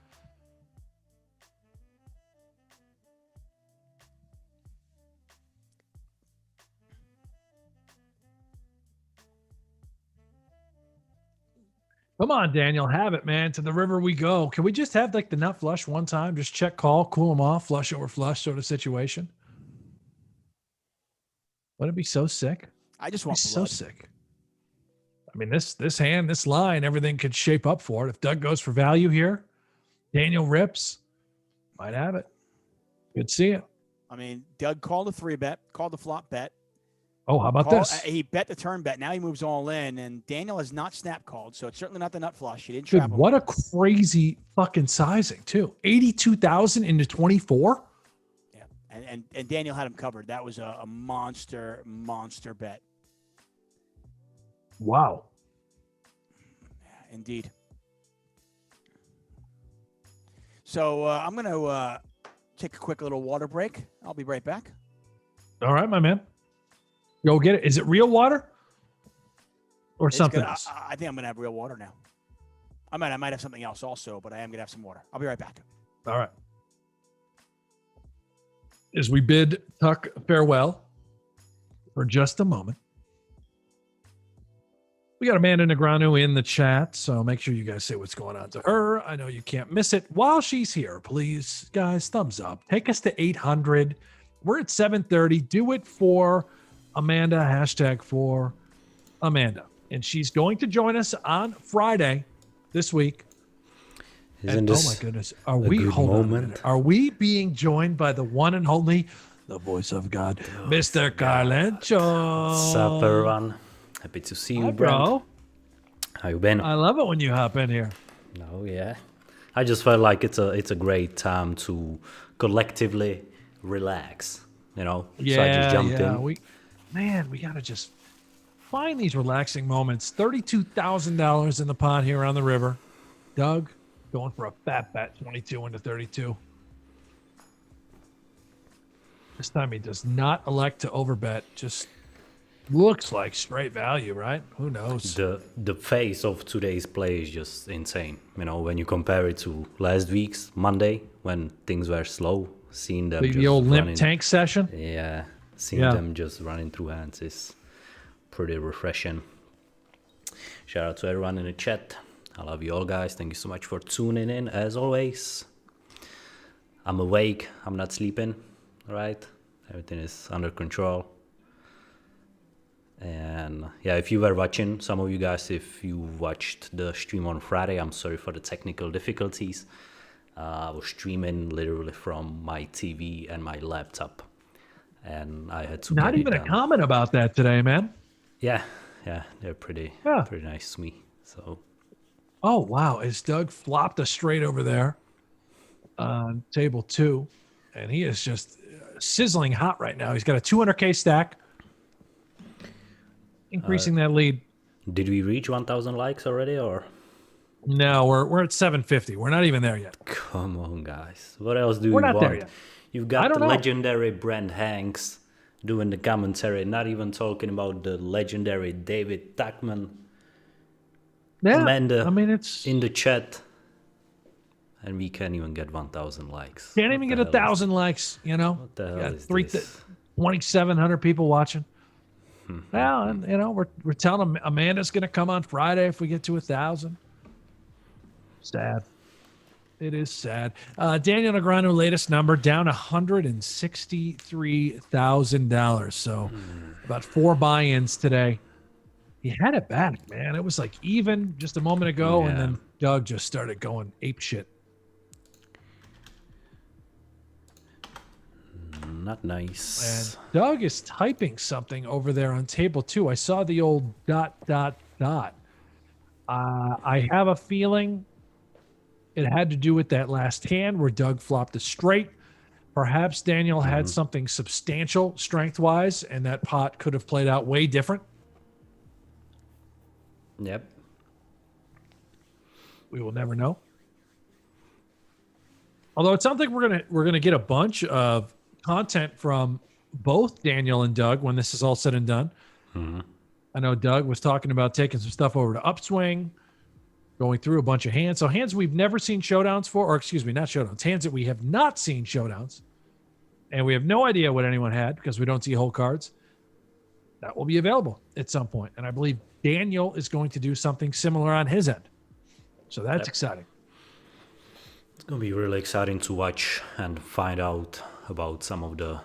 Come on, Daniel. Have it, man. To the river we go. Can we just have like the nut flush one time? Just check call, cool them off, flush over flush sort of situation. Wouldn't it be so sick? I just want blood. So sick. I mean, this hand, this line, everything could shape up for it. If Doug goes for value here, Daniel rips, might have it. Good to see it. I mean, Doug called a 3-bet, called the flop bet. Oh, how about this? He bet the turn bet. Now he moves all in, and Daniel has not snap called, so it's certainly not the nut flush. He didn't Dude, travel. What a crazy fucking sizing, too. 82,000 into 24. Yeah, and Daniel had him covered. That was a monster bet. Wow. Yeah, indeed. So I'm going to take a quick little water break. I'll be right back. All right, my man. Go get it. Is it real water or something else? I think I'm going to have real water now. I might have something else also, but I am going to have some water. I'll be right back. All right. As we bid Tuck farewell for just a moment, we got Amanda Negreanu in the chat, so make sure you guys say what's going on to her. I know you can't miss it. While she's here, please, guys, thumbs up. Take us to 800. We're at 730. Do it for Amanda, hashtag for Amanda. And she's going to join us on Friday this week. Isn't this oh my goodness. Are we being joined by the one and only, the voice of God, Mr. Carlencho? What's up, everyone? Happy to see you, Hi, Brent. bro. How you been? I love it when you hop in here. Oh yeah. I just felt like it's a great time to collectively relax. So I just jumped in. We gotta just find these relaxing moments. $32,000 in the pot here on the river. Doug going for a fat bet, 22 into 32. This time he does not elect to overbet. Just looks like straight value, right? Who knows? The pace of today's play is just insane. When you compare it to last week's Monday when things were slow, seeing them the old limp tank session. Yeah, seeing them just running through hands is pretty refreshing. Shout out to everyone in the chat. I love you all, guys. Thank you so much for tuning in. As always, I'm awake. I'm not sleeping. All right, everything is under control. And yeah, if you were watching, some of you guys, if you watched the stream on Friday, I'm sorry for the technical difficulties. I was streaming literally from my TV and my laptop, and I had to not even a comment about that today, man. Yeah, they're pretty nice to me. So, oh wow, as Doug flopped us straight over there on table 2, and he is just sizzling hot right now. He's got a 200K stack. increasing that lead. Did we reach 1,000 likes already, or? No, we're at 750. We're not even there yet. Come on, guys. What else do We're we not want? there yet. You've I got don't the know. legendary Brent Hanks doing the commentary, not even talking about the legendary David Tuchman. Yeah, Amanda I mean, it's in the chat. And we can't even get 1,000 likes. can't even get 1,000 likes. You know, What the hell got is this? 2,700 people watching. Well, and you know, we're telling them Amanda's going to come on Friday if we get to 1,000. Sad. It is sad. Daniel Negreanu, latest number, down $163,000. So about 4 buy-ins today. He had it back, man. It was like even just a moment ago, and then Doug just started going ape shit. Not nice. And Doug is typing something over there on table 2. I saw the old ... I have a feeling it had to do with that last hand where Doug flopped a straight. Perhaps Daniel had something substantial strength-wise, and that pot could have played out way different. Yep. We will never know. Although it sounds like we're gonna get a bunch of content from both Daniel and Doug when this is all said and done. I know Doug was talking about taking some stuff over to Upswing, going through a bunch of hands. So hands we've never seen showdowns for, or excuse me, not showdowns, hands that we have not seen showdowns. And we have no idea what anyone had because we don't see whole cards. That will be available at some point. And I believe Daniel is going to do something similar on his end. So that's exciting. It's going to be really exciting to watch and find out about some of the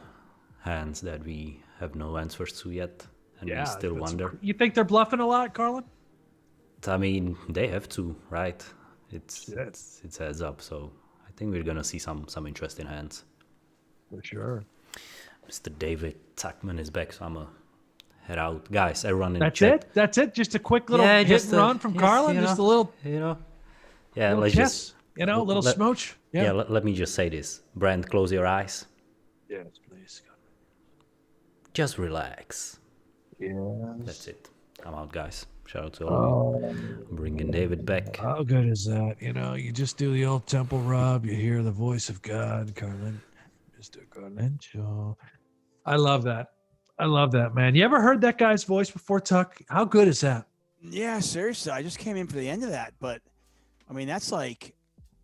hands that we have no answers to yet. And we still wonder. You think they're bluffing a lot, Carlin? I mean, they have to, right? It's heads up. So I think we're going to see some interesting hands. For sure. Mr. David Tuchman is back, so I'm going to head out. Guys, everyone in That's the chat. it? That's it? Just a quick little hit and run from Carlin? Just a little... Yeah, let's just... a little smooch. Yeah, let me just say this. Brent, close your eyes. Yes, please. Just relax. Yes. That's it. I'm out, guys. Shout out to all of you. Bringing David back. How good is that? You just do the old temple rub. You hear the voice of God, Carlin. Mr. Carlencho. I love that. I love that, man. You ever heard that guy's voice before, Tuck? How good is that? Yeah, seriously. I just came in for the end of that, but I mean, that's like,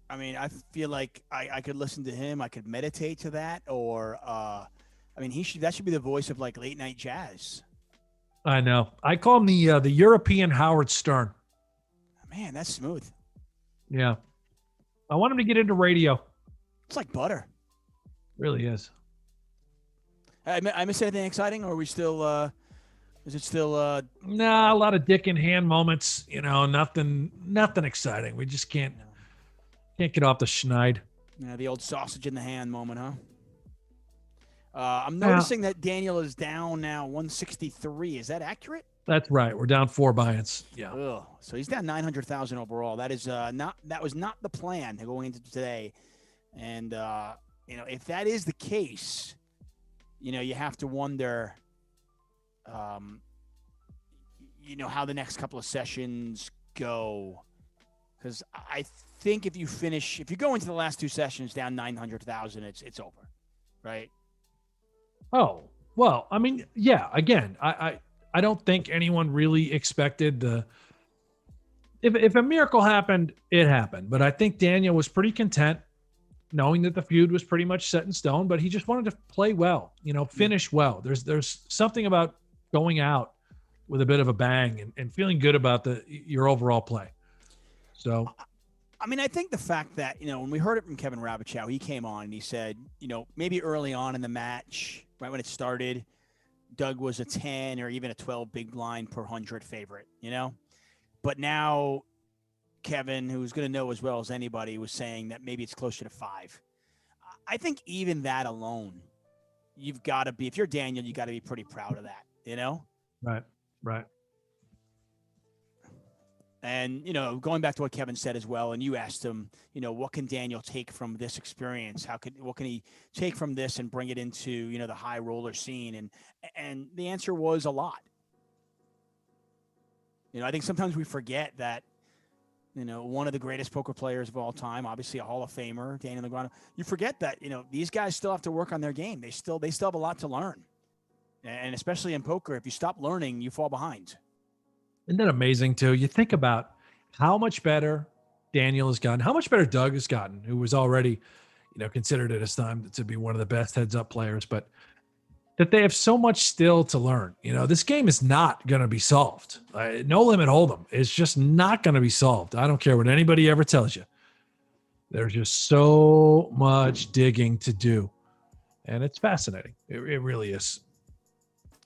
I feel like I could listen to him. I could meditate to that, or that should be the voice of like late night jazz. I know. I call him the European Howard Stern. Man, that's smooth. Yeah. I want him to get into radio. It's like butter. Really is. I missed anything exciting, or are we still? Is it still? Nah, a lot of dick in hand moments. Nothing exciting. We just can't get off the schneid. Yeah, the old sausage in the hand moment, huh? I'm noticing that Daniel is down now 163. Is that accurate? That's right. We're down 4 buy-ins. Yeah. Ugh. So he's down 900,000 overall. That is that was not the plan going into today. And if that is the case, you have to wonder, how the next couple of sessions go. Because I think if you go into the last 2 sessions down 900,000, it's over, right? Oh, well, I mean, yeah, again, I don't think anyone really expected if a miracle happened, it happened. But I think Daniel was pretty content knowing that the feud was pretty much set in stone, but he just wanted to play well, finish well. There's something about going out with a bit of a bang and feeling good about your overall play. So, I think the fact that, when we heard it from Kevin Rabichow, he came on and he said, maybe early on in the match, right when it started, Doug was a 10 or even a 12 big blind per 100 favorite, But now Kevin, who's going to know as well as anybody, was saying that maybe it's closer to 5. I think even that alone, you've got to be, if you're Daniel, you got to be pretty proud of that, Right. And, going back to what Kevin said as well, and you asked him, what can Daniel take from this experience? What can he take from this and bring it into, the high roller scene? And the answer was a lot. I think sometimes we forget that, one of the greatest poker players of all time, obviously a Hall of Famer, Daniel Negreanu. You forget that, these guys still have to work on their game. They still have a lot to learn. And especially in poker, if you stop learning, you fall behind. Isn't that amazing too? You think about how much better Daniel has gotten, how much better Doug has gotten, who was already, considered at his time to be one of the best heads-up players, but that they have so much still to learn. This game is not going to be solved. No Limit Hold'em is just not going to be solved. I don't care what anybody ever tells you. There's just so much digging to do, and it's fascinating. It really is.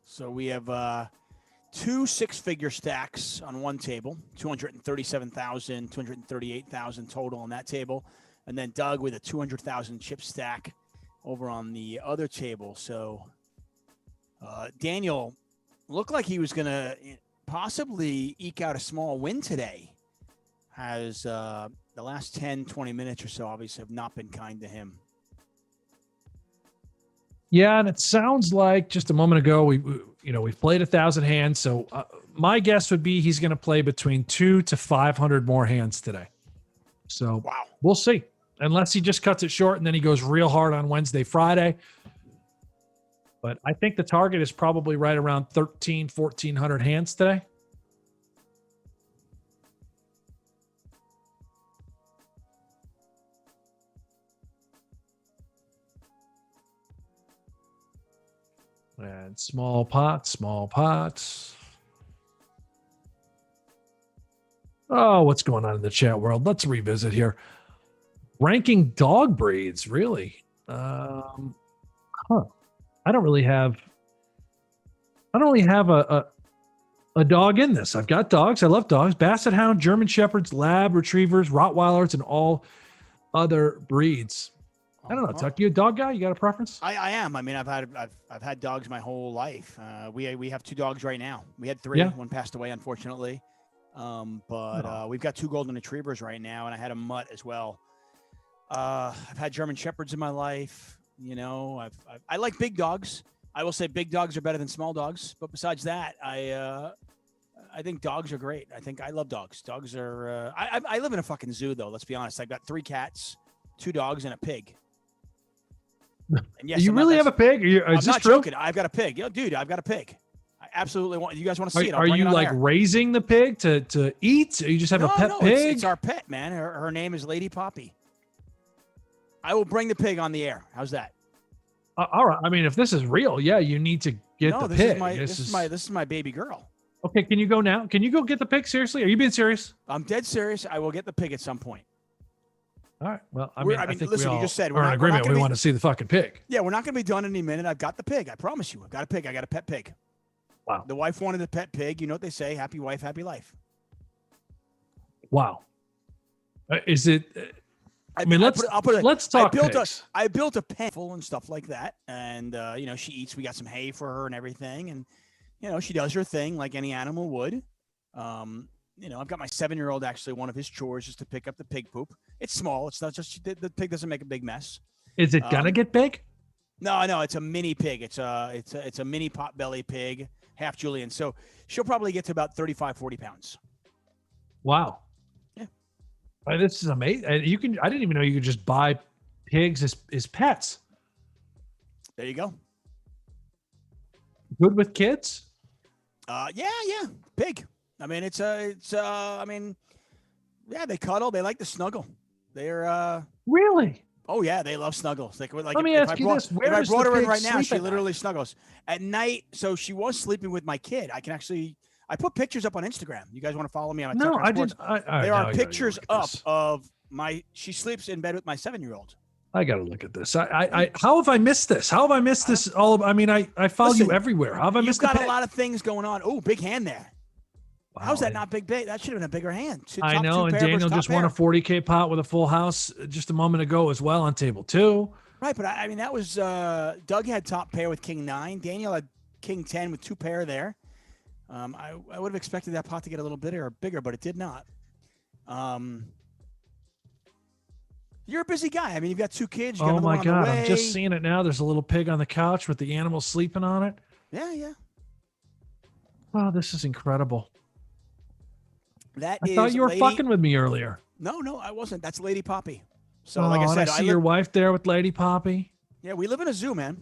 So we have 2 6-figure stacks on one table, 237,000, 238,000 total on that table, and then Doug with a 200,000 chip stack over on the other table. So Daniel looked like he was going to possibly eke out a small win today, as the last 10, 20 minutes or so obviously have not been kind to him. Yeah, and it sounds like just a moment ago we've played 1,000 hands. So my guess would be he's going to play between 200 to 500 more hands today. So wow, we'll see. Unless he just cuts it short and then he goes real hard on Wednesday, Friday. But I think the target is probably right around 1,400 hands today. And small pots. Oh, what's going on in the chat world? Let's revisit here. Ranking dog breeds, really? I don't really have a dog in this. I've got dogs. I love dogs. Basset Hound, German Shepherds, Lab, Retrievers, Rottweilers, and all other breeds. I don't know, Tuck. You a dog guy? You got a preference? I am. I mean, I've had dogs my whole life. We have 2 dogs right now. We had 3. Yeah. One passed away, unfortunately. We've got 2 golden retrievers right now, and I had a mutt as well. I've had German Shepherds in my life. I like big dogs. I will say big dogs are better than small dogs. But besides that, I think dogs are great. I love dogs. Dogs are. I live in a fucking zoo, though. Let's be honest. I've got 3 cats, 2 dogs, and a pig. And yes, you really have a pig? I'm not joking. I've got a pig. Dude, I've got a pig. I absolutely want. You guys want to see it? Are you like raising the pig to eat? Or you just have a pet pig? It's our pet, man. Her name is Lady Poppy. I will bring the pig on the air. How's that? All right. I mean, if this is real, yeah, you need to get the pig. This is my baby girl. Okay, can you go now? Can you go get the pig? Seriously? Are you being serious? I'm dead serious. I will get the pig at some point. All right. Well, I think listen, we all you just said are in agreement. We want to see the fucking pig. Yeah, we're not going to be done in any minute. I've got the pig. I promise you. I've got a pig. I got a pet pig. Wow. The wife wanted a pet pig. You know what they say? Happy wife, happy life. Wow. Is it? Let's talk pigs. I built a pen full and stuff like that, and she eats. We got some hay for her and everything, and she does her thing like any animal would. I've got my 7-year-old, actually, one of his chores is to pick up the pig poop. It's small. It's not just, the pig doesn't make a big mess. Is it gonna get big? No, it's a mini pig. It's a mini potbelly pig, half Julian. So she'll probably get to about 35, 40 pounds. Wow. Yeah. This is amazing. I didn't even know you could just buy pigs as pets. There you go. Good with kids? Yeah. Pig. I mean, they cuddle. They like to snuggle. They're really. Oh yeah, they love snuggles. Let me ask you this: if I brought her in right now, she literally snuggles at night. So she was sleeping with my kid. I put pictures up on Instagram. You guys want to follow me on? No, I didn't. There are pictures up of she sleeps in bed with my 7-year-old. I got to look at this. How have I missed this? How have I missed this? I follow you everywhere. How have I missed? You've got a lot of things going on. Oh, big hand there. Wow. How's that not big? That should have been a bigger hand. I know, and Daniel just won a 40K pot with a full house just a moment ago as well on table 2. Right, but I mean that was Doug had top pair with King 9. Daniel had King 10 with 2 pair there. I would have expected that pot to get a little bigger, but it did not. You're a busy guy. I mean, you've got 2 kids. Oh my God, I'm just seeing it now. There's a little pig on the couch with the animal sleeping on it. Yeah. Oh, this is incredible. That I is thought you were Lady... fucking with me earlier. No, I wasn't. That's Lady Poppy. So, Oh, like I and said, I see your wife there with Lady Poppy. Yeah, we live in a zoo, man.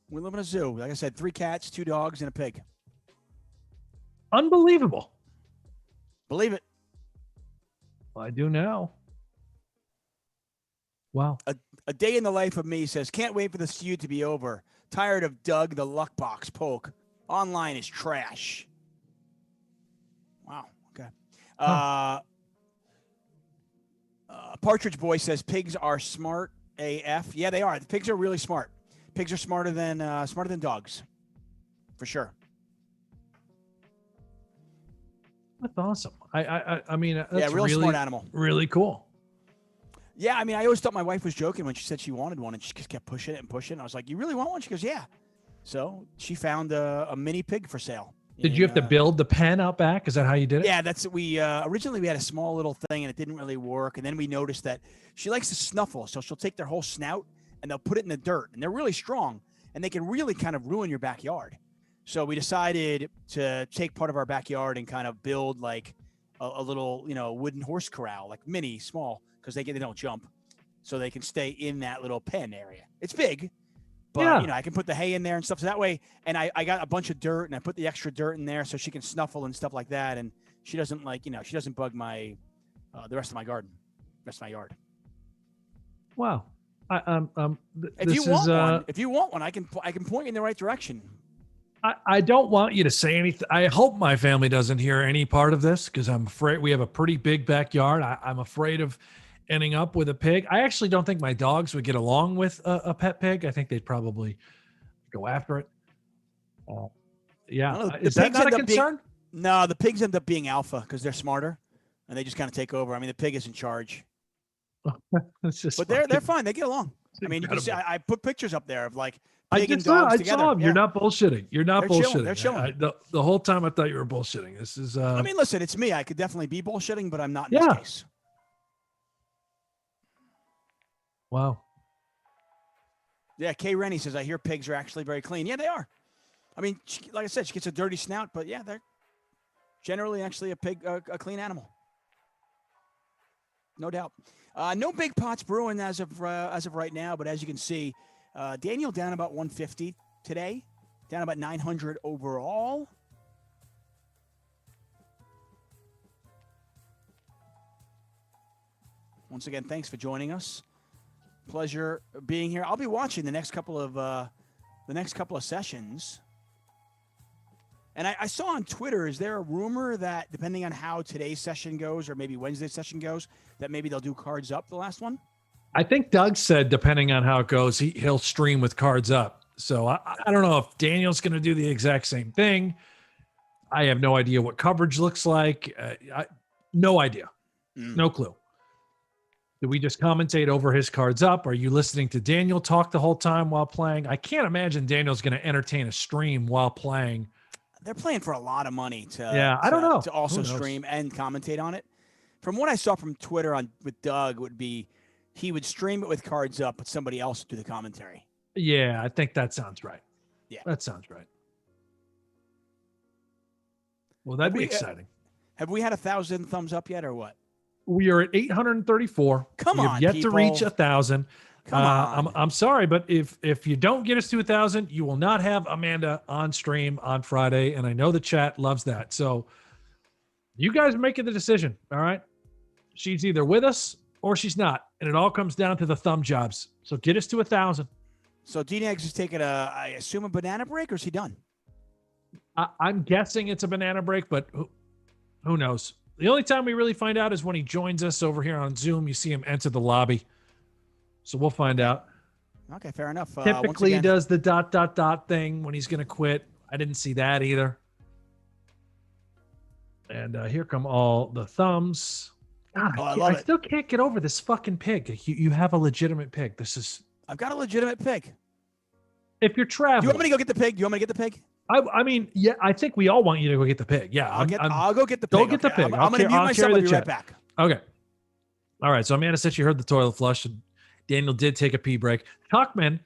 We live in a zoo. Like I said, 3 cats, 2 dogs, and a pig. Unbelievable. Believe it. I do now. Wow. A day in the life of me says, can't wait for this feud to be over. Tired of Doug the Luck Box Polk. Online is trash. Wow. Okay. Partridge Boy says pigs are smart AF. Yeah, they are. The pigs are really smart. Pigs are smarter than dogs, for sure. That's awesome. I mean, that's real really smart animal. Really cool. Yeah, I mean, I always thought my wife was joking when she said she wanted one, and she just kept pushing it and pushing. I was like, "You really want one?" She goes, "Yeah." So she found a mini pig for sale. Did you have to build the pen out back? Is that how you did it? Yeah, that's we originally we had a small little thing and it didn't really work, and then we noticed that she likes to snuffle, so she'll take their whole snout and they'll put it in the dirt, and they're really strong and they can really kind of ruin your backyard. So we decided to take part of our backyard and kind of build like a little, wooden horse corral, like mini, small, because they don't jump, so they can stay in that little pen area. It's big. But, I can put the hay in there and stuff. So that way, and I got a bunch of dirt, and I put the extra dirt in there so she can snuffle and stuff like that. And she doesn't she doesn't bug my, the rest of my garden, rest of my yard. Wow. If you want one, I can point you in the right direction. I don't want you to say anything. I hope my family doesn't hear any part of this, because I'm afraid we have a pretty big backyard. I'm afraid of ending up with a pig. I actually don't think my dogs would get along with a pet pig. I think they'd probably go after it. Is that not a concern? No, the pigs end up being alpha because they're smarter and they just kind of take over. I mean, the pig is in charge. But they're fine. They get along. I mean, you can see, I put pictures up there of like pig and dogs together. I saw them. You're not bullshitting. You're not bullshitting. They're chilling. The whole time I thought you were bullshitting. This is. I mean, listen, it's me. I could definitely be bullshitting, but I'm not in this case. Wow. Yeah, Kay Rennie says, I hear pigs are actually very clean. Yeah, they are. I mean, like I said, she gets a dirty snout, but yeah, they're generally actually a clean animal. No doubt. No big pots brewing as of right now, but as you can see, Daniel down about 150 today, down about 900 overall. Once again, thanks for joining us. Pleasure being here. I'll be watching the next couple of sessions. And I saw on Twitter, is there a rumor that depending on how today's session goes, or maybe Wednesday's session goes, that maybe they'll do cards up the last one? I think Doug said, depending on how it goes, he'll stream with cards up. So I don't know if Daniel's going to do the exact same thing. I have no idea what coverage looks like. No idea. No clue. Do we just commentate over his cards up? Are you listening to Daniel talk the whole time while playing? I can't imagine Daniel's going to entertain a stream while playing. They're playing for a lot of money I don't know. To also stream and commentate on it. From what I saw from Twitter with Doug, would be he would stream it with cards up, but somebody else would do the commentary. Yeah, I think that sounds right. Yeah, that sounds right. Well, that'd be exciting. Have we had 1,000 thumbs up yet, or what? We are at 834. Come on, we have yet people. to reach 1,000. Come on. I'm sorry, but if you don't get us to 1,000, you will not have Amanda on stream on Friday, and I know the chat loves that. So you guys are making the decision, all right? She's either with us or she's not, and it all comes down to the thumb jobs. So get us to 1,000. So DNegs is taking I assume, a banana break, or is he done? I'm guessing it's a banana break, but who knows? The only time we really find out is when he joins us over here on Zoom. You see him enter the lobby. So we'll find out. Okay, fair enough. Typically, he does the ... thing when he's going to quit. I didn't see that either. And here come all the thumbs. God, I still can't get over this fucking pig. You have a legitimate pig. I've got a legitimate pig. If you're traveling. Do you want me to go get the pig? I mean, yeah, I think we all want you to go get the pig. Yeah, I'll go get the pig. Go get the pig. I'm going to mute myself and be right back. Okay. All right. So Amanda said she heard the toilet flush, and Daniel did take a pee break. Tuchman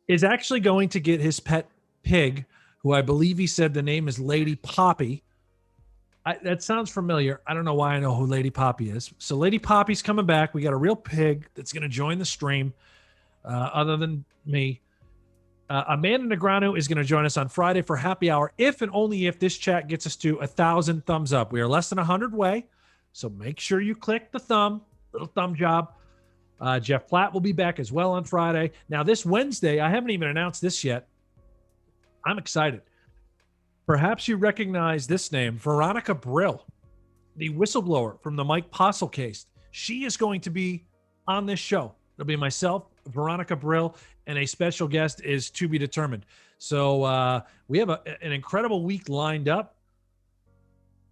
is actually going to get his pet pig, who I believe he said the name is Lady Poppy. That sounds familiar. I don't know why I know who Lady Poppy is. So Lady Poppy's coming back. We got a real pig that's going to join the stream other than me. Amanda Negreanu is going to join us on Friday for happy hour if and only if this chat gets us to 1,000 thumbs up. We are less than 100 away, so make sure you click the little thumb job. Jeff Platt will be back as well on Friday. Now, this Wednesday, I haven't even announced this yet. I'm excited. Perhaps you recognize this name, Veronica Brill, the whistleblower from the Mike Postle case. She is going to be on this show. It'll be myself, Veronica Brill, and a special guest is to be determined. So we have an incredible week lined up.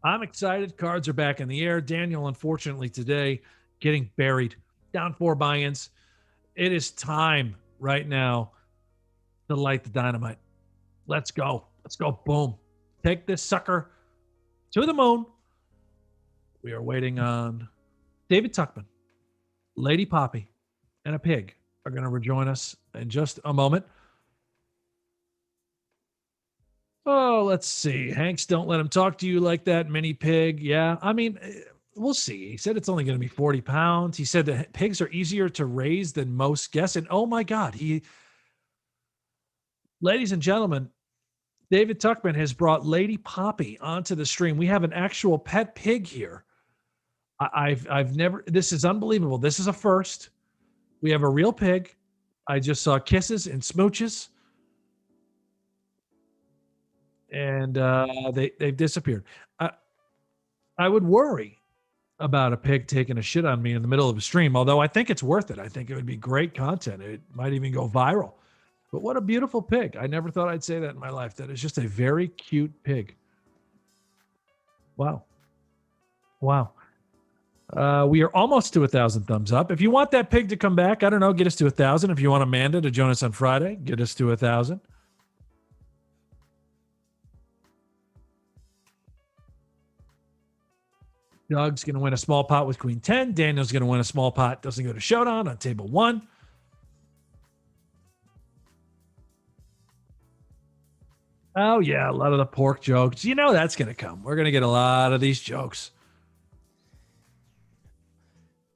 I'm excited. Cards are back in the air. Daniel, unfortunately, today getting buried. Down 4 buy-ins. It is time right now to light the dynamite. Let's go. Let's go. Boom. Take this sucker to the moon. We are waiting on David Tuchman, Lady Poppy, and a pig are going to rejoin us in just a moment. Oh, let's see. Hanks, don't let him talk to you like that, mini pig. Yeah, I mean, we'll see. He said it's only going to be 40 pounds. He said that pigs are easier to raise than most guess. And oh my God, ladies and gentlemen, David Tuchman has brought Lady Poppy onto the stream. We have an actual pet pig here. I've never, this is unbelievable. This is a first. We have a real pig. I just saw kisses and smooches. And they've disappeared. I would worry about a pig taking a shit on me in the middle of a stream, although I think it's worth it. I think it would be great content. It might even go viral. But what a beautiful pig. I never thought I'd say that in my life. That is just a very cute pig. Wow. Wow. We are almost to 1,000 thumbs up. If you want that pig to come back, I don't know, get us to 1,000. If you want Amanda to join us on Friday, get us to 1,000. Doug's going to win a small pot with Queen 10. Daniel's going to win a small pot. Doesn't go to showdown on table 1. Oh, yeah, a lot of the pork jokes. You know that's going to come. We're going to get a lot of these jokes.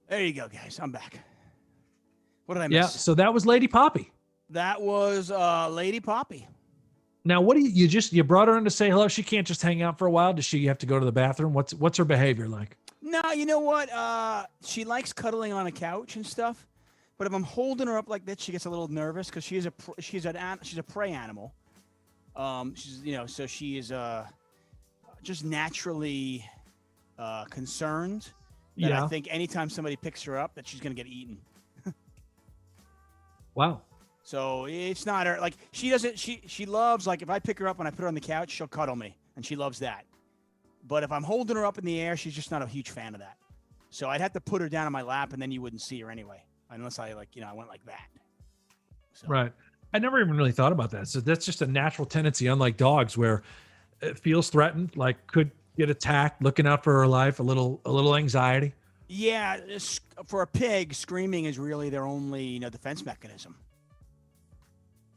There you go, guys. I'm back. What did I miss? Yeah, so that was Lady Poppy. That was Lady Poppy. Now, what do you brought her in to say hello? She can't just hang out for a while. Does she have to go to the bathroom? What's her behavior like? No, you know what? She likes cuddling on a couch and stuff. But if I'm holding her up like that, she gets a little nervous because she's a prey animal. So she is just naturally concerned. Yeah. I think anytime somebody picks her up, that she's gonna get eaten. Wow. So it's not her. Like she loves, like if I pick her up and I put her on the couch, she'll cuddle me, and she loves that. But if I'm holding her up in the air, she's just not a huge fan of that. So I'd have to put her down on my lap, and then you wouldn't see her anyway, unless I I went like that. So. Right. I never even really thought about that. So that's just a natural tendency, unlike dogs, where it feels threatened, like could get attacked, looking out for her life, a little anxiety. Yeah, for a pig, screaming is really their only defense mechanism.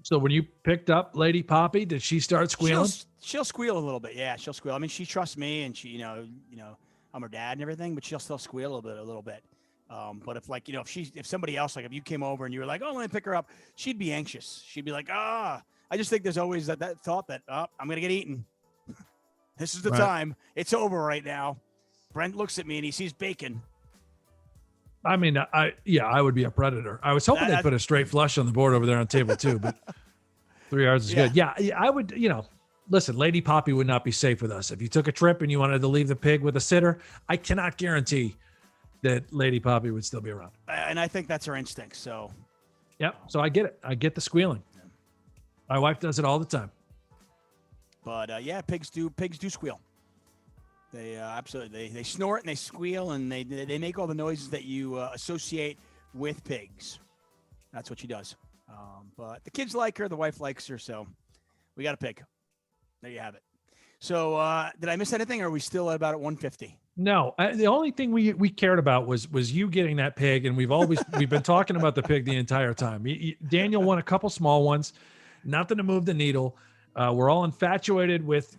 So when you picked up Lady Poppy, did she start squealing? She'll squeal a little bit. Yeah, she'll squeal. I mean, she trusts me, and she, I'm her dad and everything, but she'll still squeal a little bit. But if somebody else, like if you came over and you were like, oh, let me pick her up, she'd be anxious. She'd be like, I just think there's always that thought that, I'm going to get eaten. This is the time. It's over right now. Brent looks at me and he sees bacon. I mean, I would be a predator. I was hoping they'd put a straight flush on the board over there on table 2, but 3 yards is good. Yeah, I would, listen, Lady Poppy would not be safe with us. If you took a trip and you wanted to leave the pig with a sitter, I cannot guarantee that Lady Poppy would still be around. And I think that's her instinct. So, yep. So I get it. I get the squealing. My wife does it all the time. But pigs do squeal. They absolutely they snort and they squeal and they make all the noises that you associate with pigs. That's what she does. But the kids like her, the wife likes her, so we got a pig. There you have it. So did I miss anything, or are we still at about at 150? No, the only thing we cared about was you getting that pig, and we've been talking about the pig the entire time. Daniel won a couple small ones, nothing to move the needle. We're all infatuated with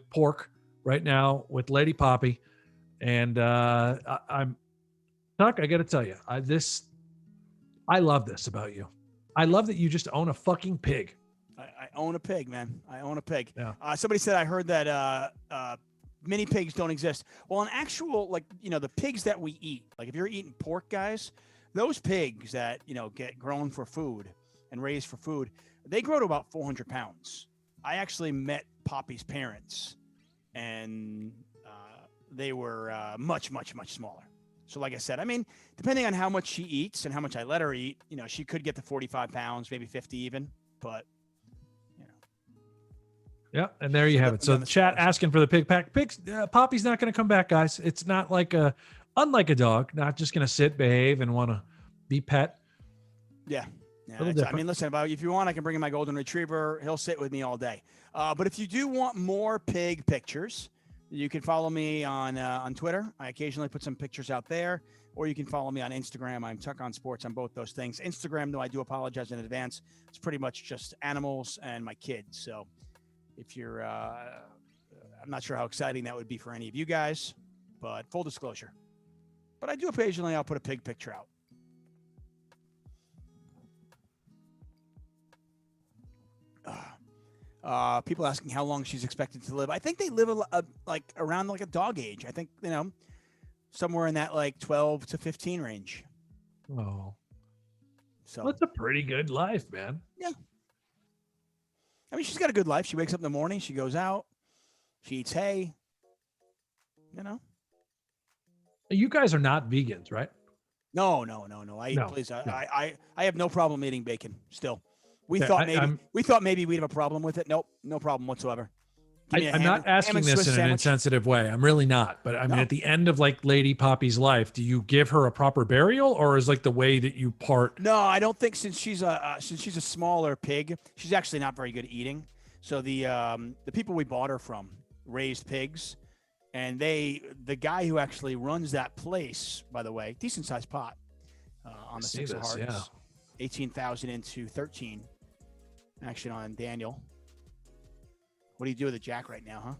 pork. right now with Lady Poppy. And I'm Tuck, I got to tell you, I love this about you. I love that you just own a fucking pig. I own a pig, man. I own a pig. Yeah. Somebody said I heard that mini pigs don't exist. Well, an actual, like, the pigs that we eat, like if you're eating pork, guys, those pigs that, get grown for food and raised for food, they grow to about 400 pounds. I actually met Poppy's parents, and they were much, much, much smaller. So like I said, I mean, depending on how much she eats and how much I let her eat, she could get to 45 pounds, maybe 50 even, but yeah, and there you have it. So the chat asking for the pig pack. Pigs, Poppy's not going to come back, guys. It's not unlike a dog, not just going to sit, behave, and want to be pet. Yeah. I mean, listen, if you want, I can bring in my golden retriever. He'll sit with me all day. But if you do want more pig pictures, you can follow me on Twitter. I occasionally put some pictures out there, or you can follow me on Instagram. I'm Tuck on Sports on both those things. Instagram, though, I do apologize in advance. It's pretty much just animals and my kids. So if you're, I'm not sure how exciting that would be for any of you guys, but full disclosure. But I do occasionally, I'll put a pig picture out. People asking how long she's expected to live. I think they live around a dog age. I think, somewhere in that 12 to 15 range. Oh, so that's a pretty good life, man. Yeah. I mean, she's got a good life. She wakes up in the morning. She goes out. She eats hay. You guys are not vegans, right? No. I have no problem eating bacon still. We thought maybe we'd have a problem with it. Nope, no problem whatsoever. I'm not asking this in an insensitive way. I'm really not. But I mean, at the end of Lady Poppy's life, do you give her a proper burial, or is the way that you part? No, I don't think since she's a smaller pig, she's actually not very good at eating. So the people we bought her from raised pigs, and the guy who actually runs that place, by the way, decent sized pot on the Six of Hearts, yeah. 18,000 into 13. Action on Daniel. What do you do with a jack right now, huh?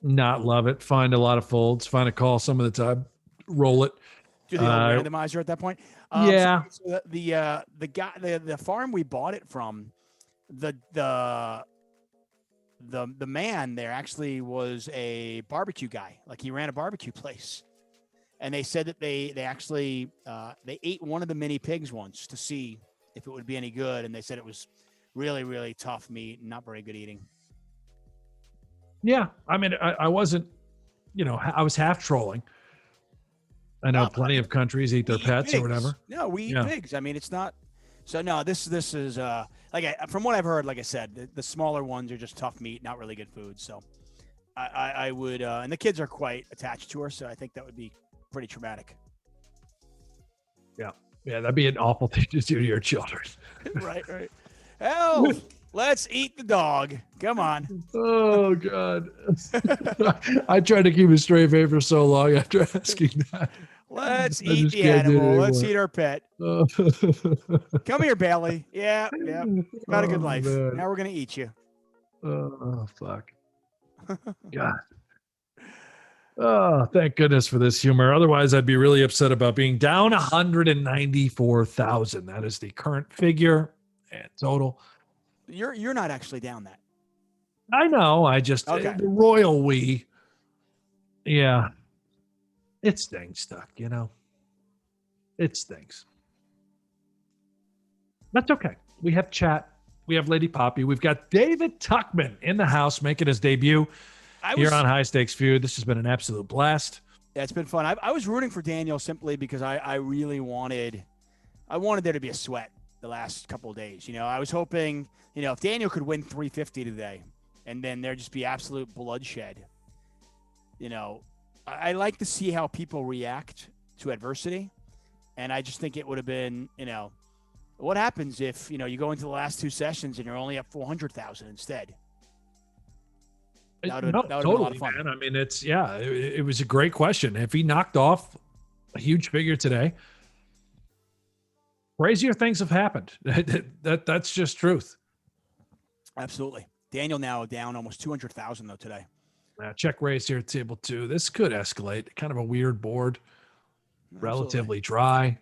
Not love it. Find a lot of folds. Find a call some of the time. Roll it. Do the old randomizer at that point. Yeah. So the guy, the farm we bought it from, the man there actually was a barbecue guy. Like, he ran a barbecue place, and they said that they actually they ate one of the mini pigs once to see if it would be any good, and they said it was really, really tough meat and not very good eating. Yeah, I mean, I wasn't, I was half trolling. I know plenty of countries eat their pets or whatever. No, we eat pigs. I mean, it's not. So no, this is from what I've heard, like I said, the smaller ones are just tough meat, not really good food. So I would, and the kids are quite attached to her, so I think that would be pretty traumatic. Yeah, that'd be an awful thing to do to your children. Right. Hell, let's eat the dog. Come on. Oh, God. I tried to keep a straight face for so long after asking that. Let's eat the animal. Let's eat our pet. Come here, Bailey. Yeah. Got a good life. Man. Now we're going to eat you. Oh, fuck. God. Oh, thank goodness for this humor. Otherwise, I'd be really upset about being down 194,000. That is the current figure and total. You're not actually down that. I know. I just the royal we. Yeah, it stinks, Stuck. It stinks. That's okay. We have chat. We have Lady Poppy. We've got David Tuchman in the house making his debut. Here on High Stakes Feud. This has been an absolute blast. Yeah, it's been fun. I was rooting for Daniel simply because I really wanted there to be a sweat the last couple of days. I was hoping, if Daniel could win 350 today and then there'd just be absolute bloodshed. I like to see how people react to adversity. And I just think it would have been, what happens if, you go into the last two sessions and you're only up 400,000 instead? That would have been a lot of fun. Man. I mean, it was a great question. If he knocked off a huge figure today, crazier things have happened. That's just truth. Absolutely. Daniel now down almost 200,000 though today. Check raise here at table 2. This could escalate. Kind of a weird board. Relatively dry.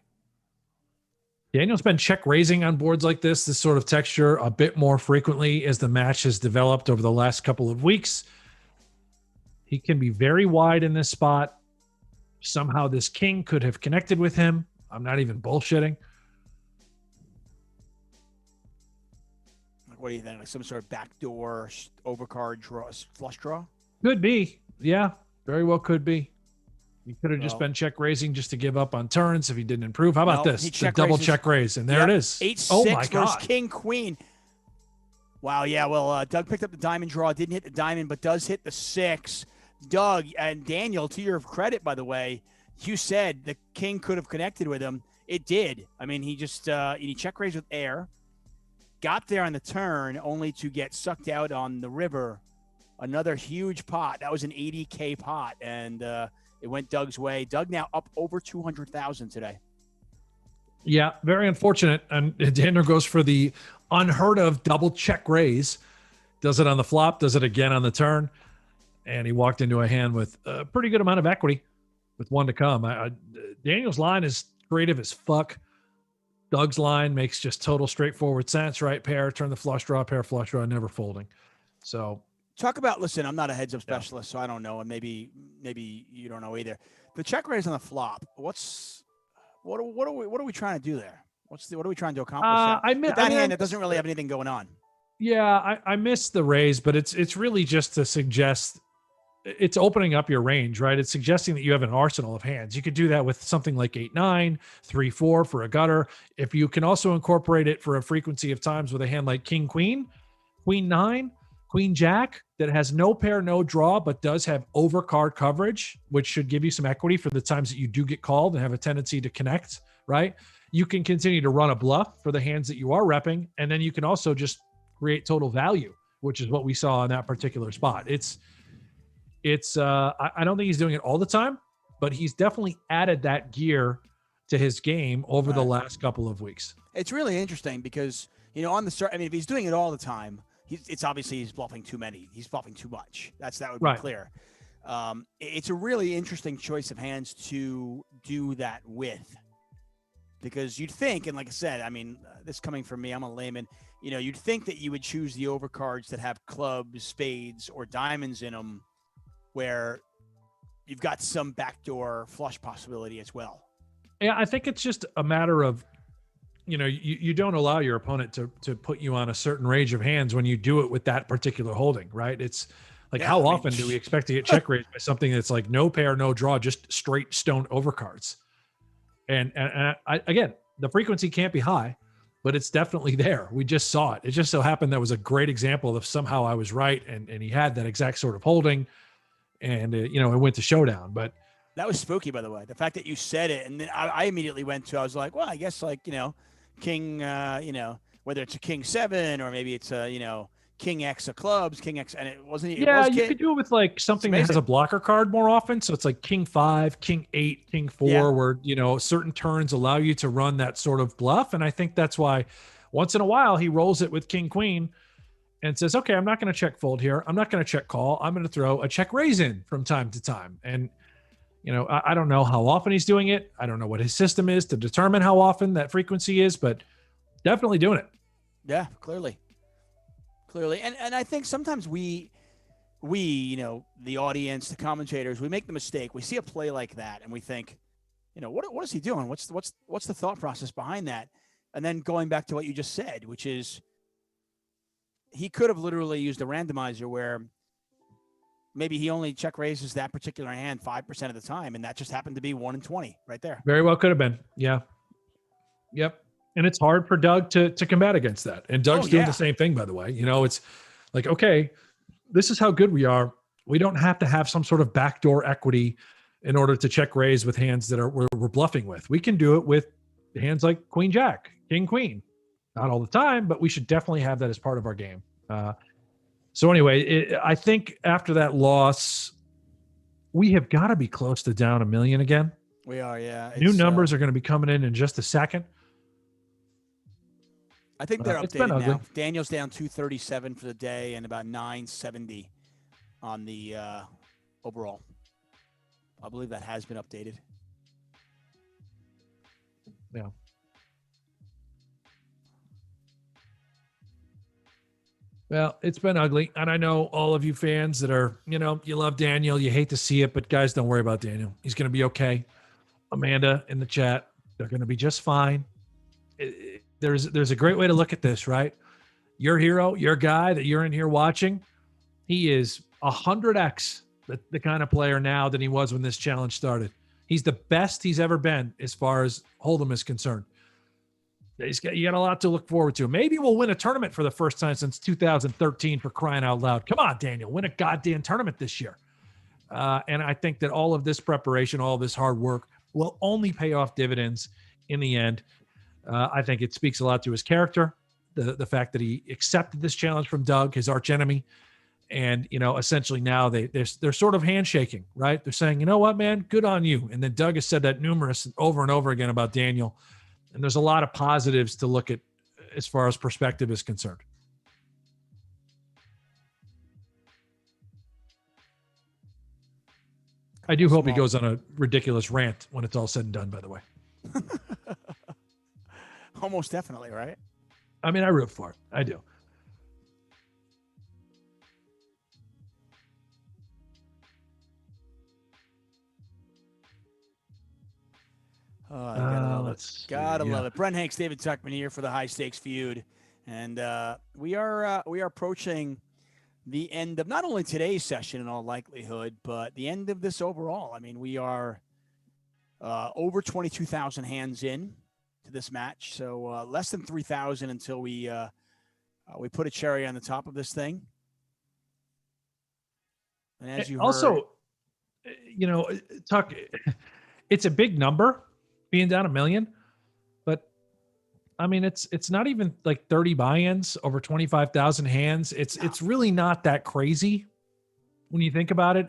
Daniel's been check raising on boards like this sort of texture, a bit more frequently as the match has developed over the last couple of weeks. He can be very wide in this spot. Somehow this king could have connected with him. I'm not even bullshitting. What do you think? Like some sort of backdoor overcard draw, flush draw? Could be. Yeah, very well could be. He could have just been check raising just to give up on turns if he didn't improve. How about this? The double check raise, and there it is. 8-6 oh my God. versus King Queen. Wow, yeah. Well, Doug picked up the diamond draw, didn't hit the diamond, but does hit the 6. Doug and Daniel, to your credit, by the way, you said the king could have connected with him. It did. I mean, he just he check raised with air, got there on the turn, only to get sucked out on the river. Another huge pot. That was an 80K pot, and it went Doug's way. Doug now up over 200,000 today. Yeah, very unfortunate. And Daniel goes for the unheard of double check raise. Does it on the flop, does it again on the turn. And he walked into a hand with a pretty good amount of equity with one to come. Daniel's line is creative as fuck. Doug's line makes just total straightforward sense, right? Pair, turn the flush draw, pair, flush draw, never folding. So talk about, listen, I'm not a heads up specialist, so I don't know. And maybe you don't know either. The check raise on the flop, what are we trying to do there? What are we trying to accomplish? That hand that doesn't really have anything going on. Yeah, I missed the raise, but it's really just to suggest it's opening up your range, right? It's suggesting that you have an arsenal of hands. You could do that with something like 8-9, 3-4 for a gutter. If you can also incorporate it for a frequency of times with a hand like King Queen, Queen 9, Queen Jack that has no pair, no draw, but does have overcard coverage, which should give you some equity for the times that you do get called and have a tendency to connect, right? You can continue to run a bluff for the hands that you are repping, and then you can also just create total value, which is what we saw in that particular spot. I don't think he's doing it all the time, but he's definitely added that gear to his game over the last couple of weeks. It's really interesting because, on the start, I mean, if he's doing it all the time, it's obviously he's bluffing too many. He's bluffing too much. That would be clear. It's a really interesting choice of hands to do that with, because you'd think, and like I said, I mean, this coming from me, I'm a layman, you'd think that you would choose the overcards that have clubs, spades, or diamonds in them, where you've got some backdoor flush possibility as well. Yeah, I think it's just a matter of, you don't allow your opponent to put you on a certain range of hands when you do it with that particular holding, right? It's like, how often do we expect to get check raised by something that's like no pair, no draw, just straight stone overcards? And again, the frequency can't be high, but it's definitely there. We just saw it. It just so happened that was a great example of somehow I was right, and he had that exact sort of holding, and it went to showdown. But that was spooky, by the way. The fact that you said it, and then I immediately went to, I was like, well, I guess King, whether it's a King 7 or maybe it's a King X of clubs, King X, and it wasn't. Yeah, you could do it with like something that has a blocker card more often. So it's like King 5, King 8, King 4, where certain turns allow you to run that sort of bluff. And I think that's why once in a while he rolls it with King Queen and says, okay, I'm not going to check fold here. I'm not going to check call. I'm going to throw a check raise in from time to time. And I don't know how often he's doing it. I don't know what his system is to determine how often that frequency is, but definitely doing it. Yeah, clearly. And I think sometimes we, the audience, the commentators, we make the mistake. We see a play like that and we think, what is he doing? What's the thought process behind that? And then going back to what you just said, which is he could have literally used a randomizer where maybe he only check raises that particular hand 5% of the time, and that just happened to be 1 in 20 right there. Very well could have been. Yeah. Yep. And it's hard for Doug to combat against that. And Doug's doing the same thing, by the way. It's like, okay, this is how good we are. We don't have to have some sort of backdoor equity in order to check raise with hands that we're bluffing with. We can do it with hands like Queen Jack, King Queen. Not all the time, but we should definitely have that as part of our game. So anyway, I think after that loss, we have got to be close to down $1 million again. We are, yeah. New numbers are going to be coming in just a second. I think they're It's been updated ugly. now. Daniel's down 237 for the day and about 970 on the overall. I believe that has been updated. Yeah. Well, it's been ugly. And I know all of you fans that are, you love Daniel, you hate to see it, but guys, don't worry about Daniel. He's going to be okay. Amanda in the chat, they're going to be just fine. There's a great way to look at this, right? Your hero, your guy that you're in here watching, he is 100x the kind of player now than he was when this challenge started. He's the best he's ever been as far as Hold'em is concerned. You got a lot to look forward to. Maybe we'll win a tournament for the first time since 2013, for crying out loud. Come on, Daniel, win a goddamn tournament this year. And I think that all of this preparation, all of this hard work will only pay off dividends in the end. I think it speaks a lot to his character, the fact that he accepted this challenge from Doug, his archenemy. And, essentially now they're sort of handshaking, right? They're saying, you know what, man, good on you. And then Doug has said that numerous over and over again about Daniel. And there's a lot of positives to look at as far as perspective is concerned. I do hope he goes on a ridiculous rant when it's all said and done, by the way. Almost definitely, right? I mean, I root for it. I do. Gotta love it. Brent Hanks, David Tuchman here for the High Stakes Feud. And we are approaching the end of not only today's session in all likelihood, but the end of this overall. I mean, we are over 22,000 hands in to this match. So less than 3,000 until we put a cherry on the top of this thing. And as you also, Tuck, it's a big number being down 1 million, but I mean, it's not even like 30 buy-ins over 25,000 hands. It's really not that crazy when you think about it.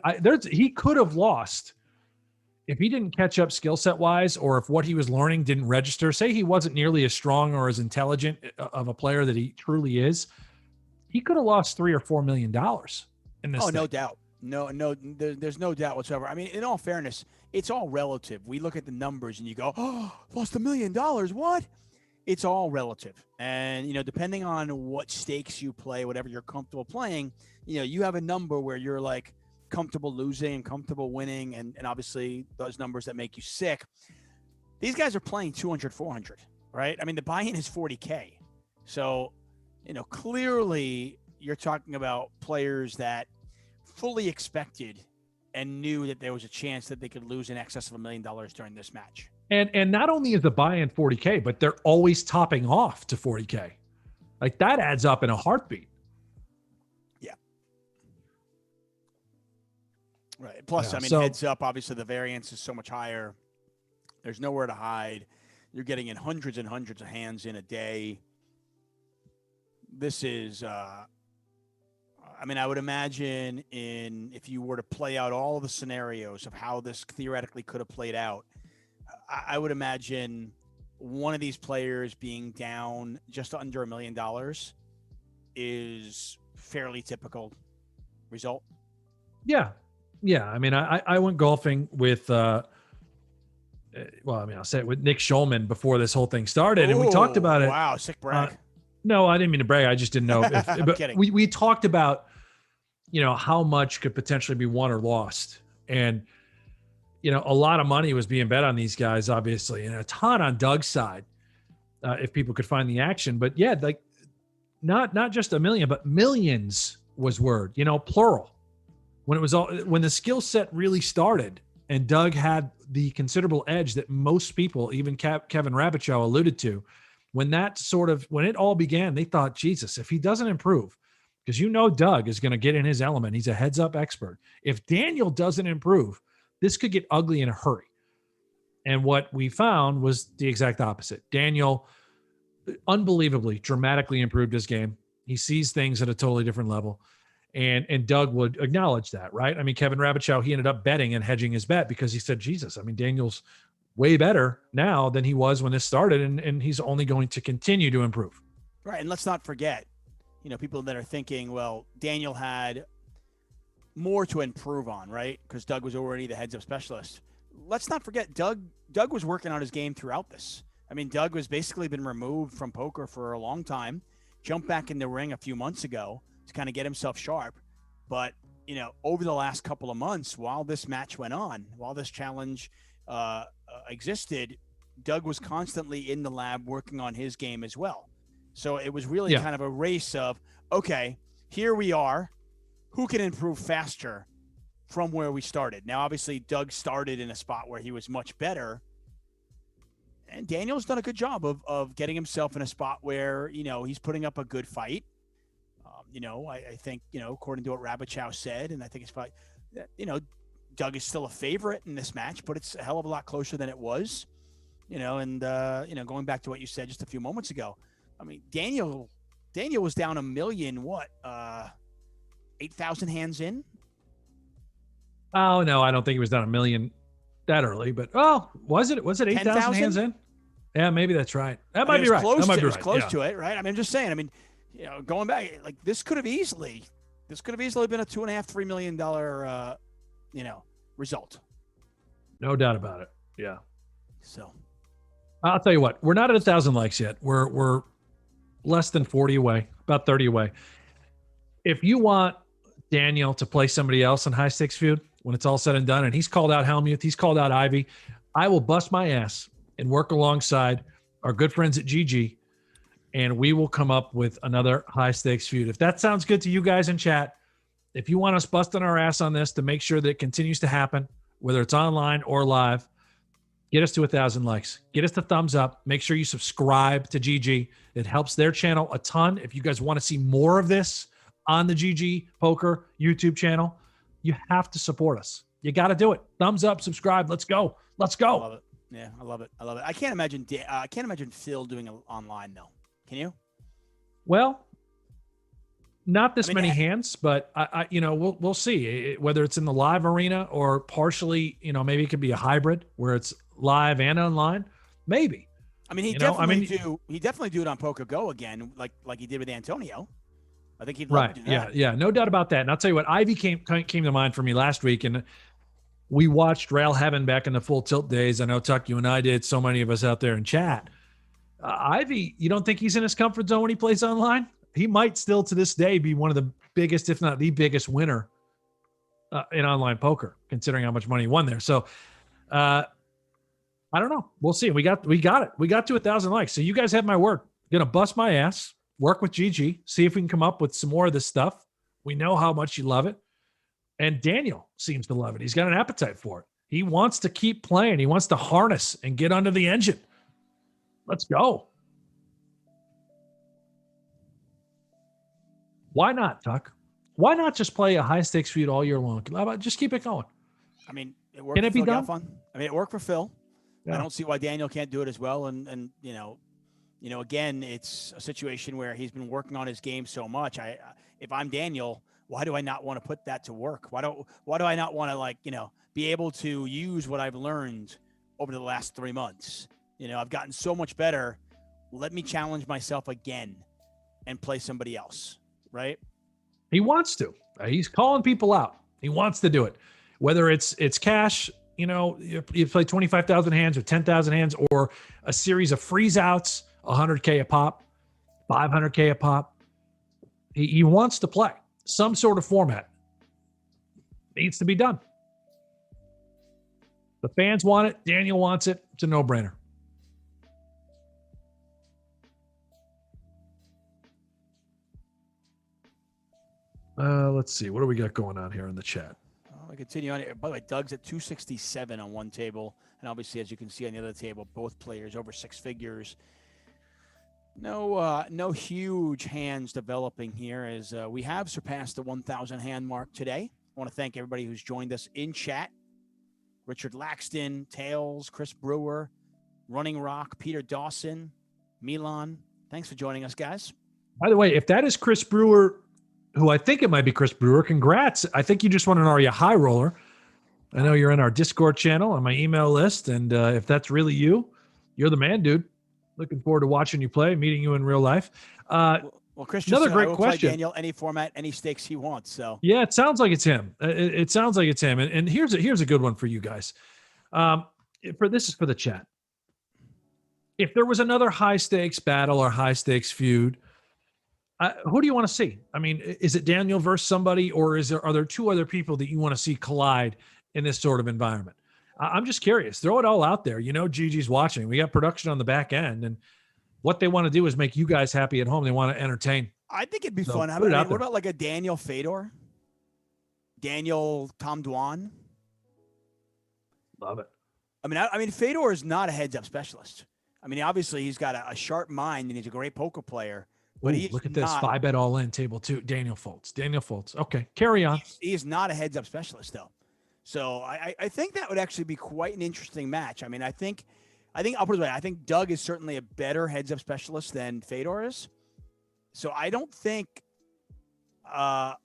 He could have lost if he didn't catch up skill set wise, or if what he was learning didn't register. Say he wasn't nearly as strong or as intelligent of a player that he truly is. He could have lost $3 or $4 million in this. Oh, thing. no doubt. No, there's no doubt whatsoever. I mean, in all fairness, it's all relative. We look at the numbers and you go, oh, lost $1 million. What? It's all relative. And, depending on what stakes you play, whatever you're comfortable playing, you have a number where you're like comfortable losing and comfortable winning. And obviously those numbers that make you sick. These guys are playing 200, 400, right? I mean, the buy-in is 40K. So, clearly you're talking about players that fully expected and knew that there was a chance that they could lose in excess of $1 million during this match. And not only is the buy-in 40K, but they're always topping off to 40K. Like that adds up in a heartbeat. Yeah. Right. Plus, heads up, obviously the variance is so much higher. There's nowhere to hide. You're getting in hundreds and hundreds of hands in a day. This is, I would imagine if you were to play out all the scenarios of how this theoretically could have played out, I would imagine one of these players being down just under $1 million is fairly typical result. Yeah. I mean, I went golfing with, I'll say it with Nick Schulman before this whole thing started, and we talked about it. Wow, sick brag. No, I didn't mean to brag. I just didn't know. I'm kidding. We talked about, how much could potentially be won or lost. And, a lot of money was being bet on these guys, obviously, and a ton on Doug's side, if people could find the action. But yeah, like not just $1 million, but millions was word, plural. When the skill set really started and Doug had the considerable edge that most people, even Kevin Rabichow alluded to, when it all began, they thought, Jesus, if he doesn't improve, because Doug is going to get in his element. He's a heads up expert. If Daniel doesn't improve, this could get ugly in a hurry. And what we found was the exact opposite. Daniel unbelievably, dramatically improved his game. He sees things at a totally different level. And Doug would acknowledge that, right? I mean, Kevin Rabichow, he ended up betting and hedging his bet because he said, Jesus, I mean, Daniel's way better now than he was when this started, and he's only going to continue to improve. Right, and let's not forget, people that are thinking, well, Daniel had more to improve on, right? Because Doug was already the heads-up specialist. Let's not forget, Doug was working on his game throughout this. I mean, Doug was basically been removed from poker for a long time, jumped back in the ring a few months ago to kind of get himself sharp. But, over the last couple of months, while this match went on, while this challenge existed, Doug was constantly in the lab working on his game as well. So it was really kind of a race of, okay, here we are. Who can improve faster from where we started? Now, obviously, Doug started in a spot where he was much better. And Daniel's done a good job of getting himself in a spot where, he's putting up a good fight. I think, according to what Rabichow said, and I think it's probably, Doug is still a favorite in this match, but it's a hell of a lot closer than it was, going back to what you said just a few moments ago. I mean, Daniel was down a million, 8,000 hands in? Oh, no, I don't think he was down a million that early, but was it 8,000 hands in? Yeah, maybe that's right. That might be right. It was close to it, right? I mean, I'm just saying, going back, like this could have easily been a $2.5-3 million, result. No doubt about it. Yeah. So I'll tell you what, we're not at 1,000 likes yet. We're less than 40 away, about 30 away. If you want Daniel to play somebody else in high stakes feud when it's all said and done, and he's called out Helmuth, he's called out Ivy, I will bust my ass and work alongside our good friends at GG, and we will come up with another high stakes feud. If that sounds good to you guys in chat, if you want us busting our ass on this to make sure that it continues to happen, whether it's online or live, get us to 1,000 likes. Get us the thumbs up. Make sure you subscribe to GG. It helps their channel a ton. If you guys want to see more of this on the GGPoker YouTube channel, you have to support us. You got to do it. Thumbs up, subscribe. Let's go. Let's go. I love it. Yeah, I love it. I can't imagine Phil doing it online though. Can you? Well, not this many hands, but we'll see whether it's in the live arena or partially, maybe it could be a hybrid where it's live and online. Maybe. I mean, he definitely do it on Poker Go again, like he did with Antonio. I think he'd love to do that. Yeah, no doubt about that. And I'll tell you what, Ivy came to mind for me last week, and we watched Rail Heaven back in the Full Tilt days. I know, Tuck, you and I did, so many of us out there in chat. Ivy, you don't think he's in his comfort zone when he plays online? He might still to this day be one of the biggest, if not the biggest winner in online poker, considering how much money he won there. So I don't know. We'll see. We got it. We got to 1,000 likes. So you guys have my word. Gonna bust my ass, work with GG, see if we can come up with some more of this stuff. We know how much you love it. And Daniel seems to love it. He's got an appetite for it. He wants to keep playing. He wants to harness and get under the engine. Let's go. Why not, Tuck? Why not just play a high stakes feud all year long? How about just keep it going? I mean, it worked. Can it be done? Fun. I mean, it worked for Phil. Yeah. I don't see why Daniel can't do it as well. And again, it's a situation where he's been working on his game so much. If I'm Daniel, why do I not want to put that to work? Why do I not want to be able to use what I've learned over the last 3 months? I've gotten so much better. Let me challenge myself again and play somebody else. Right? He wants to. He's calling people out. He wants to do it. Whether it's cash, you play 25,000 hands or 10,000 hands, or a series of freeze outs, 100K a pop, 500K a pop. He wants to play some sort of format. Needs to be done. The fans want it. Daniel wants it. It's a no-brainer. Let's see. What do we got going on here in the chat? I continue on. By the way, Doug's at 267 on one table. And obviously, as you can see on the other table, both players over 6 figures. No huge hands developing here as we have surpassed the 1,000 hand mark today. I want to thank everybody who's joined us in chat. Richard Laxton, Tails, Chris Brewer, Running Rock, Peter Dawson, Milan. Thanks for joining us, guys. By the way, if that is Chris Brewer, who I think it might be Chris Brewer, congrats. I think you just won an Aria High Roller. I know you're in our Discord channel on my email list, and if that's really you, you're the man, dude. Looking forward to watching you play, meeting you in real life. Well, Chris, just Another said, I great will question. play Daniel any format, any stakes he wants. So Yeah, it sounds like it's him. It sounds like it's him. And here's a good one for you guys. This is for the chat. If there was another high stakes battle or high stakes feud, who do you want to see? I mean, is it Daniel versus somebody, or are there two other people that you want to see collide in this sort of environment? I'm just curious. Throw it all out there. You know, Gigi's watching. We got production on the back end, and what they want to do is make you guys happy at home. They want to entertain. I think it'd be fun. What about like a Daniel Fedor? Daniel Tom Dwan? Love it. I mean, Fedor is not a heads-up specialist. I mean, obviously he's got a sharp mind and he's a great poker player. But look at this 5-bet all-in table too. Daniel Foltz. Okay, carry on. He is not a heads-up specialist though, so I think that would actually be quite an interesting match. I mean, I think I'll put it this way. I think Doug is certainly a better heads-up specialist than Fedor is. So I don't think, I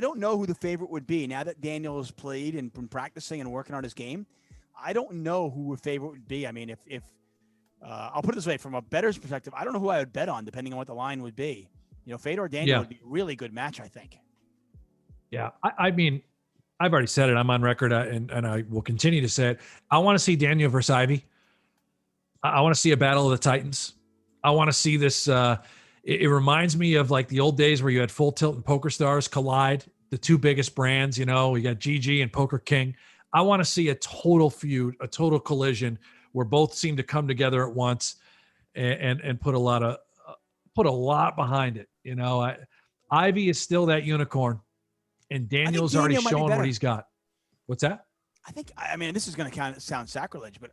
don't know who the favorite would be now that Daniel has played and been practicing and working on his game. I don't know who a favorite would be. I mean, if I'll put it this way, from a bettor's perspective, I don't know who I would bet on depending on what the line would be. You know, Fedor Daniel would be a really good match, I think. Yeah, I mean, I've already said it. I'm on record, and I will continue to say it. I want to see Daniel versus Ivy. I want to see a battle of the Titans. I want to see this. It reminds me of like the old days where you had Full Tilt and Poker Stars collide, the two biggest brands. You know, we got GG and Poker King. I want to see a total feud, a total collision where both seem to come together at once and put a lot behind it. You know, Ivy is still that unicorn, and Daniel's already shown what he's got. What's that? I mean, this is going to kind of sound sacrilege, but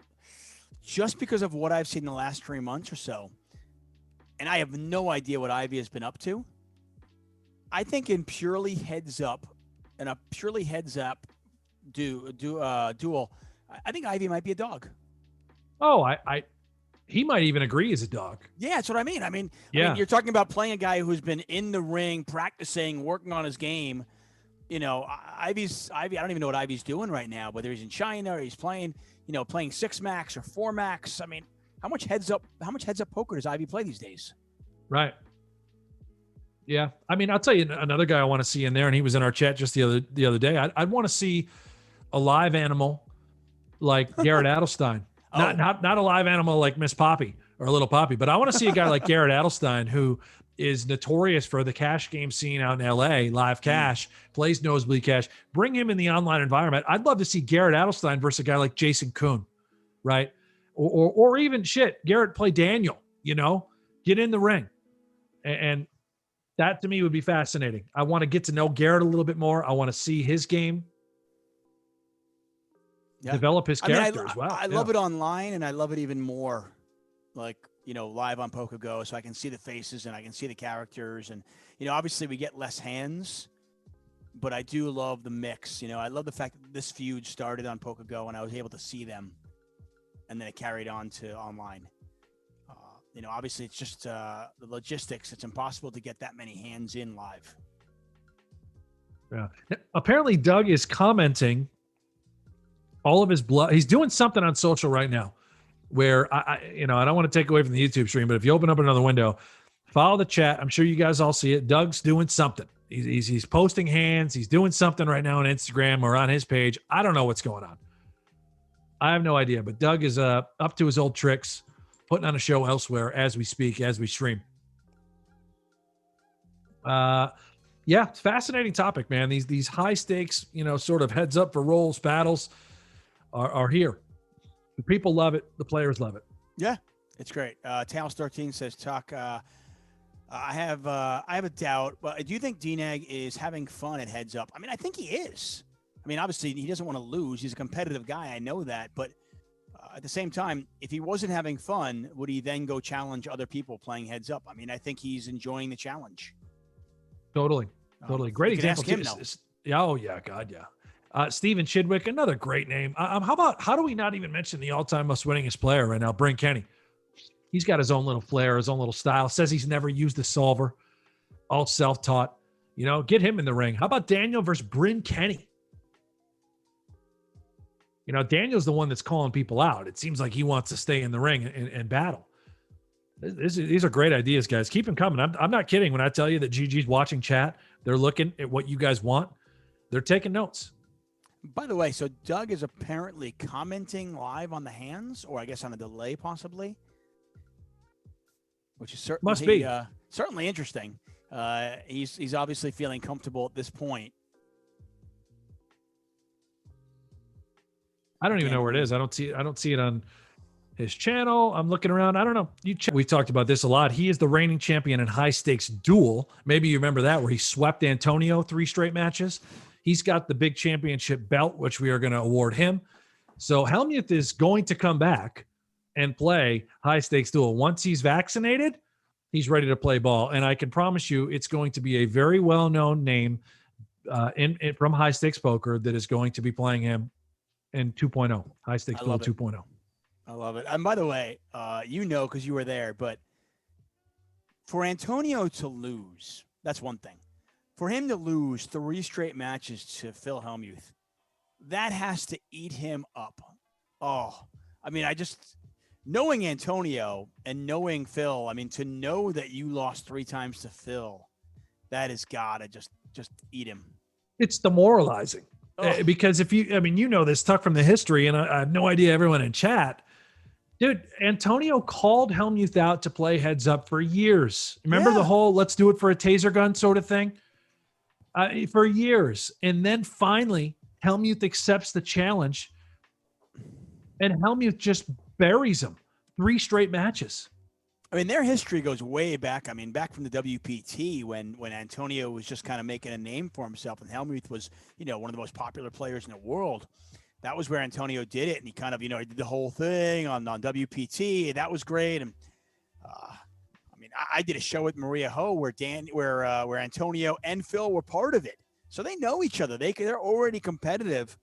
just because of what I've seen in the last 3 months or so, and I have no idea what Ivy has been up to, I think in purely heads up and a purely heads up duel, I think Ivy might be a dog. Oh, he might even agree as a dog. Yeah, that's what I mean. I mean, you're talking about playing a guy who's been in the ring, practicing, working on his game. You know, Ivy, I don't even know what Ivy's doing right now, whether he's in China or he's playing, playing 6 max or 4 max. I mean, how much heads up poker does Ivy play these days? Right. Yeah. I mean, I'll tell you another guy I want to see in there, and he was in our chat just the other day. I'd want to see a live animal like Garrett Adelstein. Not a live animal like Miss Poppy or Little Poppy, but I want to see a guy like Garrett Adelstein, who is notorious for the cash game scene out in LA, live cash, plays nosebleed cash. Bring him in the online environment. I'd love to see Garrett Adelstein versus a guy like Jason Kuhn, right? Or even Garrett play Daniel, get in the ring. And that to me would be fascinating. I want to get to know Garrett a little bit more. I want to see his game. Yeah. Develop his character as well. I love it online, and I love it even more like, live on PokerGo, so I can see the faces and I can see the characters. And, obviously we get less hands, but I do love the mix. I love the fact that this feud started on PokerGo and I was able to see them, and then it carried on to online. Obviously it's just the logistics. It's impossible to get that many hands in live. Yeah. Apparently Doug is commenting all of his blood. He's doing something on social right now where I don't want to take away from the YouTube stream, but if you open up another window, follow the chat. I'm sure you guys all see it. Doug's doing something. He's posting hands. He's doing something right now on Instagram or on his page. I don't know what's going on. I have no idea, but Doug is up to his old tricks, putting on a show elsewhere as we speak, as we stream. Yeah, it's a fascinating topic, man. These high stakes, sort of heads up for rolls battles are here. The people love it. The players love it. Yeah, it's great. Tails 13 says, Tuck, I have a doubt, but do you think DNeg is having fun at heads up? I mean, I think he is. I mean, obviously he doesn't want to lose. He's a competitive guy. I know that, but at the same time, if he wasn't having fun, would he then go challenge other people playing heads up? I mean, I think he's enjoying the challenge. Totally. Great example. Oh yeah. God, yeah. Steven Chidwick, another great name. How do we not even mention the all-time most winningest player right now, Brent Kenny? He's got his own little flair, his own little style. Says he's never used a solver. All self-taught. Get him in the ring. How about Daniel versus Brent Kenny? Daniel's the one that's calling people out. It seems like he wants to stay in the ring and battle. These are great ideas, guys. Keep them coming. I'm not kidding when I tell you that GG's watching chat. They're looking at what you guys want. They're taking notes. By the way, so Doug is apparently commenting live on the hands, or I guess on a delay possibly, which is certainly Must be. Certainly interesting. He's obviously feeling comfortable at this point. I don't even know where it is. I don't see it on his channel. I'm looking around. I don't know. We talked about this a lot. He is the reigning champion in high stakes duel. Maybe you remember that, where he swept Antonio 3 straight matches. He's got the big championship belt, which we are going to award him. So Helmuth is going to come back and play high stakes duel. Once he's vaccinated, he's ready to play ball. And I can promise you it's going to be a very well-known name from high stakes poker that is going to be playing him in 2.0, high stakes duel 2.0. I love it. And by the way, because you were there, but for Antonio to lose, that's one thing. For him to lose 3 straight matches to Phil Hellmuth, that has to eat him up. Oh, I mean, knowing Antonio and knowing Phil, I mean, to know that you lost 3 times to Phil, that has got to just eat him. It's demoralizing. Because if you know this Tuck from the history, and I have no idea everyone in chat, dude, Antonio called Hellmuth out to play heads up for years. Remember the whole let's do it for a taser gun sort of thing? For years. And then finally, Hellmuth accepts the challenge, and Hellmuth just buries him 3 straight matches. I mean, their history goes way back. I mean, back from the WPT when Antonio was just kind of making a name for himself, and Hellmuth was, one of the most popular players in the world. That was where Antonio did it, and he kind of, he did the whole thing on WPT. That was great. And I did a show with Maria Ho where Antonio and Phil were part of it, so they know each other. They're already competitive.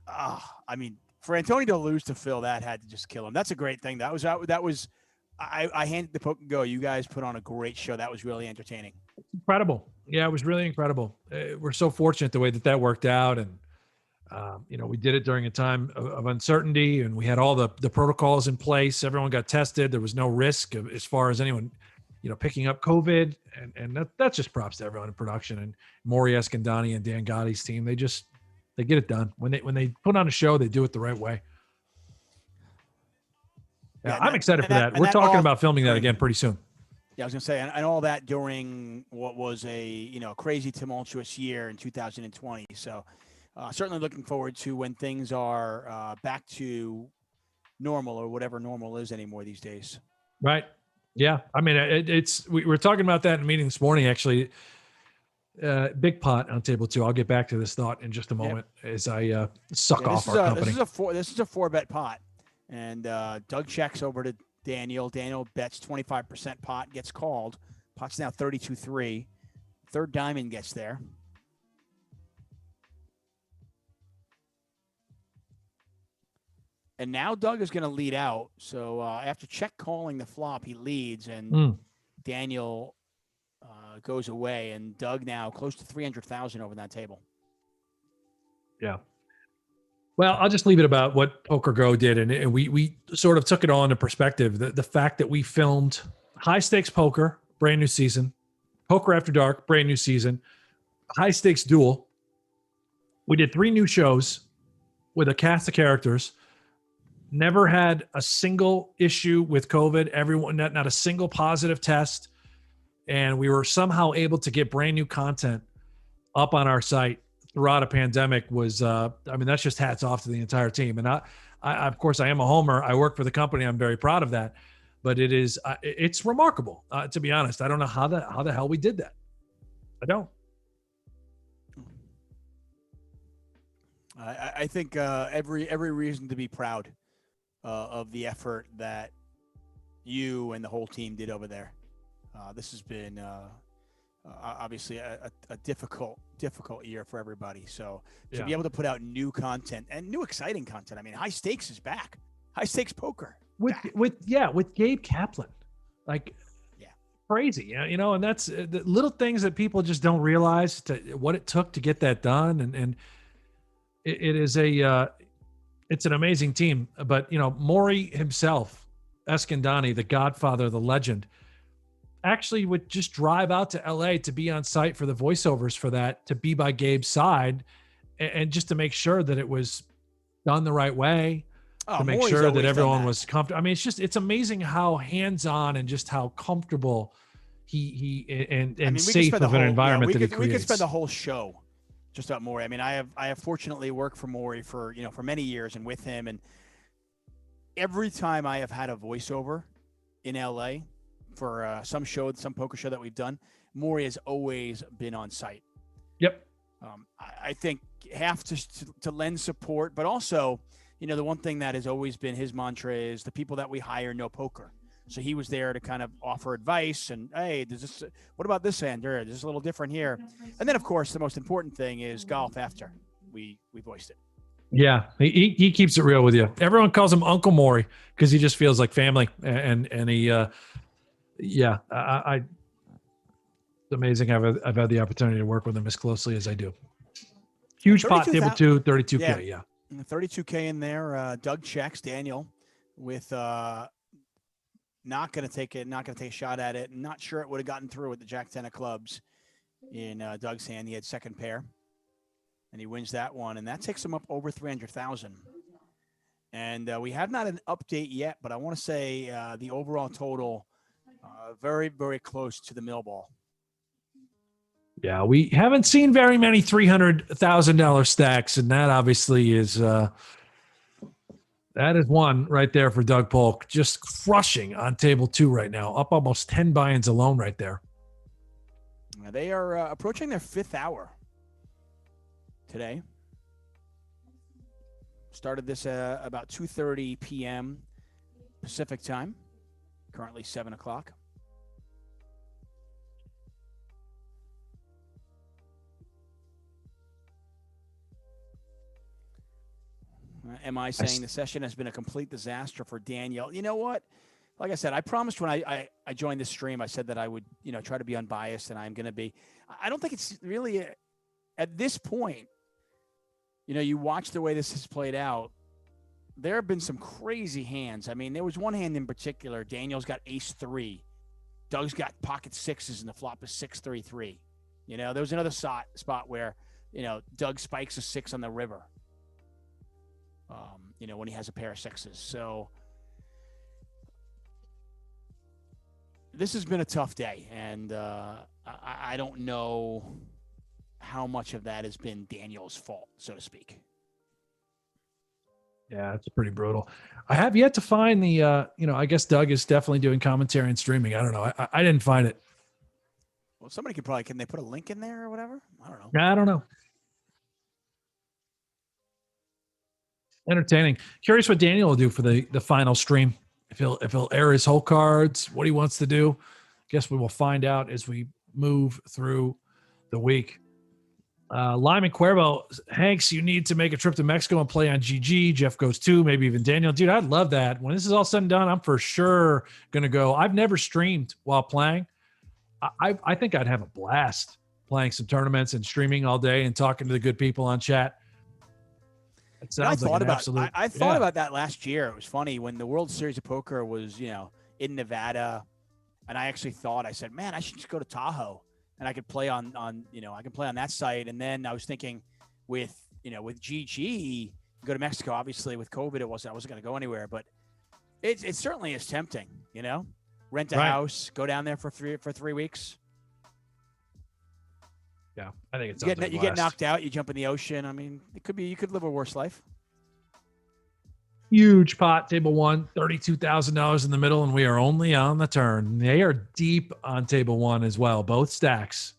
I mean, for Antonio to lose to Phil, that had to just kill him. That's a great thing. I handed the Poke and Go. You guys put on a great show. That was really entertaining. Incredible. Yeah, it was really incredible. We're so fortunate the way that worked out. And, we did it during a time of uncertainty, and we had all the protocols in place. Everyone got tested. There was no risk as far as anyone, picking up COVID. And that's just props to everyone in production, and Maury Escandani and Dan Gotti's team. They get it done. When they put on a show, they do it the right way. Yeah, I'm excited for that. We're talking about filming that again pretty soon. Yeah, I was going to say, and all that during what was a crazy tumultuous year in 2020. So certainly looking forward to when things are back to normal, or whatever normal is anymore these days. Right. Yeah. I mean, we were talking about that in a meeting this morning, actually. Big pot on table 2. I'll get back to this thought in just a moment as I suck off our company. This is a 4-bet pot. And Doug checks over to Daniel. Daniel bets 25% pot, gets called. Pot's now 32-3. Third diamond gets there. And now Doug is going to lead out. So after check calling the flop, he leads, and Daniel goes away. And Doug now close to 300,000 over that table. Yeah. Well, I'll just leave it about what Poker Go did, and we sort of took it all into perspective. The fact that we filmed high stakes poker, brand new season, Poker After Dark, brand new season, high stakes duel. We did 3 new shows with a cast of characters. Never had a single issue with COVID. Everyone, not a single positive test, and we were somehow able to get brand new content up on our site throughout a pandemic. That's just hats off to the entire team. And I of course, I am a homer. I work for the company. I'm very proud of that. But it's remarkable, to be honest. I don't know how the hell we did that. I don't. I think every reason to be proud of the effort that you and the whole team did over there. This has been obviously a difficult year for everybody. So to be able to put out new content and new exciting content. I mean, high stakes is back. High stakes poker with Gabe Kaplan, crazy. And that's the little things that people just don't realize what it took to get that done. And it is it's an amazing team. But Maury himself Eskandani, the godfather, the legend, actually would just drive out to LA to be on site for the voiceovers for that, to be by Gabe's side, and just to make sure that it was done the right way, to make Maury's sure that always done everyone that. was comfortable. I mean, it's amazing how hands-on and just how comfortable and safe of an environment that he creates. We could spend the whole show just about Maury. I mean, I have fortunately worked for Maury for many years and with him, and every time I have had a voiceover in LA for some poker show that we've done, Maury has always been on site. Yep. I think have to lend support, but also, the one thing that has always been his mantra is the people that we hire know poker. So he was there to kind of offer advice and, hey, what about this hand? This is a little different here. And then, of course, the most important thing is golf after we voiced it. Yeah, he keeps it real with you. Everyone calls him Uncle Maury because he just feels like family, and he, it's amazing. I've had the opportunity to work with him as closely as I do. Huge pot, table 2, 32K. Yeah. 32K in there. Doug checks Daniel with not going to take a shot at it. Not sure it would have gotten through with the Jack 10 of clubs in Doug's hand. He had second pair, and he wins that one, and that takes him up over 300,000. And we have not an update yet, but I want to say the overall total very, very close to the mill ball. Yeah, we haven't seen very many $300,000 stacks, and that obviously is that is one right there for Doug Polk, just crushing on table 2 right now, up almost 10 buy-ins alone right there. They are approaching their 5th hour today. Started this about 2:30 p.m. Pacific time. Currently 7 o'clock. Am I saying the session has been a complete disaster for Daniel? You know what? Like I said, I promised when I joined this stream, I said that I would, try to be unbiased, and I'm going to be. I don't think it's really at this point, you watch the way this has played out. There have been some crazy hands. I mean, there was one hand in particular. Daniel's got ace-3. Doug's got pocket sixes, and the flop is 6-3-3. There was another spot where, Doug spikes a 6 on the river. When he has a pair of sixes. So this has been a tough day, and I don't know how much of that has been Daniel's fault, so to speak. Yeah, it's pretty brutal. I have yet to find the, I guess Doug is definitely doing commentary and streaming. I don't know. I didn't find it. Well, somebody can they put a link in there or whatever? I don't know. I don't know. Entertaining. Curious what Daniel will do for the final stream. If he'll air his whole cards, what he wants to do. Guess we will find out as we move through the week. Lyman Cuervo, Hanks, you need to make a trip to Mexico and play on GG. Jeff goes too, maybe even Daniel. Dude, I'd love that. When this is all said and done, I'm for sure going to go. I've never streamed while playing. I think I'd have a blast playing some tournaments and streaming all day and talking to the good people on chat. I thought about that last year. It was funny when the World Series of Poker was, in Nevada, and I actually thought, I said, man, I should just go to Tahoe and I could play on that site. And then I was thinking with GG, go to Mexico. Obviously with COVID, I wasn't going to go anywhere, but it certainly is tempting, rent a house, go down there for 3 weeks. Yeah, I think it's you get knocked out, you jump in the ocean. I mean, you could live a worse life. Huge pot, table 1, $32,000 in the middle, and we are only on the turn. They are deep on table 1 as well, both stacks.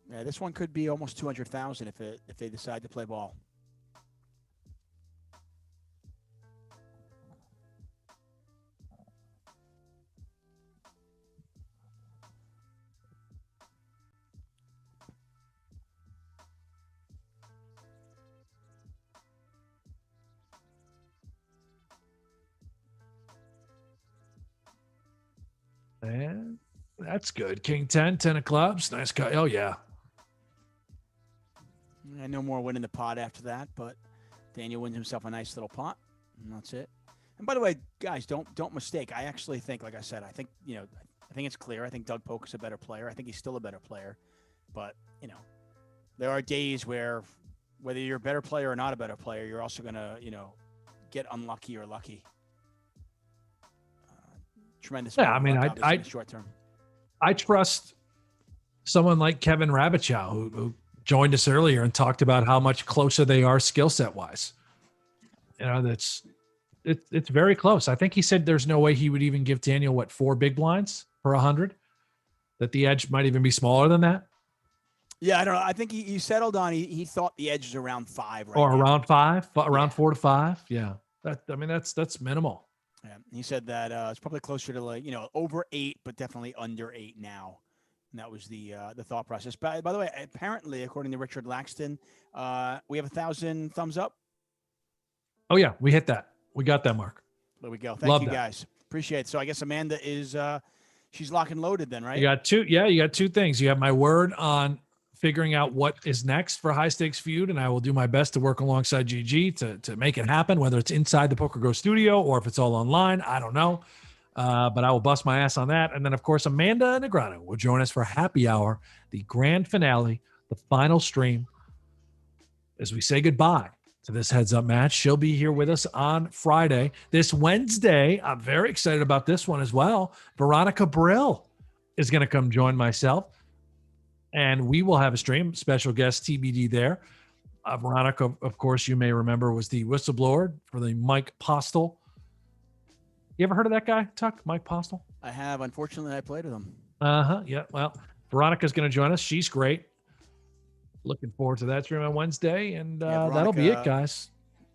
Yeah, this one could be almost 200,000 if they decide to play ball. And that's good. King 10, 10 of clubs. Nice guy. Oh, yeah. No more winning the pot after that, but Daniel wins himself a nice little pot, and that's it. And by the way, guys, don't mistake. I actually think, like I said, I think it's clear. I think Doug Polk is a better player. I think he's still a better player. But there are days where whether you're a better player or not a better player, you're also gonna get unlucky or lucky. Tremendous. Yeah, I mean, I short term. I trust someone like Kevin Rabichow, who joined us earlier and talked about how much closer they are skill set wise. It's very close. I think he said there's no way he would even give Daniel 4 big blinds per 100. That the edge might even be smaller than that. Yeah, I don't know. I think he settled on he thought the edge is around 5 right or now. Around 5, around 4 to 5. Yeah, that's minimal. Yeah, he said that it's probably closer to over 8, but definitely under 8 now. And that was the thought process. By the way, apparently, according to Richard Laxton, we have 1,000 thumbs up. Oh yeah, we hit that. We got that mark. There we go. Thank you guys. Appreciate it. So I guess Amanda is she's lock and loaded then, right? You got 2. Yeah, you got 2 things. You have my word on figuring out what is next for High Stakes Feud, and I will do my best to work alongside GG to make it happen, whether it's inside the Poker Go studio or if it's all online. I don't know. But I will bust my ass on that. And then, of course, Amanda Negreanu will join us for Happy Hour, the grand finale, the final stream, as we say goodbye to this Heads Up match. She'll be here with us on Friday. This Wednesday, I'm very excited about this one as well. Veronica Brill is going to come join myself, and we will have a stream. Special guest TBD there. Veronica, of course, you may remember, was the whistleblower for the Mike Postel. You ever heard of that guy, Tuck? Mike Postel? I have. Unfortunately, I played with him. Yeah. Well, Veronica's going to join us. She's great. Looking forward to that stream on Wednesday, and that'll be it, guys.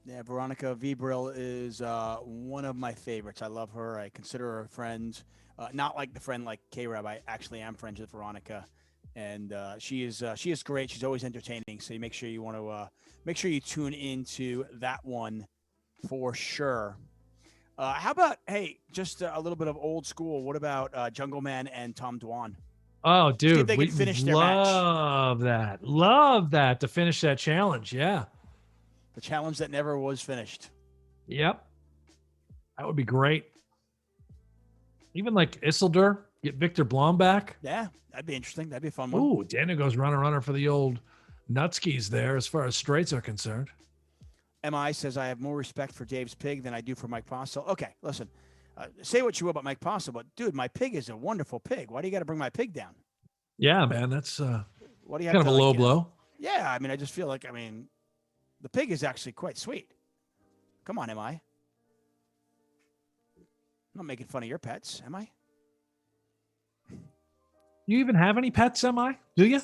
Yeah, Veronica V. Brill is one of my favorites. I love her. I consider her a friend. Not like the friend like K-Rab. I actually am friends with Veronica, and she is great. She's always entertaining. So you make sure you tune into that one for sure. How about, hey, just a little bit of old school. What about Jungle Man and Tom Dwan? Oh, dude, see if they can finish their match. Love that to finish that challenge. Yeah. The challenge that never was finished. Yep. That would be great. Even like Isildur, get Victor Blom back. Yeah, that'd be interesting. That'd be a fun one. Ooh, Daniel goes runner for the old nutskis there as far as straights are concerned. MI says, I have more respect for Dave's pig than I do for Mike Postel. Okay, listen. Say what you will about Mike Postel, but dude, my pig is a wonderful pig. Why do you got to bring my pig down? Yeah, man, that's what do you have kind of a low blow. Yeah, I mean, I just feel like, the pig is actually quite sweet. Come on, MI. I'm not making fun of your pets, am I? You even have any pets, MI? Do you?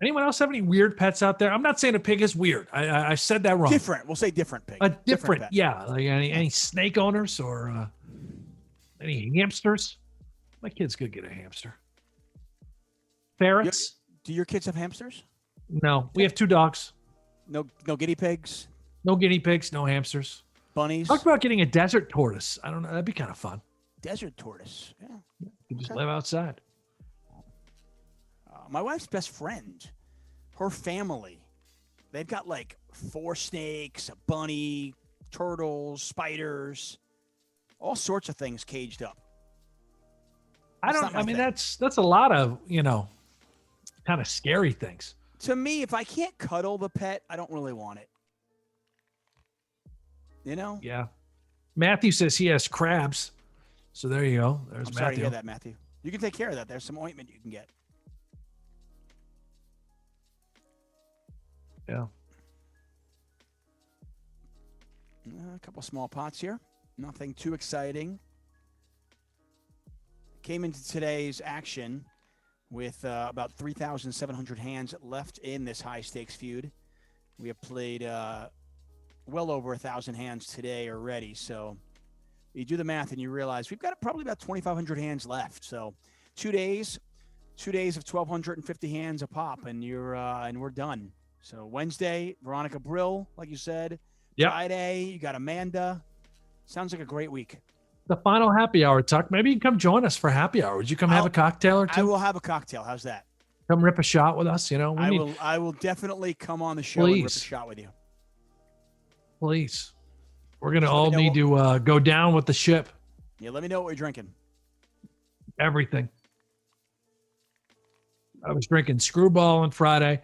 Anyone else have any weird pets out there? I'm not saying a pig is weird. I said that wrong. Different. We'll say different pig. A different pet. Yeah. Like any snake owners or any hamsters? My kids could get a hamster. Ferrets? Do your kids have hamsters? No. We have 2 dogs. No guinea pigs? No guinea pigs, no hamsters. Bunnies? Talk about getting a desert tortoise. I don't know. That'd be kind of fun. Desert tortoise. Yeah. You just live outside. My wife's best friend, her family, they've got like 4 snakes, a bunny, turtles, spiders, all sorts of things caged up. That's a lot of, kind of scary things. To me, if I can't cuddle the pet, I don't really want it. Yeah. Matthew says he has crabs. So there you go. There's I'm Matthew. sorry to hear that, Matthew. You can take care of that. There's some ointment you can get. Yeah. A couple small pots here. Nothing too exciting. Came into today's action with about 3,700 hands left in this high-stakes feud. We have played well over 1,000 hands today already. So you do the math and you realize we've got probably about 2,500 hands left. So 2 days of 1,250 hands a pop, and we're done. So Wednesday, Veronica Brill, like you said. Yep. Friday, you got Amanda. Sounds like a great week. The final happy hour, Tuck. Maybe you can come join us for happy hour. Would you come have a cocktail or two? I will have a cocktail. How's that? Come rip a shot with us. I will definitely come on the show and rip a shot with you. Please. We're going to Just all let me need know to go down with the ship. Yeah, let me know what you're drinking. Everything. I was drinking Screwball on Friday.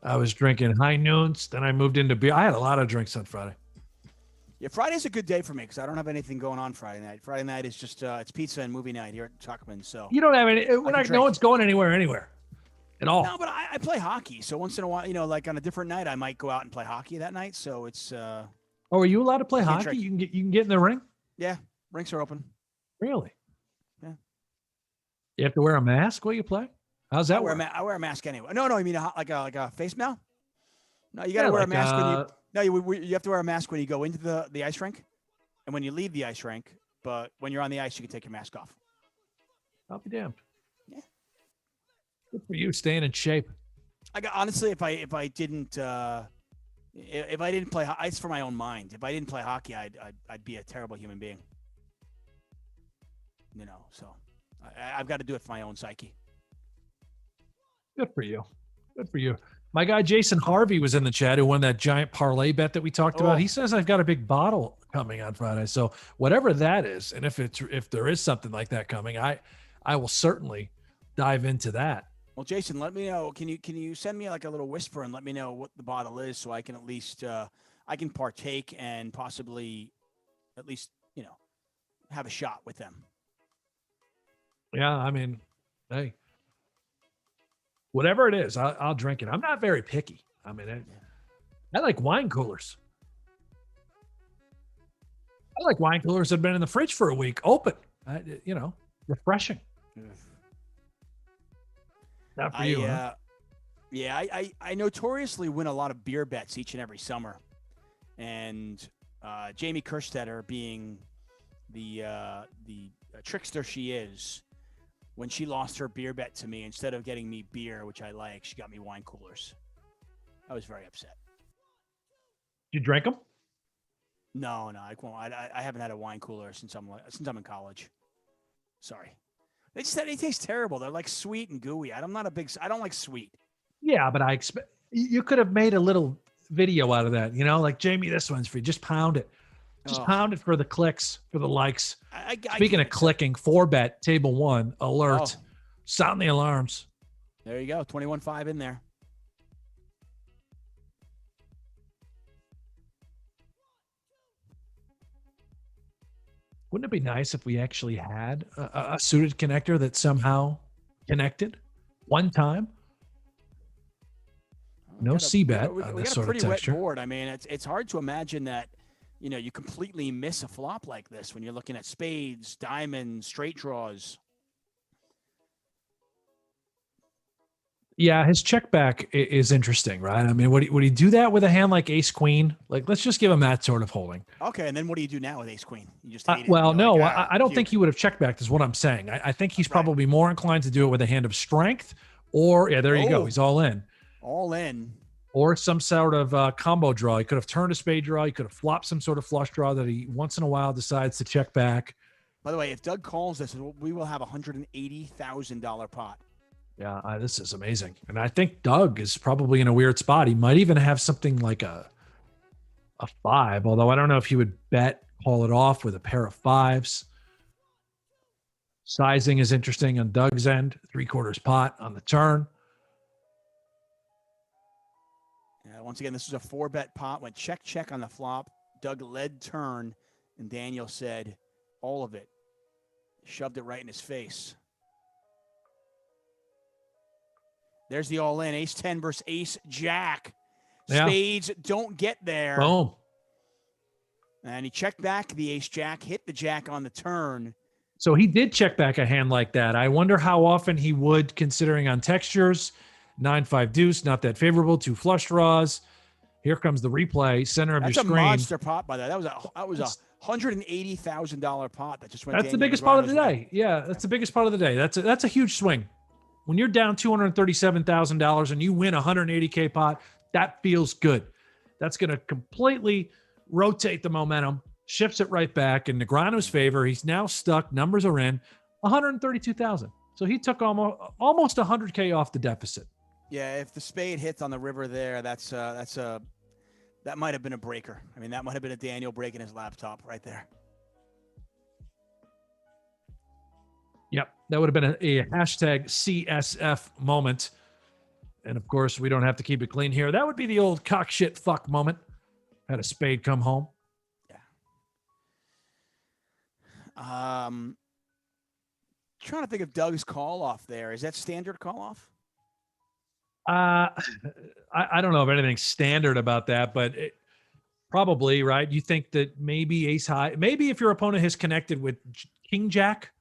I was drinking High Noons. Then I moved into beer. I had a lot of drinks on Friday. Yeah, Friday's a good day for me because I don't have anything going on Friday night. Friday night is just it's pizza and movie night here at Tuchman. So You don't have any. No one's going anywhere at all. no, but I play hockey. So once in a while, like on a different night, I might go out and play hockey that night. So it's Oh, are you allowed to play hockey? drink. You can get in the ring. yeah, rinks are open. Really? Yeah. You have to wear a mask while you play. How's that work? I wear a mask anyway. No, you mean like a face mask? No, you got to wear like, a mask when you. No, you have to wear a mask when you go into the ice rink, and when you leave the ice rink. But when you're on the ice, you can take your mask off. I'll be damned. Yeah. Good for you, staying in shape. Honestly, if I didn't play, it's for my own mind. If I didn't play hockey, I'd be a terrible human being. So I've got to do it for my own psyche. Good for you. Good for you. My guy Jason Harvey was in the chat who won that giant parlay bet that we talked about. He says I've got a big bottle coming on Friday. So whatever that is, and if there is something like that coming, I will certainly dive into that. Well, Jason, let me know. Can you send me like a little whisper and let me know what the bottle is so I can at least I can partake and possibly at least have a shot with them. Yeah, I mean, hey. Whatever it is, I'll drink it. I'm not very picky. I mean, I like wine coolers. I like wine coolers that have been in the fridge for a week, open. Refreshing. Not for you, huh? Yeah, I notoriously win a lot of beer bets each and every summer, and Jamie Kerstetter, being the trickster she is. When she lost her beer bet to me, instead of getting me beer, which I like, she got me wine coolers. I was very upset. You drank them? No, I won't. I haven't had a wine cooler since I'm in college. Sorry, they taste terrible. They're like sweet and gooey. I don't like sweet. Yeah, but I expect you could have made a little video out of that. Like Jamie, this one's for you. Just pound it. Just pound it for the clicks, for the likes. Speaking of clicking, 4bet, table 1, alert, sound the alarms. There you go, 21-5 in there. Wouldn't it be nice if we actually had a suited connector that somehow connected one time? No C-bet on this sort of texture. We got a pretty wet board. I mean, it's hard to imagine that you completely miss a flop like this when you're looking at spades, diamonds, straight draws. Yeah, his check back is interesting, right? I mean, would he do that with a hand like ace queen? Like, let's just give him that sort of holding. Okay, and then what do you do now with ace queen? You just hate it. Well, no, like, I don't think he would have check backed is what I'm saying. I think he's probably more inclined to do it with a hand of strength or, there you go. He's all in. All in. Or some sort of combo draw. He could have turned a spade draw. He could have flopped some sort of flush draw that he once in a while decides to check back. By the way, if Doug calls this, we will have a $180,000 pot. Yeah, this is amazing. And I think Doug is probably in a weird spot. He might even have something like a 5, although I don't know if he would call it off with a pair of 5s. Sizing is interesting on Doug's end. 3/4 pot on the turn. Once again, this is a 4-bet pot. Went check on the flop. Doug led turn, and Daniel said all of it. Shoved it right in his face. There's the all-in. Ace-10 versus ace-jack. Spades don't get there. Boom. And he checked back the ace-jack, hit the jack on the turn. So he did check back a hand like that. I wonder how often he would, considering on textures. 9-5 deuce, not that favorable. 2 flush draws. Here comes the replay. Center of your screen. That's a monster pot by that. That was a $180,000 pot that just went. That's the biggest part of the day. Yeah, that's the biggest part of the day. That's a huge swing. When you're down $237,000 and you win a $180K pot, that feels good. That's going to completely rotate the momentum, shifts it right back in Negreanu's favor. He's now stuck. Numbers are in. $132,000. So he took almost $100K off the deficit. Yeah, if the spade hits on the river there, that's That might have been a breaker. I mean, that might have been a Daniel breaking his laptop right there. Yep, that would have been a hashtag CSF moment. And of course, we don't have to keep it clean here. That would be the old cock shit fuck moment. Had a spade come home. Yeah. Trying to think of Doug's call off there. Is that standard call off? I don't know if anything's standard about that, but probably, right? You think that maybe ace high, maybe if your opponent has connected with king jack,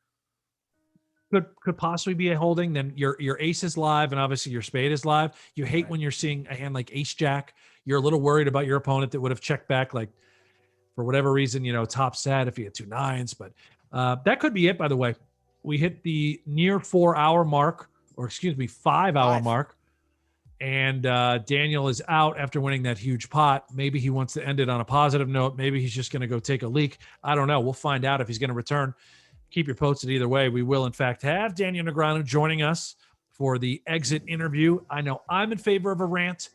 could possibly be a holding. Then your ace is live, and obviously your spade is live. You hate when you're seeing a hand like ace jack. You're a little worried about your opponent that would have checked back, like for whatever reason, top set if he had 2 9s. But that could be it. By the way, we hit the near 4-hour mark, or excuse me, 5-hour mark. And Daniel is out after winning that huge pot. Maybe he wants to end it on a positive note. Maybe he's just going to go take a leak. I don't know. We'll find out if he's going to return. Keep you posted either way. We will, in fact, have Daniel Negreanu joining us for the exit interview. I know I'm in favor of a rant.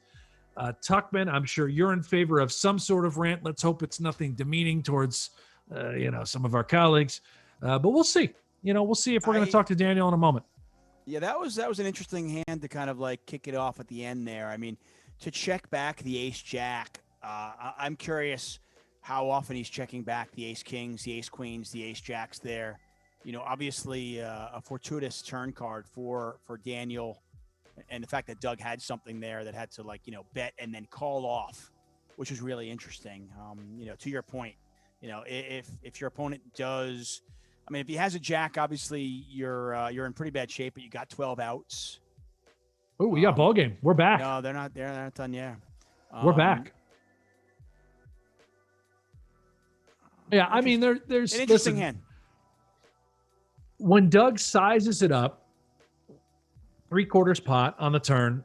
Tuchman, I'm sure you're in favor of some sort of rant. Let's hope it's nothing demeaning towards, some of our colleagues. But we'll see. We'll see if we're going to talk to Daniel in a moment. Yeah, that was an interesting hand to kind of like kick it off at the end there. I mean, to check back the ace jack, I'm curious how often he's checking back the ace kings, the ace queens, the ace jacks there. Obviously a fortuitous turn card for Daniel, and the fact that Doug had something there that had to bet and then call off, which was really interesting. To your point, if your opponent does. I mean, if he has a jack, obviously you're in pretty bad shape, but you got 12 outs. Oh, we got ball game. We're back. No, they're not done yet. We're back. Yeah, I mean, there's an interesting hand. When Doug sizes it up, 3/4 pot on the turn,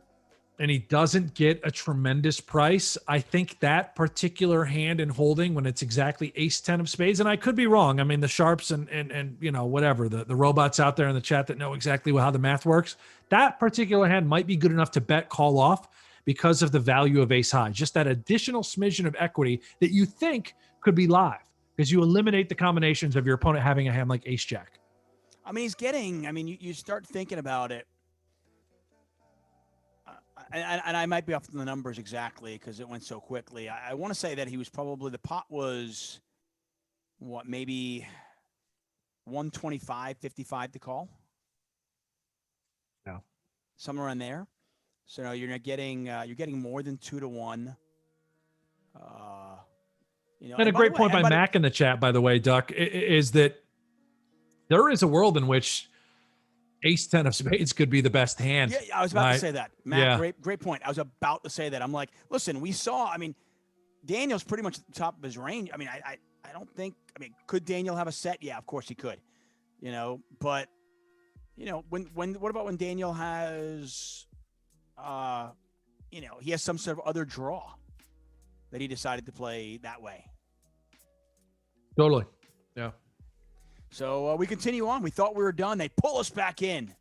and he doesn't get a tremendous price, I think that particular hand in holding when it's exactly ace 10 of spades, and I could be wrong. I mean, the sharps and whatever, the robots out there in the chat that know exactly how the math works, that particular hand might be good enough to bet call off because of the value of ace high, just that additional smidgen of equity that you think could be live because you eliminate the combinations of your opponent having a hand like ace jack. I mean, you start thinking about it. And I might be off the numbers exactly because it went so quickly. I want to say that he was probably, the pot was maybe 125, 55 to call. Yeah. Somewhere in there. So you're getting more than 2 to 1. And a great point by Mac in the chat, by the way, Duck, is that there is a world in which ace 10 of spades could be the best hand. Yeah, I was about to say that. Matt, yeah. Great point. I was about to say that. I'm like, listen, Daniel's pretty much at the top of his range. I mean, I don't think, could Daniel have a set? Yeah, of course he could. But what about when Daniel has he has some sort of other draw that he decided to play that way. Totally. Yeah. So we continue on. We thought we were done. They pull us back in.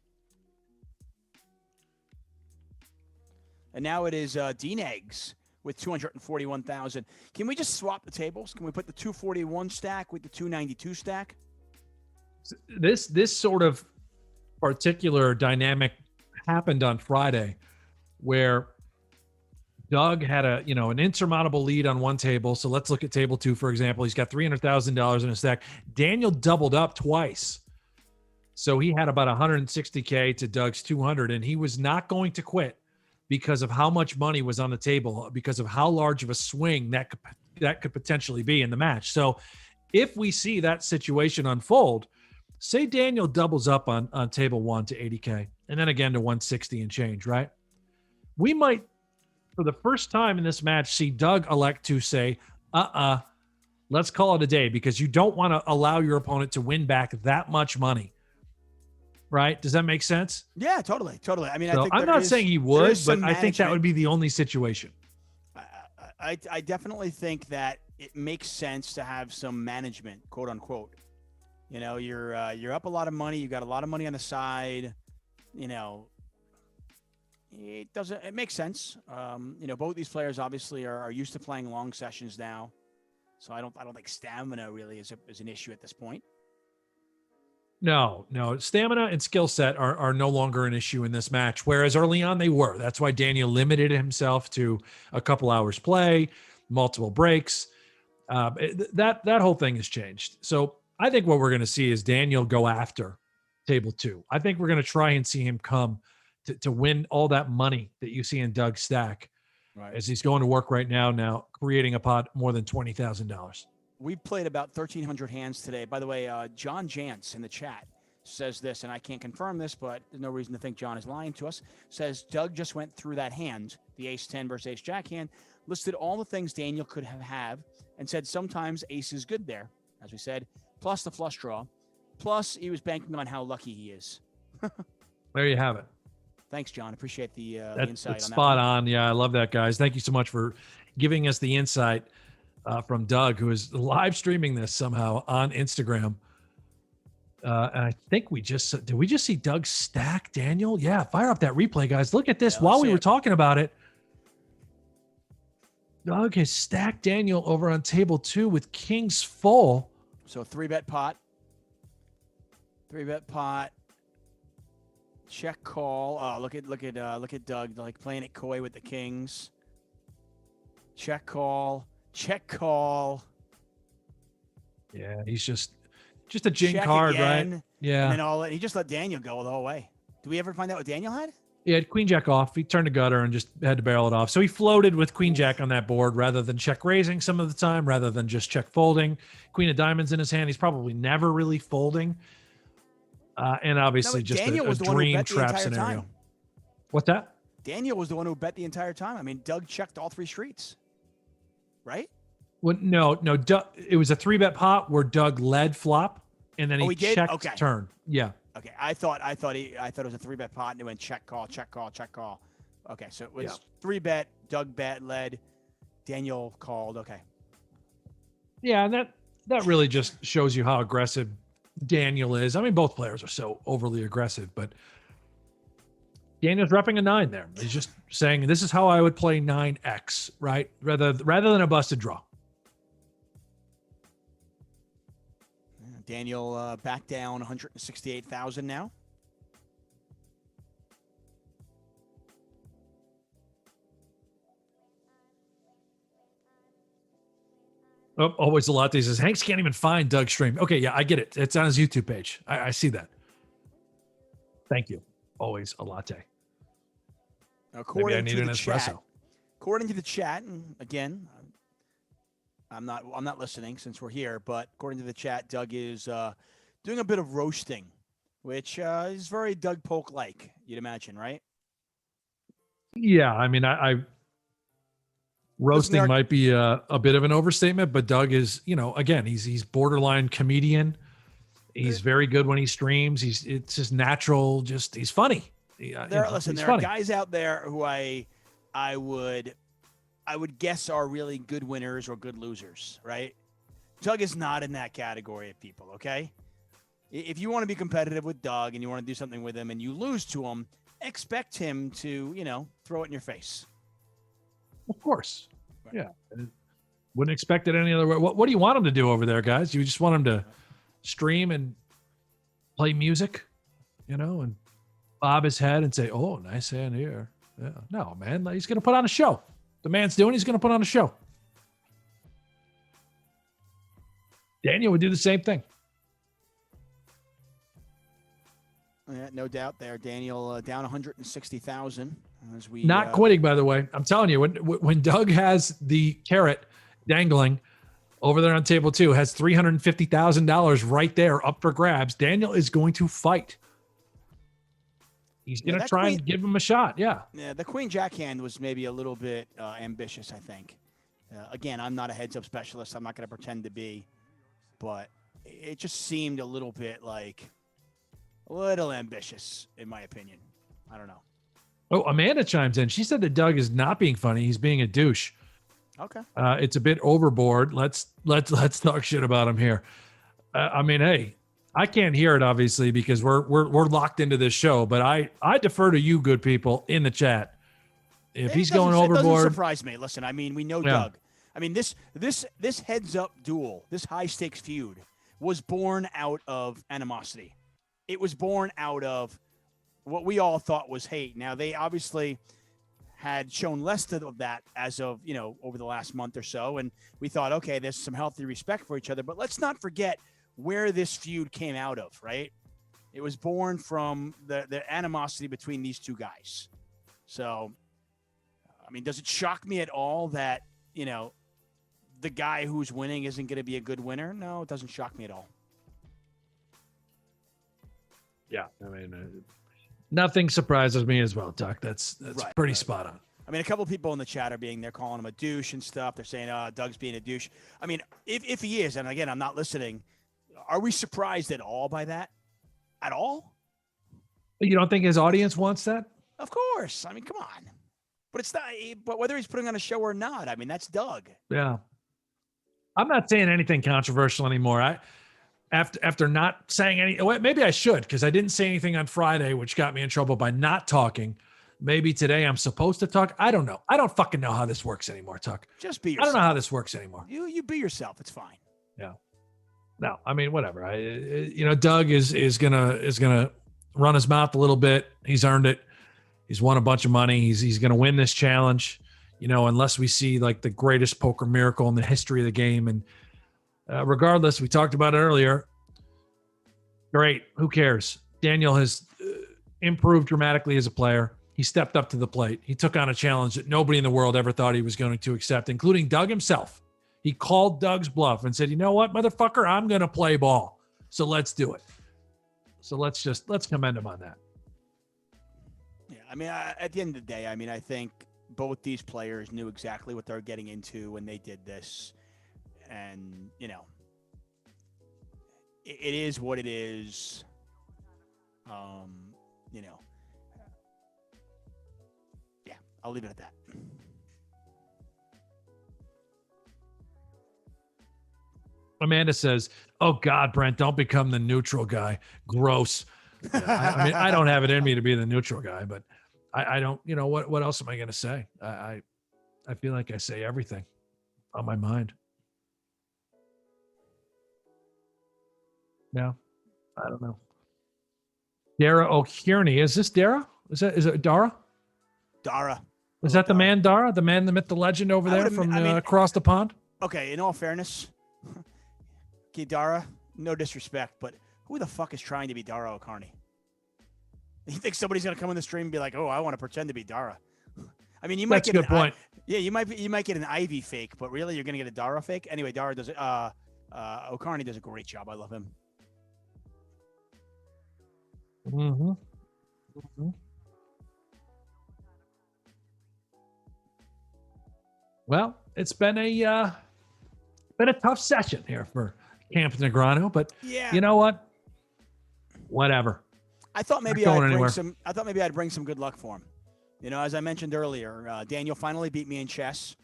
And now it is DNegs with 241,000. Can we just swap the tables? Can we put the 241 stack with the 292 stack? This sort of particular dynamic happened on Friday where Doug had an insurmountable lead on one table. So let's look at table 2, for example. He's got $300,000 in a stack. Daniel doubled up twice. So he had about 160K to Doug's 200, and he was not going to quit because of how much money was on the table, because of how large of a swing that could potentially be in the match. So if we see that situation unfold, say Daniel doubles up on table 1 to 80K, and then again to 160 and change, right? We might, for the first time in this match, see Doug elect to say, let's call it a day, because you don't want to allow your opponent to win back that much money. Right? Does that make sense? Yeah, totally. I mean, I'm not saying he would, but I think that would be the only situation. I definitely think that it makes sense to have some management, quote unquote. You're up a lot of money. You got a lot of money on the side. It makes sense. Both these players obviously are used to playing long sessions now. So I don't think stamina really is an issue at this point. No. Stamina and skill set are no longer an issue in this match, whereas early on they were. That's why Daniel limited himself to a couple hours play, multiple breaks. That whole thing has changed. So I think what we're going to see is Daniel go after table 2. I think we're going to try and see him come to win all that money that you see in Doug's stack, right, as he's going to work right now creating a pot more than $20,000. We played about 1,300 hands today. By the way, John Jantz in the chat says this, and I can't confirm this, but there's no reason to think John is lying to us. Says Doug just went through that hand, the ace-10 versus ace-jack hand, listed all the things Daniel could have, and said sometimes ace is good there, as we said, plus the flush draw. Plus, he was banking on how lucky he is. There you have it. Thanks, John. Appreciate the insight. That's spot on. Yeah, I love that, guys. Thank you so much for giving us the insight from Doug, who is live streaming this somehow on Instagram. And I think did we just see Doug stack Daniel? Yeah, fire up that replay, guys. Look at this. Yeah, while we were talking about it, Doug has stacked Daniel over on table 2 with kings full. So 3-bet pot. 3-bet pot. Check call. Oh, look at Doug like playing it coy with the kings. Check call. Check call. Yeah, he's just a jing Check card, again, right? Yeah. And then he just let Daniel go the whole way. Do we ever find out what Daniel had? He had queen jack off. He turned the gutter and just had to barrel it off. So he floated with queen jack on that board rather than check raising some of the time, rather than just check folding. Queen of diamonds in his hand. He's probably never really folding. And obviously just a dream trap scenario. Time. What's that? Daniel was the one who bet the entire time. I mean, Doug checked all 3 streets, right? Well, no. Doug, it was a 3-bet pot where Doug led flop, and then he checked turn. Yeah. Okay. I thought it was a 3-bet pot, and it went check call, check call, check call. Okay, so it was 3-bet. Doug bet, led. Daniel called. Okay. Yeah, and that really just shows you how aggressive Daniel is. I mean, both players are so overly aggressive, but Daniel's repping a 9 there. He's just saying, this is how I would play 9x, right? Rather than a busted draw. Daniel back down 168,000 now. Oh, always a lot. He says, Hanks can't even find Doug's stream. Okay, yeah, I get it. It's on his YouTube page. I see that. Thank you. Always a latte. Maybe I need an espresso. According to the chat, and again, I'm not listening since we're here, but according to the chat, Doug is doing a bit of roasting, which is very Doug Polk like, you'd imagine, right? Yeah, I mean, I roasting might be a bit of an overstatement, but Doug is, again, he's borderline comedian. He's very good when he streams. It's just natural. He's funny. There are guys out there who I would guess are really good winners or good losers, right? Doug is not in that category of people. Okay, if you want to be competitive with Doug and you want to do something with him and you lose to him, expect him to, throw it in your face. Of course. Right. Yeah. Wouldn't expect it any other way. What do you want him to do over there, guys? You just want him to stream and play music, and bob his head and say, oh, nice hand here. Yeah. No, man, he's going to put on a show. The man's he's going to put on a show. Daniel would do the same thing. Yeah, no doubt there. Daniel down 160,000 as we not quitting, by the way. I'm telling you, when Doug has the carrot dangling over there on table 2, has $350,000 right there up for grabs, Daniel is going to fight. He's going to try and give him a shot. Yeah. Yeah. The queen jack hand was maybe a little bit ambitious, I think. Again, I'm not a heads up specialist. I'm not going to pretend to be, but it just seemed a little bit like a little ambitious, in my opinion. I don't know. Oh, Amanda chimes in. She said that Doug is not being funny. He's being a douche. Okay. It's a bit overboard. Let's talk shit about him here. I mean, hey, I can't hear it obviously because we're locked into this show, but I defer to you good people in the chat. If he's going overboard, it doesn't surprise me. Listen, I mean, we know Doug. I mean, this heads up duel, this high stakes feud was born out of animosity. It was born out of what we all thought was hate. Now, they obviously had shown less of that as of, over the last month or so. And we thought, okay, there's some healthy respect for each other. But let's not forget where this feud came out of, right? It was born from the animosity between these two guys. So, I mean, does it shock me at all that, the guy who's winning isn't going to be a good winner? No, it doesn't shock me at all. Yeah, I mean, nothing surprises me as well, Tuck. That's right, pretty spot on. I mean, a couple of people in the chat they're calling him a douche and stuff. They're saying, Doug's being a douche. I mean, if he is, and again, I'm not listening, are we surprised at all by that? At all? You don't think his audience wants that? Of course. I mean, come on. But it's not. But whether he's putting on a show or not, I mean, that's Doug. Yeah. I'm not saying anything controversial anymore. After not saying any, maybe I should, because I didn't say anything on Friday, which got me in trouble by not talking. Maybe today I'm supposed to talk. I don't know. I don't fucking know how this works anymore, Tuck. Just be yourself. I don't know how this works anymore. You be yourself. It's fine. Yeah. No, I mean, whatever. Doug is gonna run his mouth a little bit. He's earned it. He's won a bunch of money. He's gonna win this challenge. Unless we see like the greatest poker miracle in the history of the game. And regardless, we talked about it earlier. Great. Who cares? Daniel has improved dramatically as a player. He stepped up to the plate. He took on a challenge that nobody in the world ever thought he was going to accept, including Doug himself. He called Doug's bluff and said, you know what, motherfucker, I'm going to play ball. So let's do it. So let's commend him on that. Yeah. I mean, at the end of the day, I mean, I think both these players knew exactly what they were getting into when they did this. And, it is what it is. Yeah, I'll leave it at that. Amanda says, oh God, Brent, don't become the neutral guy. Gross. Yeah, I mean, I don't have it in me to be the neutral guy, but I don't, what else am I going to say? I feel like I say everything on my mind. Yeah. I don't know. Dara O'Kearney. Is this Dara? Is it Dara? Dara. Is that the man, Dara? The man, the myth, the legend over there from across the pond? Okay, in all fairness, okay, Dara, no disrespect, but who the fuck is trying to be Dara O'Kearney? You think somebody's going to come in the stream and be like, oh, I want to pretend to be Dara? I mean, you might get a good point. Yeah, you might get an Ivy fake, but really you're going to get a Dara fake? Anyway, Dara does it. O'Kearney does a great job. I love him. Mm-hmm. Mm-hmm. Well, it's been a tough session here for Camp Negreanu, but yeah. You know what? Whatever. I thought maybe I'd bring some good luck for him. As I mentioned earlier, Daniel finally beat me in chess.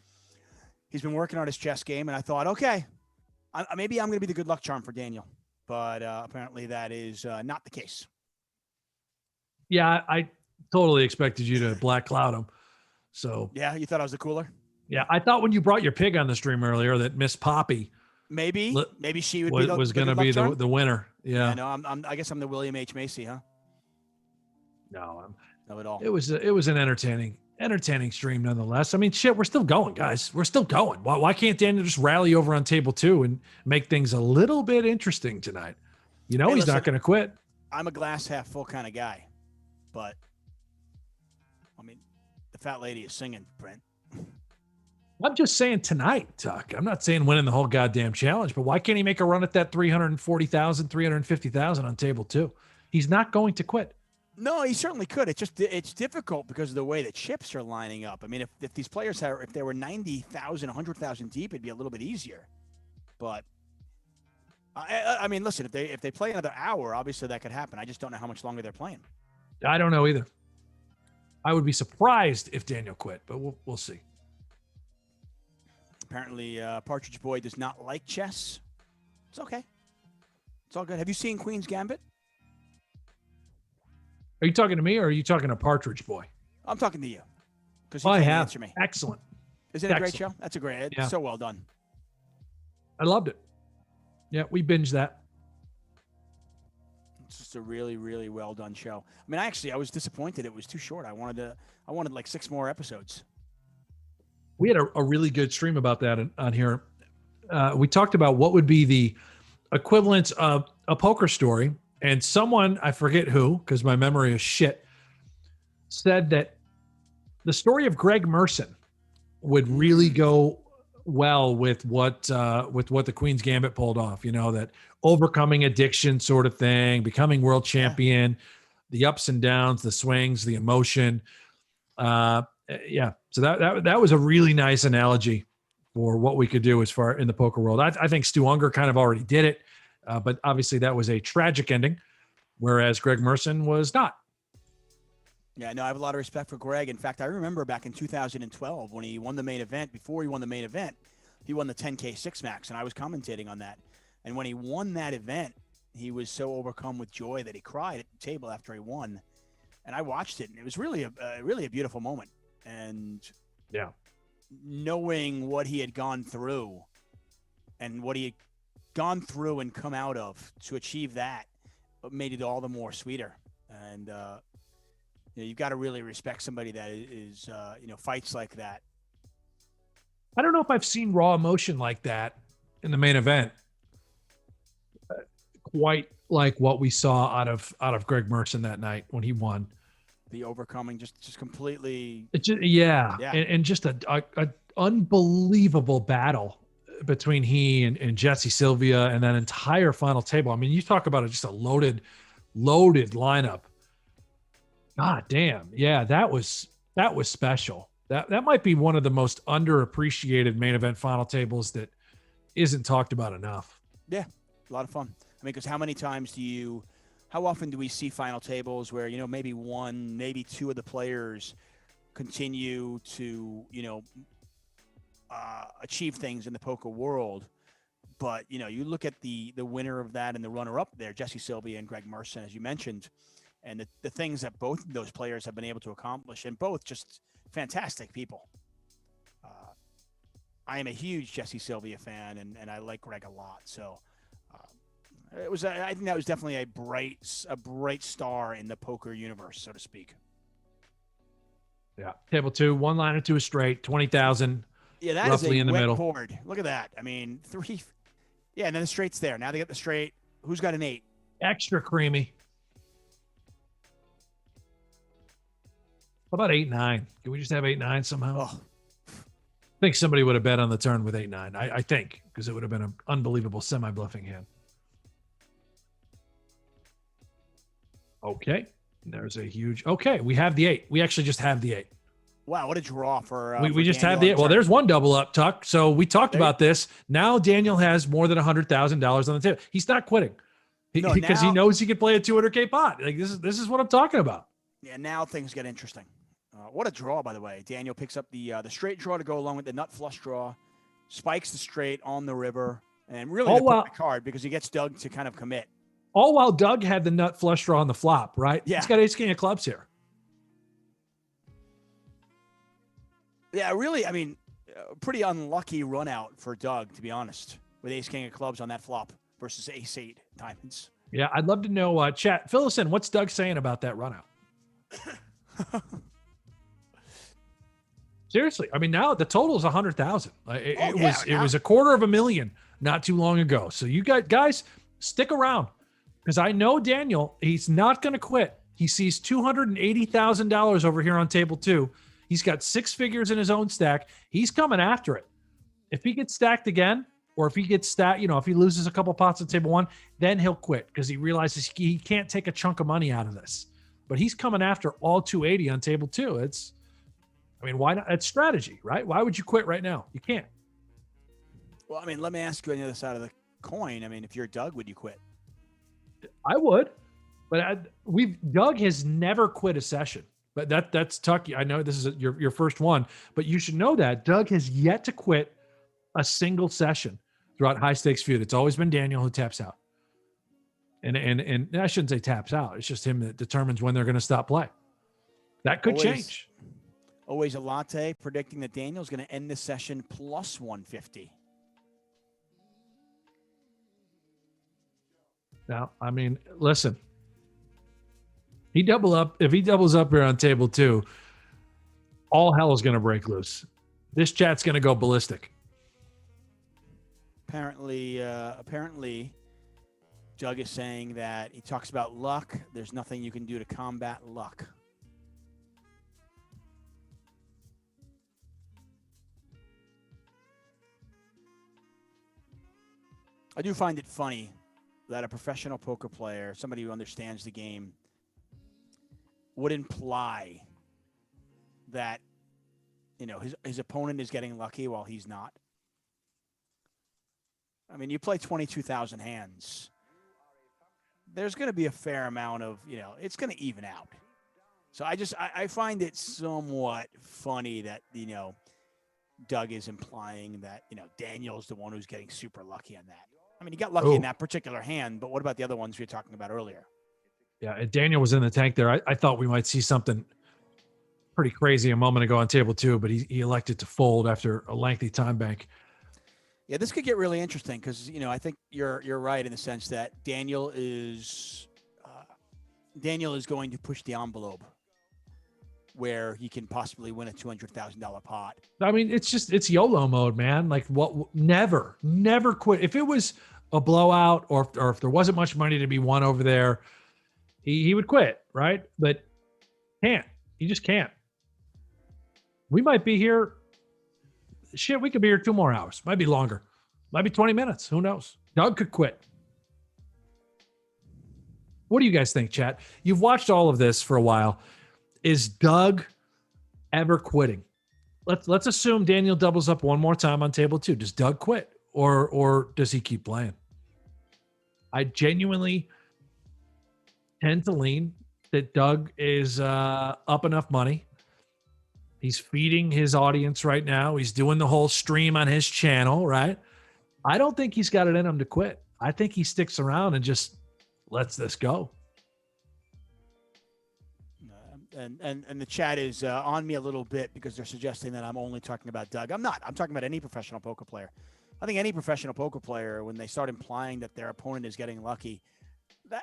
He's been working on his chess game, and I thought, okay, maybe I'm going to be the good luck charm for Daniel, but apparently that is not the case. Yeah, I totally expected you to black cloud him. So yeah, you thought I was the cooler? Yeah, I thought when you brought your pig on the stream earlier that Miss Poppy maybe she would was going to be the winner. Yeah. No, I guess I'm the William H. Macy, huh? No, not at all. It was an entertaining stream nonetheless. I mean, shit, we're still going, guys. We're still going. Why can't Daniel just rally over on table 2 and make things a little bit interesting tonight? He's not going to quit. I'm a glass half full kind of guy, but I mean, the fat lady is singing, Brent. I'm just saying tonight, Tuck. I'm not saying winning the whole goddamn challenge, but why can't he make a run at that 340,000, 350,000 on table 2? He's not going to quit. No, he certainly could. It's difficult because of the way the chips are lining up. I mean, if these players if they were 90,000, 100,000 deep, it'd be a little bit easier. But I mean, listen, if they play another hour, obviously that could happen. I just don't know how much longer they're playing. I don't know either. I would be surprised if Daniel quit, but we'll see. Apparently, Partridge Boy does not like chess. It's okay. It's all good. Have you seen Queen's Gambit? Are you talking to me or are you talking to Partridge Boy? I'm talking to you. Because I can't have. answer me. Excellent. Isn't it a great Excellent. show? That's a great. Yeah. So well done. I loved it. Yeah, we binged that. It's just a really, really well done show. I mean, I was disappointed it was too short. I wanted like 6 more episodes. We had a really good stream about that on here. We talked about what would be the equivalent of a poker story. And someone, I forget who, because my memory is shit, said that the story of Greg Merson would really go well with what the Queen's Gambit pulled off. You know, that overcoming addiction sort of thing, becoming world champion, the ups and downs, the swings, the emotion. So that was a really nice analogy for what we could do as far in the poker world. I think Stu Unger kind of already did it, but obviously that was a tragic ending, whereas Greg Merson was not. Yeah, no, I have a lot of respect for Greg. In fact, I remember back in 2012 when he won the main event. Before he won the main event, he won the 10K Six Max, and I was commentating on that. And when he won that event, he was so overcome with joy that he cried at the table after he won. And I watched it, and it was really a beautiful moment. And yeah, knowing what he had gone through and what he had gone through and come out of to achieve that made it all the more sweeter. And you've got to really respect somebody that is fights like that. I don't know if I've seen raw emotion like that in the main event, quite like what we saw out of Greg Merson that night when he won. The overcoming, just completely. It's just, and just a unbelievable battle between he and Jesse Sylvia and that entire final table. I mean, you talk about just a loaded lineup. God damn. Yeah, that was special. That might be one of the most underappreciated main event final tables that isn't talked about enough. Yeah, a lot of fun. I mean, because how often do we see final tables where, maybe one, maybe two of the players continue to, achieve things in the poker world. But, you look at the winner of that and the runner-up there, Jesse Sylvia and Greg Merson, as you mentioned, and the things that both of those players have been able to accomplish, and both just fantastic people. I am a huge Jesse Sylvia fan, and I like Greg a lot. So I think that was definitely a bright star in the poker universe, so to speak. Yeah. Table 2, one liner to a straight, 20,000. Yeah, that roughly is a in the wet middle. board. Look at that. I mean, 3. Yeah, and then the straight's there. Now they get the straight. Who's got an 8? Extra creamy. How about 8-9? Can we just have 8-9 somehow? Oh. I think somebody would have bet on the turn with 8-9. I think, because it would have been an unbelievable semi-bluffing hand. Okay. There's a huge. Okay, we have the 8. We actually just have the 8. Wow, what a draw for. We just have the 8. Well, there's one double up, Tuck. So we talked about this. Now Daniel has more than $100,000 on the table. He's not quitting because he knows he could play a 200K pot. Like this is what I'm talking about. Yeah, now things get interesting. What a draw, by the way. Daniel picks up the straight draw to go along with the nut flush draw, spikes the straight on the river, and really the perfect card because he gets Doug to kind of commit. All while Doug had the nut flush draw on the flop, right? Yeah. He's got ace king of clubs here. Yeah, really, I mean, pretty unlucky run out for Doug, to be honest, with ace king of clubs on that flop versus ace 8 diamonds. Yeah, I'd love to know, chat, fill us in. What's Doug saying about that run out? Seriously, I mean, now the total is 100,000. It was $250,000 not too long ago. So you guys stick around because I know Daniel, he's not going to quit. He sees $280,000 over here on table 2. He's got 6 figures in his own stack. He's coming after it. If he gets stacked again, or if he gets stacked, if he loses a couple pots on table 1, then he'll quit because he realizes he can't take a chunk of money out of this. But he's coming after all 280 on table 2. Why not? It's strategy, right? Why would you quit right now? You can't. Well, I mean, let me ask you on the other side of the coin. I mean, if you're Doug, would you quit? I would, but Doug has never quit a session. But that's Tuck. I know this is your first one, but you should know that Doug has yet to quit a single session throughout high stakes feud. It's always been Daniel who taps out. And I shouldn't say taps out. It's just him that determines when they're going to stop play. That could change. Always a latte predicting that Daniel's going to end this session plus 150. Now, I mean, listen. If he doubles up here on table 2, all hell is going to break loose. This chat's going to go ballistic. Apparently, Doug is saying that he talks about luck. There's nothing you can do to combat luck. I do find it funny that a professional poker player, somebody who understands the game, would imply that, his opponent is getting lucky while he's not. I mean, you play 22,000 hands. There's going to be a fair amount of, it's going to even out. So I find it somewhat funny that, Doug is implying that, Daniel's the one who's getting super lucky on that. I mean, he got lucky in that particular hand, but what about the other ones we were talking about earlier? Yeah, and Daniel was in the tank there. I thought we might see something pretty crazy a moment ago on table 2, but he elected to fold after a lengthy time bank. Yeah, this could get really interesting because, I think you're right in the sense that Daniel is going to push the envelope where he can possibly win a $200,000 pot. I mean, it's YOLO mode, man. Like never quit. If it was a blowout or if there wasn't much money to be won over there, he would quit, right? But can't. He just can't. We might be here. Shit, we could be here 2 more hours. Might be longer. Might be 20 minutes. Who knows? Doug could quit. What do you guys think, chat? You've watched all of this for a while. Is Doug ever quitting? Let's assume Daniel doubles up one more time on table 2. Does Doug quit or does he keep playing? I genuinely tend to lean that Doug is up enough money. He's feeding his audience right now. He's doing the whole stream on his channel, right? I don't think he's got it in him to quit. I think he sticks around and just lets this go. And the chat is on me a little bit because they're suggesting that I'm only talking about Doug. I'm not. I'm talking about any professional poker player. I think any professional poker player, when they start implying that their opponent is getting lucky,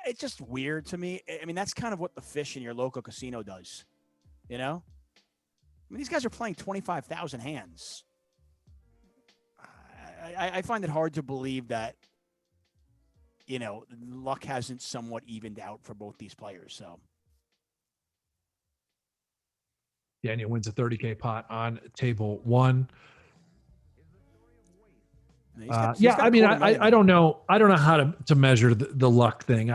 it's just weird to me. I mean, that's kind of what the fish in your local casino does, I mean, these guys are playing 25,000 hands. I find it hard to believe that, luck hasn't somewhat evened out for both these players. So Daniel wins a 30K pot on table 1. I mean, I don't know. I don't know how to measure the luck thing.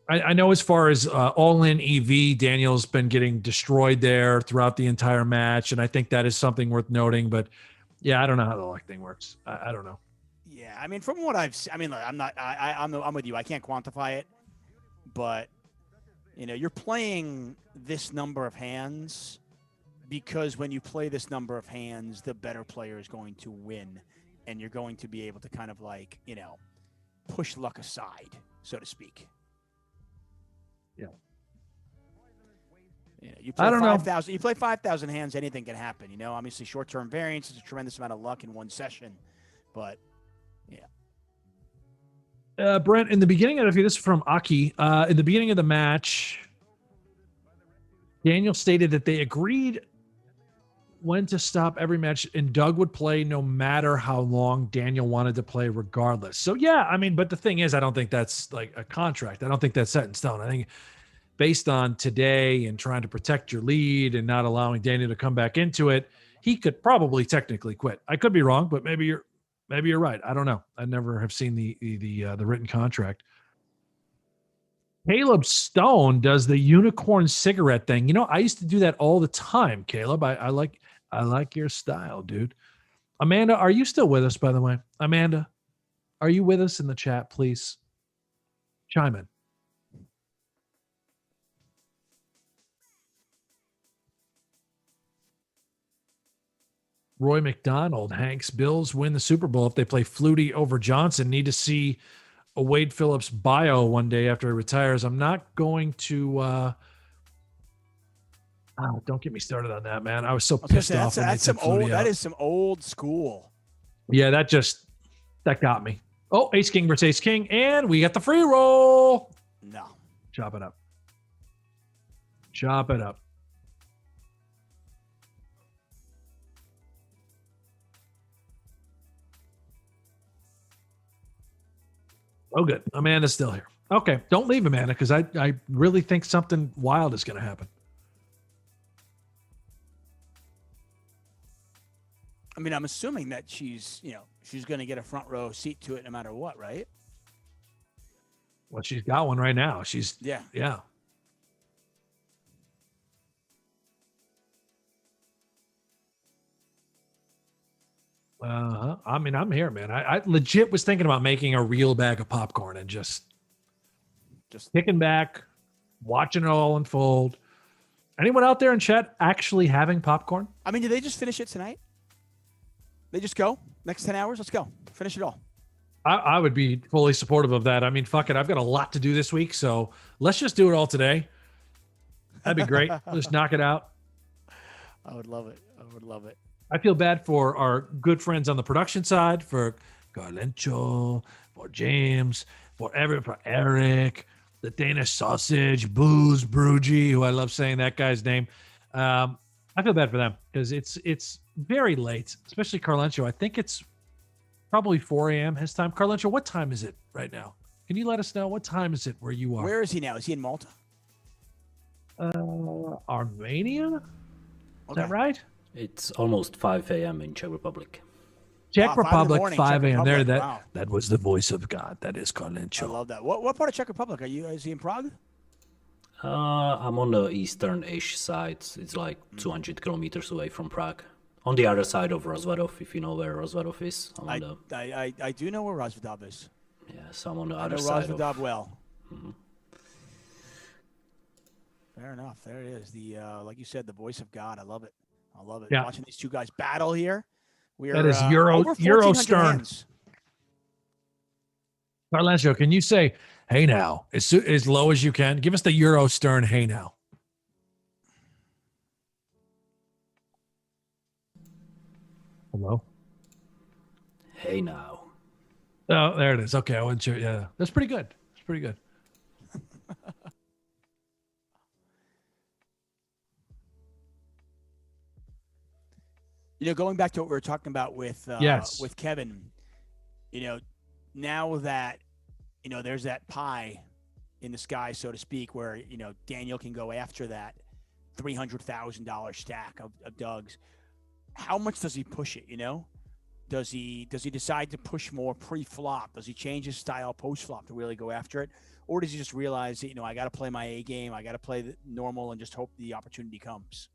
I know as far as all-in EV, Daniel's been getting destroyed there throughout the entire match, and I think that is something worth noting. But yeah, I don't know how the luck thing works. I don't know. Yeah, I mean, from what I've seen, I mean, look, I'm with you. I can't quantify it, but you're playing this number of hands because when you play this number of hands, the better player is going to win, and you're going to be able to kind of like push luck aside, so to speak. Yeah. You play 5,000. You play 5,000 hands. Anything can happen. Obviously, short-term variance is a tremendous amount of luck in one session, but yeah. Brent, in the beginning of this is from Aki. In the beginning of the match, Daniel stated that they agreed when to stop every match, and Doug would play no matter how long Daniel wanted to play, regardless. So yeah, I mean, but the thing is, I don't think that's like a contract. I don't think that's set in stone. I think based on today and trying to protect your lead and not allowing Daniel to come back into it, he could probably technically quit. I could be wrong, but maybe you're right. I don't know. I never have seen the written contract. Caleb Stone does the unicorn cigarette thing. I used to do that all the time, Caleb. I like your style, dude. Amanda, are you still with us, by the way? Amanda, are you with us in the chat, please? Chime in. Roy McDonald, Hanks, Bills win the Super Bowl if they play Flutie over Johnson. Need to see a Wade Phillips bio one day after he retires. I'm not going to. Don't get me started on that, man. I was so pissed off when they took Flutie out. That is some old school. Yeah, that got me. Oh, ace king versus ace king, and we got the free roll. No. Chop it up. Chop it up. Oh, good. Amanda's still here. Okay, don't leave, Amanda, because I really think something wild is going to happen. I mean, I'm assuming that she's going to get a front row seat to it no matter what, right? Well, she's got one right now. Yeah. I mean, I'm here, man. I legit was thinking about making a real bag of popcorn and just kicking back, watching it all unfold. Anyone out there in chat actually having popcorn? I mean, did they just finish it tonight? They just go next 10 hours. Let's go finish it all. I would be fully supportive of that. I mean, fuck it. I've got a lot to do this week, so let's just do it all today. That'd be great. Just knock it out. I would love it. I feel bad for our good friends on the production side, for Garlencho, for James, for Eric, the Danish Sausage, Booze, Brugy, who I love saying that guy's name. I feel bad for them because it's very late, especially Carlencho. I think it's probably 4 a.m. his time. Carlencho, what time is it right now? Can you let us know? What time is it where you are? Where is he now? Is he in Malta? Armenia? Is that right? It's almost 5 a.m. in Czech Republic. Czech Republic, 5 a.m. There, Wow. that was the voice of God. That is Carlencho. I love that. What part of Czech Republic is he in Prague? I'm on the eastern-ish side. It's like 200 kilometers away from Prague. On the other side of Rozvadov, if you know where Rozvadov is. I do know where Rozvadov is. Yeah, so I'm on the other I know side Rozvadov well. Mm-hmm. Fair enough. There it is. The like you said, the voice of God. I love it. Yeah. Watching these two guys battle here. That is Euro Stern. Carlencho, can you say, hey now, as low as you can? Give us the Euro Stern, hey now. Hello? Hey now. Oh, there it is. Okay, I wasn't sure. Yeah, that's pretty good. It's pretty good. Going back to what we were talking about with Kevin, now that, there's that pie in the sky, so to speak, where, Daniel can go after that $300,000 stack of Doug's. How much does he push it, Does he decide to push more pre-flop? Does he change his style post-flop to really go after it? Or does he just realize that, I got to play my A game, I got to play the normal and just hope the opportunity comes?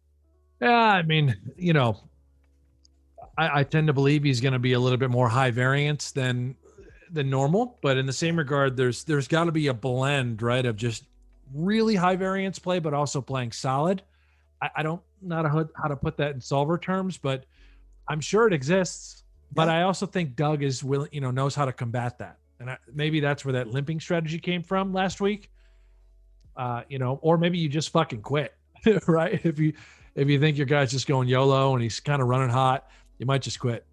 Yeah, I mean, I tend to believe he's going to be a little bit more high variance than normal, but in the same regard, there's got to be a blend, right, of just really high variance play, but also playing solid. I don't know how to put that in solver terms, but I'm sure it exists. But I also think Doug is willing, knows how to combat that, and maybe that's where that limping strategy came from last week. Or maybe you just fucking quit, right? If you think your guy's just going YOLO and he's kind of running hot, you might just quit.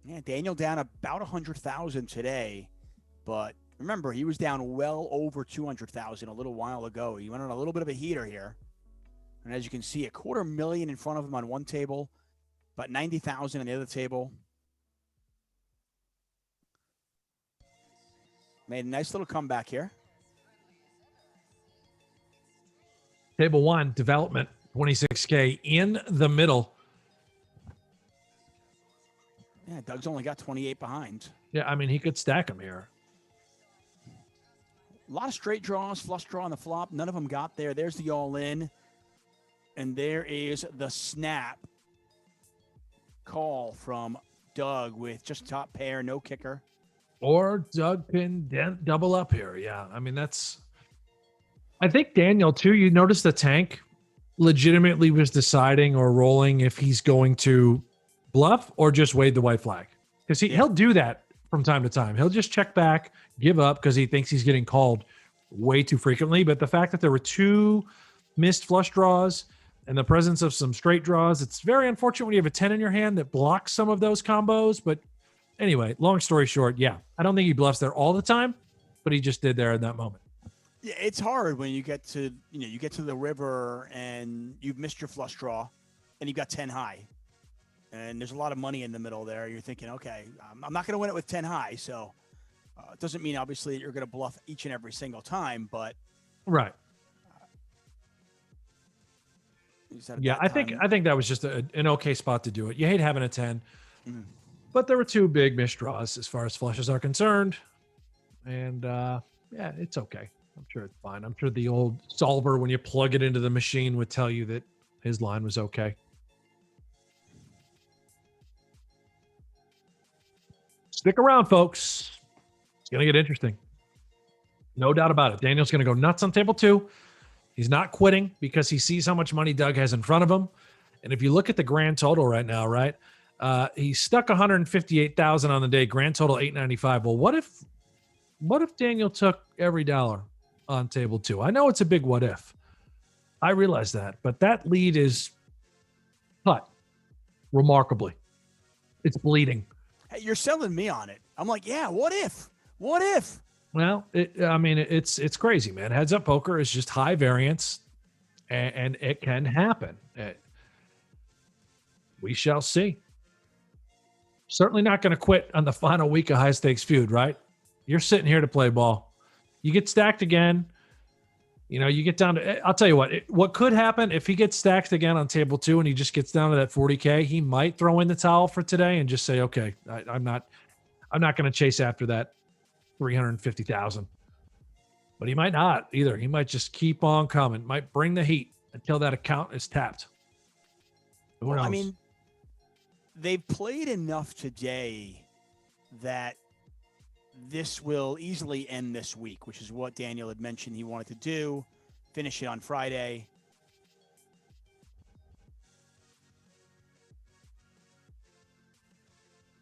Yeah, Daniel down about 100,000 today, but remember, he was down well over 200,000 a little while ago. He went on a little bit of a heater here. And as you can see, $250,000 in front of him on one table, about 90,000 on the other table. Made a nice little comeback here. Table one, development, 26K in the middle. Yeah, Doug's only got 28 behind. Yeah, I mean, he could stack him here. A lot of straight draws, flush draw on the flop. None of them got there. There's the all-in. And there is the snap call from Doug with just top pair, no kicker. Or Doug can double up here. Yeah, I mean, I think Daniel, too, you notice the tank legitimately was deciding or rolling if he's going to bluff or just wade the white flag. because he'll do that from time to time. He'll just check back, give up because he thinks he's getting called way too frequently. But the fact that there were 2 missed flush draws and the presence of some straight draws, it's very unfortunate when you have a 10 in your hand that blocks some of those combos. But anyway, long story short, yeah, I don't think he bluffs there all the time, but he just did there in that moment. Yeah, it's hard when you get to the river and you've missed your flush draw and you've got 10 high. And there's a lot of money in the middle there. You're thinking, okay, I'm not going to win it with 10 high. So it doesn't mean, obviously, that you're going to bluff each and every single time. But right. Yeah, I think that was just an okay spot to do it. You hate having a 10. But there were 2 big missed draws as far as flushes are concerned. And, yeah, it's okay. I'm sure it's fine. I'm sure the old solver, when you plug it into the machine, would tell you that his line was okay. Stick around, folks. It's going to get interesting. No doubt about it. Daniel's going to go nuts on table 2. He's not quitting because he sees how much money Doug has in front of him. And if you look at the grand total right now, right, he's stuck 158,000 on the day, grand total 895. Well, what if Daniel took every dollar on table 2? I know it's a big what if. I realize that, but that lead is cut remarkably. It's bleeding. Hey, you're selling me on it. I'm like, yeah, what if? What if? Well, it's crazy, man. Heads up poker is just high variance, and it can happen. We shall see. Certainly not going to quit on the final week of high stakes feud, right? You're sitting here to play ball. You get stacked again. You get down to, I'll tell you what could happen if he gets stacked again on table 2 and he just gets down to that 40K, he might throw in the towel for today and just say, okay, I'm not going to chase after that 350,000, but he might not either. He might just keep on coming, might bring the heat until that account is tapped. Who knows? I mean, they've played enough today that this will easily end this week, which is what Daniel had mentioned he wanted to do, finish it on Friday.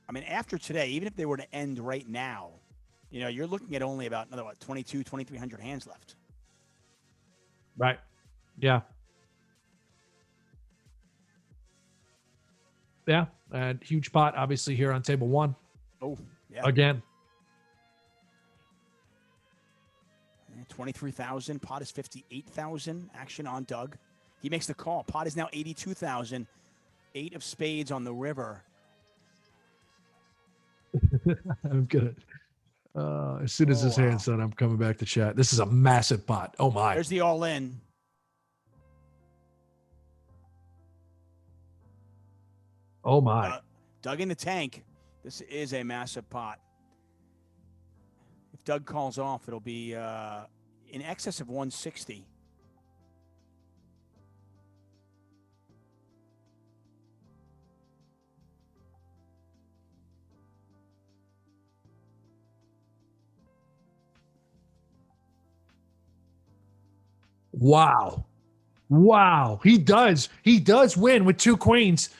I mean, after today, even if they were to end right now, you're looking at only about another, 2,300 hands left. Right. Yeah. Yeah. And huge pot, obviously, here on table 1. Oh, yeah. Again. 23,000. Pot is 58,000. Action on Doug. He makes the call. Pot is now 82,000. 8 of spades on the river. I'm good. As soon as this hand's done, I'm coming back to chat. This is a massive pot. Oh my! There's the all in. Oh my! Doug in the tank. This is a massive pot. If Doug calls off, it'll be in excess of 160. Wow. He does win with 2 queens.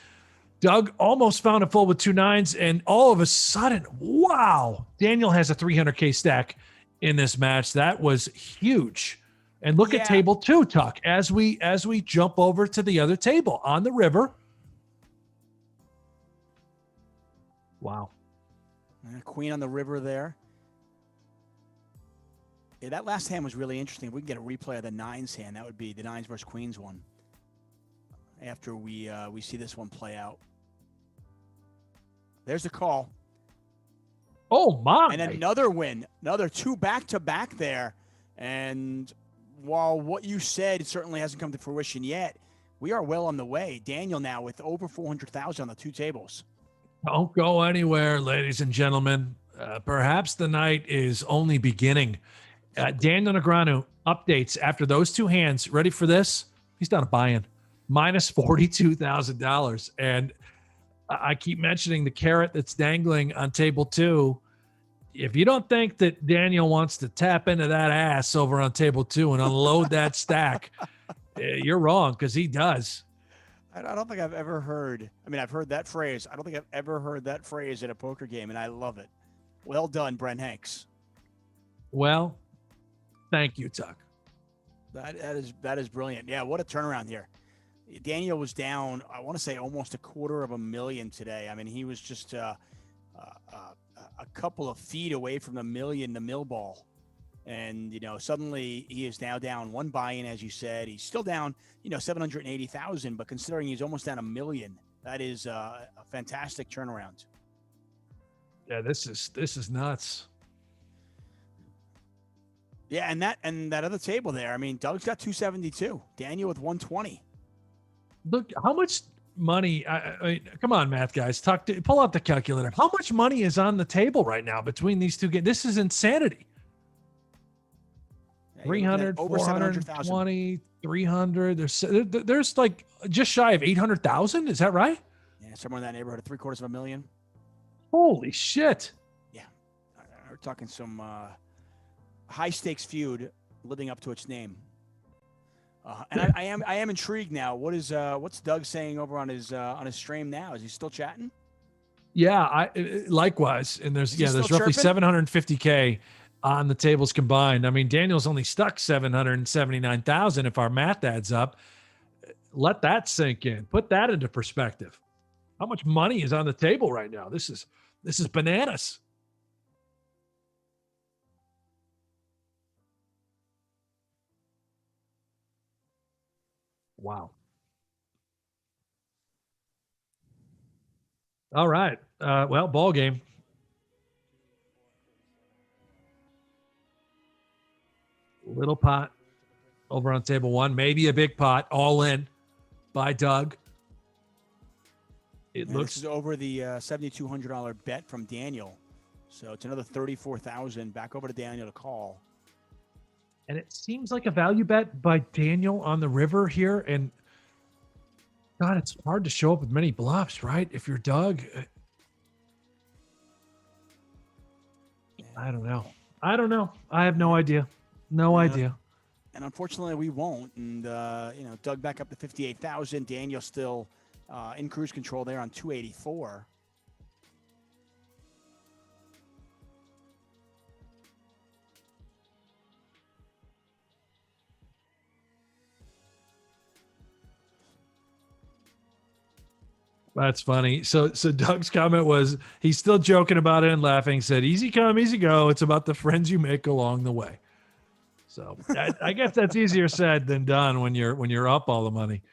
Doug almost found a full with 2 nines, and all of a sudden, wow, Daniel has a 300K stack in this match. That was huge. And look at table 2, Tuck, as we jump over to the other table on the river. Wow. Queen on the river there. Yeah, that last hand was really interesting. If we can get a replay of the 9s hand, that would be the 9s versus queens one. After we see this one play out. There's the call. Oh my. And another win. Another 2 back-to-back there. And while what you said certainly hasn't come to fruition yet, we are well on the way. Daniel now with over 400,000 on the 2 tables. Don't go anywhere, ladies and gentlemen. Perhaps the night is only beginning. Daniel Negreanu updates after those 2 hands. Ready for this? He's done a buy-in. Minus $42,000. And I keep mentioning the carrot that's dangling on table 2. If you don't think that Daniel wants to tap into that ass over on table 2 and unload that stack, you're wrong, because he does. I don't think I've ever heard. I mean, I've heard that phrase. I don't think I've ever heard that phrase in a poker game, and I love it. Well done, Brent Hanks. Well, thank you, Tuck. That is brilliant. Yeah, what a turnaround here. Daniel was down, I want to say almost $250,000 today. I mean, he was just a couple of feet away from the mill ball. And, suddenly he is now down one buy-in, as you said. He's still down, 780,000, but considering he's almost down $1 million, that is a fantastic turnaround. Yeah, this is nuts. Yeah, and that other table there. I mean, Doug's got 272. Daniel with 120. Look, how much money? I mean, come on, math guys, pull out the calculator. How much money is on the table right now between these two games? This is insanity. 300, over 420, 300. There's like just shy of 800,000. Is that right? Yeah, somewhere in that neighborhood, $750,000. Holy shit! Yeah, we're talking some high stakes feud living up to its name. And I am intrigued now. What's Doug saying over on his stream now? Is he still chatting? Yeah, likewise. And there's roughly 750K on the tables combined. I mean, Daniel's only stuck 779,000 if our math adds up. Let that sink in. Put that into perspective. How much money is on the table right now? This is bananas. Wow. All right. Well, ball game. Little pot over on table one, maybe a big pot, all in by Doug. This is over the $7,200 bet from Daniel, so it's another $34,000 back over to Daniel to call. And it seems like a value bet by Daniel on the river here, and God, it's hard to show up with many bluffs, right? If you're Doug, I don't know. I have no idea. No idea. And unfortunately, we won't. And, Doug back up to 58,000. Daniel still in cruise control there on 284. That's funny. So Doug's comment was he's still joking about it and laughing. Said, "Easy come, easy go. It's about the friends you make along the way." So I guess that's easier said than done when you're up all the money.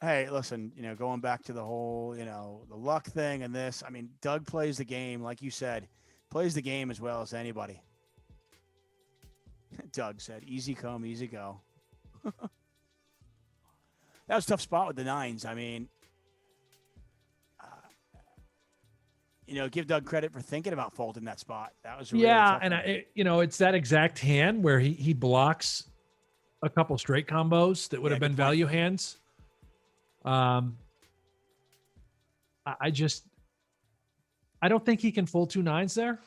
Hey, listen, going back to the whole, the luck thing and this. I mean, Doug plays the game, like you said, plays the game as well as anybody. Doug said, "Easy come, easy go." That was a tough spot with the nines. I mean. Give Doug credit for thinking about folding that spot. That was really tough. And it's that exact hand where he blocks a couple straight combos that would have been value hands. I don't think he can fold 2 nines there.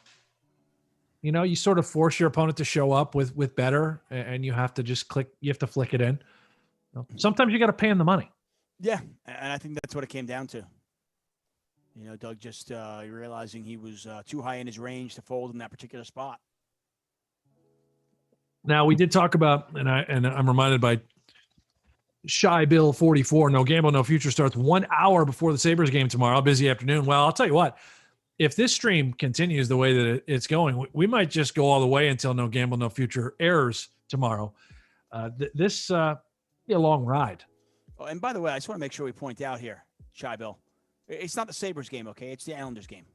You sort of force your opponent to show up with better, and you have to just click. You have to flick it in. Sometimes you got to pay him the money. Yeah, and I think that's what it came down to. Doug just realizing he was too high in his range to fold in that particular spot. Now, we did talk about, and I'm reminded by Shy Bill 44, no gamble, no future starts 1 hour before the Sabres game tomorrow, busy afternoon. Well, I'll tell you what, if this stream continues the way that it's going, we might just go all the way until no gamble, no future airs tomorrow. This be a long ride. Oh, and by the way, I just want to make sure we point out here, Shy Bill, it's not the Sabres game, okay? It's the Islanders game.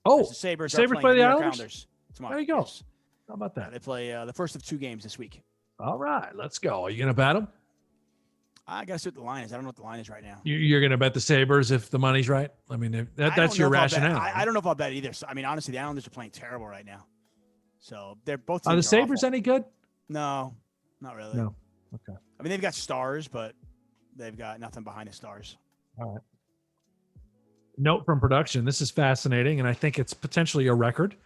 Oh, the Sabres play the Islanders tomorrow. There you go. Yes. How about that? They play the first of 2 games this week. All right, let's go. Are you going to bet them? I got to see what the line is. I don't know what the line is right now. You're going to bet the Sabres if the money's right? I mean, that's your rationale. I don't know if I'll bet either. So, I mean, honestly, the Islanders are playing terrible right now. So they're both. Are the Sabres any good? No, not really. No. Okay. I mean, they've got stars, but they've got nothing behind the stars. All right. Note from production. This is fascinating, and I think it's potentially a record.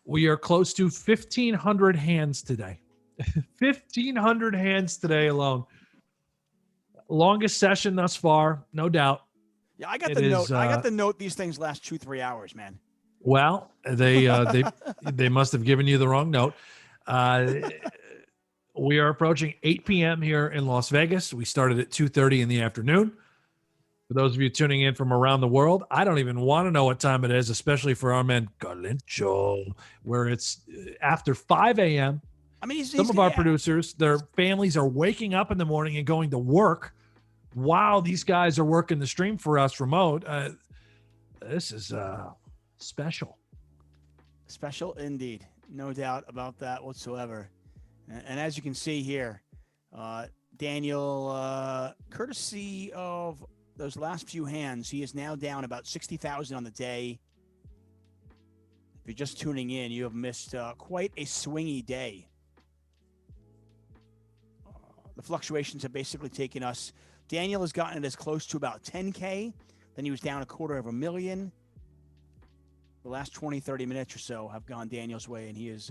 We are close to 1,500 hands today. 1,500 hands today alone. Longest session thus far, no doubt. Yeah, I got It the note. is, I got the note. These things last 2-3 hours, man. Well, they must have given you the wrong note. We are approaching 8 p.m. here in Las Vegas. We started at 2:30 in the afternoon. For those of you tuning in from around the world, I don't even want to know what time it is, especially for our man Galincho, where it's after 5 a.m. I mean, some of our producers, their families are waking up in the morning and going to work while these guys are working the stream for us remote. This is special. Special indeed. No doubt about that whatsoever. And as you can see here, Daniel, courtesy of those last few hands, he is now down about 60,000 on the day. If you're just tuning in, you have missed quite a swingy day. The fluctuations have basically taken us. Daniel has gotten it as close to about 10K. Then he was down $250,000. The last 20, 30 minutes or so have gone Daniel's way, and he is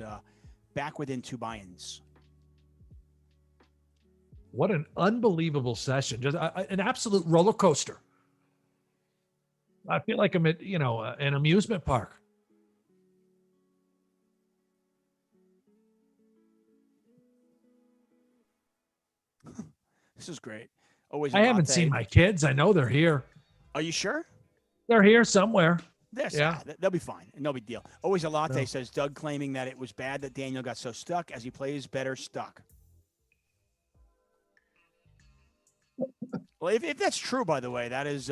back within 2 buy-ins. What an unbelievable session. Just an absolute roller coaster. I feel like I'm at, an amusement park. This is great. Always. I haven't seen my kids. I know they're here. Are you sure? They're here somewhere. Yeah, they'll be fine. No big deal. Always a latte, says Doug, claiming that it was bad that Daniel got so stuck as he plays better stuck. Well, if that's true, by the way, that is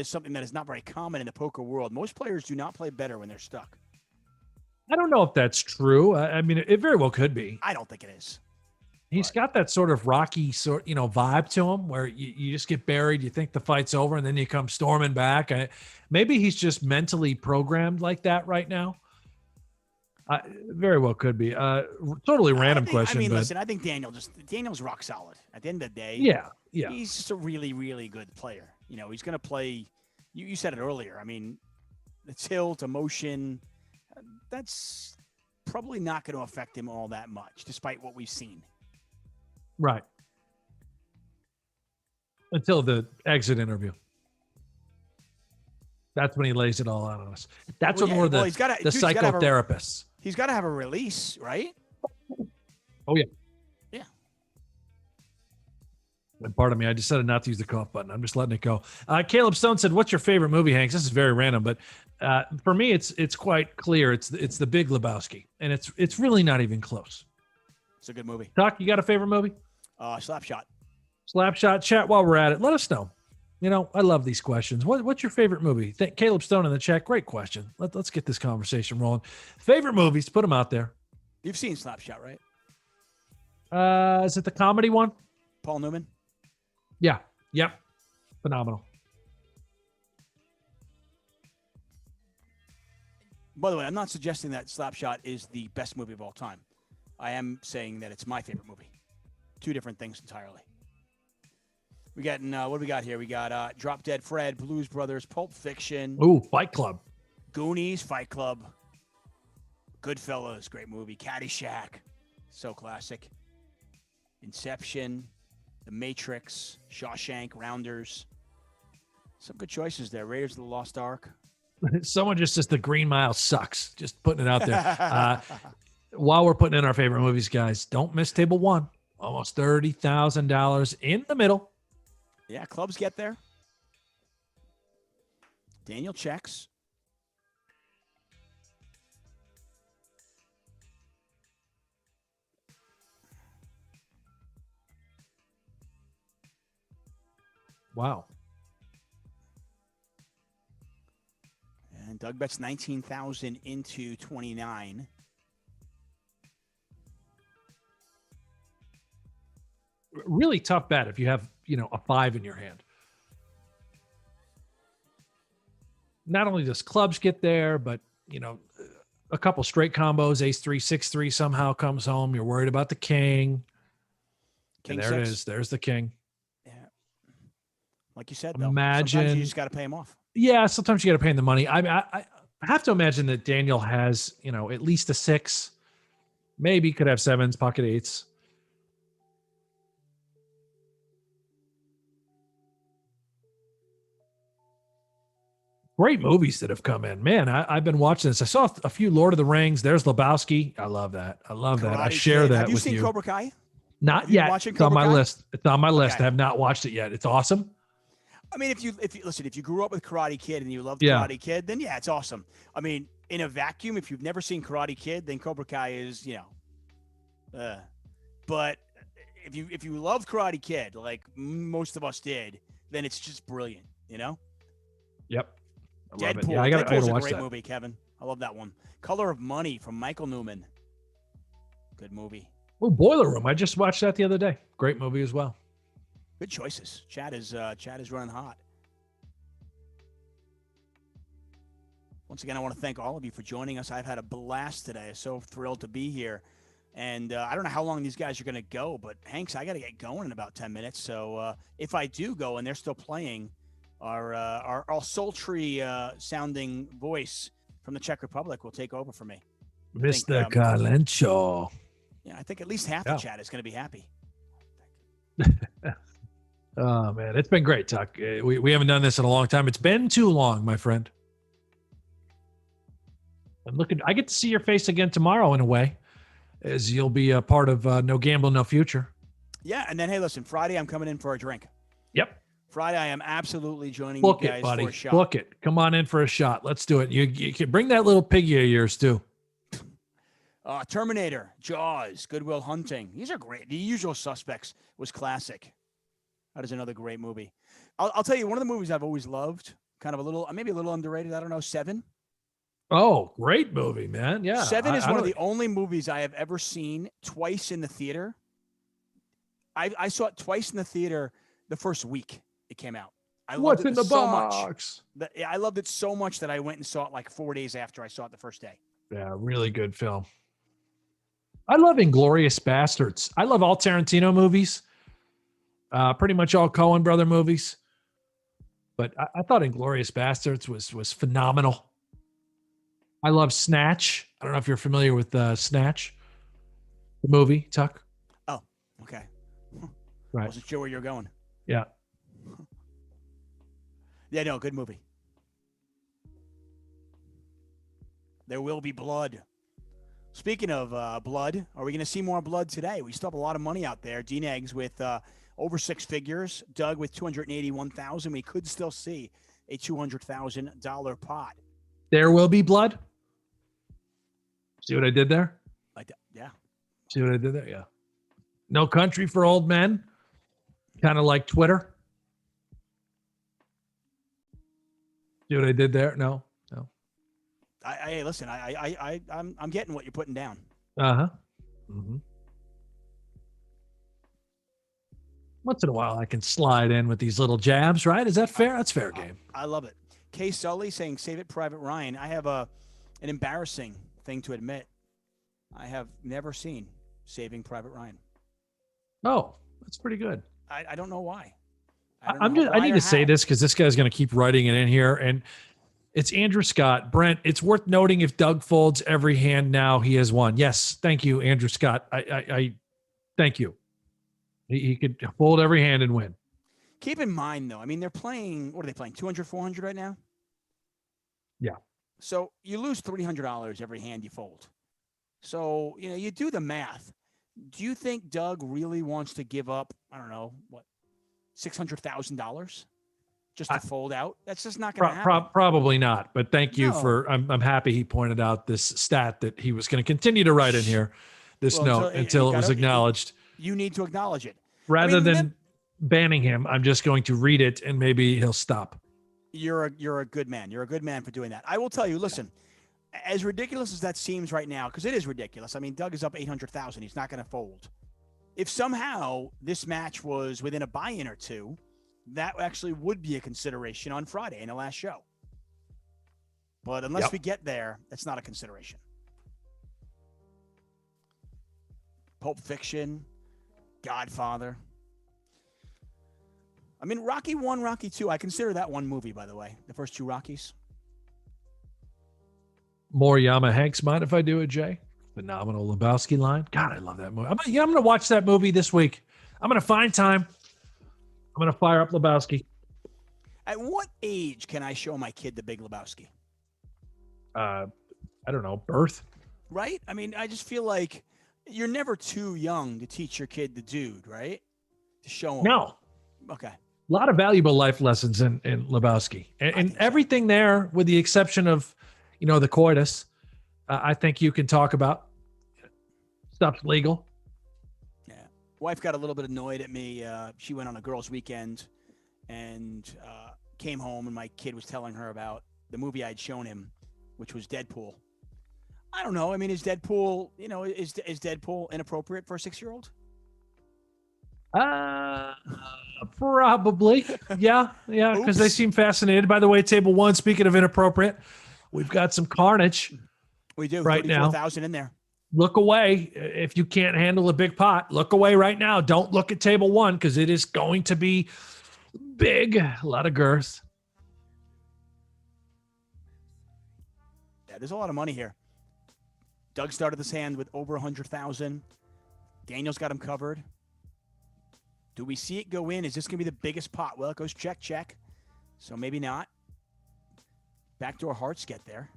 something that is not very common in the poker world. Most players do not play better when they're stuck. I don't know if that's true. I mean, it very well could be. I don't think it is. He's got that sort of Rocky vibe to him where you just get buried, you think the fight's over, and then you come storming back. Maybe he's just mentally programmed like that right now. Very well could be. Totally random question. I mean, but listen, I think Daniel's rock solid. At the end of the day, yeah. He's just a really, really good player. He's going to play. You said it earlier. I mean, the tilt, emotion, that's probably not going to affect him all that much, despite what we've seen. Right. Until the exit interview. That's when he lays it all out on us. That's when we're the psychotherapists. He's got to have a release, right? Oh, yeah. Yeah. And pardon me, I decided not to use the cough button. I'm just letting it go. Caleb Stone said, "What's your favorite movie, Hanks?" This is very random, but for me, it's quite clear. It's The Big Lebowski, and it's really not even close. It's a good movie. Doc, you got a favorite movie? Slapshot. Slapshot. Chat while we're at it. Let us know. I love these questions. What's your favorite movie? Caleb Stone in the chat. Great question. Let's get this conversation rolling. Favorite movies, put them out there. You've seen Slapshot, right? Is it the comedy one? Paul Newman? Yeah. Yep. Phenomenal. By the way, I'm not suggesting that Slapshot is the best movie of all time. I am saying that it's my favorite movie. Two different things entirely. We got what do we got here? We got Drop Dead Fred, Blues Brothers, Pulp Fiction. Ooh, Fight Club. Goonies, Fight Club. Goodfellas, great movie. Caddyshack, so classic. Inception, The Matrix, Shawshank, Rounders. Some good choices there. Raiders of the Lost Ark. Someone just says The Green Mile sucks. Just putting it out there. While we're putting in our favorite movies, guys, don't miss table one. Almost $30,000 in the middle. Yeah, clubs get there. Daniel checks. Wow. And Doug bets 19,000 into 29. Really tough bet if you have, a 5 in your hand. Not only does clubs get there, but, a couple straight combos, ace 3, 6, 3 somehow comes home. You're worried about the king. King and there 6. it is. There's the king. Yeah. Like you said, though, imagine, sometimes you just got to pay him off. Yeah, sometimes you got to pay him the money. I have to imagine that Daniel has, at least a 6. Maybe could have 7s, pocket 8s. Great movies that have come in. Man, I've been watching this. I saw a few Lord of the Rings. There's Lebowski. I love that. I love that. I Karate share Kid. that Have you with seen you. Cobra Kai? Not Have you yet. watching It's on Cobra my Kai? list. It's on my list. Okay. I have not watched it yet. It's awesome. I mean, if you listen, if you grew up with Karate Kid and you loved Yeah. Karate Kid, then yeah, it's awesome. I mean, in a vacuum, if you've never seen Karate Kid, then Cobra Kai is, but if you love Karate Kid, like most of us did, then it's just brilliant, Yep. I love Deadpool. it. Yeah, I gotta Deadpool's a watch great that. movie, Kevin. I love that one. Color of Money from Michael Newman. Good movie. Oh, Boiler Room. I just watched that the other day. Great movie as well. Good choices. Chad is running hot. Once again, I want to thank all of you for joining us. I've had a blast today. I'm so thrilled to be here. And I don't know how long these guys are going to go, but Hanks, I got to get going in about 10 minutes. So if I do go and they're still playing, our sultry sounding voice from the Czech Republic will take over for me. Mr. Calencho. Yeah, I think at least half the chat is going to be happy. Oh, man. It's been great, Tuck. We haven't done this in a long time. It's been too long, my friend. I get to see your face again tomorrow in a way, as you'll be a part of No Gamble, No Future. Yeah, and then, hey, listen, Friday I'm coming in for a drink. Yep. Friday I am absolutely joining Book you guys it, buddy. for a shot. Book it. Come on in for a shot. Let's do it. You can bring that little piggy of yours, too. Terminator, Jaws, Good Will Hunting. These are great. The Usual Suspects was classic. That is another great movie. I'll tell you, one of the movies I've always loved, kind of maybe a little underrated, I don't know, Seven. Oh, great movie, man. Yeah. Seven is one of the only movies I have ever seen twice in the theater. I saw it twice in the theater the first week it came out. I loved What's it in the so box? much. I loved it so much that I went and saw it like 4 days after I saw it the first day. Yeah, really good film. I love Inglourious Bastards. I love all Tarantino movies. Pretty much all Coen brother movies. But I thought Inglourious Bastards was phenomenal. I love Snatch. I don't know if you're familiar with Snatch, the movie, Tuck. Oh, okay. Right. Wasn't sure where you're going. Yeah. Yeah, no, good movie. There will be blood. Speaking of blood, are we going to see more blood today? We still have a lot of money out there. DNegs with over six figures. Doug with $281,000. We could still see a $200,000 pot. There will be blood. See what I did there? Yeah. See what I did there? Yeah. No Country for Old Men. Kind of like Twitter. See what I did there? No. Hey, listen, I'm getting what you're putting down. Uh-huh. Mm-hmm. Once in a while, I can slide in with these little jabs, right? Is that fair? That's fair game. I love it. Kay Sully saying, save it, Private Ryan. I have an embarrassing thing to admit. I have never seen Saving Private Ryan. Oh, that's pretty good. I don't know why. I need to say this because this guy's going to keep writing it in here. And it's Andrew Scott. Brent, it's worth noting if Doug folds every hand now, he has won. Yes. Thank you, Andrew Scott. I thank you. He could fold every hand and win. Keep in mind, though, I mean, they're playing, what are they playing, 200, 400 right now? Yeah. So you lose $300 every hand you fold. So, you do the math. Do you think Doug really wants to give up, I don't know, what, $600,000 just to fold out? That's just not going to happen. Probably not. But thank you for, I'm happy he pointed out this stat that he was going to continue to write in here, this note until it was acknowledged. You need to acknowledge it. Rather than banning him, I'm just going to read it and maybe he'll stop. You're a good man. You're a good man for doing that. I will tell you, listen, as ridiculous as that seems right now, because it is ridiculous. I mean, Doug is up 800,000. He's not going to fold. If somehow this match was within a buy-in or two, that actually would be a consideration on Friday in the last show. But unless we get there, that's not a consideration. Pulp Fiction, Godfather. I mean, Rocky 1, Rocky 2, I consider that one movie, by the way. The first two Rockies. More Yama Hanks, mind if I do it, Jay? Phenomenal Lebowski line. God, I love that movie. I'm going to watch that movie this week. I'm going to find time. I'm going to fire up Lebowski. At what age can I show my kid the Big Lebowski? I don't know, birth. Right? I mean, I just feel like you're never too young to teach your kid the Dude, right? To show him. No. Okay. A lot of valuable life lessons in Lebowski, and everything there, with the exception of, the coitus. I think you can talk about stuff's legal. Yeah. Wife got a little bit annoyed at me. She went on a girls' weekend and came home, and my kid was telling her about the movie I'd shown him, which was Deadpool. I don't know. I mean, is Deadpool, is Deadpool inappropriate for a 6-year-old? Probably. Yeah. Because they seem fascinated. By the way, table one, speaking of inappropriate, we've got some carnage. We do. Right now. 34,000 in there. Look away. If you can't handle a big pot, look away right now. Don't look at table one, because it is going to be big. A lot of girth. Yeah, there's a lot of money here. Doug started this hand with over 100,000. Daniel's got him covered. Do we see it go in? Is this going to be the biggest pot? Well, it goes check, check. So maybe not. Backdoor hearts get there.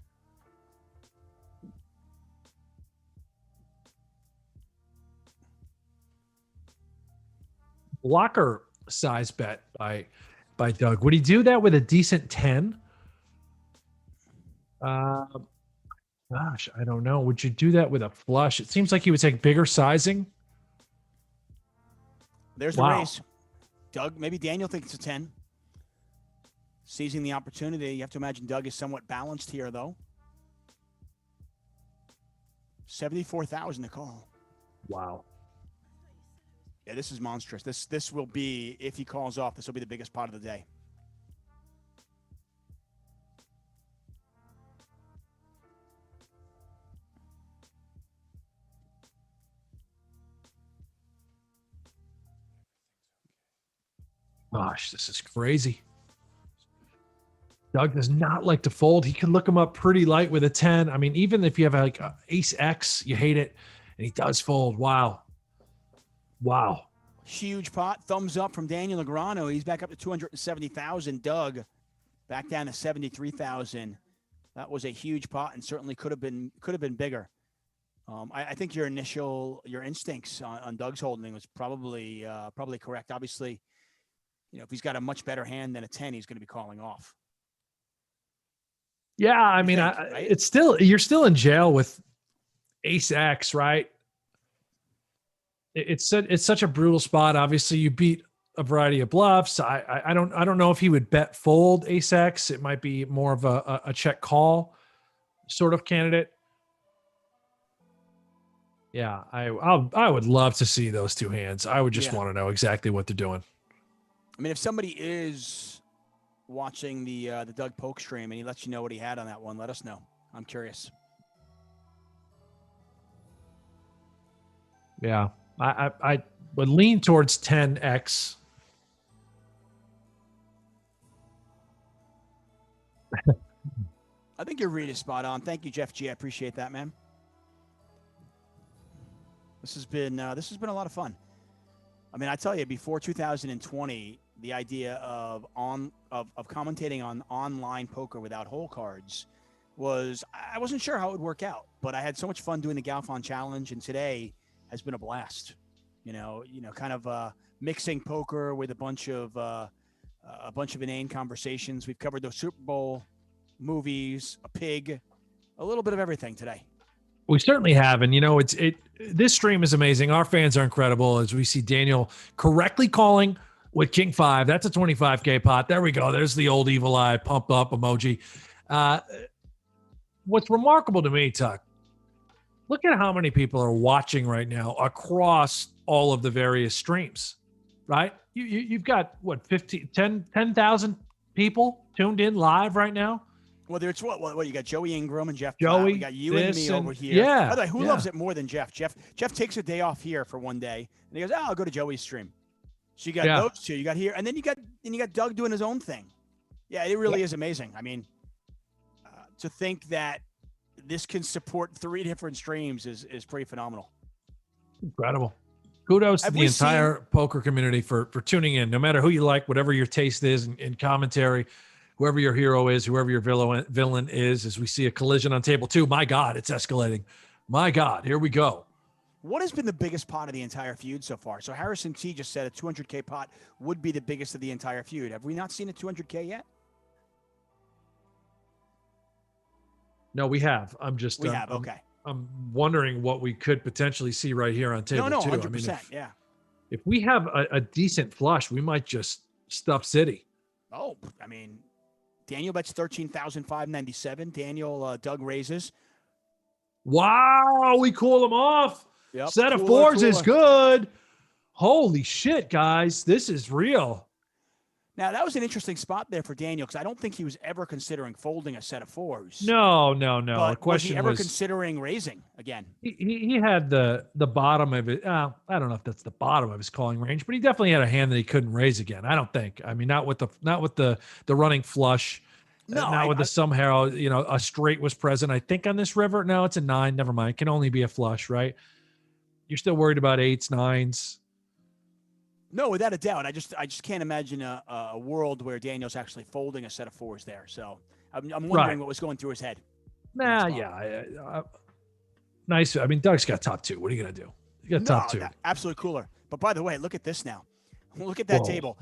Blocker size bet by Doug. Would he do that with a decent 10? Gosh, I don't know. Would you do that with a flush? It seems like he would take bigger sizing. There's the raise. Doug, maybe Daniel thinks it's a 10. Seizing the opportunity. You have to imagine Doug is somewhat balanced here, though. 74,000 to call. Wow. Yeah, this is monstrous. This will be, if he calls off, this will be the biggest pot of the day. Gosh, this is crazy. Doug does not like to fold. He can look him up pretty light with a 10. I mean, even if you have like a ace X, you hate it, and he does fold. Wow. Huge pot. Thumbs up from Daniel Negreanu. He's back up to 270,000. Doug back down to 73,000. That was a huge pot, and certainly could have been bigger. I think your instincts on Doug's holding was probably correct. Obviously, if he's got a much better hand than a 10, he's going to be calling off. Yeah, I mean, right? it's still, you're still in jail with ace X, right? It's such a brutal spot. Obviously, you beat a variety of bluffs. I don't know if he would bet fold ace X. It might be more of a check call sort of candidate. Yeah, I would love to see those two hands. I would just want to know exactly what they're doing. I mean, if somebody is watching the Doug Polk stream and he lets you know what he had on that one, let us know. I'm curious. Yeah, I would lean towards 10x. I think your read is spot on. Thank you, Jeff G. I appreciate that, man. This has been a lot of fun. I mean, I tell you, before 2020, the idea of commentating on online poker without hole cards I wasn't sure how it would work out, but I had so much fun doing the Galfon challenge, and today has been a blast. Kind of mixing poker with a bunch of inane conversations. We've covered the Super Bowl, movies, a pig, a little bit of everything today. We certainly have, and this stream is amazing. Our fans are incredible as we see Daniel correctly calling with King 5. That's a 25K pot. There we go. There's the old evil eye pump up emoji. What's remarkable to me, Tuck, look at how many people are watching right now across all of the various streams, right? You've got, 10,000 people tuned in live right now? Whether it's what you got Joey Ingram and Jeff. Joey, we got you and me over here. Yeah. By the way, who loves it more than Jeff? Jeff takes a day off here for one day, and he goes, I'll go to Joey's stream. So you got those two. You got here, and then you got Doug doing his own thing. Yeah, it really is amazing. I mean, to think that this can support 3 different streams is pretty phenomenal. Incredible. Kudos to the entire poker community for tuning in, no matter who you like, whatever your taste is in commentary, whoever your hero is, whoever your villain is, as we see a collision on table 2. My God, it's escalating. My God, here we go. What has been the biggest pot of the entire feud so far? So Harrison T just said a 200K pot would be the biggest of the entire feud. Have we not seen a 200K yet? No, we have. Okay. I'm wondering what we could potentially see right here on table 2. 100%, I mean, yeah. If we have a decent flush, we might just stuff City. Oh, I mean, Daniel bets 13,597. Doug raises. Wow, we cool them off. Yep. Set of fours is good. Holy shit, guys. This is real. Now, that was an interesting spot there for Daniel because I don't think he was ever considering folding a set of fours. No. But The question was he ever considering raising again? He had the bottom of it. I don't know if that's the bottom of his calling range, but he definitely had a hand that he couldn't raise again. I don't think. I mean, not with the running flush. No, with the somehow, a straight was present. I think on this river. No, it's a 9. Never mind. It can only be a flush, right? You're still worried about 8s, 9s. No, without a doubt. I just can't imagine a world where Daniel's actually folding a set of fours there. So I'm wondering what was going through his head. Nice. I mean, Doug's got top 2. What are you gonna do? You got top 2. Absolute cooler. But by the way, look at this now. Look at that table.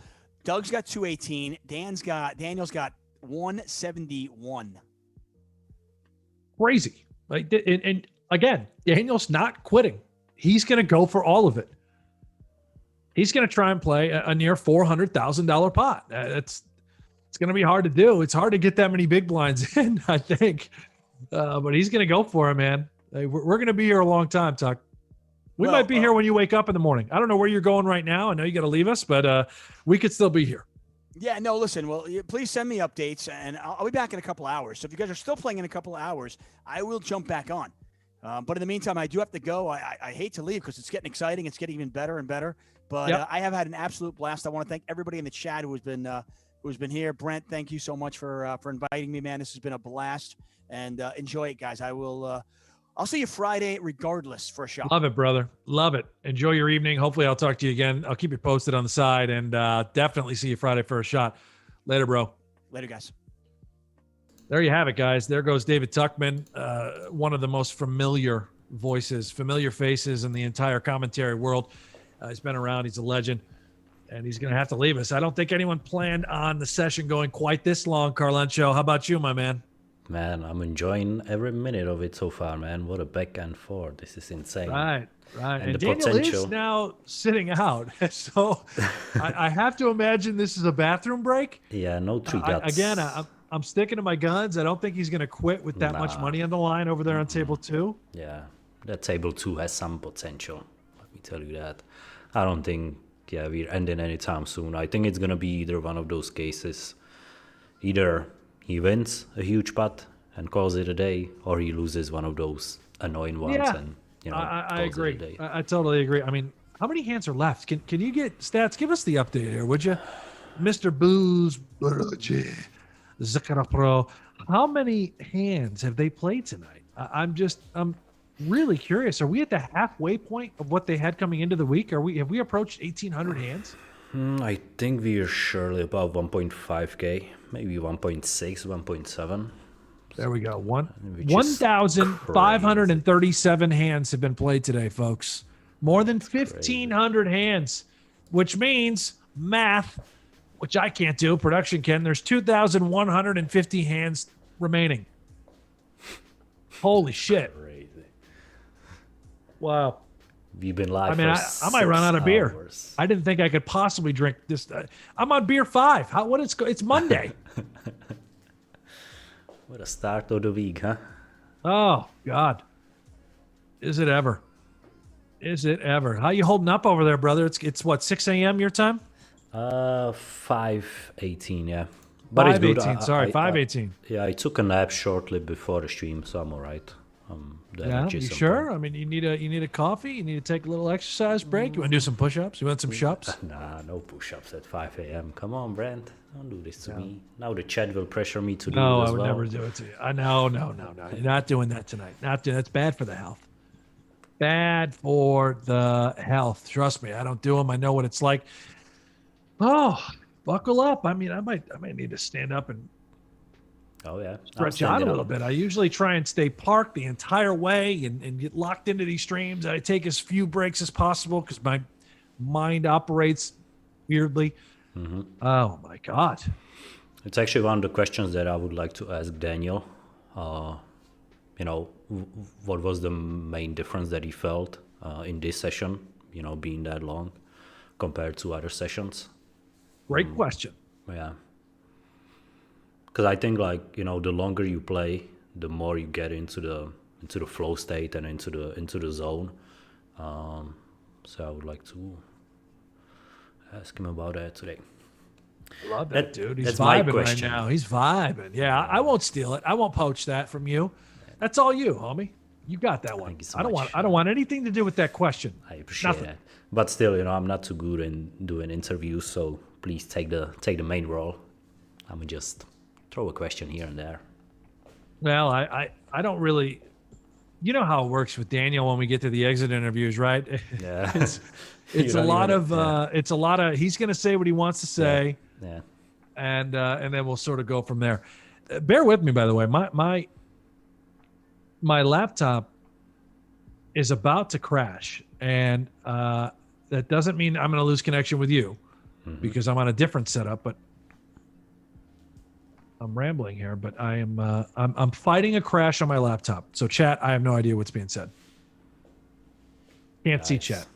Doug's got 218. Daniel's got 171. Crazy. Like, and again, Daniel's not quitting. He's gonna go for all of it. He's going to try and play a near $400,000 pot. It's going to be hard to do. It's hard to get that many big blinds in, I think. But he's going to go for it, man. We're going to be here a long time, Tuck. We might be here when you wake up in the morning. I don't know where you're going right now. I know you got to leave us, but we could still be here. Yeah, no, listen. Well, please send me updates, and I'll be back in a couple hours. So if you guys are still playing in a couple hours, I will jump back on. But in the meantime, I do have to go. I hate to leave because it's getting exciting. It's getting even better and better. But I have had an absolute blast. I want to thank everybody in the chat who has been here. Brent, thank you so much for inviting me, man. This has been a blast, and enjoy it, guys. I'll see you Friday regardless for a shot. Love it, brother. Love it. Enjoy your evening. Hopefully I'll talk to you again. I'll keep you posted on the side, and definitely see you Friday for a shot. Later, bro. Later, guys. There you have it, guys. There goes David Tuchman, one of the most familiar faces in the entire commentary world. He's been around. He's a legend, and he's going to have to leave us. I don't think anyone planned on the session going quite this long, Carlencio. How about you, my man? Man, I'm enjoying every minute of it so far, man. What a back and forth. This is insane. Right. And the Daniel potential is now sitting out. So I have to imagine this is a bathroom break. Yeah, no 3 guts. I'm sticking to my guns. I don't think he's going to quit with that much money on the line over there on table 2. Yeah, that table 2 has some potential. Let me tell you that. I don't think, we're ending anytime soon. I think it's going to be either one of those cases. Either he wins a huge pot and calls it a day, or he loses one of those annoying ones and, I agree. I totally agree. I mean, how many hands are left? Can you get stats? Give us the update here, would you? Mr. Booze, Zakara Pro, how many hands have they played tonight? I'm really curious. Are we at the halfway point of what they had coming into the week? Have we approached 1,800 hands? I think we're surely above 1.5K, maybe 1.6, 1.7. There we go. 1,537 hands have been played today, folks. More than 1,500 hands, which means math, which I can't do, production can. There's 2,150 hands remaining. Holy shit. Crazy. Wow. We've been live. I might run out of beer. Hours. I didn't think I could possibly drink this. I'm on beer 5. It's Monday. What a start of the week, huh? Oh, God. Is it ever? How you holding up over there, brother? It's what, 6 a.m. your time? 5:18, yeah. But it's good. 5:18, sorry, 5:18. Yeah, I took a nap shortly before the stream, so I'm all right. You sure? I mean, you need a coffee? You need to take a little exercise break? You want to do some push-ups? You want some shups? Nah, no push-ups at 5 a.m. Come on, Brent. Don't do this to me. Now the chat will pressure me to do it as well. No, I would never do it to you. No. You're not doing that tonight. That's bad for the health. Bad for the health. Trust me, I don't do them. I know what it's like. Oh, buckle up. I mean, I might need to stand up and stretch out a little bit. I usually try and stay parked the entire way and get locked into these streams. I take as few breaks as possible because my mind operates weirdly. Mm-hmm. Oh my God. It's actually one of the questions that I would like to ask Daniel. What was the main difference that he felt in this session, being that long compared to other sessions? Great question. Yeah. Because I think the longer you play, the more you get into the flow state and into the zone. So I would like to ask him about that today. Love that, dude. He's vibing right now. He's vibing. Yeah, I won't steal it. I won't poach that from you. That's all you, homie. You got that one. So I don't want anything to do with that question. I appreciate that. But still, I'm not too good in doing interviews, so please take the main role. I'm gonna just throw a question here and there. Well, I don't really. You know how it works with Daniel when we get to the exit interviews, right? Yeah. it's a lot of he's gonna say what he wants to say. Yeah. And then we'll sort of go from there. Bear with me, by the way. My laptop is about to crash, and that doesn't mean I'm going to lose connection with you because I'm on a different setup. But I'm rambling here. But I'm fighting a crash on my laptop. So chat, I have no idea what's being said. Can't see chat.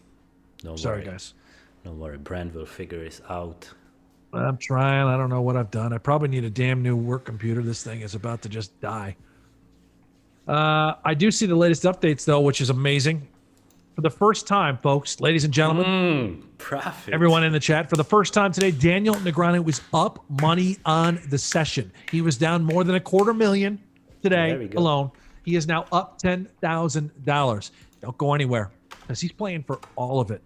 Sorry, guys. Don't worry, Brent will figure this out. I'm trying. I don't know what I've done. I probably need a damn new work computer. This thing is about to just die. I do see the latest updates, though, which is amazing. For the first time, folks, ladies and gentlemen, profit. Everyone in the chat, for the first time today, Daniel Negreanu was up money on the session. He was down more than $250,000 today alone. He is now up $10,000. Don't go anywhere because he's playing for all of it.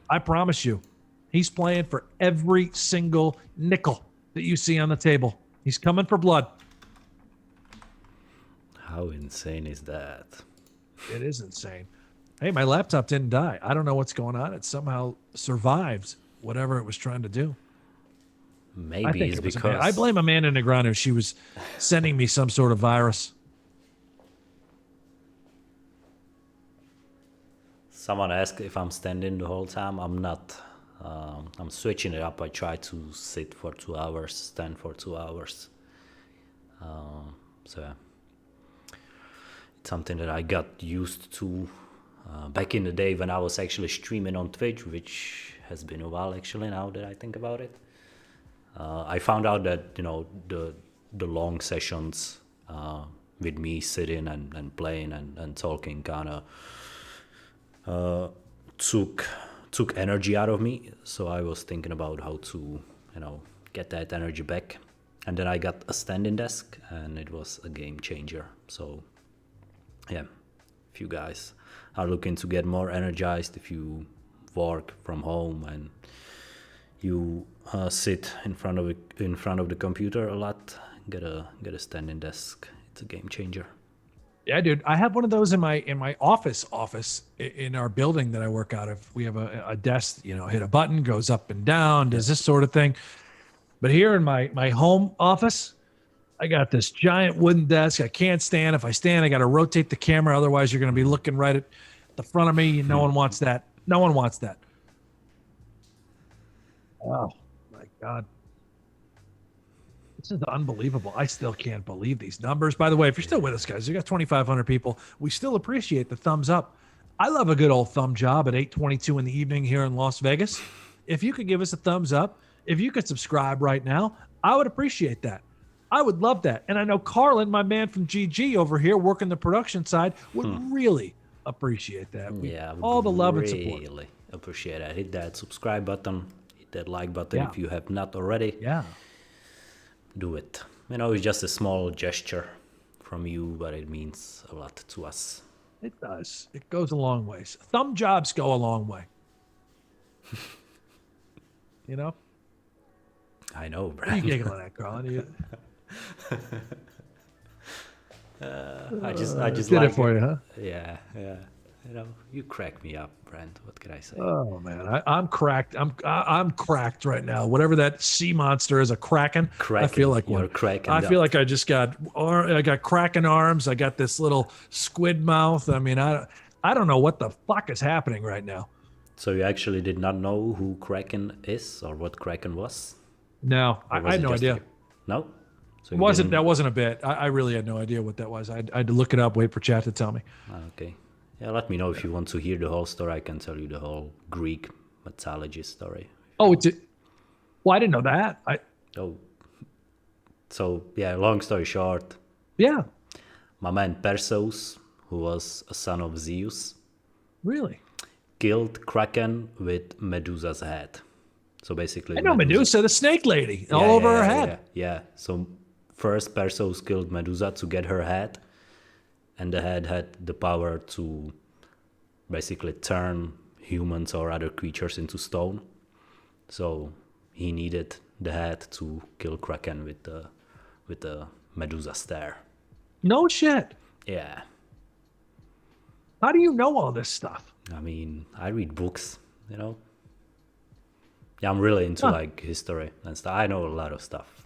I promise you. He's playing for every single nickel that you see on the table. He's coming for blood. How insane is that? It is insane. Hey, my laptop didn't die. I don't know what's going on. It somehow survived whatever it was trying to do. Maybe it's because... I blame Amanda Negreanu. She was sending me some sort of virus. Someone asked if I'm standing the whole time. I'm not. I'm switching it up. I try to sit for 2 hours, stand for 2 hours. So it's something that I got used to back in the day when I was actually streaming on Twitch, which has been a while actually now that I think about it. I found out that the long sessions with me sitting and playing and talking kind of took energy out of me, so I was thinking about how to get that energy back. And then I got a standing desk and it was a game changer. So yeah, if you guys are looking to get more energized, if you work from home and you sit in front of the computer a lot, get a standing desk. It's a game changer. Yeah, dude. I have one of those in my office in our building that I work out of. We have a desk, hit a button, goes up and down, does this sort of thing. But here in my home office, I got this giant wooden desk. I can't stand. If I stand, I got to rotate the camera. Otherwise, you're going to be looking right at the front of me. No one wants that. No one wants that. Oh, my God. This is unbelievable. I still can't believe these numbers. By the way, if you're still with us, guys, we got 2,500 people. We still appreciate the thumbs up. I love a good old thumb job at 8:22 in the evening here in Las Vegas. If you could give us a thumbs up, if you could subscribe right now, I would appreciate that. I would love that. And I know Carlin, my man from GG over here working the production side, would really appreciate that. All the love and support. Really appreciate that. Hit that subscribe button, hit that like button if you have not already. Yeah. Do it. It's just a small gesture from you, but it means a lot to us. It does. It goes a long ways. Thumb jobs go a long way. I know, Brent. What are you giggling at, Carlin? I just did like it for you, huh? Yeah. You know, you crack me up, Brent. What can I say? Oh man, I'm cracked. I'm cracked right now. Whatever that sea monster is, a kraken. I feel like You're one. cracking I feel up. like I just got. I got kraken arms. I got this little squid mouth. I mean, I don't know what the fuck is happening right now. So you actually did not know who Kraken is or what Kraken was? No, Or I was had it no just idea. No? So you Wasn't didn't- that wasn't a bit? I really had no idea what that was. I had to look it up. Wait for chat to tell me. Okay. Yeah, let me know if you want to hear the whole story. I can tell you the whole Greek mythology story. Oh, it's. Well, I didn't know that. Oh. So, yeah, long story short, Yeah, my man Perseus, who was a son of Zeus, really. killed Kraken with Medusa's head. So basically, I know Medusa, the snake lady, Yeah, all over yeah, her yeah, head. Yeah. So first Perseus killed Medusa to get her head, and the head had the power to basically turn humans or other creatures into stone. So he needed the head to kill Kraken with the Medusa stare. No shit. Yeah. How do you know all this stuff? I mean, I read books, you know. Yeah, I'm really into like history and stuff. I know a lot of stuff.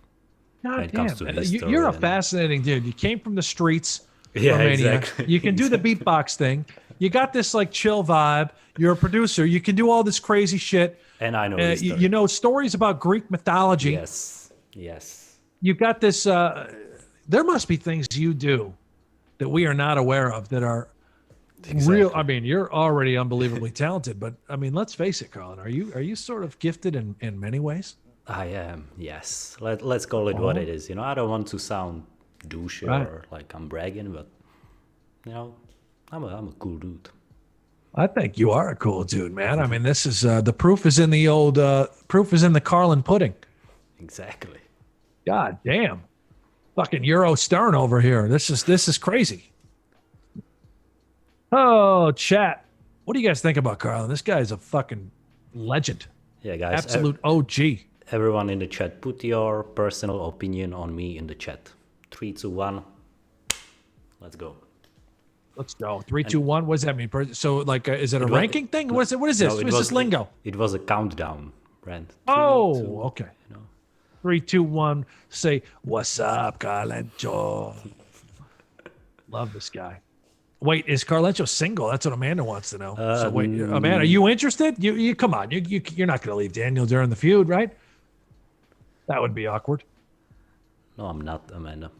God When it comes to damn. history You're a and- fascinating dude. You came from the streets. Yeah, Romania. exactly. You can do the beatbox thing. You got this like chill vibe. You're a producer. You can do all this crazy shit. And I know history. You know stories about Greek mythology. Yes. Yes. You've got this. There must be things you do that we are not aware of that are real. I mean, you're already unbelievably talented, but I mean, let's face it, Colin. Are you sort of gifted in many ways? I am, yes. Let's call it what it is. You know, I don't want to sound douchey Right. or like I'm bragging, but you know, I'm a cool dude. I think you are a cool dude, man. I mean, this is the proof is in the old proof is in the Carlin pudding. Exactly. God damn, fucking Euro Stern over here. This is crazy. Oh, chat. What do you guys think about Carlin? This guy is a fucking legend. Yeah, guys. Absolute OG. Everyone in the chat, put your personal opinion on me in the chat. 3, 2, 1. Let's go. Let's go. 3, 2, 1. What does that mean? So, like, is it a It was- ranking thing? What is it? What is this? No, What is this lingo? It was a countdown, Brent. Oh, okay. You know. 3, 2, 1. Say, what's up, Carlencho? Love this guy. Wait, is Carlencho single? That's what Amanda wants to know. So wait, Amanda, are you interested? You come on. You're not going to leave Daniel during the feud, right? That would be awkward. No, I'm not, Amanda.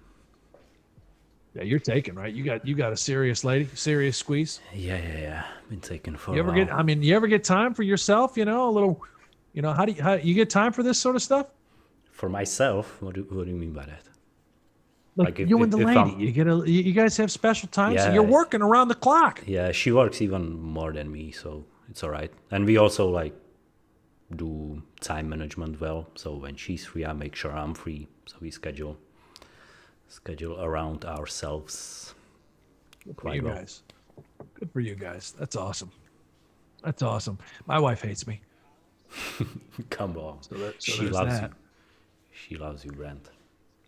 Yeah, you're taken, right? You got a serious lady, serious squeeze. Yeah. Been taken for You a ever while. you ever get time for yourself? You know, a little. You know, how you get time for this sort of stuff? For myself? What do you mean by that? Like if- you and the if lady, I'm- you guys have special times. So Yeah. you're working around the clock. Yeah, she works even more than me, so it's all right. And we also like do time management well. So when she's free, I make sure I'm free. So we schedule around ourselves. Good for Quite you well. guys. Good for you guys. That's awesome. That's awesome. My wife hates me. Come on, So she there's loves that. you. She loves you, Brent.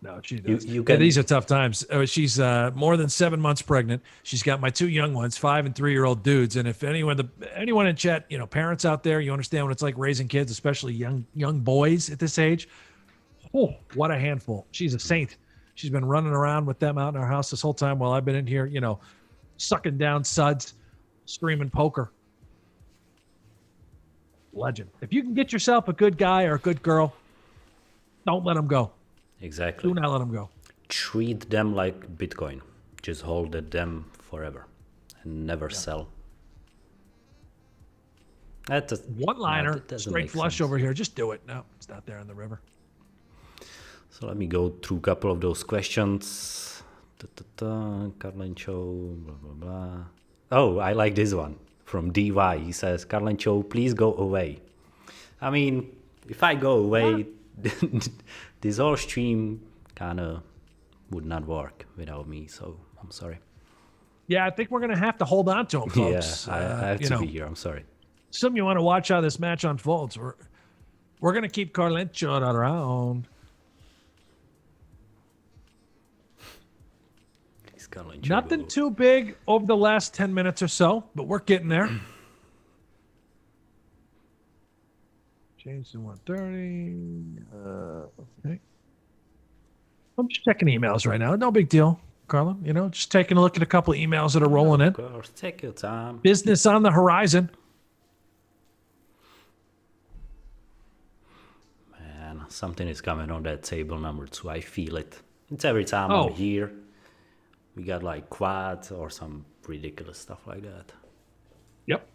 No, she does. you Yeah, can- these are tough times. She's more than 7 months pregnant. She's got my 2 young ones, 5 and 3-year-old dudes. And if anyone in chat, you know, parents out there, you understand what it's like raising kids, especially young boys at this age. Oh, what a handful. She's a saint. She's been running around with them out in our house this whole time while I've been in here, you know, sucking down suds, screaming poker. Legend. If you can get yourself a good guy or a good girl, don't let them go. Exactly. Do not let them go. Treat them like Bitcoin. Just hold at them forever and never sell. That does, One liner, that doesn't straight make flush sense. over here. Just do it. No, it's not there in the river. So let me go through a couple of those questions. Carlencho, blah, blah, blah. Oh, I like this one from DY. He says, Carlencho, please go away. I mean, if I go away, this whole stream kind of would not work without me. So I'm sorry. Yeah, I think we're going to have to hold on to him, folks. Yeah, I have you to know, be here. I'm sorry. some of you want to watch how this match unfolds. We're going to keep Carlencho around. Nothing too big over the last 10 minutes or so, but we're getting there. Change to 130. Okay. I'm just checking emails right now. No big deal, Carlin. You know, just taking a look at a couple of emails that are rolling in. Of course, take your time. Business on the horizon. Man, something is coming on that table number 2. I feel it. It's every time I'm here. We got like quads or some ridiculous stuff like that. Yep.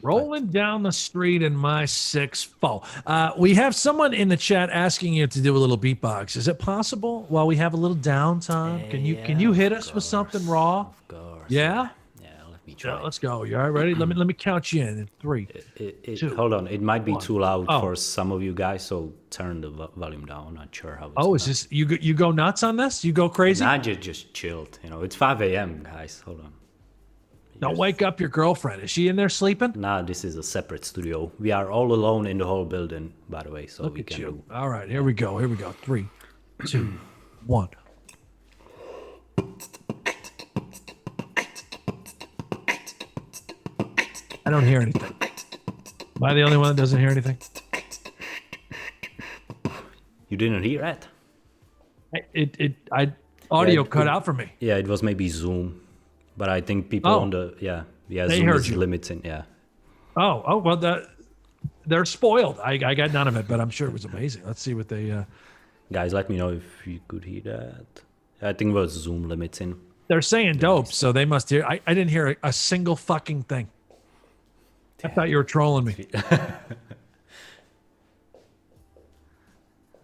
Rolling down the street in my 6-4. We have someone in the chat asking you to do a little beatbox. Is it possible while we have a little downtime? Can you hit us with something raw? Of course. Yeah? Yeah, let me try. Yeah, let's go. You all right, ready? Let me count you in 3, 2. Hold on. It might be 1. too loud for some of you guys, so turn the volume down. I'm not sure how it's Oh, is this you go nuts on this? You go crazy? Nah, just chilled. You know, it's 5 a.m., guys. Hold on. Don't wake up your girlfriend. Is she in there sleeping? Nah, this is a separate studio. We are all alone in the whole building, by the way, so Look we at can you. do. All right, here we go. 3, 2, 1. I don't hear anything. Am I the only one that doesn't hear anything? You didn't hear that? Audio cut out for me. Yeah, it was maybe Zoom, but I think people on the They Zoom heard is you. limiting. Yeah, Well, they're spoiled. I got none of it, but I'm sure it was amazing. Let's see what they. guys, let me know if you could hear that. I think it was Zoom limiting. They're saying dope, so they must hear. I didn't hear a single fucking thing. I thought you were trolling me.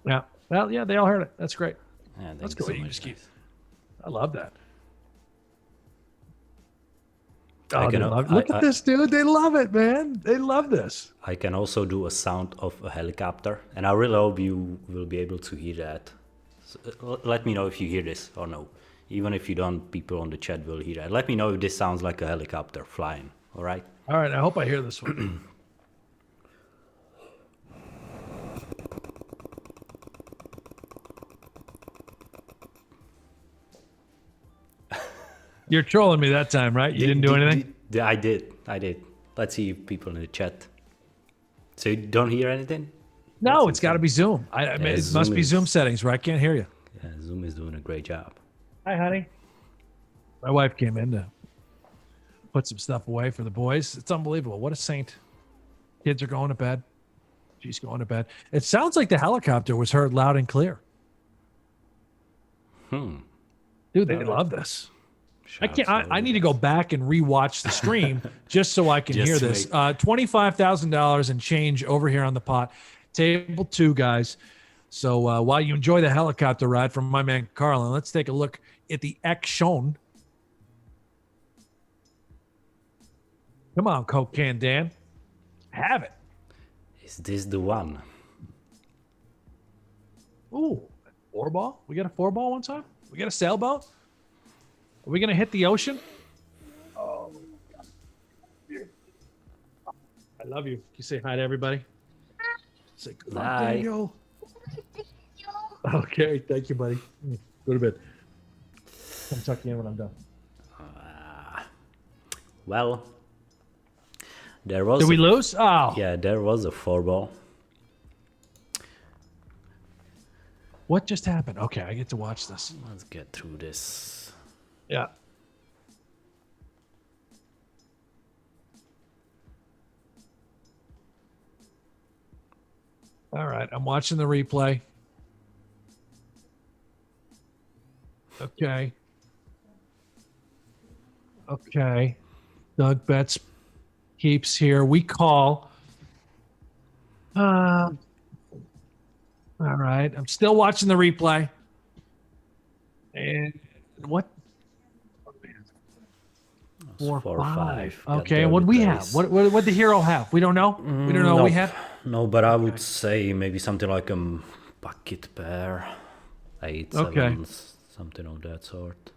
Yeah. Well, yeah, they all heard it. That's great. Yeah, That's thank good. you You so just much, keep. guys. I love that. I Oh, can- they love, I- look at I- this, dude. They love it, man. They love this. I can also do a sound of a helicopter, and I really hope you will be able to hear that. So, let me know if you hear this or no. Even if you don't, people on the chat will hear that. Let me know if this sounds like a helicopter flying. All right. All right. I hope I hear this one. You're trolling me that time, right? You didn't do anything? I did. Let's see if people in the chat. So you don't hear anything? No, it's got to be Zoom. I mean, it Zoom must be is- Zoom settings where I can't hear you. Yeah, Zoom is doing a great job. Hi, honey. My wife came in to put some stuff away for the boys. It's unbelievable. What a saint. Kids are going to bed. She's going to bed. It sounds like the helicopter was heard loud and clear. Dude, they love this. I can't. I need to go back and rewatch the stream just so I can Just hear to this. make- $25,000 and change over here on the pot. Table 2, guys. So while you enjoy the helicopter ride from my man Carlin, let's take a look at the action. Come on, Coke Can Dan. Have it. Is this the one? Ooh, 4-ball? We got a 4-ball one time? We got a sailboat? Are we going to hit the ocean? Oh, God. I love you. Can you say hi to everybody? Say good luck, Hi. Daniel. Okay, thank you, buddy. Go to bed. Come tuck you in when I'm done. Well, there was. Did we lose? Oh. Yeah, there was a 4-ball. What just happened? Okay, I get to watch this. Let's get through this. Yeah. All right, I'm watching the replay. Okay. Okay. Doug Betts keeps here. We call. All right. I'm still watching the replay. And what? Four, Four, five. Got Okay. there What the we place. have? What the hero have? We don't know. We don't know what we No. have. No, but I would say maybe something like a bucket pair, 8, Okay. 7, something of that sort.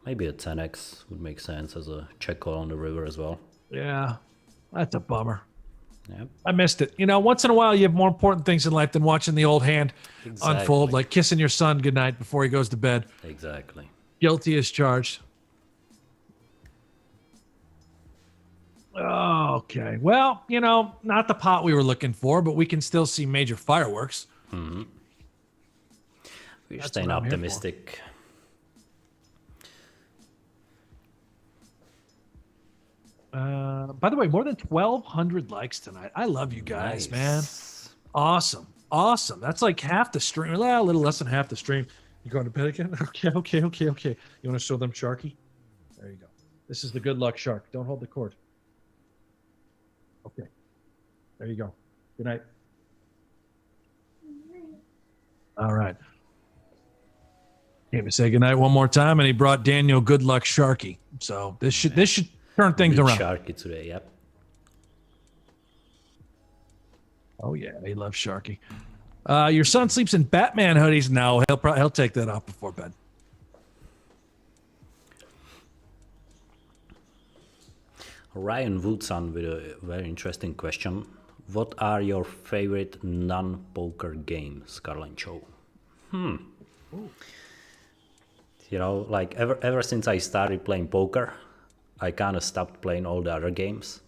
Maybe a 10x would make sense as a check call on the river as well. Yeah, that's a bummer. Yep. I missed it. Once in a while, you have more important things in life than watching the old hand unfold, like kissing your son goodnight before he goes to bed. Exactly. Guilty as charged. Okay. Well, not the pot we were looking for, but we can still see major fireworks. Mm-hmm. We're That's staying what I'm here optimistic. By the way, more than 1,200 likes tonight. I love you guys, man. Nice. Awesome. That's like half the stream. Well, a little less than half the stream. You going to bed again? Okay. You want to show them Sharky? There you go. This is the good luck shark. Don't hold the cord. Okay. There you go. Good night. All right. Came to say goodnight one more time, and he brought Daniel good luck Sharky. So this should turn things around. Sharky today, yep. Oh yeah, he loves Sharky. Your son sleeps in Batman hoodies. No, he'll take that off before bed. Ryan Woodson with a very interesting question. What are your favorite non-poker games, Carlancho? Like ever since I started playing poker, I kind of stopped playing all the other games,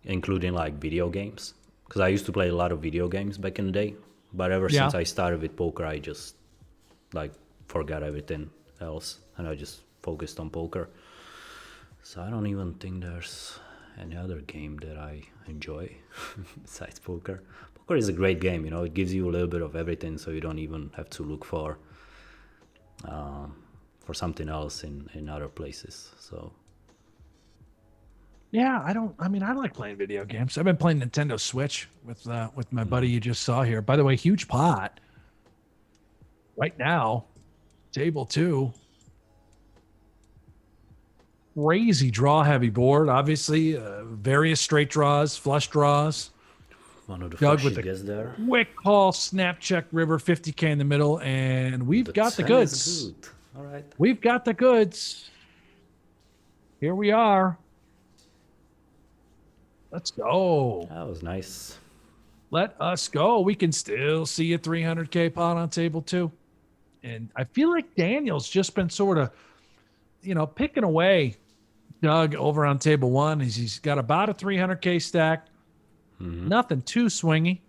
including like video games. Because I used to play a lot of video games back in the day. But ever since I started with poker, I just like forgot everything else. And I just focused on poker. So I don't even think there's any other game that I enjoy besides poker. Poker is a great game, it gives you a little bit of everything, so you don't even have to look for something else in other places. So yeah, I like playing video games. I've been playing Nintendo Switch with my buddy you just saw here. By the way, huge pot right now, table 2. Crazy draw heavy board, obviously. Various straight draws, flush draws. one of the Doug first with she the gets there. quick call, snap check river, 50K in the middle, and we've got the goods. Good. All right. We've got the goods. Here we are. Let's go. That was nice. Let us go. We can still see a 300K pot on table 2. And I feel like Daniel's just been sort of, picking away Doug over on table 1. He's got about a 300K stack. Mm-hmm. Nothing too swingy.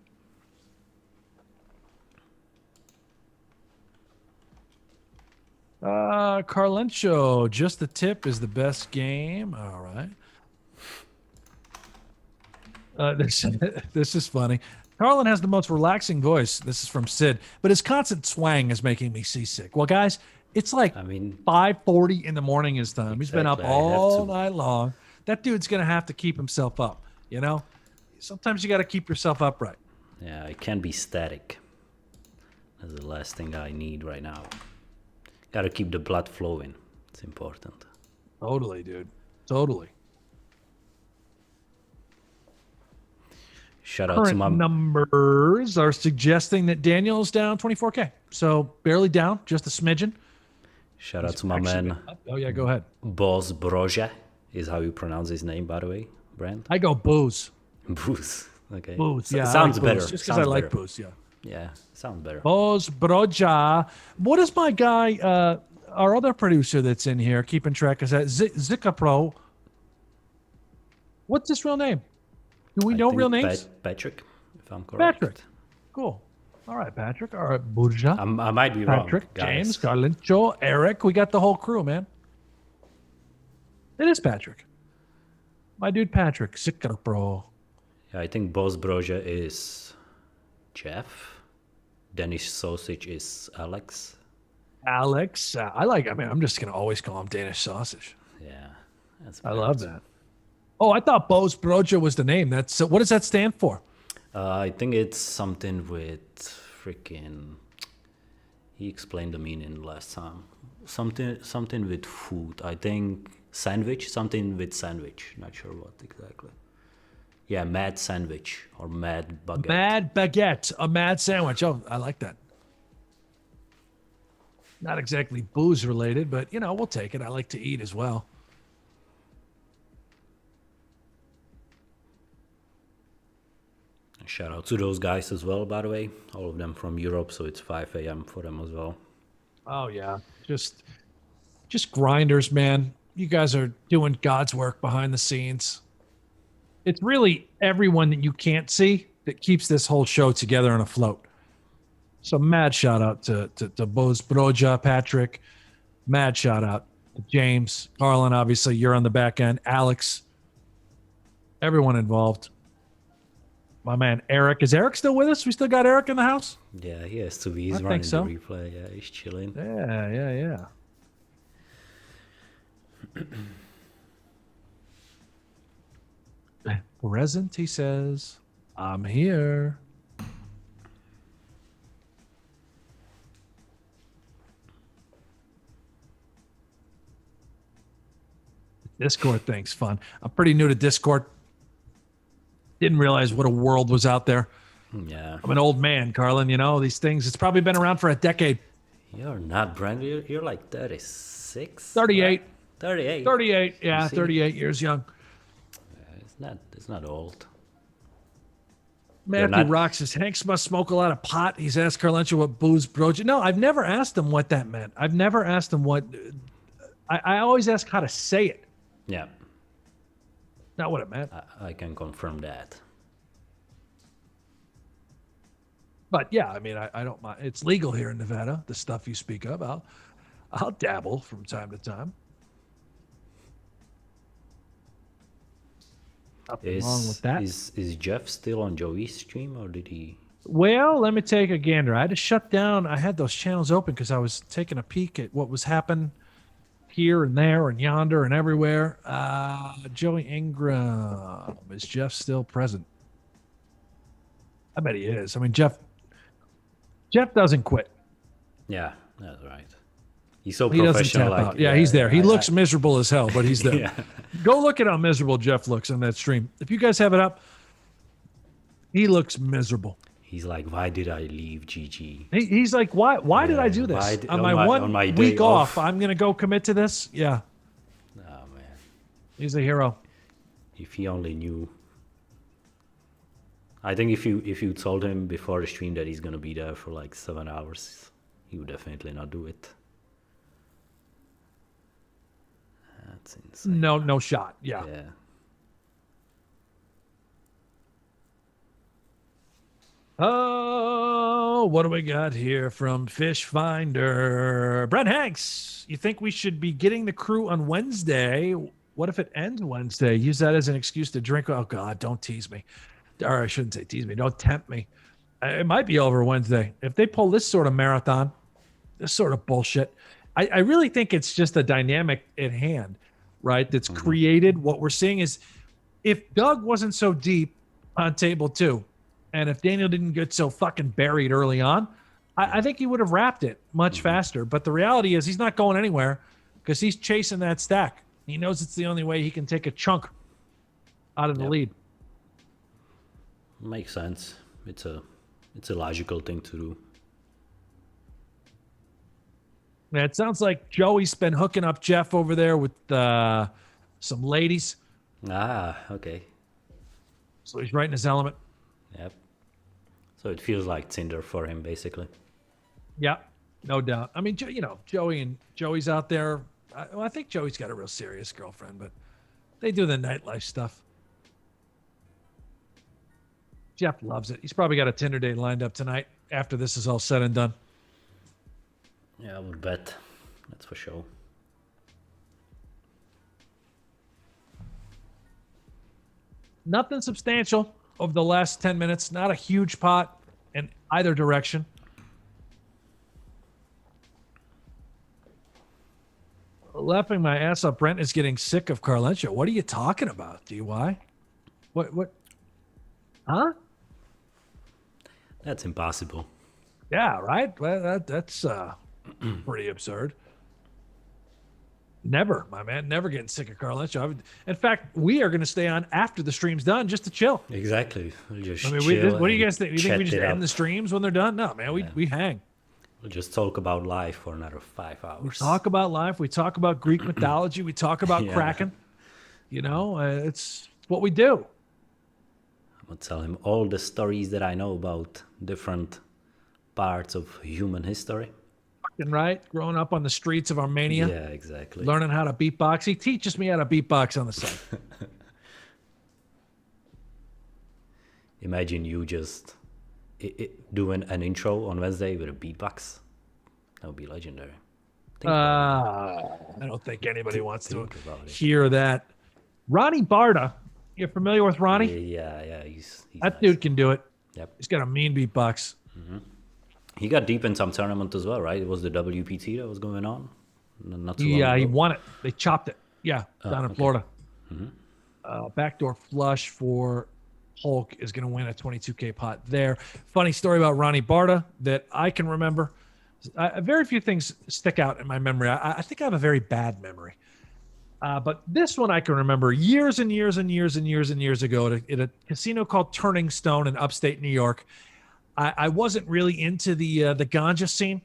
Carlencho, just the tip is the best game. All right. This is funny. Carlin has the most relaxing voice. This is from Sid, but his constant swang is making me seasick. Well, guys, it's like 5:40 in the morning his time. He's been up all night long. That dude's gonna have to keep himself up. Sometimes you got to keep yourself upright. Yeah, I can't be static. That's the last thing I need right now. Got to keep the blood flowing. It's important. Totally, dude. Totally. Shout out to my numbers are suggesting that Daniel's down 24K. So barely down, just a smidgen. Shout out to my man. Oh yeah, go ahead. Boz Broja is how you pronounce his name, by the way, Brent. I go booze. Booze. Okay. Booze. Yeah. Sounds like better. Booze, just because I like booze. Yeah. Yeah. Sounds better. Boz Broja. What is my guy? Our other producer that's in here keeping track is that Zika Pro. What's his real name? Do we know real names? Patrick, if I'm correct. Patrick. Cool. All right, Patrick. All right, Burja. I might be Patrick, wrong. James, Carlincho, Eric. We got the whole crew, man. It is Patrick. My dude, Patrick. Zika Pro. Yeah, I think Boz Broja is Jeff. Danish Sausage is Alex. Alex. I'm just going to always call him Danish Sausage. Yeah. I love that. Oh, I thought Boz Broja was the name. What does that stand for? I think it's something with freaking... He explained the meaning last time. Something with food. I think sandwich. Something with sandwich. Not sure what exactly. Yeah, mad sandwich or mad baguette. Mad baguette. A mad sandwich. Oh, I like that. Not exactly booze related, but, we'll take it. I like to eat as well. Shout out to those guys as well, by the way. All of them from Europe, so it's 5 a.m. for them as well. Oh yeah, just grinders, man. You guys are doing God's work behind the scenes. It's really everyone that you can't see that keeps this whole show together and afloat. So mad shout out to Boz Broja, Patrick. Mad shout out to James, Carlin. Obviously, you're on the back end. Alex, everyone involved. My man Eric. Is Eric still with us? We still got Eric in the house? Yeah, he has to be. He's I running think so. the replay. Yeah, he's chilling. Yeah. Present, he says. I'm here. Discord thing's fun. I'm pretty new to Discord. Didn't realize what a world was out there. Yeah. I'm an old man, Carlin. You know, these things, it's probably been around for a decade. You're not, Brent. You're like 36. 38. Right? 38. 38. Yeah, 38 years young. It's not old. Matthew Rock says, Hanks must smoke a lot of pot. He's asked Carlentia what booze broach. No, I've never asked him what that meant. I've never asked him what. I always ask how to say it. Yeah. Not what it meant. I can confirm that. But yeah, I mean, I don't mind. It's legal here in Nevada, the stuff you speak of. I'll dabble from time to time. Nothing wrong with that. Is Jeff still on Joey's stream, or did he? Well, let me take a gander. I had to shut down. I had those channels open because I was taking a peek at what was happening here and there and yonder and everywhere. Joey Ingram. Is Jeff still present? I bet he is. I mean, Jeff doesn't quit. Yeah, that's right. He's so he doesn't professional. tap out. Yeah, he's there. He looks miserable as hell, but he's there. Yeah. Go look at how miserable Jeff looks on that stream. If you guys have it up, he looks miserable. He's like, why did I leave GG? He's like, why did I do this? On my one week off, I'm going to go commit to this? Yeah. Oh, man. He's a hero. If he only knew. I think if you told him before the stream that he's going to be there for like 7 hours, he would definitely not do it. That's insane. No shot. Yeah. Oh, what do we got here from Fish Finder? Brent Hanks, you think we should be getting the crew on Wednesday? What if it ends Wednesday? Use that as an excuse to drink. Oh, God, don't tease me. Or I shouldn't say tease me. Don't tempt me. It might be over Wednesday. If they pull this sort of marathon, this sort of bullshit, I really think it's just a dynamic at hand, right? That's created. What we're seeing is if Doug wasn't so deep on table 2, and if Daniel didn't get so fucking buried early on, I think he would have wrapped it much faster. But the reality is he's not going anywhere because he's chasing that stack. He knows it's the only way he can take a chunk out of the lead. Makes sense. It's a logical thing to do. Yeah, it sounds like Joey's been hooking up Jeff over there with some ladies. Ah, okay. So he's right in his element. Yep. So it feels like Tinder for him, basically. Yeah, no doubt. I mean, Joey's out there. I think Joey's got a real serious girlfriend, but they do the nightlife stuff. Jeff loves it. He's probably got a Tinder date lined up tonight after this is all said and done. Yeah, I would bet. That's for sure. Nothing substantial over the last 10 minutes. Not a huge pot in either direction. Laughing my ass up. Brent is getting sick of Carlentia. What are you talking about, DY? What? Huh? That's impossible. Yeah, right? Well, that's pretty absurd. Never, my man. Never getting sick of Carlentia. In fact, we are going to stay on after the stream's done just to chill. Exactly. We'll just what chill do you guys think? You think we just end up. the streams when they're done? No, man. We hang. We'll just talk about life for another 5 hours. We talk about life. We talk about Greek mythology. We talk about Kraken. You know, it's what we do. I'll tell him all the stories that I know about different parts of human history. Right? Growing up on the streets of Armenia. Yeah, exactly. Learning how to beatbox. He teaches me how to beatbox on the side. Imagine you just doing an intro on Wednesday with a beatbox. That would be legendary. I don't think anybody wants to about it. hear that. Ronnie Barta. You're familiar with Ronnie? Yeah. He's that nice. Dude can do it. Yep. He's got a mean beatbox. Mm-hmm. He got deep in some tournament as well, right? It was the WPT that was going on. Not too long ago. He won it. They chopped it. Yeah, down in Florida. Mm-hmm. Backdoor flush for Polk is going to win a 22K pot there. Funny story about Ronnie Barta that I can remember. Very few things stick out in my memory. I think I have a very bad memory. But this one I can remember years and years and years and years and years ago at a casino called Turning Stone in upstate New York. I wasn't really into the ganja scene,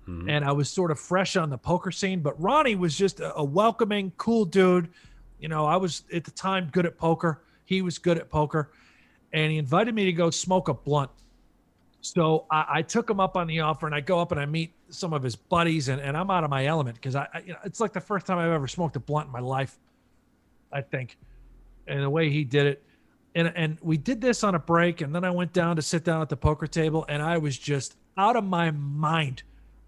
and I was sort of fresh on the poker scene. But Ronnie was just a welcoming, cool dude. You know, I was at the time good at poker. He was good at poker, and he invited me to go smoke a blunt. So I took him up on the offer, and I go up and I meet some of his buddies, and I'm out of my element because it's like the first time I've ever smoked a blunt in my life, I think, and the way he did it. And we did this on a break, and then I went down to sit down at the poker table, and I was just out of my mind.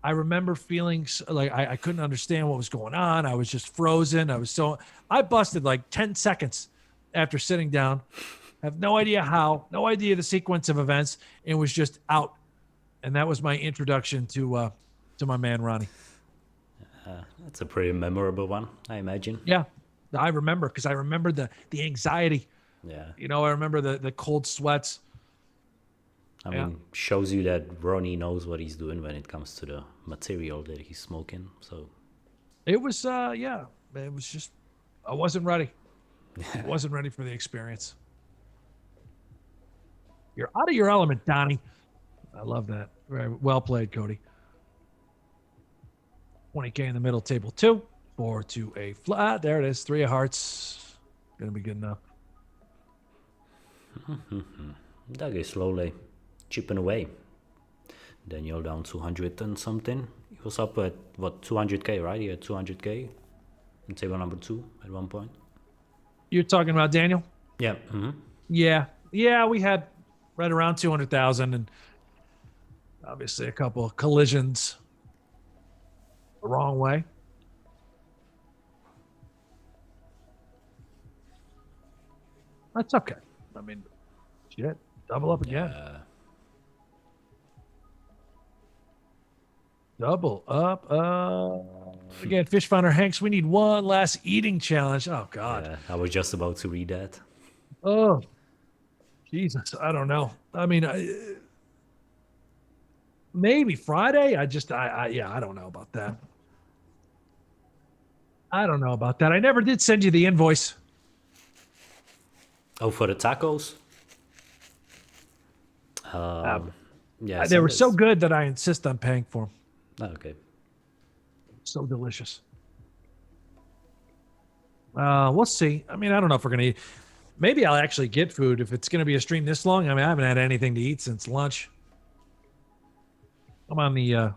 I remember feeling like I couldn't understand what was going on. I was just frozen. I busted like 10 seconds after sitting down. I have no idea how, no idea the sequence of events, and was just out. And that was my introduction to my man, Ronnie. That's a pretty memorable one, I imagine. Yeah, I remember because I remember the anxiety. Yeah. You know, I remember the cold sweats. I mean, shows you that Ronnie knows what he's doing when it comes to the material that he's smoking. So it was, it was just, I wasn't ready. I wasn't ready for the experience. You're out of your element, Donnie. I love that. Very well played, Cody. 20K in the middle, table 2. 4 to a flat. There it is. 3 of hearts. Going to be good enough. Doug is slowly chipping away. Daniel down 200 and something. He was up at, 200K, right? He had 200K in table number 2 at one point. You're talking about Daniel? Yeah. Mm-hmm. Yeah, we had right around 200,000 and obviously a couple of collisions the wrong way. That's okay. I mean, shit, double up again. Double up. Again, Fish Finder Hanks, we need one last eating challenge. Oh, God. Yeah, I was just about to read that. Oh, Jesus. I don't know. I mean, maybe Friday. I don't know about that. I never did send you the invoice. Oh, for the tacos? Yeah. They were so good that I insist on paying for them. Oh, okay. So delicious. We'll see. I mean, I don't know if we're going to eat. Maybe I'll actually get food if it's going to be a stream this long. I mean, I haven't had anything to eat since lunch. I'm on the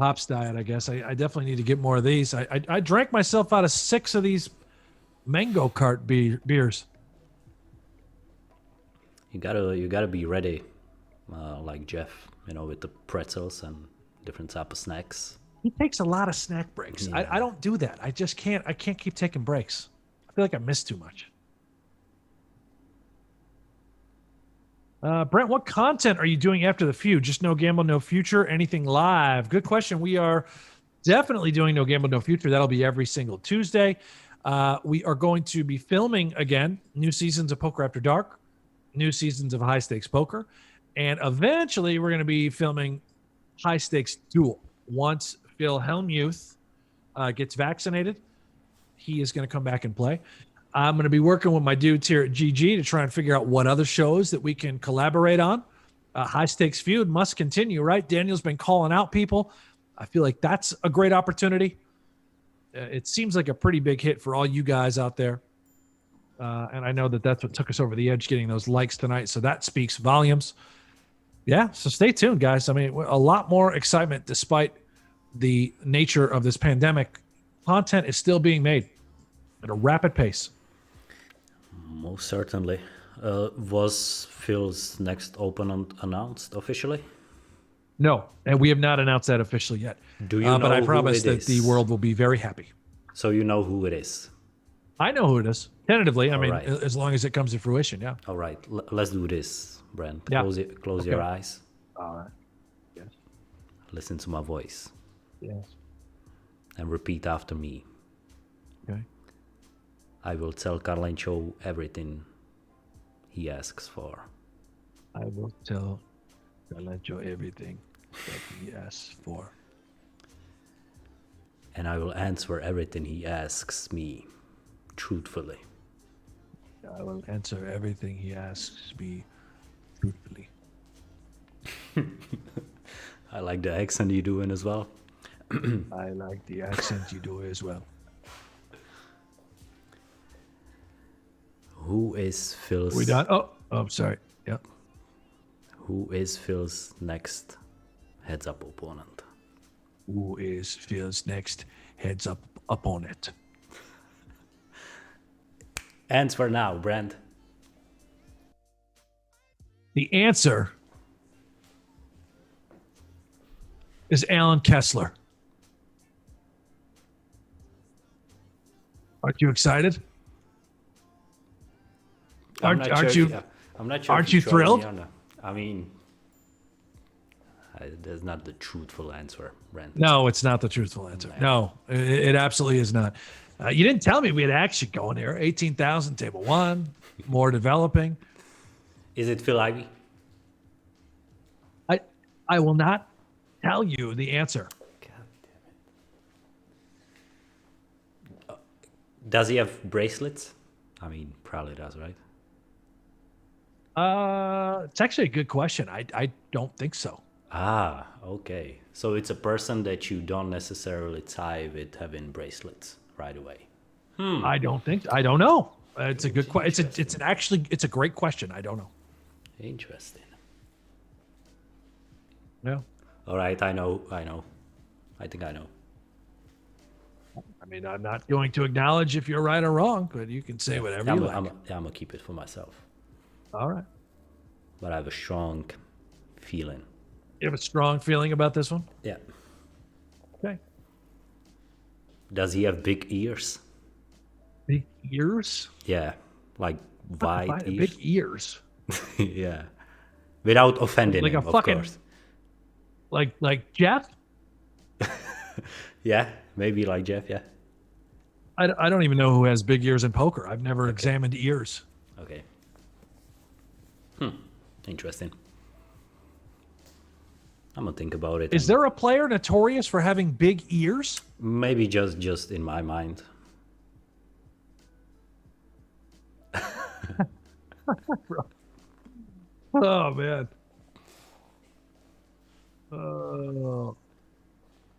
hops diet, I guess. I definitely need to get more of these. I drank myself out of 6 of these mango cart beers. You gotta be ready, like Jeff, with the pretzels and different type of snacks. He takes a lot of snack breaks. Yeah. I don't do that. I just can't. I can't keep taking breaks. I feel like I miss too much. Brent, what content are you doing after the feud? Just No Gamble, No Future? Anything live? Good question. We are definitely doing No Gamble, No Future. That'll be every single Tuesday. We are going to be filming again new seasons of Poker After Dark, new seasons of High Stakes Poker, and eventually we're going to be filming High Stakes Duel. Once Phil Hellmuth gets vaccinated, he is going to come back and play. I'm going to be working with my dudes here at GG to try and figure out what other shows that we can collaborate on. High Stakes Feud must continue, right? Daniel's been calling out people. I feel like that's a great opportunity. It seems like a pretty big hit for all you guys out there. And I know that that's what took us over the edge, getting those likes tonight. So that speaks volumes. Yeah. So stay tuned, guys. I mean, a lot more excitement despite the nature of this pandemic. Content is still being made at a rapid pace. Most certainly. Was Phil's next opponent announced officially? No, and we have not announced that officially yet. Do you know but I who promise it that is? the world will be very happy. So you know who it is. I know who it is. Tentatively, I mean, right. as long as it comes to fruition, yeah. All right, let's do this, Brent. Yeah. Close your eyes. All right. Yes. Listen to my voice Yes. and repeat after me. Okay. I will tell Carlencho everything he asks for. I will tell Carlencho everything that he asks for. And I will answer everything he asks me truthfully. I will answer everything he asks me truthfully. I like the accent you're doing as well. I like the accent you do as well. Who is Phil's... We done? Oh, I'm sorry. Yeah. Who is Phil's next heads-up opponent? Who is Phil's next heads-up opponent? Answer now, Brent. The answer is Alan Kessler. Aren't you excited? I'm Aren't not you? sure. I'm not sure. Aren't if you trolling me thrilled? or not. I mean, that's not the truthful answer, Brent. No, it's not the truthful answer. No, it absolutely is not. You didn't tell me we had action going here. 18,000, table one, more developing. Is it Phil Ivey? I will not tell you the answer. God damn it. Does he have bracelets? I mean, probably does, right? It's actually a good question. I don't think so. Ah, okay. So it's a person that you don't necessarily tie with having bracelets right away. I don't think. I don't know. It's a good question. It's a great question. I don't know. Interesting. No. All right, I know. I think I know. I mean, I'm not going to acknowledge if you're right or wrong, but you can say whatever you like. I'm gonna keep it for myself. All right. But I have a strong feeling. You have a strong feeling about this one? Yeah. Okay. Does he have big ears? Big ears? Yeah, like wide ears. Big ears. Yeah, without offending Like him, a fucking- of course. Like Jeff? Yeah, maybe like Jeff. Yeah. I don't even know who has big ears in poker. I've never examined ears. Okay. Interesting. I'm gonna think about it. Is there a player notorious for having big ears? Maybe just in my mind. Oh man. Oh,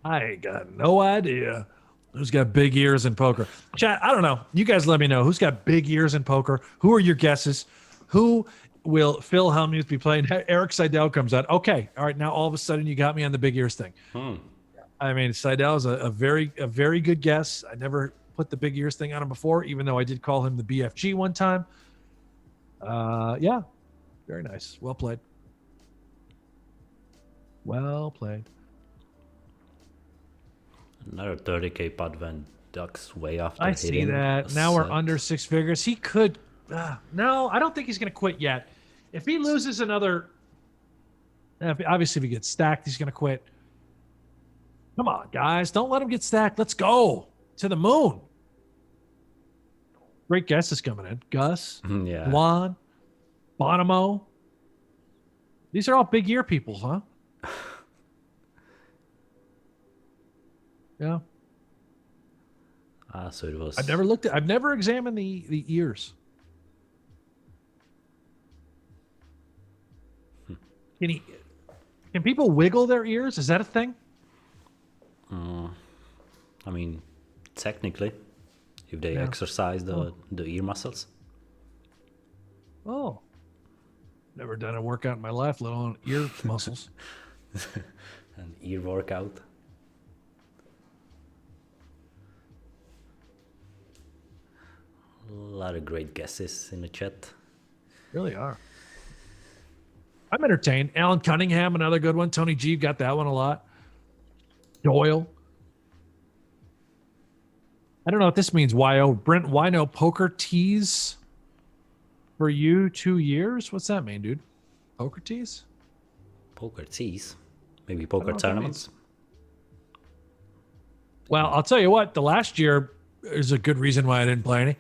I ain't got no idea who's got big ears in poker. Chat, I don't know. You guys let me know who's got big ears in poker. Who are your guesses? Who will Phil Hellmuth be playing? Eric Seidel comes out. Okay, all right. Now all of a sudden you got me on the big ears thing. I mean, Seidel is a very good guess. I never put the big ears thing on him before, even though I did call him the BFG one time. Yeah, very nice. Well played. Well played. Another 30K pot when Ducks way after I hitting see that. a Now we're set. under six figures. He could. No, I don't think he's going to quit yet. If he loses another, obviously if he gets stacked, he's going to quit. Come on, guys. Don't let him get stacked. Let's go to the moon. Great guesses coming in. Gus, Yeah. Juan, Bonomo. These are all big ear people, huh? Yeah. So it was. I've never examined the ears. Can people wiggle their ears? Is that a thing? I mean, technically, if they exercise the ear muscles. Oh, never done a workout in my life, let alone ear muscles. An ear workout. A lot of great guesses in the chat. Really are. I'm entertained. Alan Cunningham, another good one. Tony G got that one a lot. Doyle. I don't know what this means. Brent Wino poker tease for you 2 years. What's that mean, dude? Poker tease? Poker teas. Maybe I don't poker know what that tournaments. Well, I'll tell you what. The last year is a good reason why I didn't play any,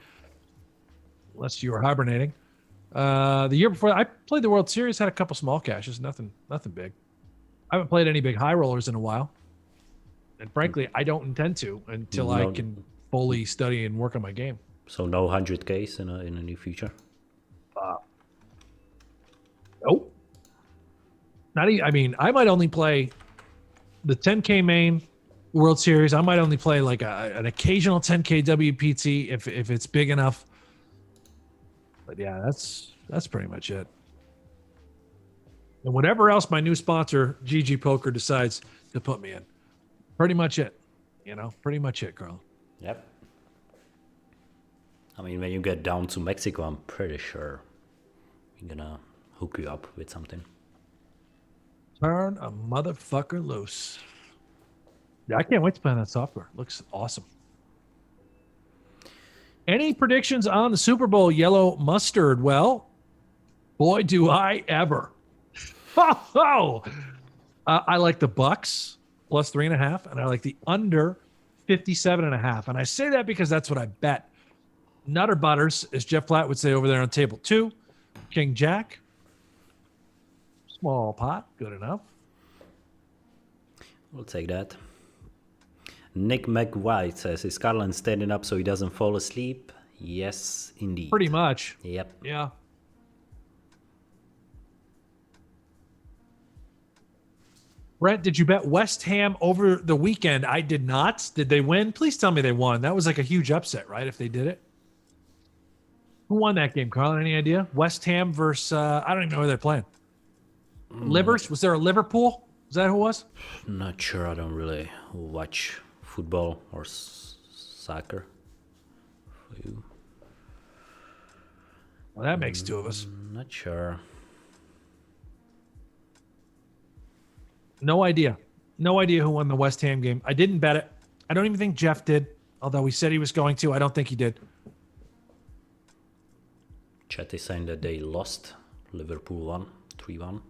unless you were hibernating. The year before, I played the World Series. Had a couple small cashes. Nothing big. I haven't played any big high rollers in a while, and frankly, I don't intend to until I can fully study and work on my game. So no 100Ks in a near future. Nope. Not even, I mean, I might only play the 10K main World Series. I might only play like an occasional 10K WPT if it's big enough. But yeah, that's pretty much it. And whatever else my new sponsor, GGPoker, decides to put me in. Pretty much it. Pretty much it, Carl. Yep. I mean, when you get down to Mexico, I'm pretty sure we're gonna hook you up with something. Turn a motherfucker loose. Yeah, I can't wait to play on that software. Looks awesome. Any predictions on the Super Bowl yellow mustard? Well, boy, do I ever. I like the Bucks plus 3.5, and I like the under 57.5. And I say that because that's what I bet. Nutter Butters, as Jeff Platt would say over there on table 2. King Jack. Small pot, good enough. We'll take that. Nick McWhite says, is Carlin standing up so he doesn't fall asleep? Yes, indeed. Pretty much. Yep. Yeah. Brent, did you bet West Ham over the weekend? I did not. Did they win? Please tell me they won. That was like a huge upset, right? If they did it. Who won that game, Carl? Any idea? West Ham versus, I don't even know who they're playing. Livers? Was there a Liverpool? Is that who it was? Not sure. I don't really watch football or soccer. For you. Well, that makes 2 of us. Not sure. No idea. No idea who won the West Ham game. I didn't bet it. I don't even think Jeff did, although he said he was going to. I don't think he did. Chat is saying that they lost. Liverpool won 3-1.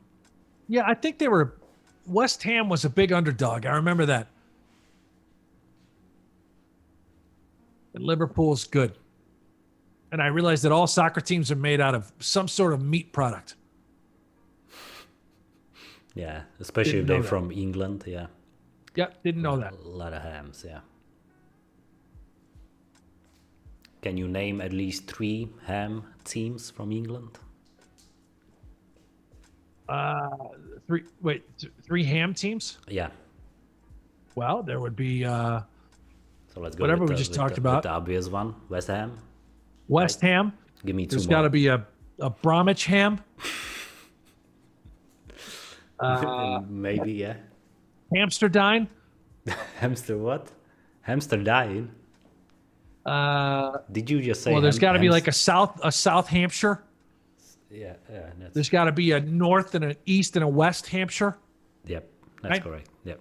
Yeah, I think they were. West Ham was a big underdog. I remember that. And Liverpool's good. And I realized that all soccer teams are made out of some sort of meat product. Yeah, especially if they're from England. Yeah. Yeah, didn't know that. A lot of hams, yeah. Can you name at least 3 ham teams from England? 3 ham teams? Yeah. Well, there would be So let's go whatever with we just talked about. The obvious one, West Ham. West Ham. Give me 2 There's more. got to be a Bromwich ham. Maybe, yeah. Hamsterdine. Hamster what? Hamster dying? Did you just say? Well, there's got to be like a South Hampshire. Yeah, yeah. There's got to be a North and an East and a West Hampshire. Yep, that's Right? correct. Yep,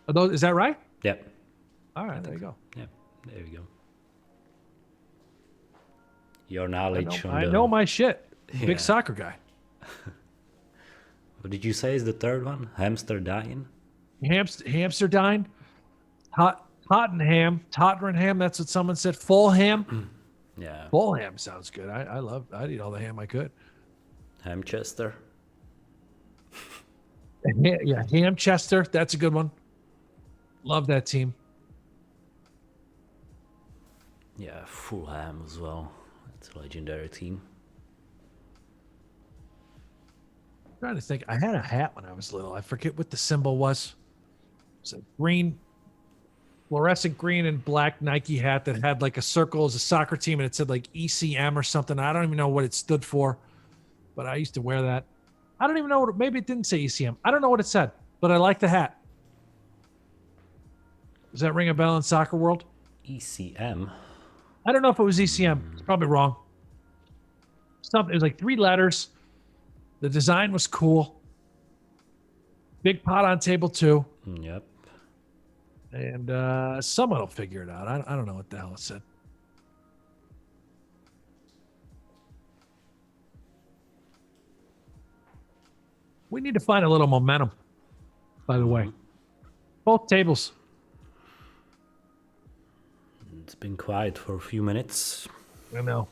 Are those, is that right? yep, All right, there you go. yep. There we go. Your knowledge I know my shit. Yeah. Big soccer guy. What did you say is the third one? Hamster dying? Hamsterdine. Tottenham. That's what someone said. Fulham. Yeah. Fulham sounds good. I'd eat all the ham I could. Hamchester? Yeah, Hamchester. That's a good one. Love that team. Yeah, Fulham as well. That's a legendary team. I'm trying to think. I had a hat when I was little. I forget what the symbol was. It's a green. fluorescent green and black Nike hat that had like a circle as a soccer team and it said like ECM or something. I don't even know what it stood for, but I used to wear that. I don't even know what, maybe it didn't say ECM. I don't know what it said, but I like the hat. Does that ring a bell in soccer world? ECM. I don't know if it was ECM. It's probably wrong. Something. It was like 3 letters. The design was cool. Big pot on table 2. Yep. And someone will figure it out. I don't know what the hell it said. We need to find a little momentum, by the way. Both tables. It's been quiet for a few minutes. I know.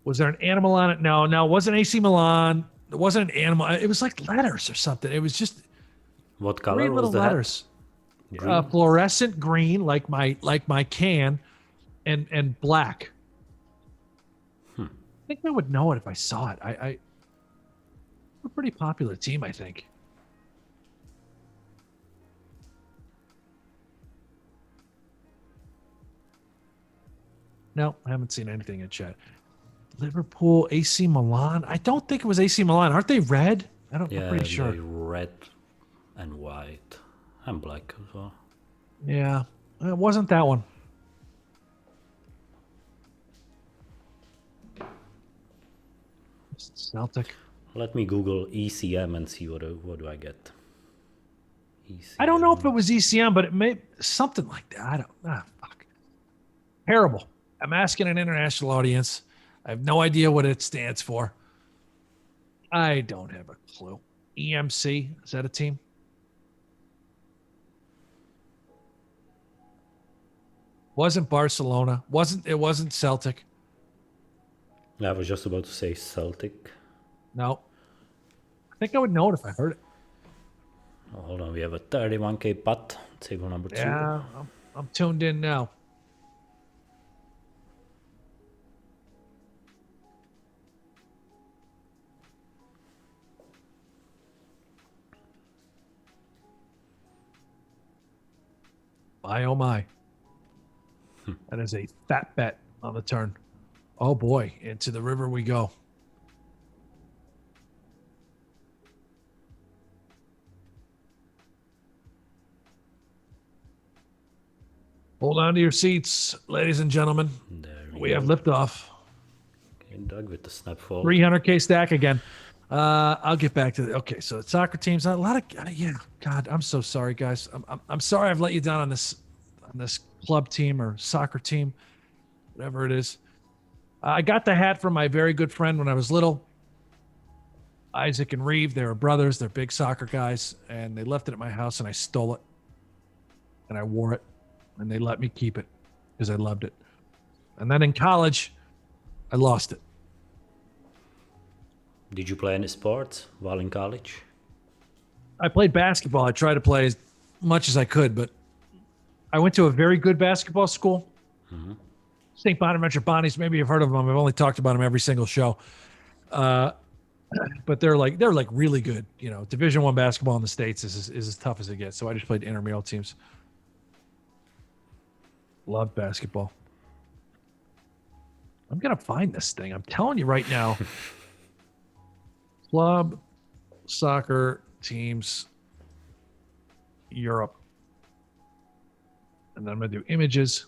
Was there an animal on it? No, it wasn't AC Milan. It wasn't an animal. It was like letters or something. It was just What color 3 was little the letters. Green? Fluorescent green, like my can, and black. I think I would know it if I saw it. We're a pretty popular team, I think. No, I haven't seen anything in chat. Liverpool, AC Milan. I don't think it was AC Milan. Aren't they red? I'm pretty sure. They're red and white and black as well. Yeah, it wasn't that one. Celtic. Let me Google ECM and see what do I get. ECM. I don't know if it was ECM, but it may something like that. I don't. Fuck. Terrible. I'm asking an international audience. I have no idea what it stands for. I don't have a clue. EMC, is that a team? Wasn't Barcelona. It wasn't Celtic. I was just about to say Celtic. No. I think I would know it if I heard it. Oh, hold on, we have a 31k putt. Table number 2. Yeah, I'm tuned in now. My oh my. That is a fat bet on the turn. Oh boy, into the river we go. Hold on to your seats, ladies and gentlemen. We have liftoff. Okay, Doug with the snap fold. 300k stack again. I'll get back to okay. So the soccer teams, a lot of yeah. God, I'm so sorry, guys. I'm sorry I've let you down on this club team or soccer team, whatever it is. I got the hat from my very good friend when I was little. Isaac and Reeve, they were brothers. They're big soccer guys, and they left it at my house, and I stole it, and I wore it, and they let me keep it because I loved it. And then in college, I lost it. Did you play any sports while in college? I played basketball. I tried to play as much as I could, but I went to a very good basketball school. Mm-hmm. St. Bonaventure Bonnies. Maybe you've heard of them. I've only talked about them every single show. But they're like really good. You know, Division I basketball in the States is as tough as it gets. So I just played intramural teams. Love basketball. I'm gonna find this thing. I'm telling you right now. Club soccer teams Europe. And then I'm gonna do images.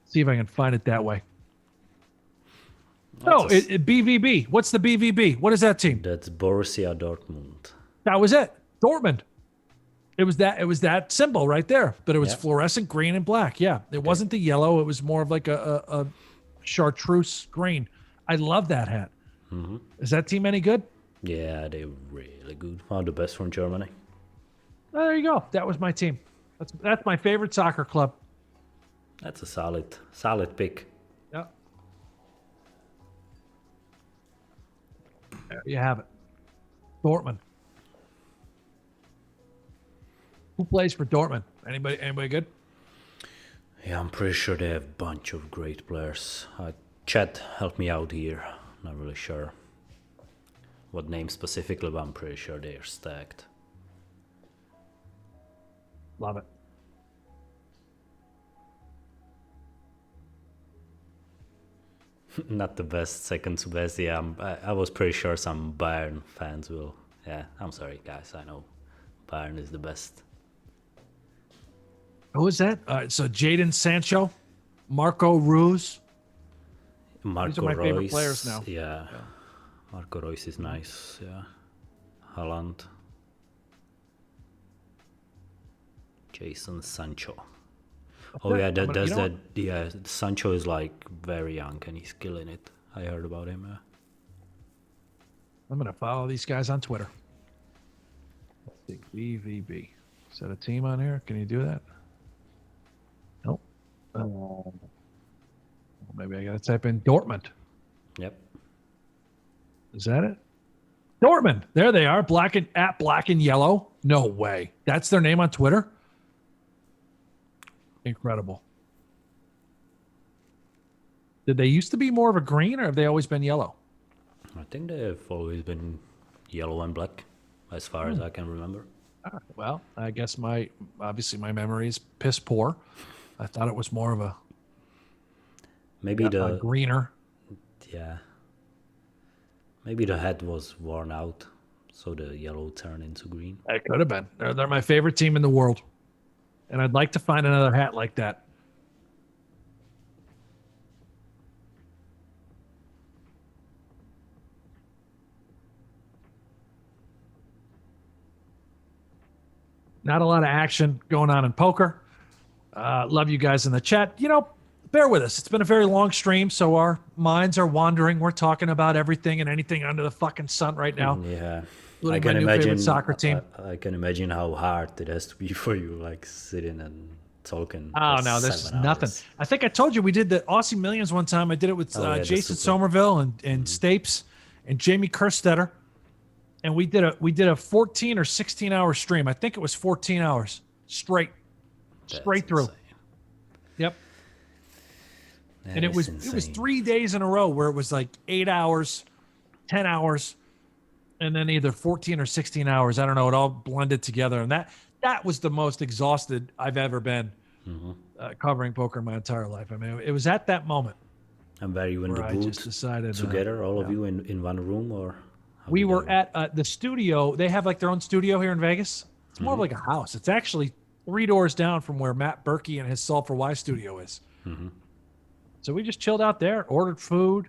See if I can find it that way. No, BVB. What's the BVB? What is that team? That's Borussia Dortmund. That was it. Dortmund. It was that symbol right there, but it was fluorescent green and black. Yeah, it wasn't the yellow. It was more of like a chartreuse green. I love that hat. Mm-hmm. Is that team any good? Yeah, they're really good. One of the best from Germany. Oh, there you go. That was my team. That's my favorite soccer club. That's a solid pick. Yeah. There you have it. Dortmund. Who plays for Dortmund? Anybody good? Yeah, I'm pretty sure they have a bunch of great players. Chat, help me out here. Not really sure what name specifically, but I'm pretty sure they are stacked. Love it. Not the best, second to best. Yeah, I was pretty sure some Bayern fans will. Yeah, I'm sorry, guys. I know Bayern is the best. Who is that? So Jadon Sancho, Marco Ruz. Marco These are my favorite Reus, players now. Yeah. Marco Reus is nice. Yeah. Haaland. Jason Sancho. Oh yeah, that's that. Yeah, Sancho is like very young and he's killing it. I heard about him. I'm gonna follow these guys on Twitter. Let's see, BVB. Is that a team on here? Can you do that? Nope. Maybe I gotta type in Dortmund. Yep. Is that it? Dortmund. There they are. Black and yellow. No way. That's their name on Twitter. Incredible. Did they used to be more of a green, or have they always been yellow? I think they've always been yellow and black, as far as I can remember. All right. Well, I guess my memory is piss poor. I thought it was more of a maybe the greener. Yeah. Maybe the hat was worn out, so the yellow turned into green. It could have been. They're my favorite team in the world, and I'd like to find another hat like that. Not a lot of action going on in poker. Love you guys in the chat. Bear with us. It's been a very long stream, so our minds are wandering. We're talking about everything and anything under the fucking sun right now. Yeah. Including I can my new imagine favorite soccer team. I can imagine how hard it has to be for you, like sitting and talking. Oh, for no, this is 7 nothing. hours. I think I told you we did the Aussie Millions one time. I did it with Oh, yeah, Jason the Super. Somerville and Stapes and Jamie Kerstetter. And we did a 14 or 16 hour stream. I think it was 14 hours straight That's through. insane. Yep. That And it is was insane. 3 days in a row where it was like 8 hours, 10 hours, and then either 14 or 16 hours. I don't know. It all blended together. And that was the most exhausted I've ever been covering poker in my entire life. I mean, it was at that moment And were you in the where I just booth decided together, all of you in one room, or how we did were that at the studio. They have like their own studio here in Vegas. It's more of like a house. It's actually 3 doors down from where Matt Berkey and his Solve for Why studio is. So we just chilled out there, ordered food,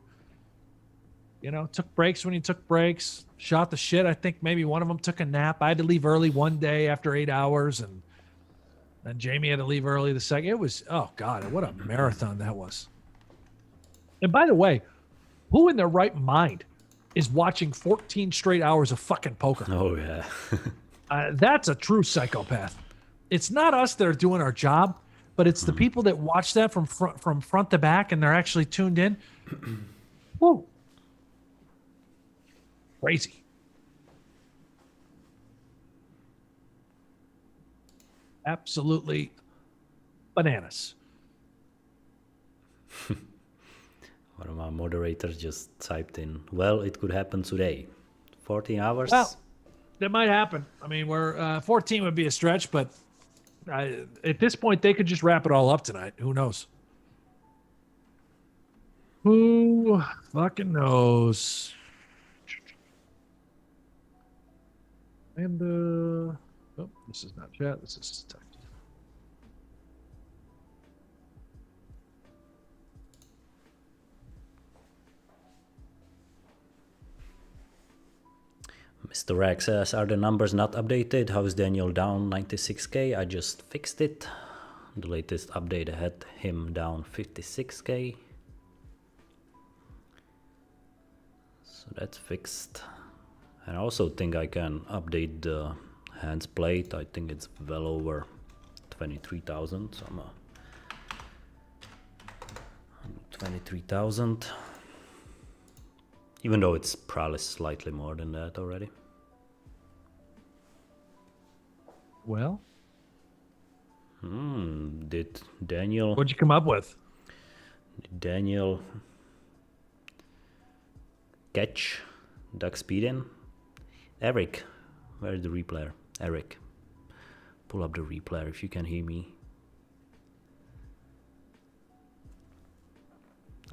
took breaks when he took breaks, shot the shit. I think maybe one of them took a nap. I had to leave early one day after 8 hours, and then Jamie had to leave early the second. It was, oh God, what a marathon that was. And by the way, who in their right mind is watching 14 straight hours of fucking poker? Oh yeah. That's a true psychopath. It's not us that are doing our job, but it's the people that watch that from front to back and they're actually tuned in. Whoa. Crazy. Absolutely bananas. One of my moderators just typed in, well, it could happen today. 14 hours? Well, that might happen. I mean, we're 14 would be a stretch, but at this point, they could just wrap it all up tonight. Who knows? Who fucking knows? And oh, this is not chat. This is text. Mr. Rex says, are the numbers not updated? How is Daniel down 96k? I just fixed it. The latest update had him down 56k. So that's fixed. And I also think I can update the hands played. I think it's well over 23,000. So I'm 23,000. Even though it's probably slightly more than that already. Well, Did Daniel... what'd you come up with? Did Daniel catch Doug Speedin? Eric, where's the replayer? Eric, pull up the replayer if you can hear me.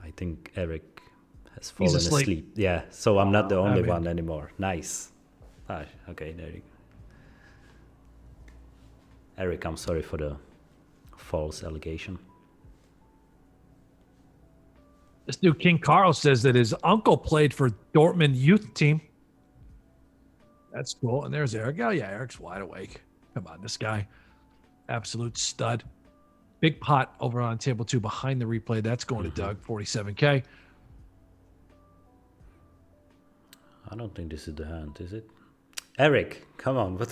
I think Eric has fallen asleep. Yeah, so I'm not the only one anymore. Nice. Ah, okay, there you go. Eric, I'm sorry for the false allegation. This dude, King Carl, says that his uncle played for Dortmund youth team. That's cool. And there's Eric. Oh, yeah, Eric's wide awake. Come on, this guy. Absolute stud. Big pot over on table 2 behind the replay. That's going to Doug, 47K. I don't think this is the hand, is it? Eric, come on. What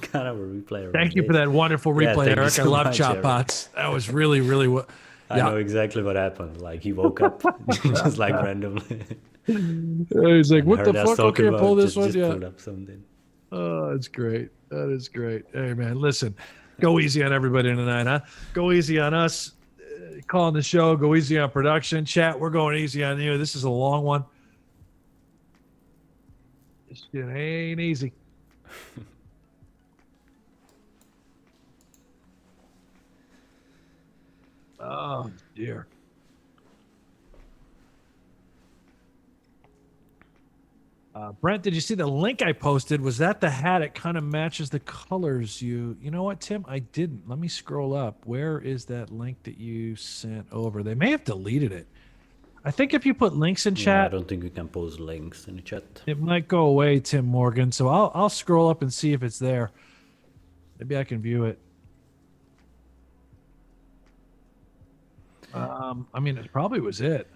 kind of a replay? Thank you for that wonderful replay, Eric. I love chop pots. That was really, really what. I know exactly what happened. Like, he woke up just like randomly. He's like, what the fuck? I can't pull this one. Yeah. Pulled up something. Oh, that's great. That is great. Hey, man, listen, go easy on everybody tonight, huh? Go easy on us calling the show. Go easy on production. Chat, we're going easy on you. This is a long one. This shit ain't easy. Oh, dear. Brent, did you see the link I posted? Was that the hat? It kind of matches the colors. You know what, Tim? I didn't. Let me scroll up. Where is that link that you sent over? They may have deleted it. I think if you put links in chat, I don't think we can post links in the chat. It might go away, Tim Morgan. So I'll scroll up and see if it's there. Maybe I can view it. I mean, it probably was it.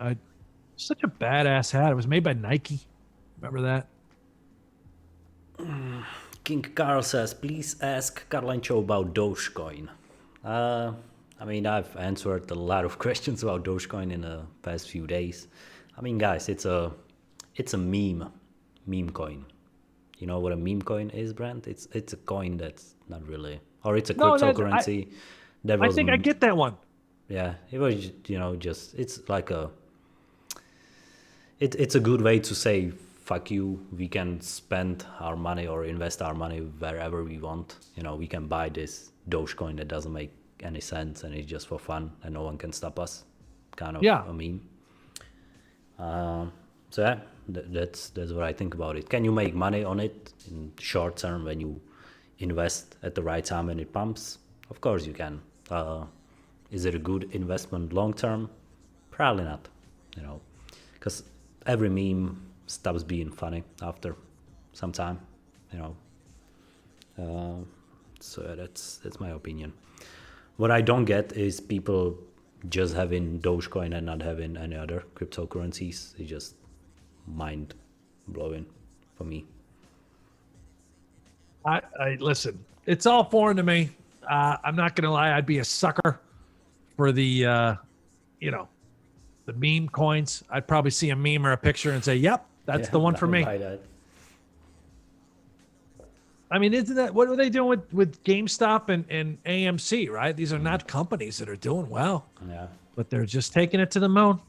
Such a badass hat. It was made by Nike. Remember that? King Carl says, please ask Caroline Cho about Dogecoin. I mean, I've answered a lot of questions about Dogecoin in the past few days. I mean, guys, it's a meme coin. You know what a meme coin is, Brent? It's a coin that's not really, or it's a cryptocurrency. I think I get that one. Yeah, it was, just, it's like it's a good way to say, fuck you, we can spend our money or invest our money wherever we want. We can buy this Dogecoin that doesn't make any sense and it's just for fun and no one can stop us. Kind of a meme. So yeah, that's what I think about it. Can you make money on it in short term when you invest at the right time and it pumps? Of course you can. Is it a good investment long term? Probably not, because every meme stops being funny after some time, so that's my opinion. What I don't get is people just having Dogecoin and not having any other cryptocurrencies. It's just mind blowing for me. I listen, it's all foreign to me. I'm not gonna lie, I'd be a sucker for the the meme coins. I'd probably see a meme or a picture and say, yep, that's the one for me. I mean, isn't that what are they doing with GameStop and AMC, right? These are not companies that are doing well. Yeah. But they're just taking it to the moon.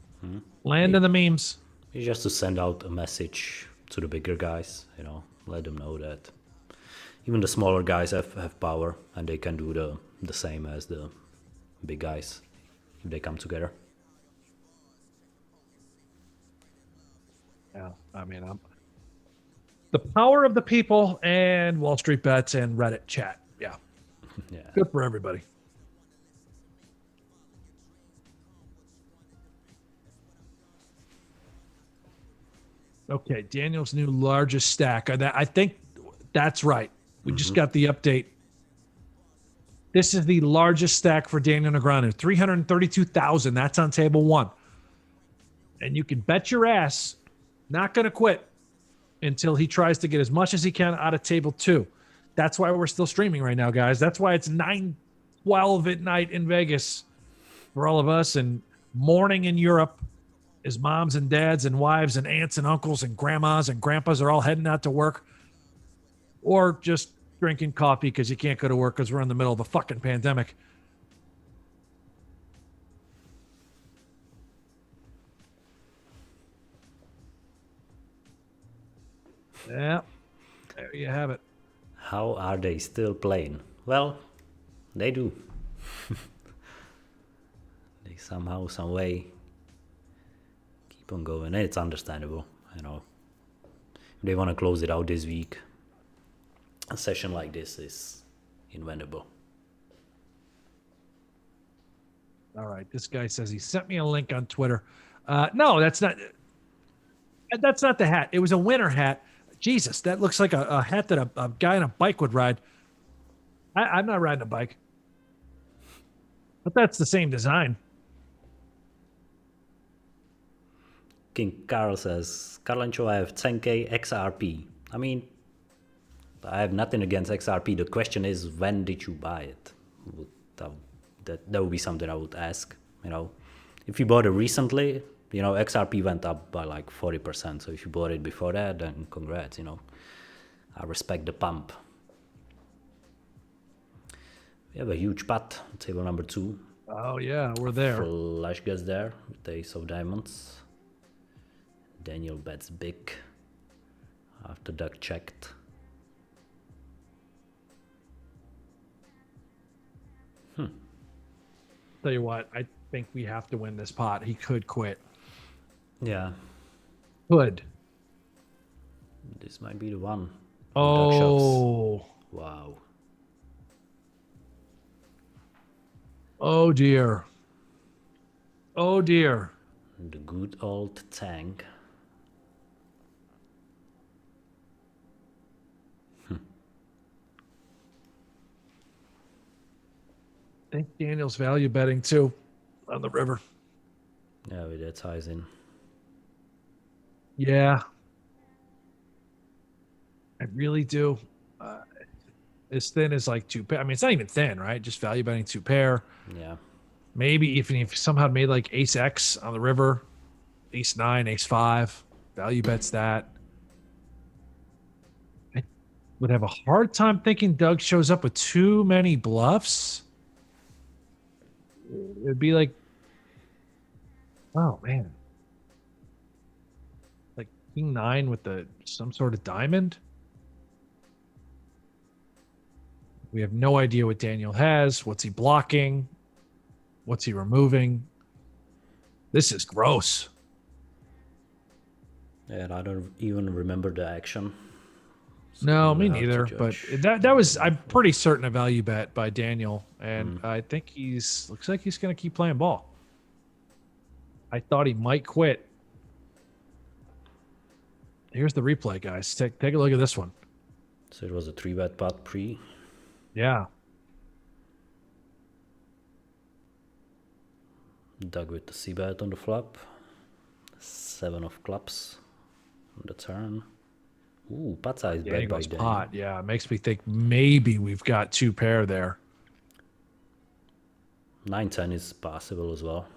Land in the memes. It's just to send out a message to the bigger guys, let them know that even the smaller guys have power and they can do the same as the big guys if they come together. Yeah, I mean, the power of the people and Wall Street Bets and Reddit chat. Yeah. Yeah. Good for everybody. Okay, Daniel's new largest stack. I think that's right. We just got the update. This is the largest stack for Daniel Negreanu, 332,000. That's on table 1. And you can bet your ass, not going to quit until he tries to get as much as he can out of table 2. That's why we're still streaming right now, guys. That's why it's 9:12 at night in Vegas for all of us, and morning in Europe as moms and dads and wives and aunts and uncles and grandmas and grandpas are all heading out to work or just drinking coffee because you can't go to work because we're in the middle of a fucking pandemic. Yeah, there you have it. How are they still playing? Well, they do. They somehow, some way keep on going. It's understandable, you know. If they want to close it out this week, a session like this is inevitable. All right, this guy says he sent me a link on Twitter. No, that's not the hat. It was a winter hat. Jesus, that looks like a hat that a guy on a bike would ride. I'm not riding a bike, but that's the same design. King Carl says, Carlancho, I have 10k XRP. I mean, I have nothing against XRP. The question is, when did you buy it? That would be something I would ask. You know, if you bought it recently, you know, XRP went up by like 40%. So if you bought it before that, then congrats, you know. I respect the pump. We have a huge pot, table number 2. Oh, yeah, we're there. Flush gets there with the ace of diamonds. Daniel bets big after Doug checked. Tell you what, I think we have to win this pot. He could quit. Yeah. Could. This might be the one. Oh. Wow. Oh, dear. Oh, dear. The good old tank. I think Daniel's value betting too on the river. Yeah, with that ties in. Yeah. I really do. As thin as like 2 pair. I mean, it's not even thin, right? Just value betting 2 pair. Yeah. Maybe if you somehow made like ace X on the river, ace 9, ace 5, value bets that. I would have a hard time thinking Doug shows up with too many bluffs. It'd be like, oh man, like king 9 with some sort of diamond. We have no idea what Daniel has. What's he blocking? What's he removing? This is gross. And I don't even remember the action. So no, me neither. But that was, I'm pretty certain, a value bet by Daniel. And I think looks like he's going to keep playing ball. I thought he might quit. Here's the replay, guys. Take a look at this one. So it was a 3-bet pot pre. Yeah. Doug with the C-bet on the flop. 7 of clubs on the turn. Ooh, pot size bet by Daniel. Pot. Yeah, it makes me think maybe we've got 2 pair there. 9-10 is possible as well.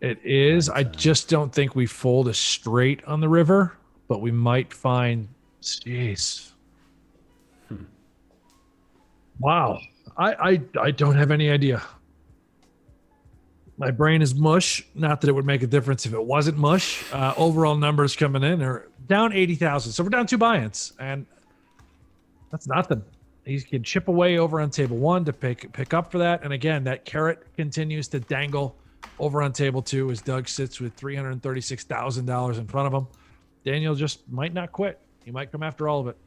It is. I just don't think we fold a straight on the river, but we might find. Jeez. Wow. I don't have any idea. My brain is mush. Not that it would make a difference if it wasn't mush. Overall numbers coming in are down 80,000. So we're down 2 buy-ins, and that's nothing. He can chip away over on table 1 to pick up for that. And again, that carrot continues to dangle over on table 2 as Doug sits with $336,000 in front of him. Daniel just might not quit. He might come after all of it.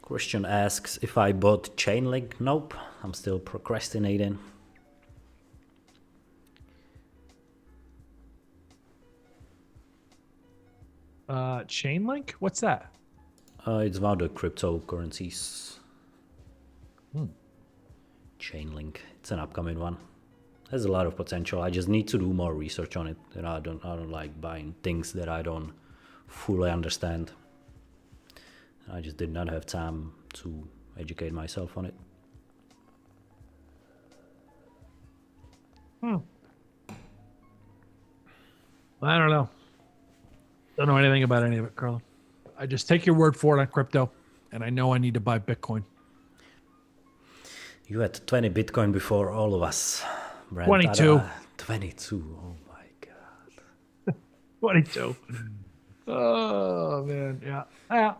Christian asks if I bought Chainlink. Nope, I'm still procrastinating. Chainlink? What's that? It's one of the cryptocurrencies. Chainlink. It's an upcoming one. Has a lot of potential. I just need to do more research on it. You know, I don't like buying things that I don't fully understand. I just did not have time to educate myself on it. I don't know. Don't know anything about any of it, Carlo. I just take your word for it on crypto, and I know I need to buy Bitcoin. You had 20 Bitcoin before all of us, Brent. 22. 22. Oh my God. 22. Oh man, yeah.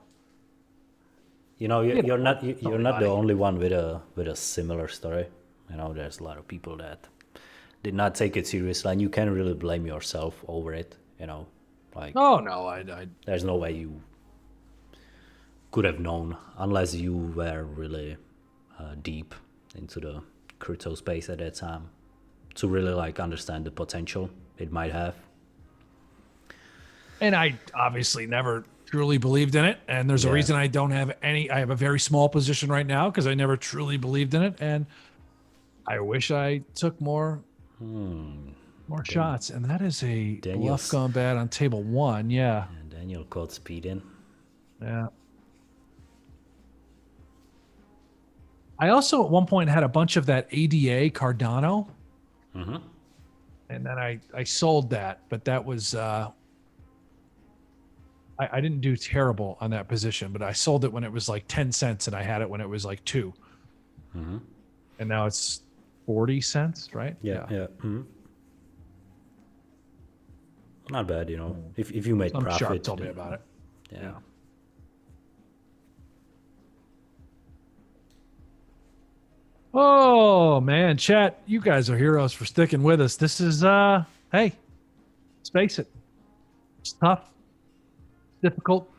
You know, you're not everybody. the only one with a similar story. You know, there's a lot of people that did not take it seriously, and you can't really blame yourself over it. You know, like Oh no, I there's no way you could have known unless you were really deep into the crypto space at that time to really like understand the potential it might have. and I obviously never truly believed in it, and there's a Yeah. reason I don't have any. I have a very small position right now because I never truly believed in it, and I wish I took more shots. And that is a bluff gone bad on table 1. Yeah, And Daniel caught speed in. yeah. I also at one point had a bunch of that ADA Cardano, and then I sold that, but that was I didn't do terrible on that position, but I sold it when it was like 10 cents and I had it when it was like 2. And now it's 40 cents, right? Yeah. Not bad, you know. If you made Some profit. sharp told me about it. Yeah. Oh man, chat, you guys are heroes for sticking with us. This is hey, let's face it. It's tough. It's difficult.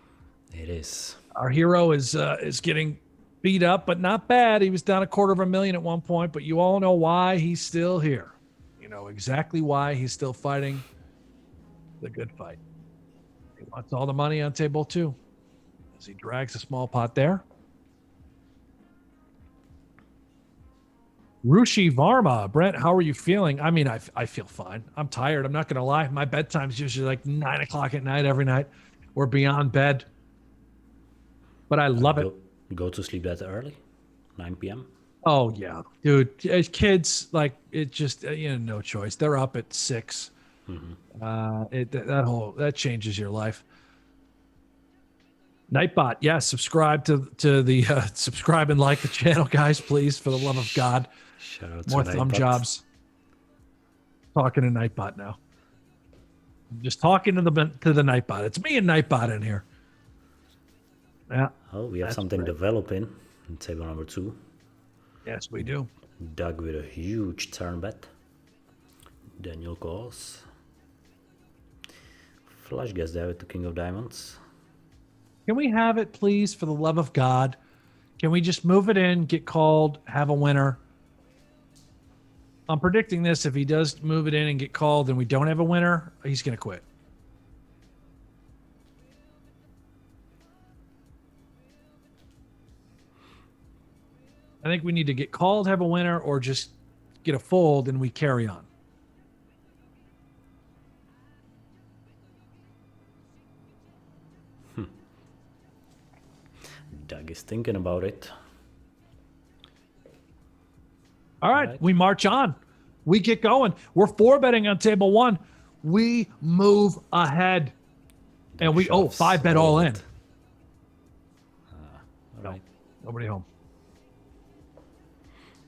It is. Our hero is getting beat up, but not bad. He was down $250,000 at one point, but you all know why he's still here. You know exactly why he's still fighting the good fight. He wants all the money on table 2 as he drags a small pot there. Rushi Varma, Brent, how are you feeling? I mean, I feel fine. I'm tired. I'm not going to lie. My bedtime's usually like 9 o'clock at night every night. We're beyond bed. But I love it. Go to sleep that early? 9 p.m.? Oh, yeah. Dude, as kids, like, it just, no choice. They're up at 6. That changes your life. Nightbot, yeah, subscribe to the subscribe and like the channel, guys, please, for the love of God. Shout out More to thumb Nightbot. jobs. Talking to Nightbot now. I'm just talking to the Nightbot. It's me and Nightbot in here. Yeah. Oh, we have That's something great. developing in table number 2. Yes, we do. Doug with a huge turn bet. Daniel calls. Flush gets there with the king of diamonds. Can we have it, please, for the love of God? Can we just move it in, get called, have a winner? I'm predicting this. If he does move it in and get called and we don't have a winner, he's going to quit. I think we need to get called, have a winner, or just get a fold and we carry on. Doug is thinking about it. All right, we march on. We get going. We're 4-betting on table 1. We move ahead. And we, Shots 5-bet all in. All right. Nobody home.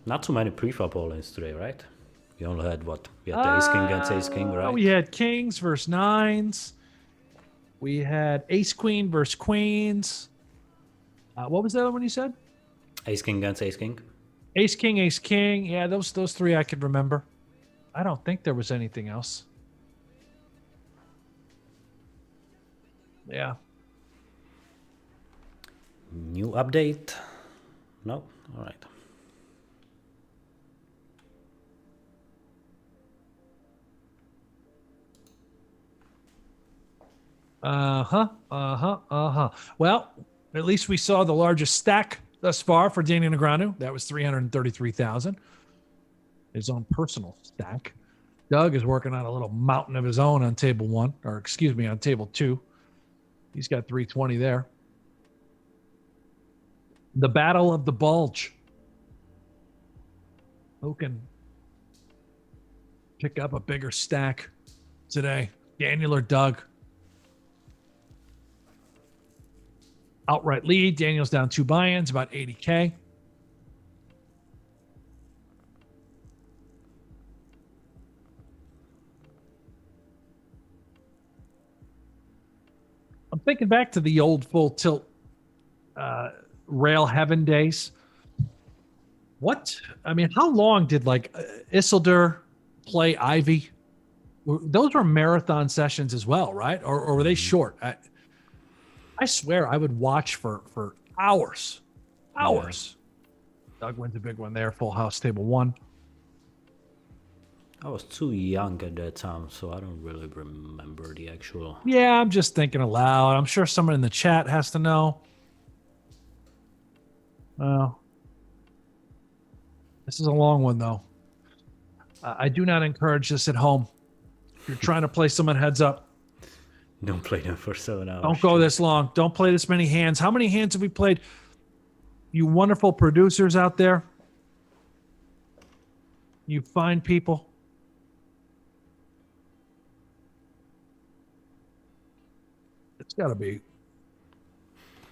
Not too many pre-flop all-ins today, right? We only had what? We had the ace-king against ace-king, right? We had kings versus nines. We had ace-queen versus queens. What was the other one you said? Ace-king against ace-king. Ace-king, ace-king. Yeah, those 3 I could remember. I don't think there was anything else. Yeah. New update? No? All right. Well, at least we saw the largest stack thus far for Danny Negreanu. That was 333,000. His own personal stack. Doug is working on a little mountain of his own on table 1, or excuse me, on table 2. He's got 320 there. The battle of the bulge. Who can pick up a bigger stack today? Daniel or Doug? Outright lead. Daniel's down 2 buy-ins, about 80K. I'm thinking back to the old full tilt Rail Heaven days. What? I mean, how long did like Isildur play Ivy? Those were marathon sessions as well, right? Or were they short? I swear I would watch for hours. Hours. Yeah. Doug wins a big one there. Full house, table 1. I was too young at that time, so I don't really remember the actual. Yeah, I'm just thinking aloud. I'm sure someone in the chat has to know. Well, this is a long one, though. I do not encourage this at home. If you're trying to play someone heads up, Don't play them for 7 hours. don't go this long. Don't play this many hands. How many hands have we played? You wonderful producers out there. You fine people. It's got to be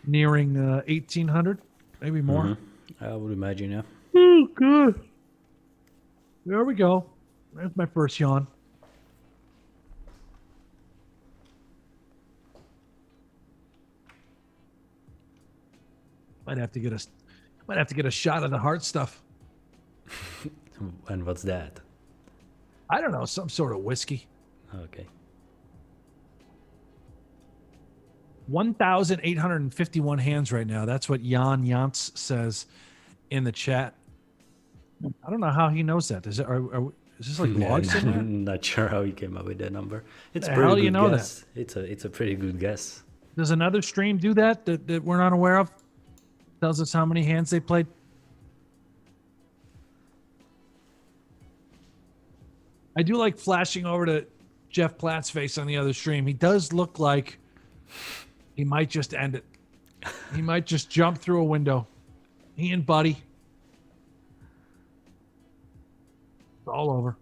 nearing 1,800, maybe more. Mm-hmm. I would imagine, yeah. Oh, good. There we go. There's my first yawn. Might have to get a shot of the heart stuff. And what's that? I don't know, some sort of whiskey. Okay. 1,851 hands right now. That's what Jan Jantz says in the chat. I don't know how he knows that. Is this like logs in there? I'm not sure how he came up with that number. It's The a pretty hell do good you know guess. It's a pretty good guess. Does another stream do that we're not aware of? Tells us how many hands they played. I do like flashing over to Jeff Platt's face on the other stream. He does look like he might just end it. He might just jump through a window. He and Buddy. It's all over.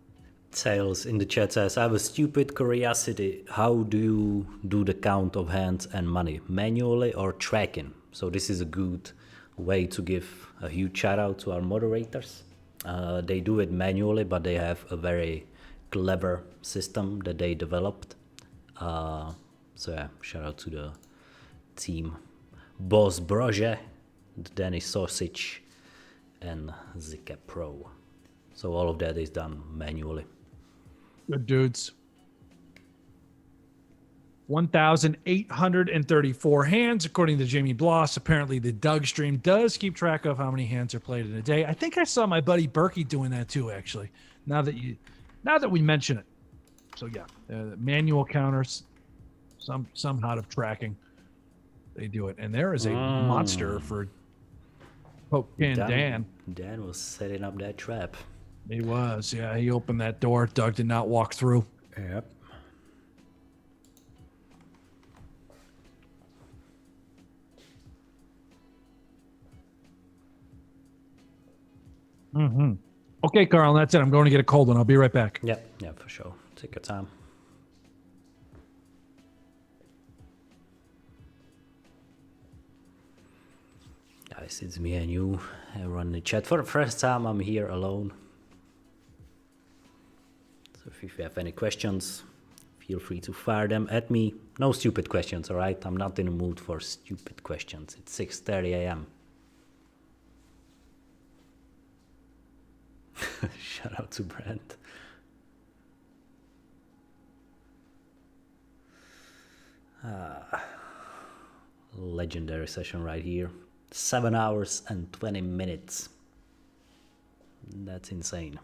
Sales in the chat says, I have a stupid curiosity. How do you do the count of hands and money? Manually or tracking? So this is a good way to give a huge shout out to our moderators. They do it manually, but they have a very clever system that they developed. So yeah, shout out to the team. Boss Broje, Danny Sausage, and Zika Pro. So all of that is done manually. Good dudes. 1,834 hands, according to Jamie Bloss. Apparently, the Doug stream does keep track of how many hands are played in a day. I think I saw my buddy Berkey doing that too, actually. Now that we mention it. So yeah, manual counters, somehow of tracking. They do it, and there is a monster for Polk and Dan. Dan was setting up that trap. He was, yeah. He opened that door. Doug did not walk through. Yep. Mm-hmm. Okay, Carl, that's it. I'm going to get a cold one. I'll be right back. Yeah, for sure. Take your time. Guys, it's me and you. Everyone in the chat. For the first time, I'm here alone. So if you have any questions, feel free to fire them at me. No stupid questions, all right? I'm not in the mood for stupid questions. It's 6:30 a.m. Shout out to Brent. Legendary session right here. 7 hours and 20 minutes. That's insane.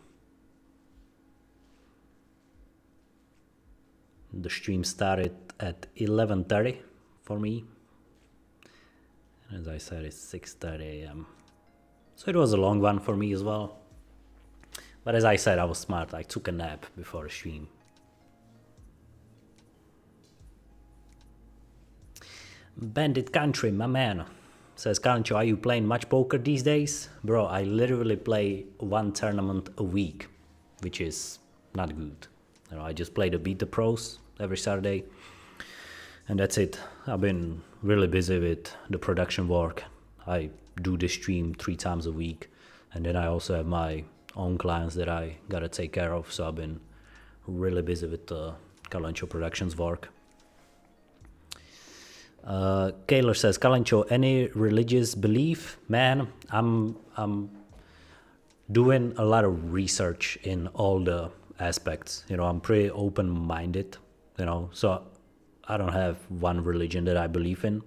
The stream started at 11:30 for me. And as I said, it's 6:30 a.m. So it was a long one for me as well. But as I said, I was smart. I took a nap before the stream. Bandit Country, my man, says, Karancho, are you playing much poker these days? Bro, I literally play one tournament a week, which is not good. You know, I just play the Beat the Pros every Saturday, and that's it. I've been really busy with the production work. I do the stream 3 times a week, and then I also have my own clients that I gotta take care of, so I've been really busy with the Kalancho Productions work. Kaylor says, Kalancho, any religious belief? Man, I'm doing a lot of research in all the aspects. I'm pretty open-minded, so I don't have one religion that I believe in,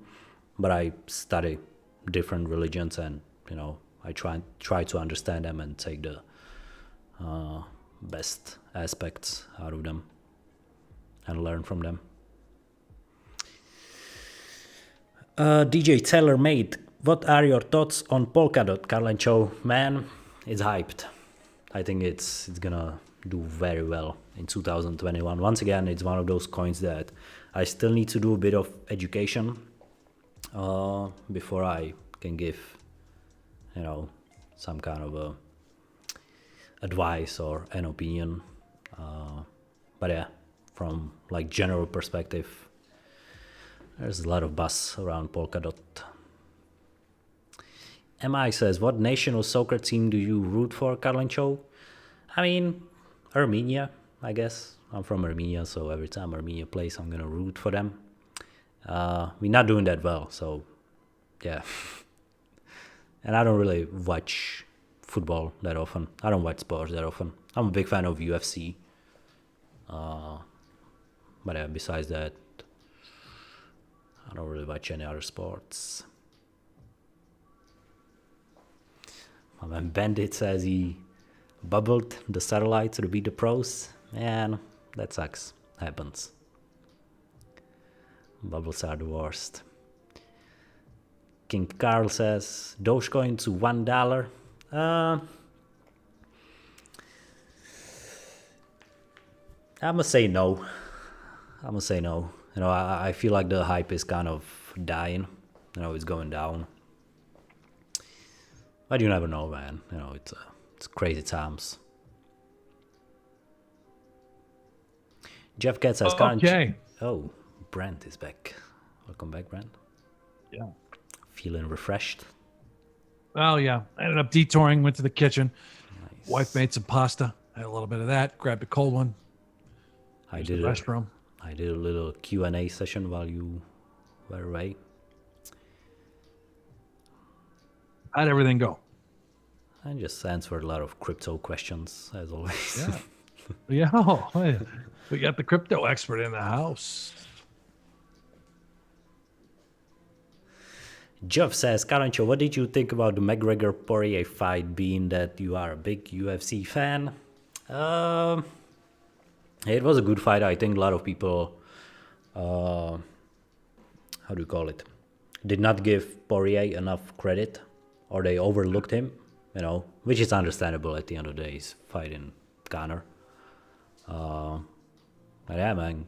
but I study different religions, and I try to understand them and take the best aspects out of them and learn from them. DJ Taylor Made, what are your thoughts on Polkadot, Kalancho? Man, it's hyped. I think it's gonna do very well in 2021. Once again, it's one of those coins that I still need to do a bit of education before I can give some kind of a advice or an opinion. But yeah, from like general perspective, there's a lot of buzz around Polkadot. MI says, what national soccer team do you root for, Kalancho? I mean, Armenia, I guess. I'm from Armenia, so every time Armenia plays, I'm gonna root for them. We're not doing that well, so yeah. And I don't really watch football that often. I don't watch sports that often. I'm a big fan of UFC. But yeah, besides that, I don't really watch any other sports. My man Bandit says he bubbled the satellite to beat the pros. Man, that sucks. Happens. Bubbles are the worst. King Carl says Dogecoin to $1. I must say no. I feel like the hype is kind of dying. It's going down. But you never know, man. It's crazy times. Jeff Katz says, okay. Oh, Brent is back. Welcome back, Brent. Yeah. Feeling refreshed. Oh, yeah. I ended up detouring, went to the kitchen. Nice. Wife made some pasta. Had a little bit of that. Grabbed a cold one. I did the restroom. I did a little Q&A session while you were away. How'd everything go? I just answered a lot of crypto questions, as always. Yeah. Yeah. We got the crypto expert in the house. Jeff says, Karancho, what did you think about the McGregor-Poirier fight, being that you are a big UFC fan? It was a good fight. I think a lot of people, how do you call it, did not give Poirier enough credit, or they overlooked him, which is understandable at the end of the day. He's fighting Conor. But yeah, man,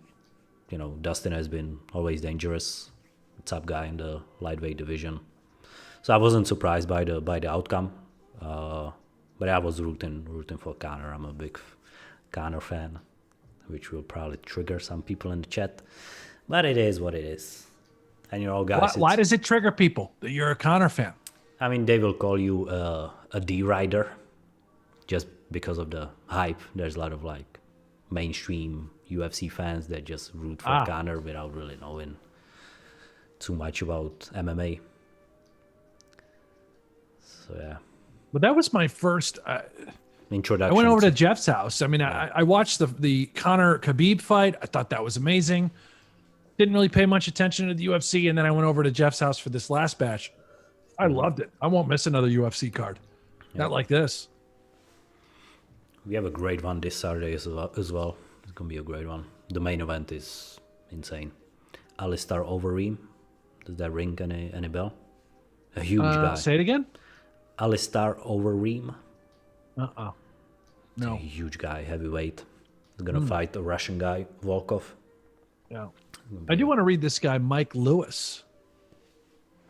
Dustin has been always dangerous, top guy in the lightweight division. So I wasn't surprised by the outcome. But I was rooting for Conor. I'm a big Conor fan, which will probably trigger some people in the chat. But it is what it is. And guys. Why does it trigger people that you're a Conor fan? I mean, they will call you a D-rider just because of the hype. There's a lot of mainstream UFC fans that just root for Conor without really knowing too much about MMA. So yeah. But that was my first introduction. I went over to Jeff's house. I mean, yeah. I watched the Conor Khabib fight. I thought that was amazing. Didn't really pay much attention to the UFC, and then I went over to Jeff's house for this last batch. I loved it. I won't miss another UFC card. Yeah. Not like this. We have a great one this Saturday as well. It's going to be a great one. The main event is insane. Alistair Overeem. Does that ring any bell? A huge guy. Say it again? Alistair Overeem. No. A huge guy, heavyweight. He's going to fight a Russian guy, Volkov. Yeah. I do want to read this guy, Mike Lewis.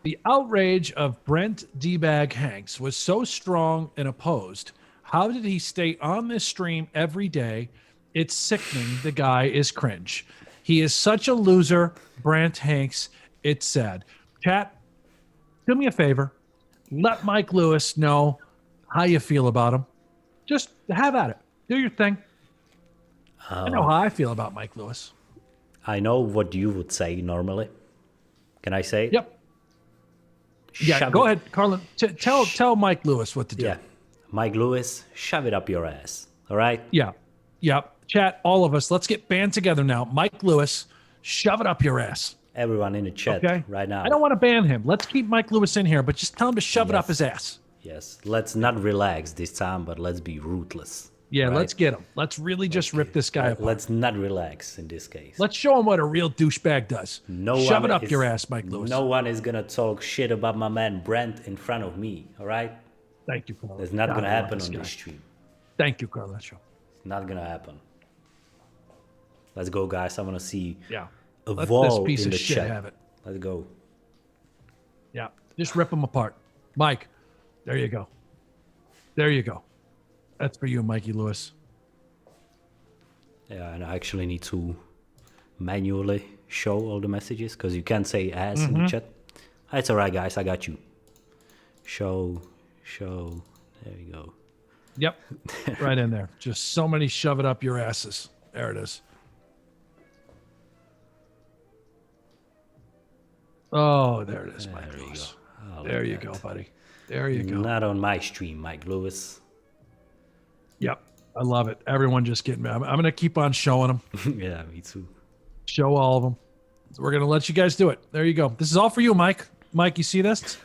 The outrage of Brent D-Bag Hanks was so strong and opposed. How did he stay on this stream every day? It's sickening. The guy is cringe. He is such a loser, Brent Hanks. It's sad. Chat, do me a favor. Let Mike Lewis know how you feel about him. Just have at it. Do your thing. I know how I feel about Mike Lewis. I know what you would say normally. Can I say it? Yep. Yeah, Shove go it- ahead, Carlin. Tell Mike Lewis what to do. Yeah. Mike Lewis, shove it up your ass. All right? Yeah. Chat, all of us, let's get band together now. Mike Lewis, shove it up your ass. Everyone in the chat Okay. right now. I don't want to ban him. Let's keep Mike Lewis in here, but just tell him to shove it up Yes. his ass. Yes. Let's not relax this time, but let's be ruthless. Yeah, right? let's get him. Let's really just rip this guy apart. Let's not relax in this case. Let's show him what a real douchebag does. Shove it up your ass, Mike Lewis. No one is going to talk shit about my man Brent in front of me. All right? Thank you, Carlin. That's not God, going to I love happen this on guy. this stream. Thank you, Carlin. It's not going to happen. Let's go, guys. I want to see Yeah. a Let wall this piece in of the shit chat. have it. Let's go. Yeah. Just rip them apart. Mike, there you go. There you go. That's for you, Mikey Lewis. Yeah, and I actually need to manually show all the messages because you can't say ass in the chat. It's all right, guys. I got you. Show. There you go. Yep. Right in there. Just so many shove it up your asses. There it is. Oh, there it is, Mike There you Lewis. go. I There like you that. go, buddy. There you go. Not on my stream, Mike Lewis. Yep. I love it. Everyone just getting I'm going to keep on showing them. Yeah, me too. Show all of them. We're going to let you guys do it. There you go. This is all for you, Mike. Mike, you see this?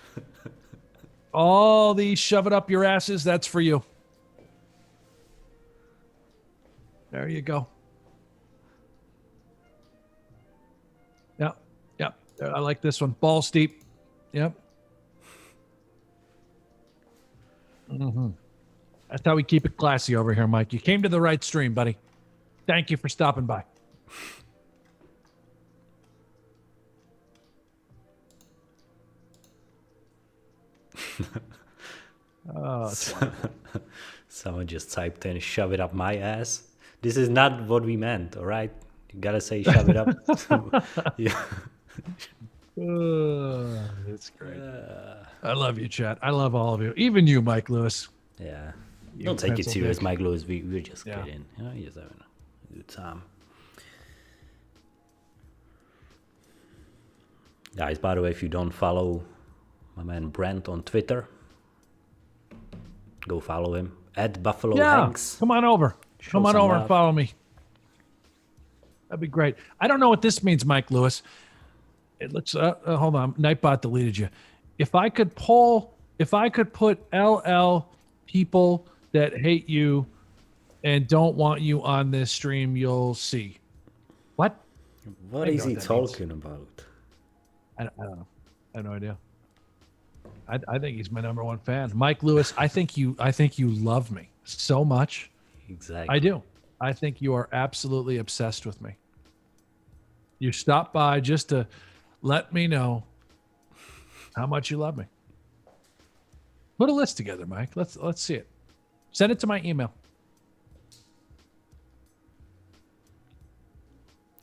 All these shove it up your asses, that's for you. There you go. Yep. I like this one. Ball steep. Yep. That's how we keep it classy over here, Mike. You came to the right stream, buddy. Thank you for stopping by. Oh, it's Someone just typed in shove it up my ass. This is not what we meant, all right? You gotta say shove it up. Yeah. it's great. I love you, chat. I love all of you. Even you, Mike Lewis. Yeah. You Don't take it pencil serious, dick. Mike Lewis. We're just Yeah. kidding. You know, you're just having a good time. Guys, by the way, if you don't follow my man Brent on Twitter, go follow him at Buffalo Yeah, Hanks. come on over. Come on some over and love. follow me. That'd be great. I don't know what this means, Mike Lewis. It looks. Hold on, Nightbot deleted you. If I could put LL people that hate you and don't want you on this stream, you'll see. What? What I is know he what that means. talking about? I don't know. I have no idea. I think he's my number one fan, Mike Lewis. I think you love me so much. Exactly. I do. I think you are absolutely obsessed with me. You stopped by just to let me know how much you love me. Put a list together, Mike. Let's see it. Send it to my email.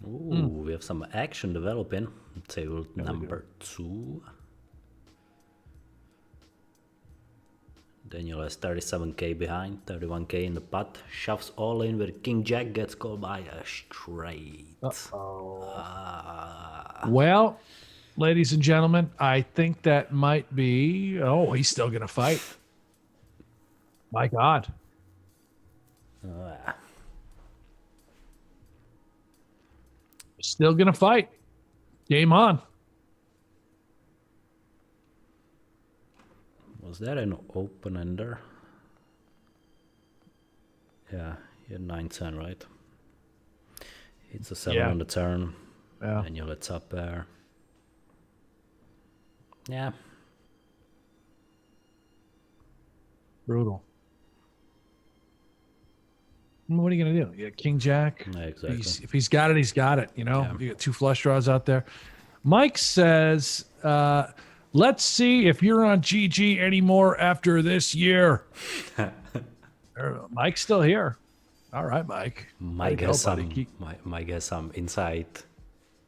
Ooh, we have some action developing. Table number 2. Daniel has 37k behind, 31k in the pot. Shoves all in with King Jack, gets called by a straight. Well, ladies and gentlemen, I think that might be. Oh, he's still gonna fight. My God. Still gonna fight. Game on. Was that an open ender? Yeah, he had 9-10, right? It's a 7 Yeah. on the turn. Yeah. Daniel it's up there. Yeah. Brutal. What are you gonna do? You got King Jack. Yeah, exactly. If he's got it, he's got it. You know, Yeah. you got 2 flush draws out there. Mike says, "Let's see if you're on GG anymore after this year." Mike's still here. All right, Mike. Mike Way to has go, buddy. some. Keep- Mike has some inside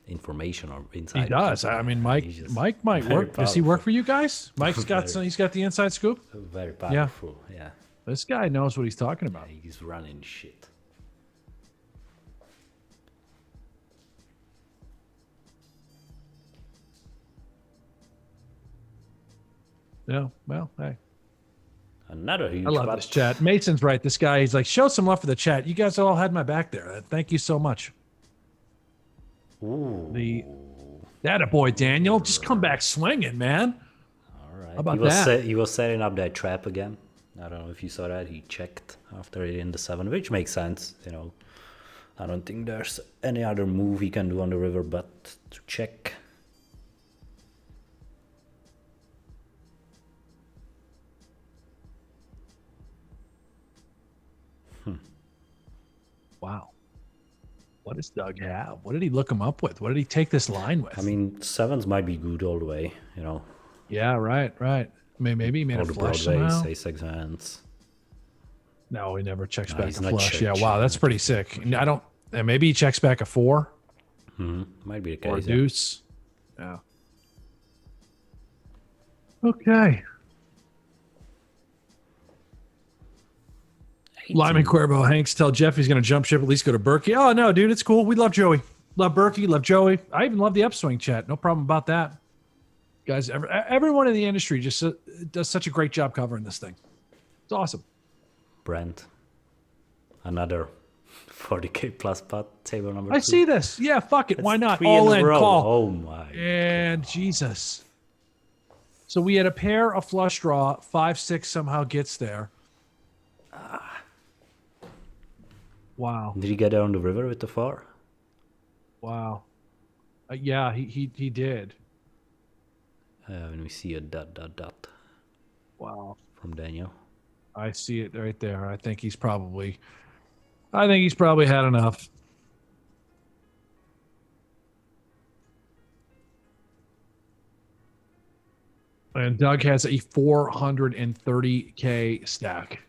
information or He inside. does. I mean, He's just Mike might very work. Does he work powerful. for you guys? Mike's got some. He's got the inside scoop. Very powerful. Yeah. This guy knows what he's talking about. He's running shit. Yeah. Well, hey. Another huge I love pot. this chat. Mason's right. This guy, he's like, show some love for the chat. You guys all had my back there. Thank you so much. Ooh. That a boy, Daniel. Just come back swinging, man. All right. How about that? He was setting up that trap again. I don't know if you saw that. He checked after it in the 7, which makes sense. I don't think there's any other move he can do on the river but to check. Wow. What does Doug have? What did he look him up with? What did he take this line with? I mean, 7s might be good all the way, Yeah, right. I mean, maybe he made all a the flush broadways, somehow. ace-6 hands. No, he never checks back he's a not flush. Yeah, checking. wow, that's pretty sick. And maybe he checks back a 4 Might be the or a case. Yeah. deuce. Yeah. Okay. Lyman Cuervo, Hanks, tell Jeff he's going to jump ship, at least go to Berkey. Oh, no, dude, it's cool. We love Joey. Love Berkey, love Joey. I even love the upswing chat. No problem about that. Guys, everyone in the industry just does such a great job covering this thing. It's awesome. Brent. Another 40K plus pot, table number 2. I see this. Yeah, fuck it. That's Why not? 3 All in a in, row. call. Oh, my. And Jesus. So we had a pair, a flush draw, 5-6 somehow gets there. Wow. Did he get there on the river with the 4? Wow. Yeah, he did. When we see a dot Wow. from Daniel. I see it right there. I think he's probably had enough. And Doug has a 430K stack.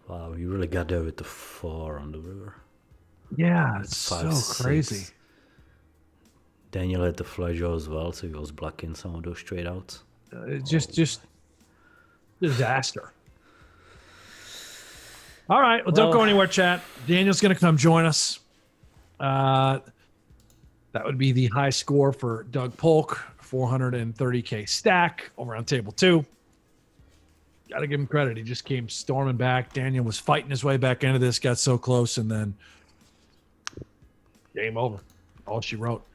Wow, you really got there with the 4 on the river. Yeah, it's 5, so crazy. 6. Daniel had the flush draw as well, so he was blocking some of those straight outs. Just disaster. All right, well, don't go anywhere, chat. Daniel's going to come join us. That would be the high score for Doug Polk, 430K stack over on table 2. Got to give him credit. He just came storming back. Daniel was fighting his way back into this, got so close, and then game over. All she wrote.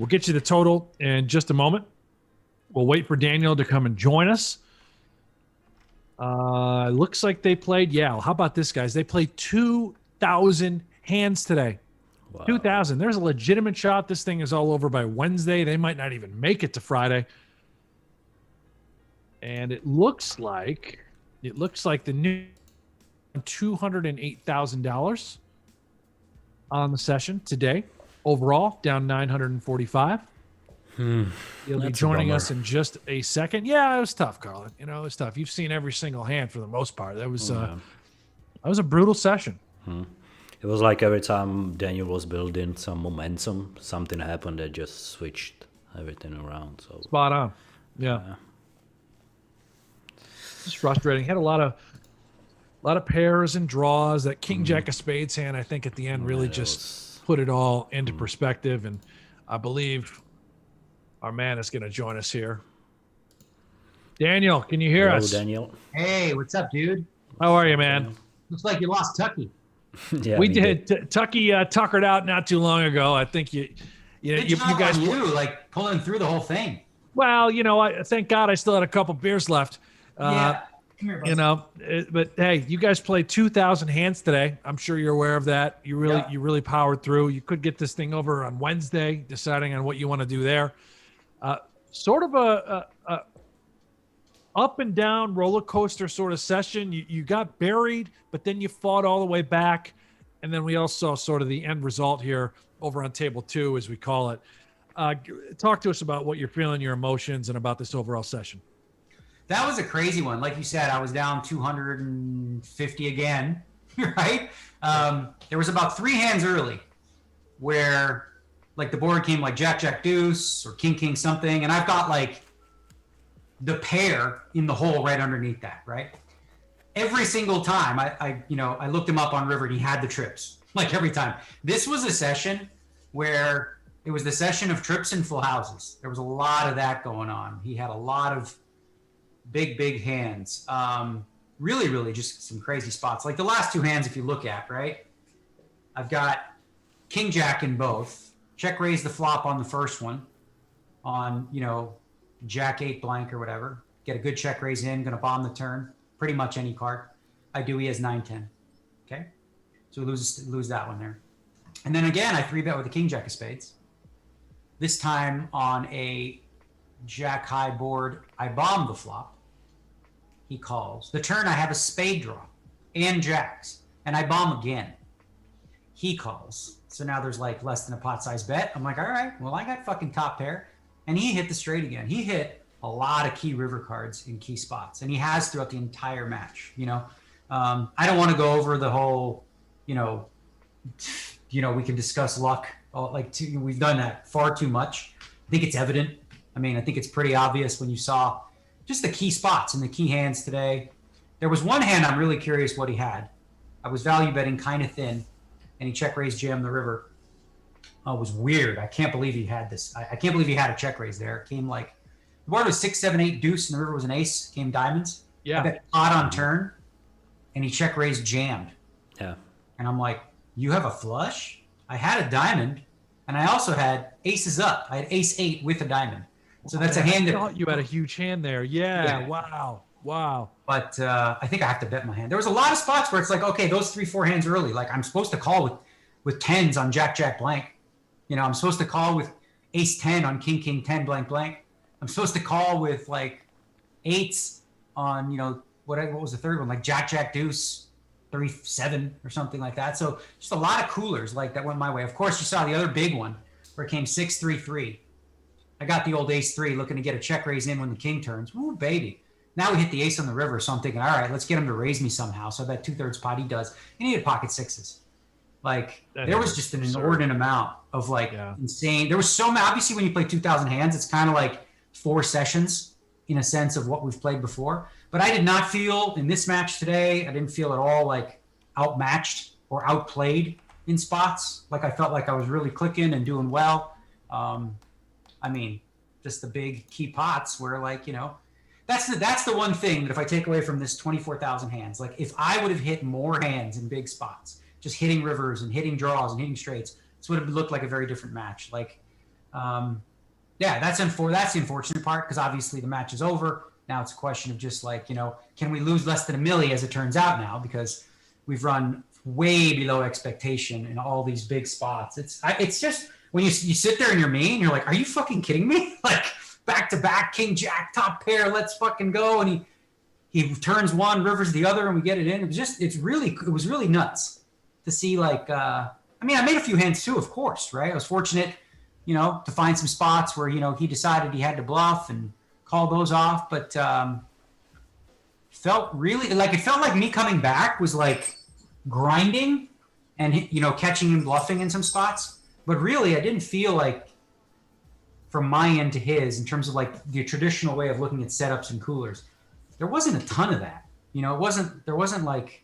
We'll get you the total in just a moment. We'll wait for Daniel to come and join us. Looks like they played. Yeah, how about this, guys? They played 2,000 hands today. Wow. 2,000. There's a legitimate shot. This thing is all over by Wednesday. They might not even make it to Friday. And it looks like the new $208,000 on the session today. Overall, down 945. He'll be joining us in just a second. Yeah, it was tough, Carlin. It was tough. You've seen every single hand for the most part. That was a brutal session. It was like every time Daniel was building some momentum, something happened that just switched everything around. So spot on. Yeah. It's frustrating. He had a lot of pairs and draws. That King Jack of Spades hand, I think, at the end really just put it all into perspective. And I believe our man is going to join us here. Daniel, can you hear us? Daniel. Hey, what's up, dude? How are you, man? Looks like you lost Tucky. Yeah, we did. Tucky tuckered out not too long ago. I think you guys like pulling through the whole thing. Well, I thank God I still had a couple beers left. Yeah. But hey, you guys played 2,000 hands today. I'm sure you're aware of that. You really powered through. You could get this thing over on Wednesday, deciding on what you want to do there. Sort of a up and down roller coaster sort of session. You got buried, but then you fought all the way back. And then we also saw sort of the end result here over on table 2, as we call it. Talk to us about what you're feeling, your emotions, and about this overall session. That was a crazy one. Like you said, I was down 250 again, right? There was about 3 hands early where like the board came like Jack, Jack, deuce or King, King, something. And I've got like the pair in the hole right underneath that, right? Every single time I looked him up on river and he had the trips, like every time. This was a session where it was the session of trips and full houses. There was a lot of that going on. He had a lot of big hands. Really just some crazy spots. Like the last two hands, if you look at, right? I've got King Jack in both. Check raise the flop on the first one on, Jack 8 blank or whatever. Get a good check raise in, going to bomb the turn. Pretty much any card. I do. He has 9-10. Okay. So we lose that one there. And then again, I 3-bet with the King Jack of spades. This time on a Jack high board, I bomb the flop. He calls. The turn I have a spade draw and jacks, and I bomb again. He calls. So now there's like less than a pot size bet. I'm like, all right, well, I got fucking top pair. And he hit the straight again. He hit a lot of key river cards in key spots, and he has throughout the entire match. I don't want to go over the whole, we can discuss luck. We've done that far too much. I think it's evident. I think it's pretty obvious when you saw just the key spots and the key hands today. There was one hand I'm really curious what he had. I was value betting kind of thin, and he check raised jammed the river. It was weird. I can't believe he had this. I can't believe he had a check raise there. It came like the board was 6, 7, 8 deuce, and the river was an ace. Came diamonds. Yeah. I bet pot on turn, and he check raised jammed. Yeah. And I'm like, you have a flush? I had a diamond, and I also had aces up. I had ace 8 with a diamond. So that's a hand I that thought you had a huge hand there. Yeah. Wow. But I think I have to bet my hand. There was a lot of spots where it's like, okay, those 3-4 hands early. Like I'm supposed to call with tens on Jack blank. I'm supposed to call with ace 10 on King 10 blank. I'm supposed to call with like eights on, what was the third one? Like Jack deuce 3-7 or something like that. So just a lot of coolers like that went my way. Of course, you saw the other big one where it came 6-3-3. I got the old ace 3 looking to get a check raise in when the king turns. Ooh, baby. Now we hit the ace on the river. So I'm thinking, all right, let's get him to raise me somehow. So I bet 2/3 pot he does. And he had pocket sixes. Like there was just an inordinate amount of insane. There was so many. Obviously, when you play 2,000 hands, it's kind of like 4 sessions in a sense of what we've played before. But I did not feel in this match today, I didn't feel at all like outmatched or outplayed in spots. Like I felt like I was really clicking and doing well. Just the big key pots where that's the one thing that if I take away from this 24,000 hands, like if I would have hit more hands in big spots, just hitting rivers and hitting draws and hitting straights, this would have looked like a very different match. That's the unfortunate part because obviously the match is over. Now it's a question of just can we lose less than a milli as it turns out now because we've run way below expectation in all these big spots. It's just when you sit there and you're me and you're like, are you fucking kidding me? Like back to back, King Jack, top pair, let's fucking go. And he turns one, rivers the other, and we get it in. It was really nuts to see I made a few hands too, of course, right? I was fortunate, to find some spots where, he decided he had to bluff and call those off. But felt like me coming back was like grinding and, catching and bluffing in some spots. But really, I didn't feel like from my end to his in terms of like the traditional way of looking at setups and coolers, there wasn't a ton of that. There wasn't like,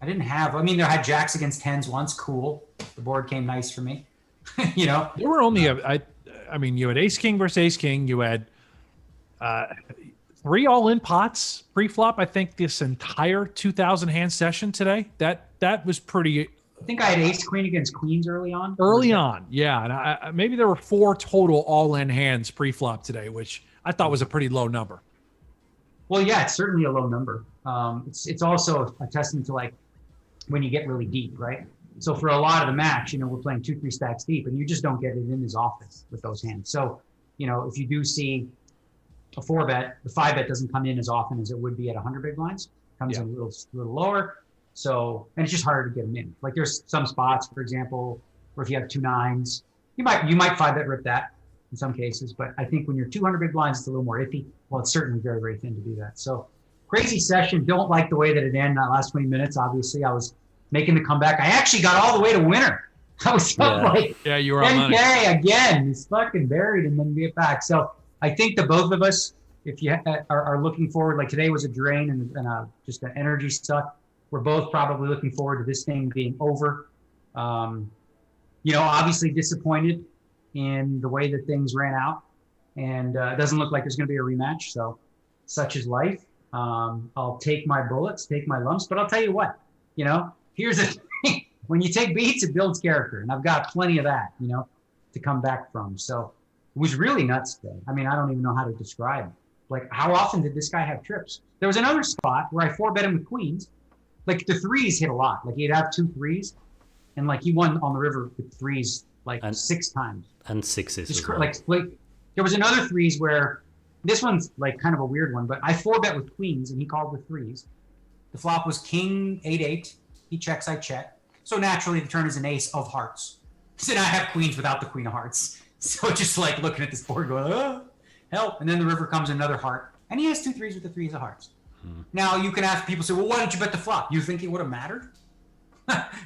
I there had jacks against tens once. Cool. The board came nice for me. There were only you had ace king versus ace king. You had 3 all-in pots pre-flop. I think this entire 2,000 hand session today. That was pretty. I think I had ace queen against queens early on. Yeah, and maybe there were 4 total all-in hands pre-flop today, which I thought was a pretty low number. Well, yeah, it's certainly a low number. It's also a testament to like when you get really deep, right? So for a lot of the match, we're playing 2-3 stacks deep, and you just don't get it in as often with those hands. So, if you do see a 4-bet, the 5-bet doesn't come in as often as it would be at 100 big blinds. It comes in a little lower. So, and it's just harder to get them in. Like there's some spots, for example, where if you have 2 9s, you might 5-bet rip that in some cases. But I think when you're 200 big blinds, it's a little more iffy. Well, it's certainly very, very thin to do that. So crazy session. Don't like the way that it ended that last 20 minutes. Obviously, I was making the comeback. I actually got all the way to winner. I was up you were on 10K money again. It's fucking buried and then get back. So I think that both of us, if you are looking forward, like today was a drain and just an energy suck. We're both probably looking forward to this thing being over. Obviously disappointed in the way that things ran out. And it doesn't look like there's going to be a rematch. So such is life. I'll take my bullets, take my lumps, but I'll tell you what, here's the thing. When you take beats, it builds character, and I've got plenty of that, to come back from. So it was really nuts today. I mean, I don't even know how to describe it. Like, how often did this guy have trips? There was another spot where I 4-bet him with queens. Like, the threes hit a lot. Like, he'd have 2 threes, and like he won on the river with threes like 6 times. And sixes. Just, as well. like there was another threes where this one's like kind of a weird one, but I 4-bet with queens and he called with threes. The flop was king 8-8. He checks, I check. So naturally the turn is an ace of hearts. So now I have queens without the queen of hearts. So just like looking at this board going, help. And then the river comes another heart. And he has 2 threes with the 3s of hearts. Now you can ask people, say, well, why didn't you bet the flop? You think it would have mattered?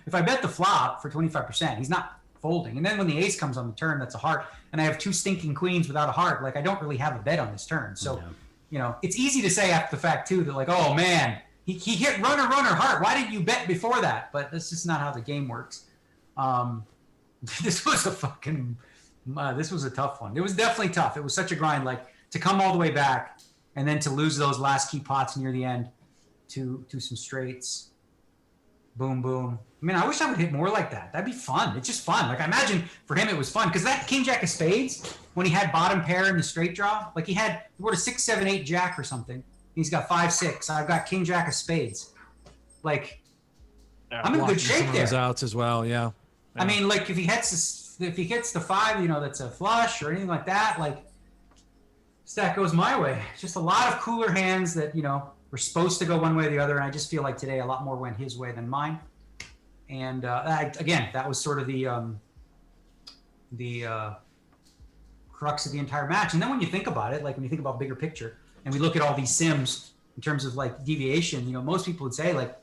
If I bet the flop for 25%, he's not folding. And then when the ace comes on the turn, that's a heart. And I have 2 stinking queens without a heart. Like, I don't really have a bet on this turn. So, it's easy to say after the fact too, that like, oh man, he hit runner, heart. Why didn't you bet before that? But that's just not how the game works. This was a tough one. It was definitely tough. It was such a grind, like to come all the way back and then to lose those last key pots near the end to some straights. Boom, boom. I mean, I wish I would hit more like that. That'd be fun. It's just fun. Like, I imagine for him it was fun because that king jack of spades, when he had bottom pair in the straight draw, like he wrote a 6, 7, 8 jack or something. He's got 5, 6. I've got king jack of spades. Like, I'm in good shape some of there. those outs as well. Yeah. I mean, like if he hits the 5, that's a flush or anything like that, like stack goes my way. It's just a lot of cooler hands that, were supposed to go one way or the other. And I just feel like today a lot more went his way than mine. And again, that was sort of the crux of the entire match. And then when you think about it, like when you think about bigger picture and we look at all these sims in terms of like deviation, most people would say like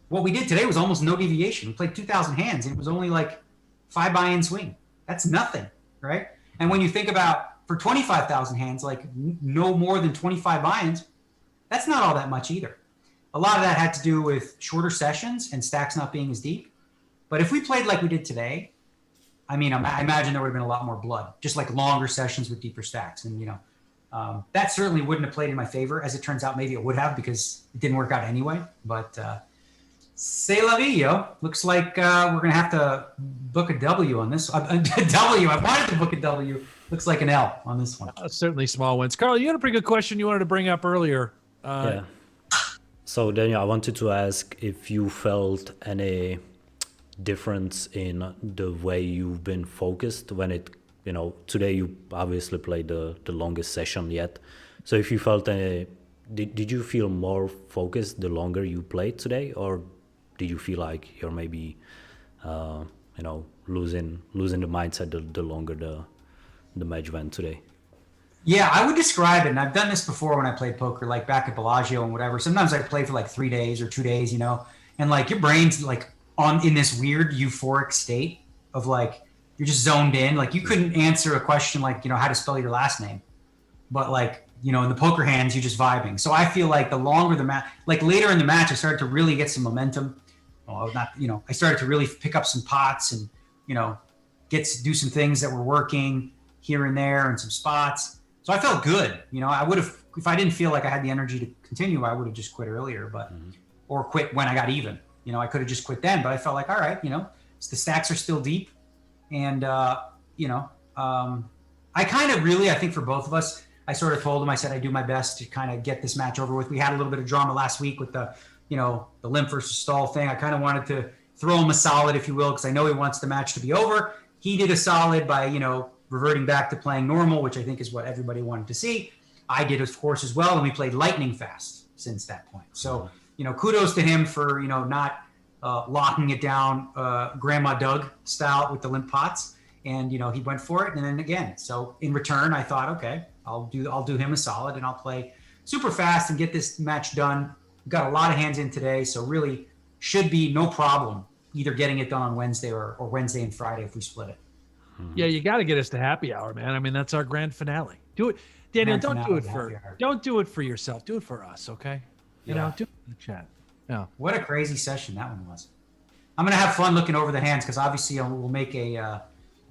what we did today was almost no deviation. We played 2,000 hands and it was only like 5 buy-in swing. That's nothing, right? And when you think about for 25,000 hands, like no more than 25 buy-ins, that's not all that much either. A lot of that had to do with shorter sessions and stacks not being as deep. But if we played like we did today, I mean, I imagine there would have been a lot more blood, just like longer sessions with deeper stacks. And, that certainly wouldn't have played in my favor. As it turns out, maybe it would have because it didn't work out anyway. But c'est la vie, yo. Looks like we're going to have to book a W on this. A W. I wanted to book a W. Looks like an L on this one. Certainly small wins. Carl, you had a pretty good question you wanted to bring up earlier. Yeah. So Daniel, I wanted to ask if you felt any difference in the way you've been focused when it, today you obviously played the longest session yet. So if you felt did you feel more focused the longer you played today, or did you feel like you're maybe, losing the mindset the longer the match went today? Yeah, I would describe it, and I've done this before when I played poker, like back at Bellagio and whatever. Sometimes I play for like 3 days or 2 days, and like your brain's like in this weird euphoric state of like, you're just zoned in. Like you couldn't answer a question like, how to spell your last name. But like, in the poker hands, you're just vibing. So I feel like the longer the match, like later in the match, I started to really get some momentum. I started to really pick up some pots and, do some things that were working here and there and some spots. So I felt good. I would have, if I didn't feel like I had the energy to continue, I would have just quit earlier, or quit when I got even. I could have just quit then, but I felt like, all right, the stacks are still deep. And, I kind of really, I think for both of us, I sort of told him, I said, I do my best to kind of get this match over with. We had a little bit of drama last week with the limp versus stall thing. I kind of wanted to throw him a solid, if you will, because I know he wants the match to be over. He did a solid by, reverting back to playing normal, which I think is what everybody wanted to see. I did, of course, as well. And we played lightning fast since that point. So, kudos to him for, not locking it down Grandma Doug style with the limp pots. And, he went for it. And then again, so in return, I thought, okay, I'll do him a solid and I'll play super fast and get this match done. Got a lot of hands in today. So really should be no problem either getting it done on Wednesday or Wednesday and Friday if we split it. Yeah, you got to get us to happy hour, man. I mean, that's our grand finale. Do it, Daniel. Don't do it for yourself. Do it for us, okay? Do it in the chat. Yeah. What a crazy session that one was. I'm gonna have fun looking over the hands because obviously we'll make a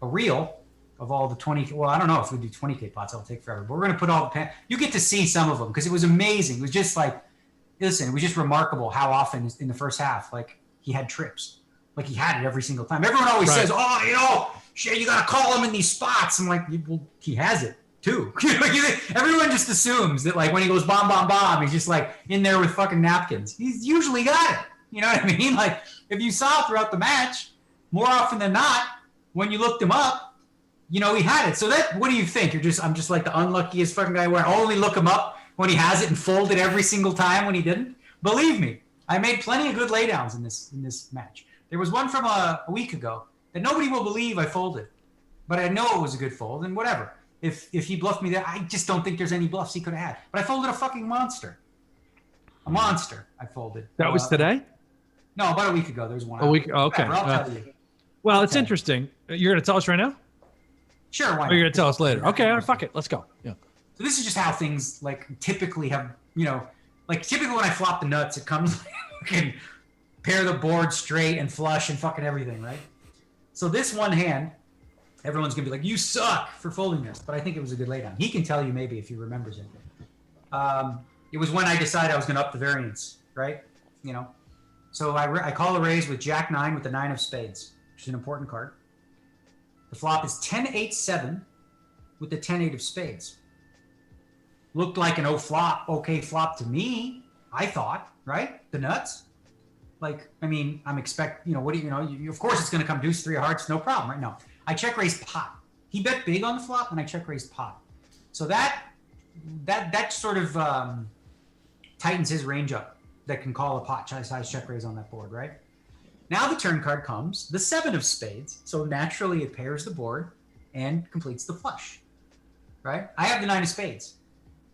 reel of all the 20. Well, I don't know if we do 20K pots. It'll take forever. But we're going to put all the you get to see some of them because it was amazing. It was just like, listen, it was just remarkable how often in the first half, like he had trips. Like he had it every single time. Everyone always says, oh, shit, you got to call him in these spots. I'm like, well, he has it too. Everyone just assumes that like when he goes bomb, bomb, bomb, he's just like in there with fucking napkins. He's usually got it. You know what I mean? Like if you saw throughout the match, more often than not, when you looked him up, he had it. So what do you think? I'm just like the unluckiest fucking guy where I only look him up when he has it and fold it every single time when he didn't? Believe me, I made plenty of good laydowns in this match. There was one from a week ago that nobody will believe I folded, but I know it was a good fold and whatever. If he bluffed me there, I just don't think there's any bluffs he could have had. But I folded a fucking monster. A monster I folded. That was today? No, about a week ago. There's one. A week? Okay. Whatever, I'll tell you. Well, it's interesting. You're going to tell us right now? Sure, why not? Or you're going to tell us later? Okay, all right, fuck it. Let's go. Yeah. So this is just how things like typically have, like typically when I flop the nuts, it comes like pair the board straight and flush and fucking everything, right? So this one hand, everyone's going to be like, you suck for folding this. But I think it was a good laydown. He can tell you maybe if he remembers it. It was when I decided I was going to up the variance, right? So I call a raise with Jack 9 with the 9 of spades, which is an important card. The flop is 10-8-7 with the 10-8 of spades. Looked like an okay flop to me, I thought, right? The nuts. Like, I mean, I'm of course it's going to come deuce 3 of hearts, no problem, right? No. I check raised pot. He bet big on the flop and I check raised pot. So that sort of tightens his range up. That can call a pot size check raise on that board, right? Now the turn card comes, the 7 of spades. So naturally it pairs the board and completes the flush, right? I have the 9 of spades.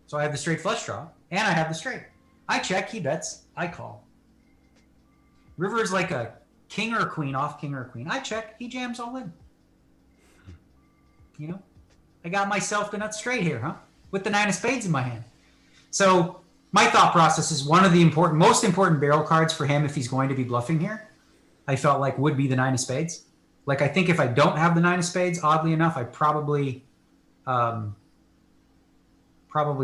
So I have the straight flush draw and I have the straight. I check, he bets, I call. River is like a king or a queen, off king or a queen. I check, he jams all in. I got myself the nuts straight here, huh? With the 9 of spades in my hand. So my thought process is one of the most important barrel cards for him if he's going to be bluffing here, I felt like would be the 9 of spades. Like I think if I don't have the 9 of spades, oddly enough, I probably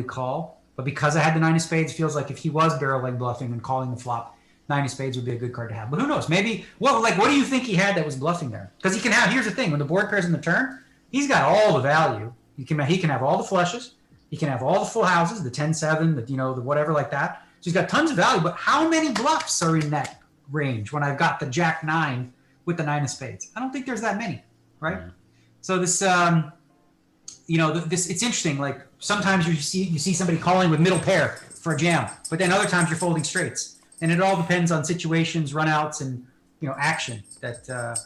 call. But because I had the 9 of spades, it feels like if he was barrel leg bluffing and calling the flop, 9 of spades would be a good card to have. But who knows? Maybe what do you think he had that was bluffing there? Because here's the thing, when the board pairs in the turn, he's got all the value. He can have all the flushes. He can have all the full houses, the 10-7, the whatever like that. So he's got tons of value, but how many bluffs are in that range when I've got the Jack 9 with the 9 of spades? I don't think there's that many, right? Mm-hmm. So this, it's interesting. Like sometimes you see somebody calling with middle pair for a jam, but then other times you're folding straights. And it all depends on situations, runouts, and, action that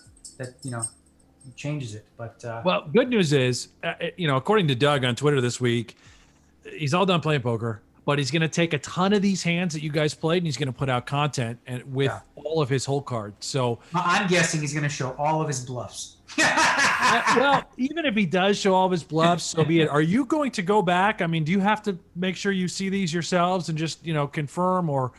changes it. But well, good news is, according to Doug on Twitter this week, he's all done playing poker, but he's going to take a ton of these hands that you guys played and he's going to put out content with all of his whole cards. So I'm guessing he's going to show all of his bluffs. Well, even if he does show all of his bluffs, so be it. Are you going to go back? I mean, do you have to make sure you see these yourselves and just, confirm or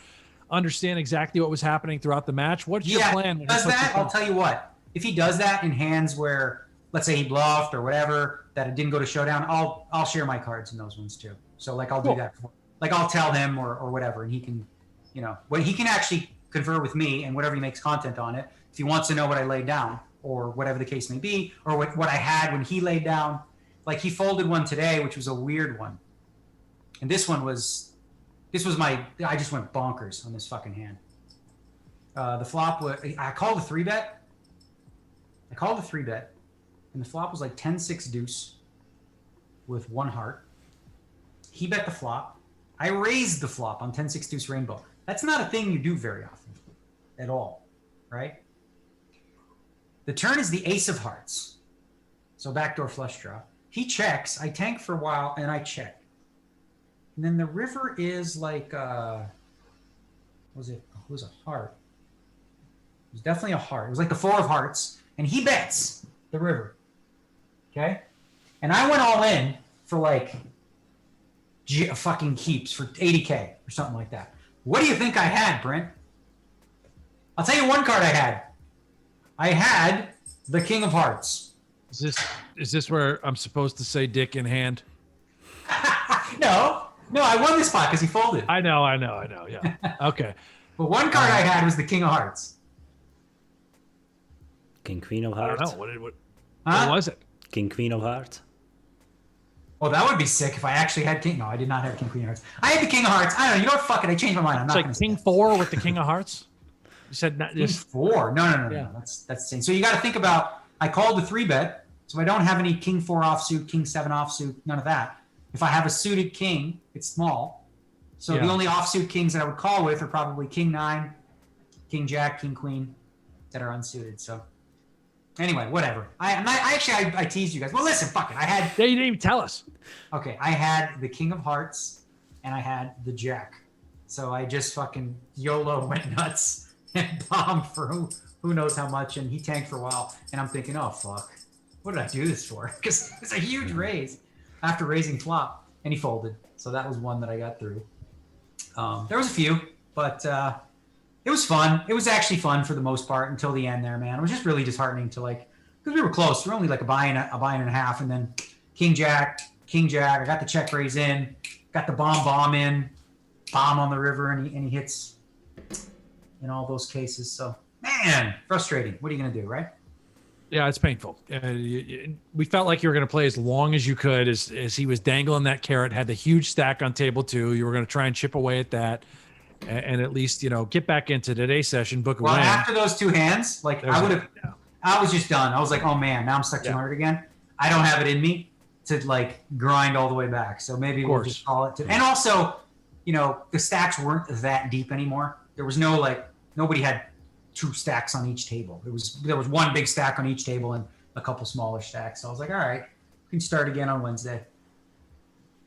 understand exactly what was happening throughout the match? What's your plan? Does that? I'll tell you what. If he does that in hands where, let's say he bluffed or whatever, that it didn't go to showdown, I'll share my cards in those ones too. So like I'll do that. Like I'll tell him or whatever, and he can, when he can actually confer with me and whatever he makes content on it. If he wants to know what I laid down or whatever the case may be, or what I had when he laid down, like he folded one today, which was a weird one, and this was I just went bonkers on this fucking hand. The flop was, I called a 3-bet. And the flop was like 10-6 deuce with 1 heart. He bet the flop. I raised the flop on 10-6 deuce rainbow. That's not a thing you do very often at all, right? The turn is the ace of hearts. So backdoor flush draw. He checks. I tank for a while and I check. And then the river is like, it was a heart. It was definitely a heart. It was like the 4 of hearts. And he bets the river. Okay? And I went all in for like fucking keeps for 80K or something like that. What do you think I had, Brent? I'll tell you one card I had. I had the King of Hearts. Is this where I'm supposed to say dick in hand? No, I won this spot because he folded. I know. Yeah. Okay. But one card I had was the King of Hearts. King Queen of I Hearts. don't know. What was it? King Queen of Hearts. Oh, that would be sick if I actually had King. No, I did not have King Queen of Hearts. I had the King of Hearts. I don't know. You know what? Fuck it. I changed my mind. I'm It's not like King 4 with the King of Hearts. You said not King just 4. No. Yeah. That's insane. So you got to think about. I called the 3-bet, so I don't have any King 4 offsuit, King 7 offsuit, none of that. If I have a suited king, it's small. So the only offsuit kings that I would call with are probably King 9, King Jack, King Queen that are unsuited. So anyway, whatever. I teased you guys. Well, listen, fuck it. Yeah, you didn't even tell us. Okay, I had the King of Hearts and I had the Jack. So I just fucking YOLO went nuts and bombed for who knows how much, and he tanked for a while. And I'm thinking, oh fuck, what did I do this for? Because it's a huge raise after raising flop, and he folded. So that was one that I got through. There was a few, but it was fun. It was actually fun for the most part until the end there, man. It was just really disheartening to because we were close. We were only like a buy and a half, and then King Jack. I got the check raise in, got the bomb in, bomb on the river, and he hits in all those cases. So, man, frustrating. What are you going to do, right? Yeah, it's painful. We felt like you were going to play as long as you could as he was dangling that carrot, had the huge stack on table 2. You were going to try and chip away at that and at least, get back into today's session, book a win. Well, after those 2 hands, I was just done. I was like, oh, man, now I'm stuck 200 again. I don't have it in me to, grind all the way back. So maybe we'll just call it. And also, the stacks weren't that deep anymore. There was nobody had 2 stacks on each table. There was one big stack on each table and a couple smaller stacks. So I was like, all right, we can start again on Wednesday.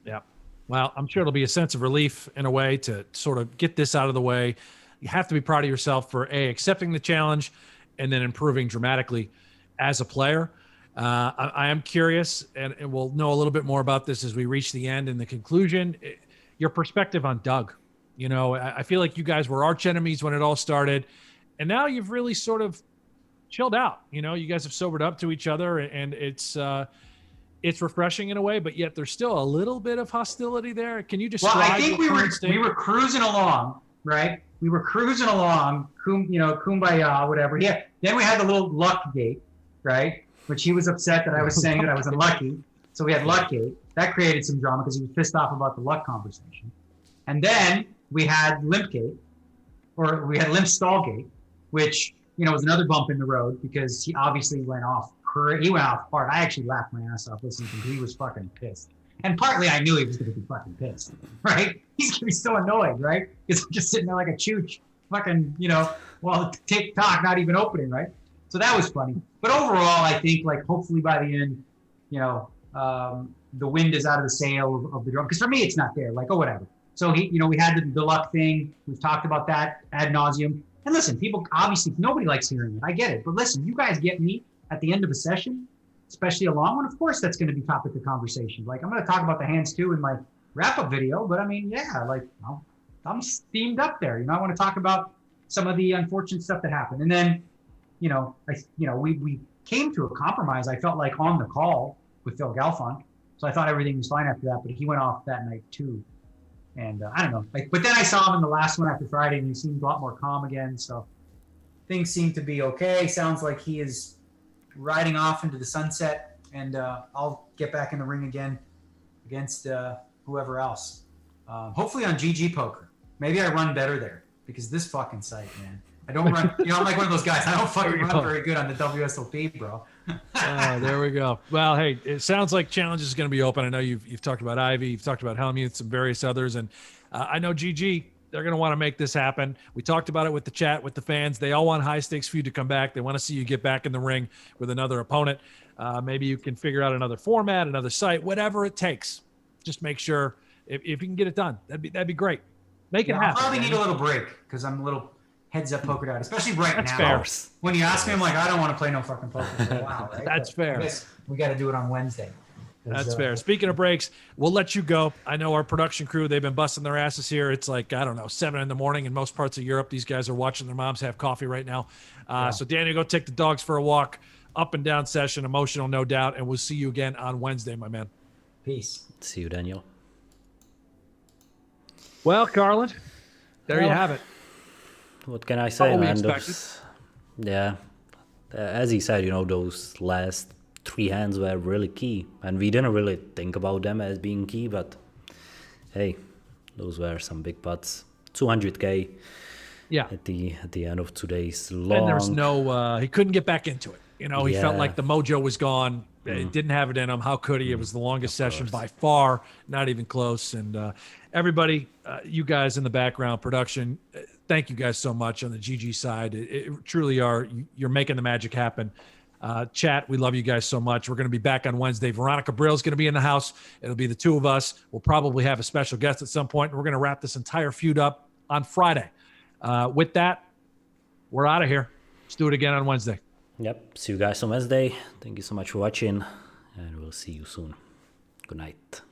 Yeah. Well, I'm sure it'll be a sense of relief in a way to sort of get this out of the way. You have to be proud of yourself for accepting the challenge and then improving dramatically as a player. I am curious, and we'll know a little bit more about this as we reach the end and the conclusion. Your perspective on Doug. I feel like you guys were arch enemies when it all started. And now you've really sort of chilled out. You guys have sobered up to each other, and it's refreshing in a way, but yet there's still a little bit of hostility there. Can you describe? Well, I think we were cruising along, right? We were cruising along, kumbaya, whatever. Yeah. Then we had the little luck gate, right? Which he was upset that I was saying that I was unlucky. So we had luck gate. That created some drama because he was pissed off about the luck conversation. And then we had limp gate, or we had limp stall gate, which, was another bump in the road because he obviously went off. He went off hard. I actually laughed my ass off listening to him. He was fucking pissed. And partly I knew he was going to be fucking pissed, right? He's going to be so annoyed, right? Because I'm just sitting there like a chooch, fucking, while TikTok not even opening, right? So that was funny. But overall, I think, hopefully by the end, the wind is out of the sail of the drum. Because for me, it's not there. Whatever. So we had the luck thing. We've talked about that ad nauseum. And listen, people, obviously, nobody likes hearing it. I get it. But listen, you guys get me at the end of a session, especially a long one. Of course, that's going to be topic of conversation. I'm going to talk about the hands too in my wrap-up video. But I mean, yeah, I'm steamed up there. I want to talk about some of the unfortunate stuff that happened. And then, we came to a compromise. I felt like on the call with Phil Galfond. So I thought everything was fine after that. But he went off that night too. And I don't know. But then I saw him in the last one after Friday, and he seemed a lot more calm again. So things seem to be okay. Sounds like he is riding off into the sunset, and I'll get back in the ring again against whoever else. Hopefully on GGPoker. Maybe I run better there because this fucking site, man. I don't run. I'm like one of those guys. I don't fucking run very good on the WSOP, bro. There we go. Well, hey, it sounds like Challenge is going to be open. I know you've talked about Ivy, you've talked about Helmuth, some various others, and I know GG. They're going to want to make this happen. We talked about it with the chat, with the fans. They all want high stakes Feud to come back. They want to see you get back in the ring with another opponent. Maybe you can figure out another format, another site, whatever it takes. Just make sure if you can get it done, that'd be great. Make it happen. I probably need a little break because I'm a little heads up pokered out, especially right That's now. Fair. When you ask me, I'm like, I don't want to play no fucking poker for a while. Right? That's fair. I guess we got to do it on Wednesday. That's fair. Speaking of breaks, we'll let you go. I know our production crew, they've been busting their asses here. It's 7 in the morning in most parts of Europe. These guys are watching their moms have coffee right now. So Daniel, go take the dogs for a walk. up and down session, emotional, no doubt. And we'll see you again on Wednesday, my man. Peace. See you, Daniel. Well, Carlin, there you have it. What can I say, All we man? expected. Yeah, as he said, those last 3 hands were really key, and we didn't really think about them as being key, but hey, those were some big pots. 200K. Yeah. At the end of today's long. And there was no, he couldn't get back into it. He felt Yeah. like the mojo was gone. It didn't have it in him. How could he? It was the longest session by far, not even close. And everybody, you guys in the background production, thank you guys so much on the GG side. It truly are. You're making the magic happen. Chat, we love you guys so much. We're going to be back on Wednesday. Veronica Brill's going to be in the house. It'll be the two of us. We'll probably have a special guest at some point. We're going to wrap this entire feud up on Friday. With that, we're out of here. Let's do it again on Wednesday. Yep. See you guys on Wednesday. Thank you so much for watching, and we'll see you soon. Good night.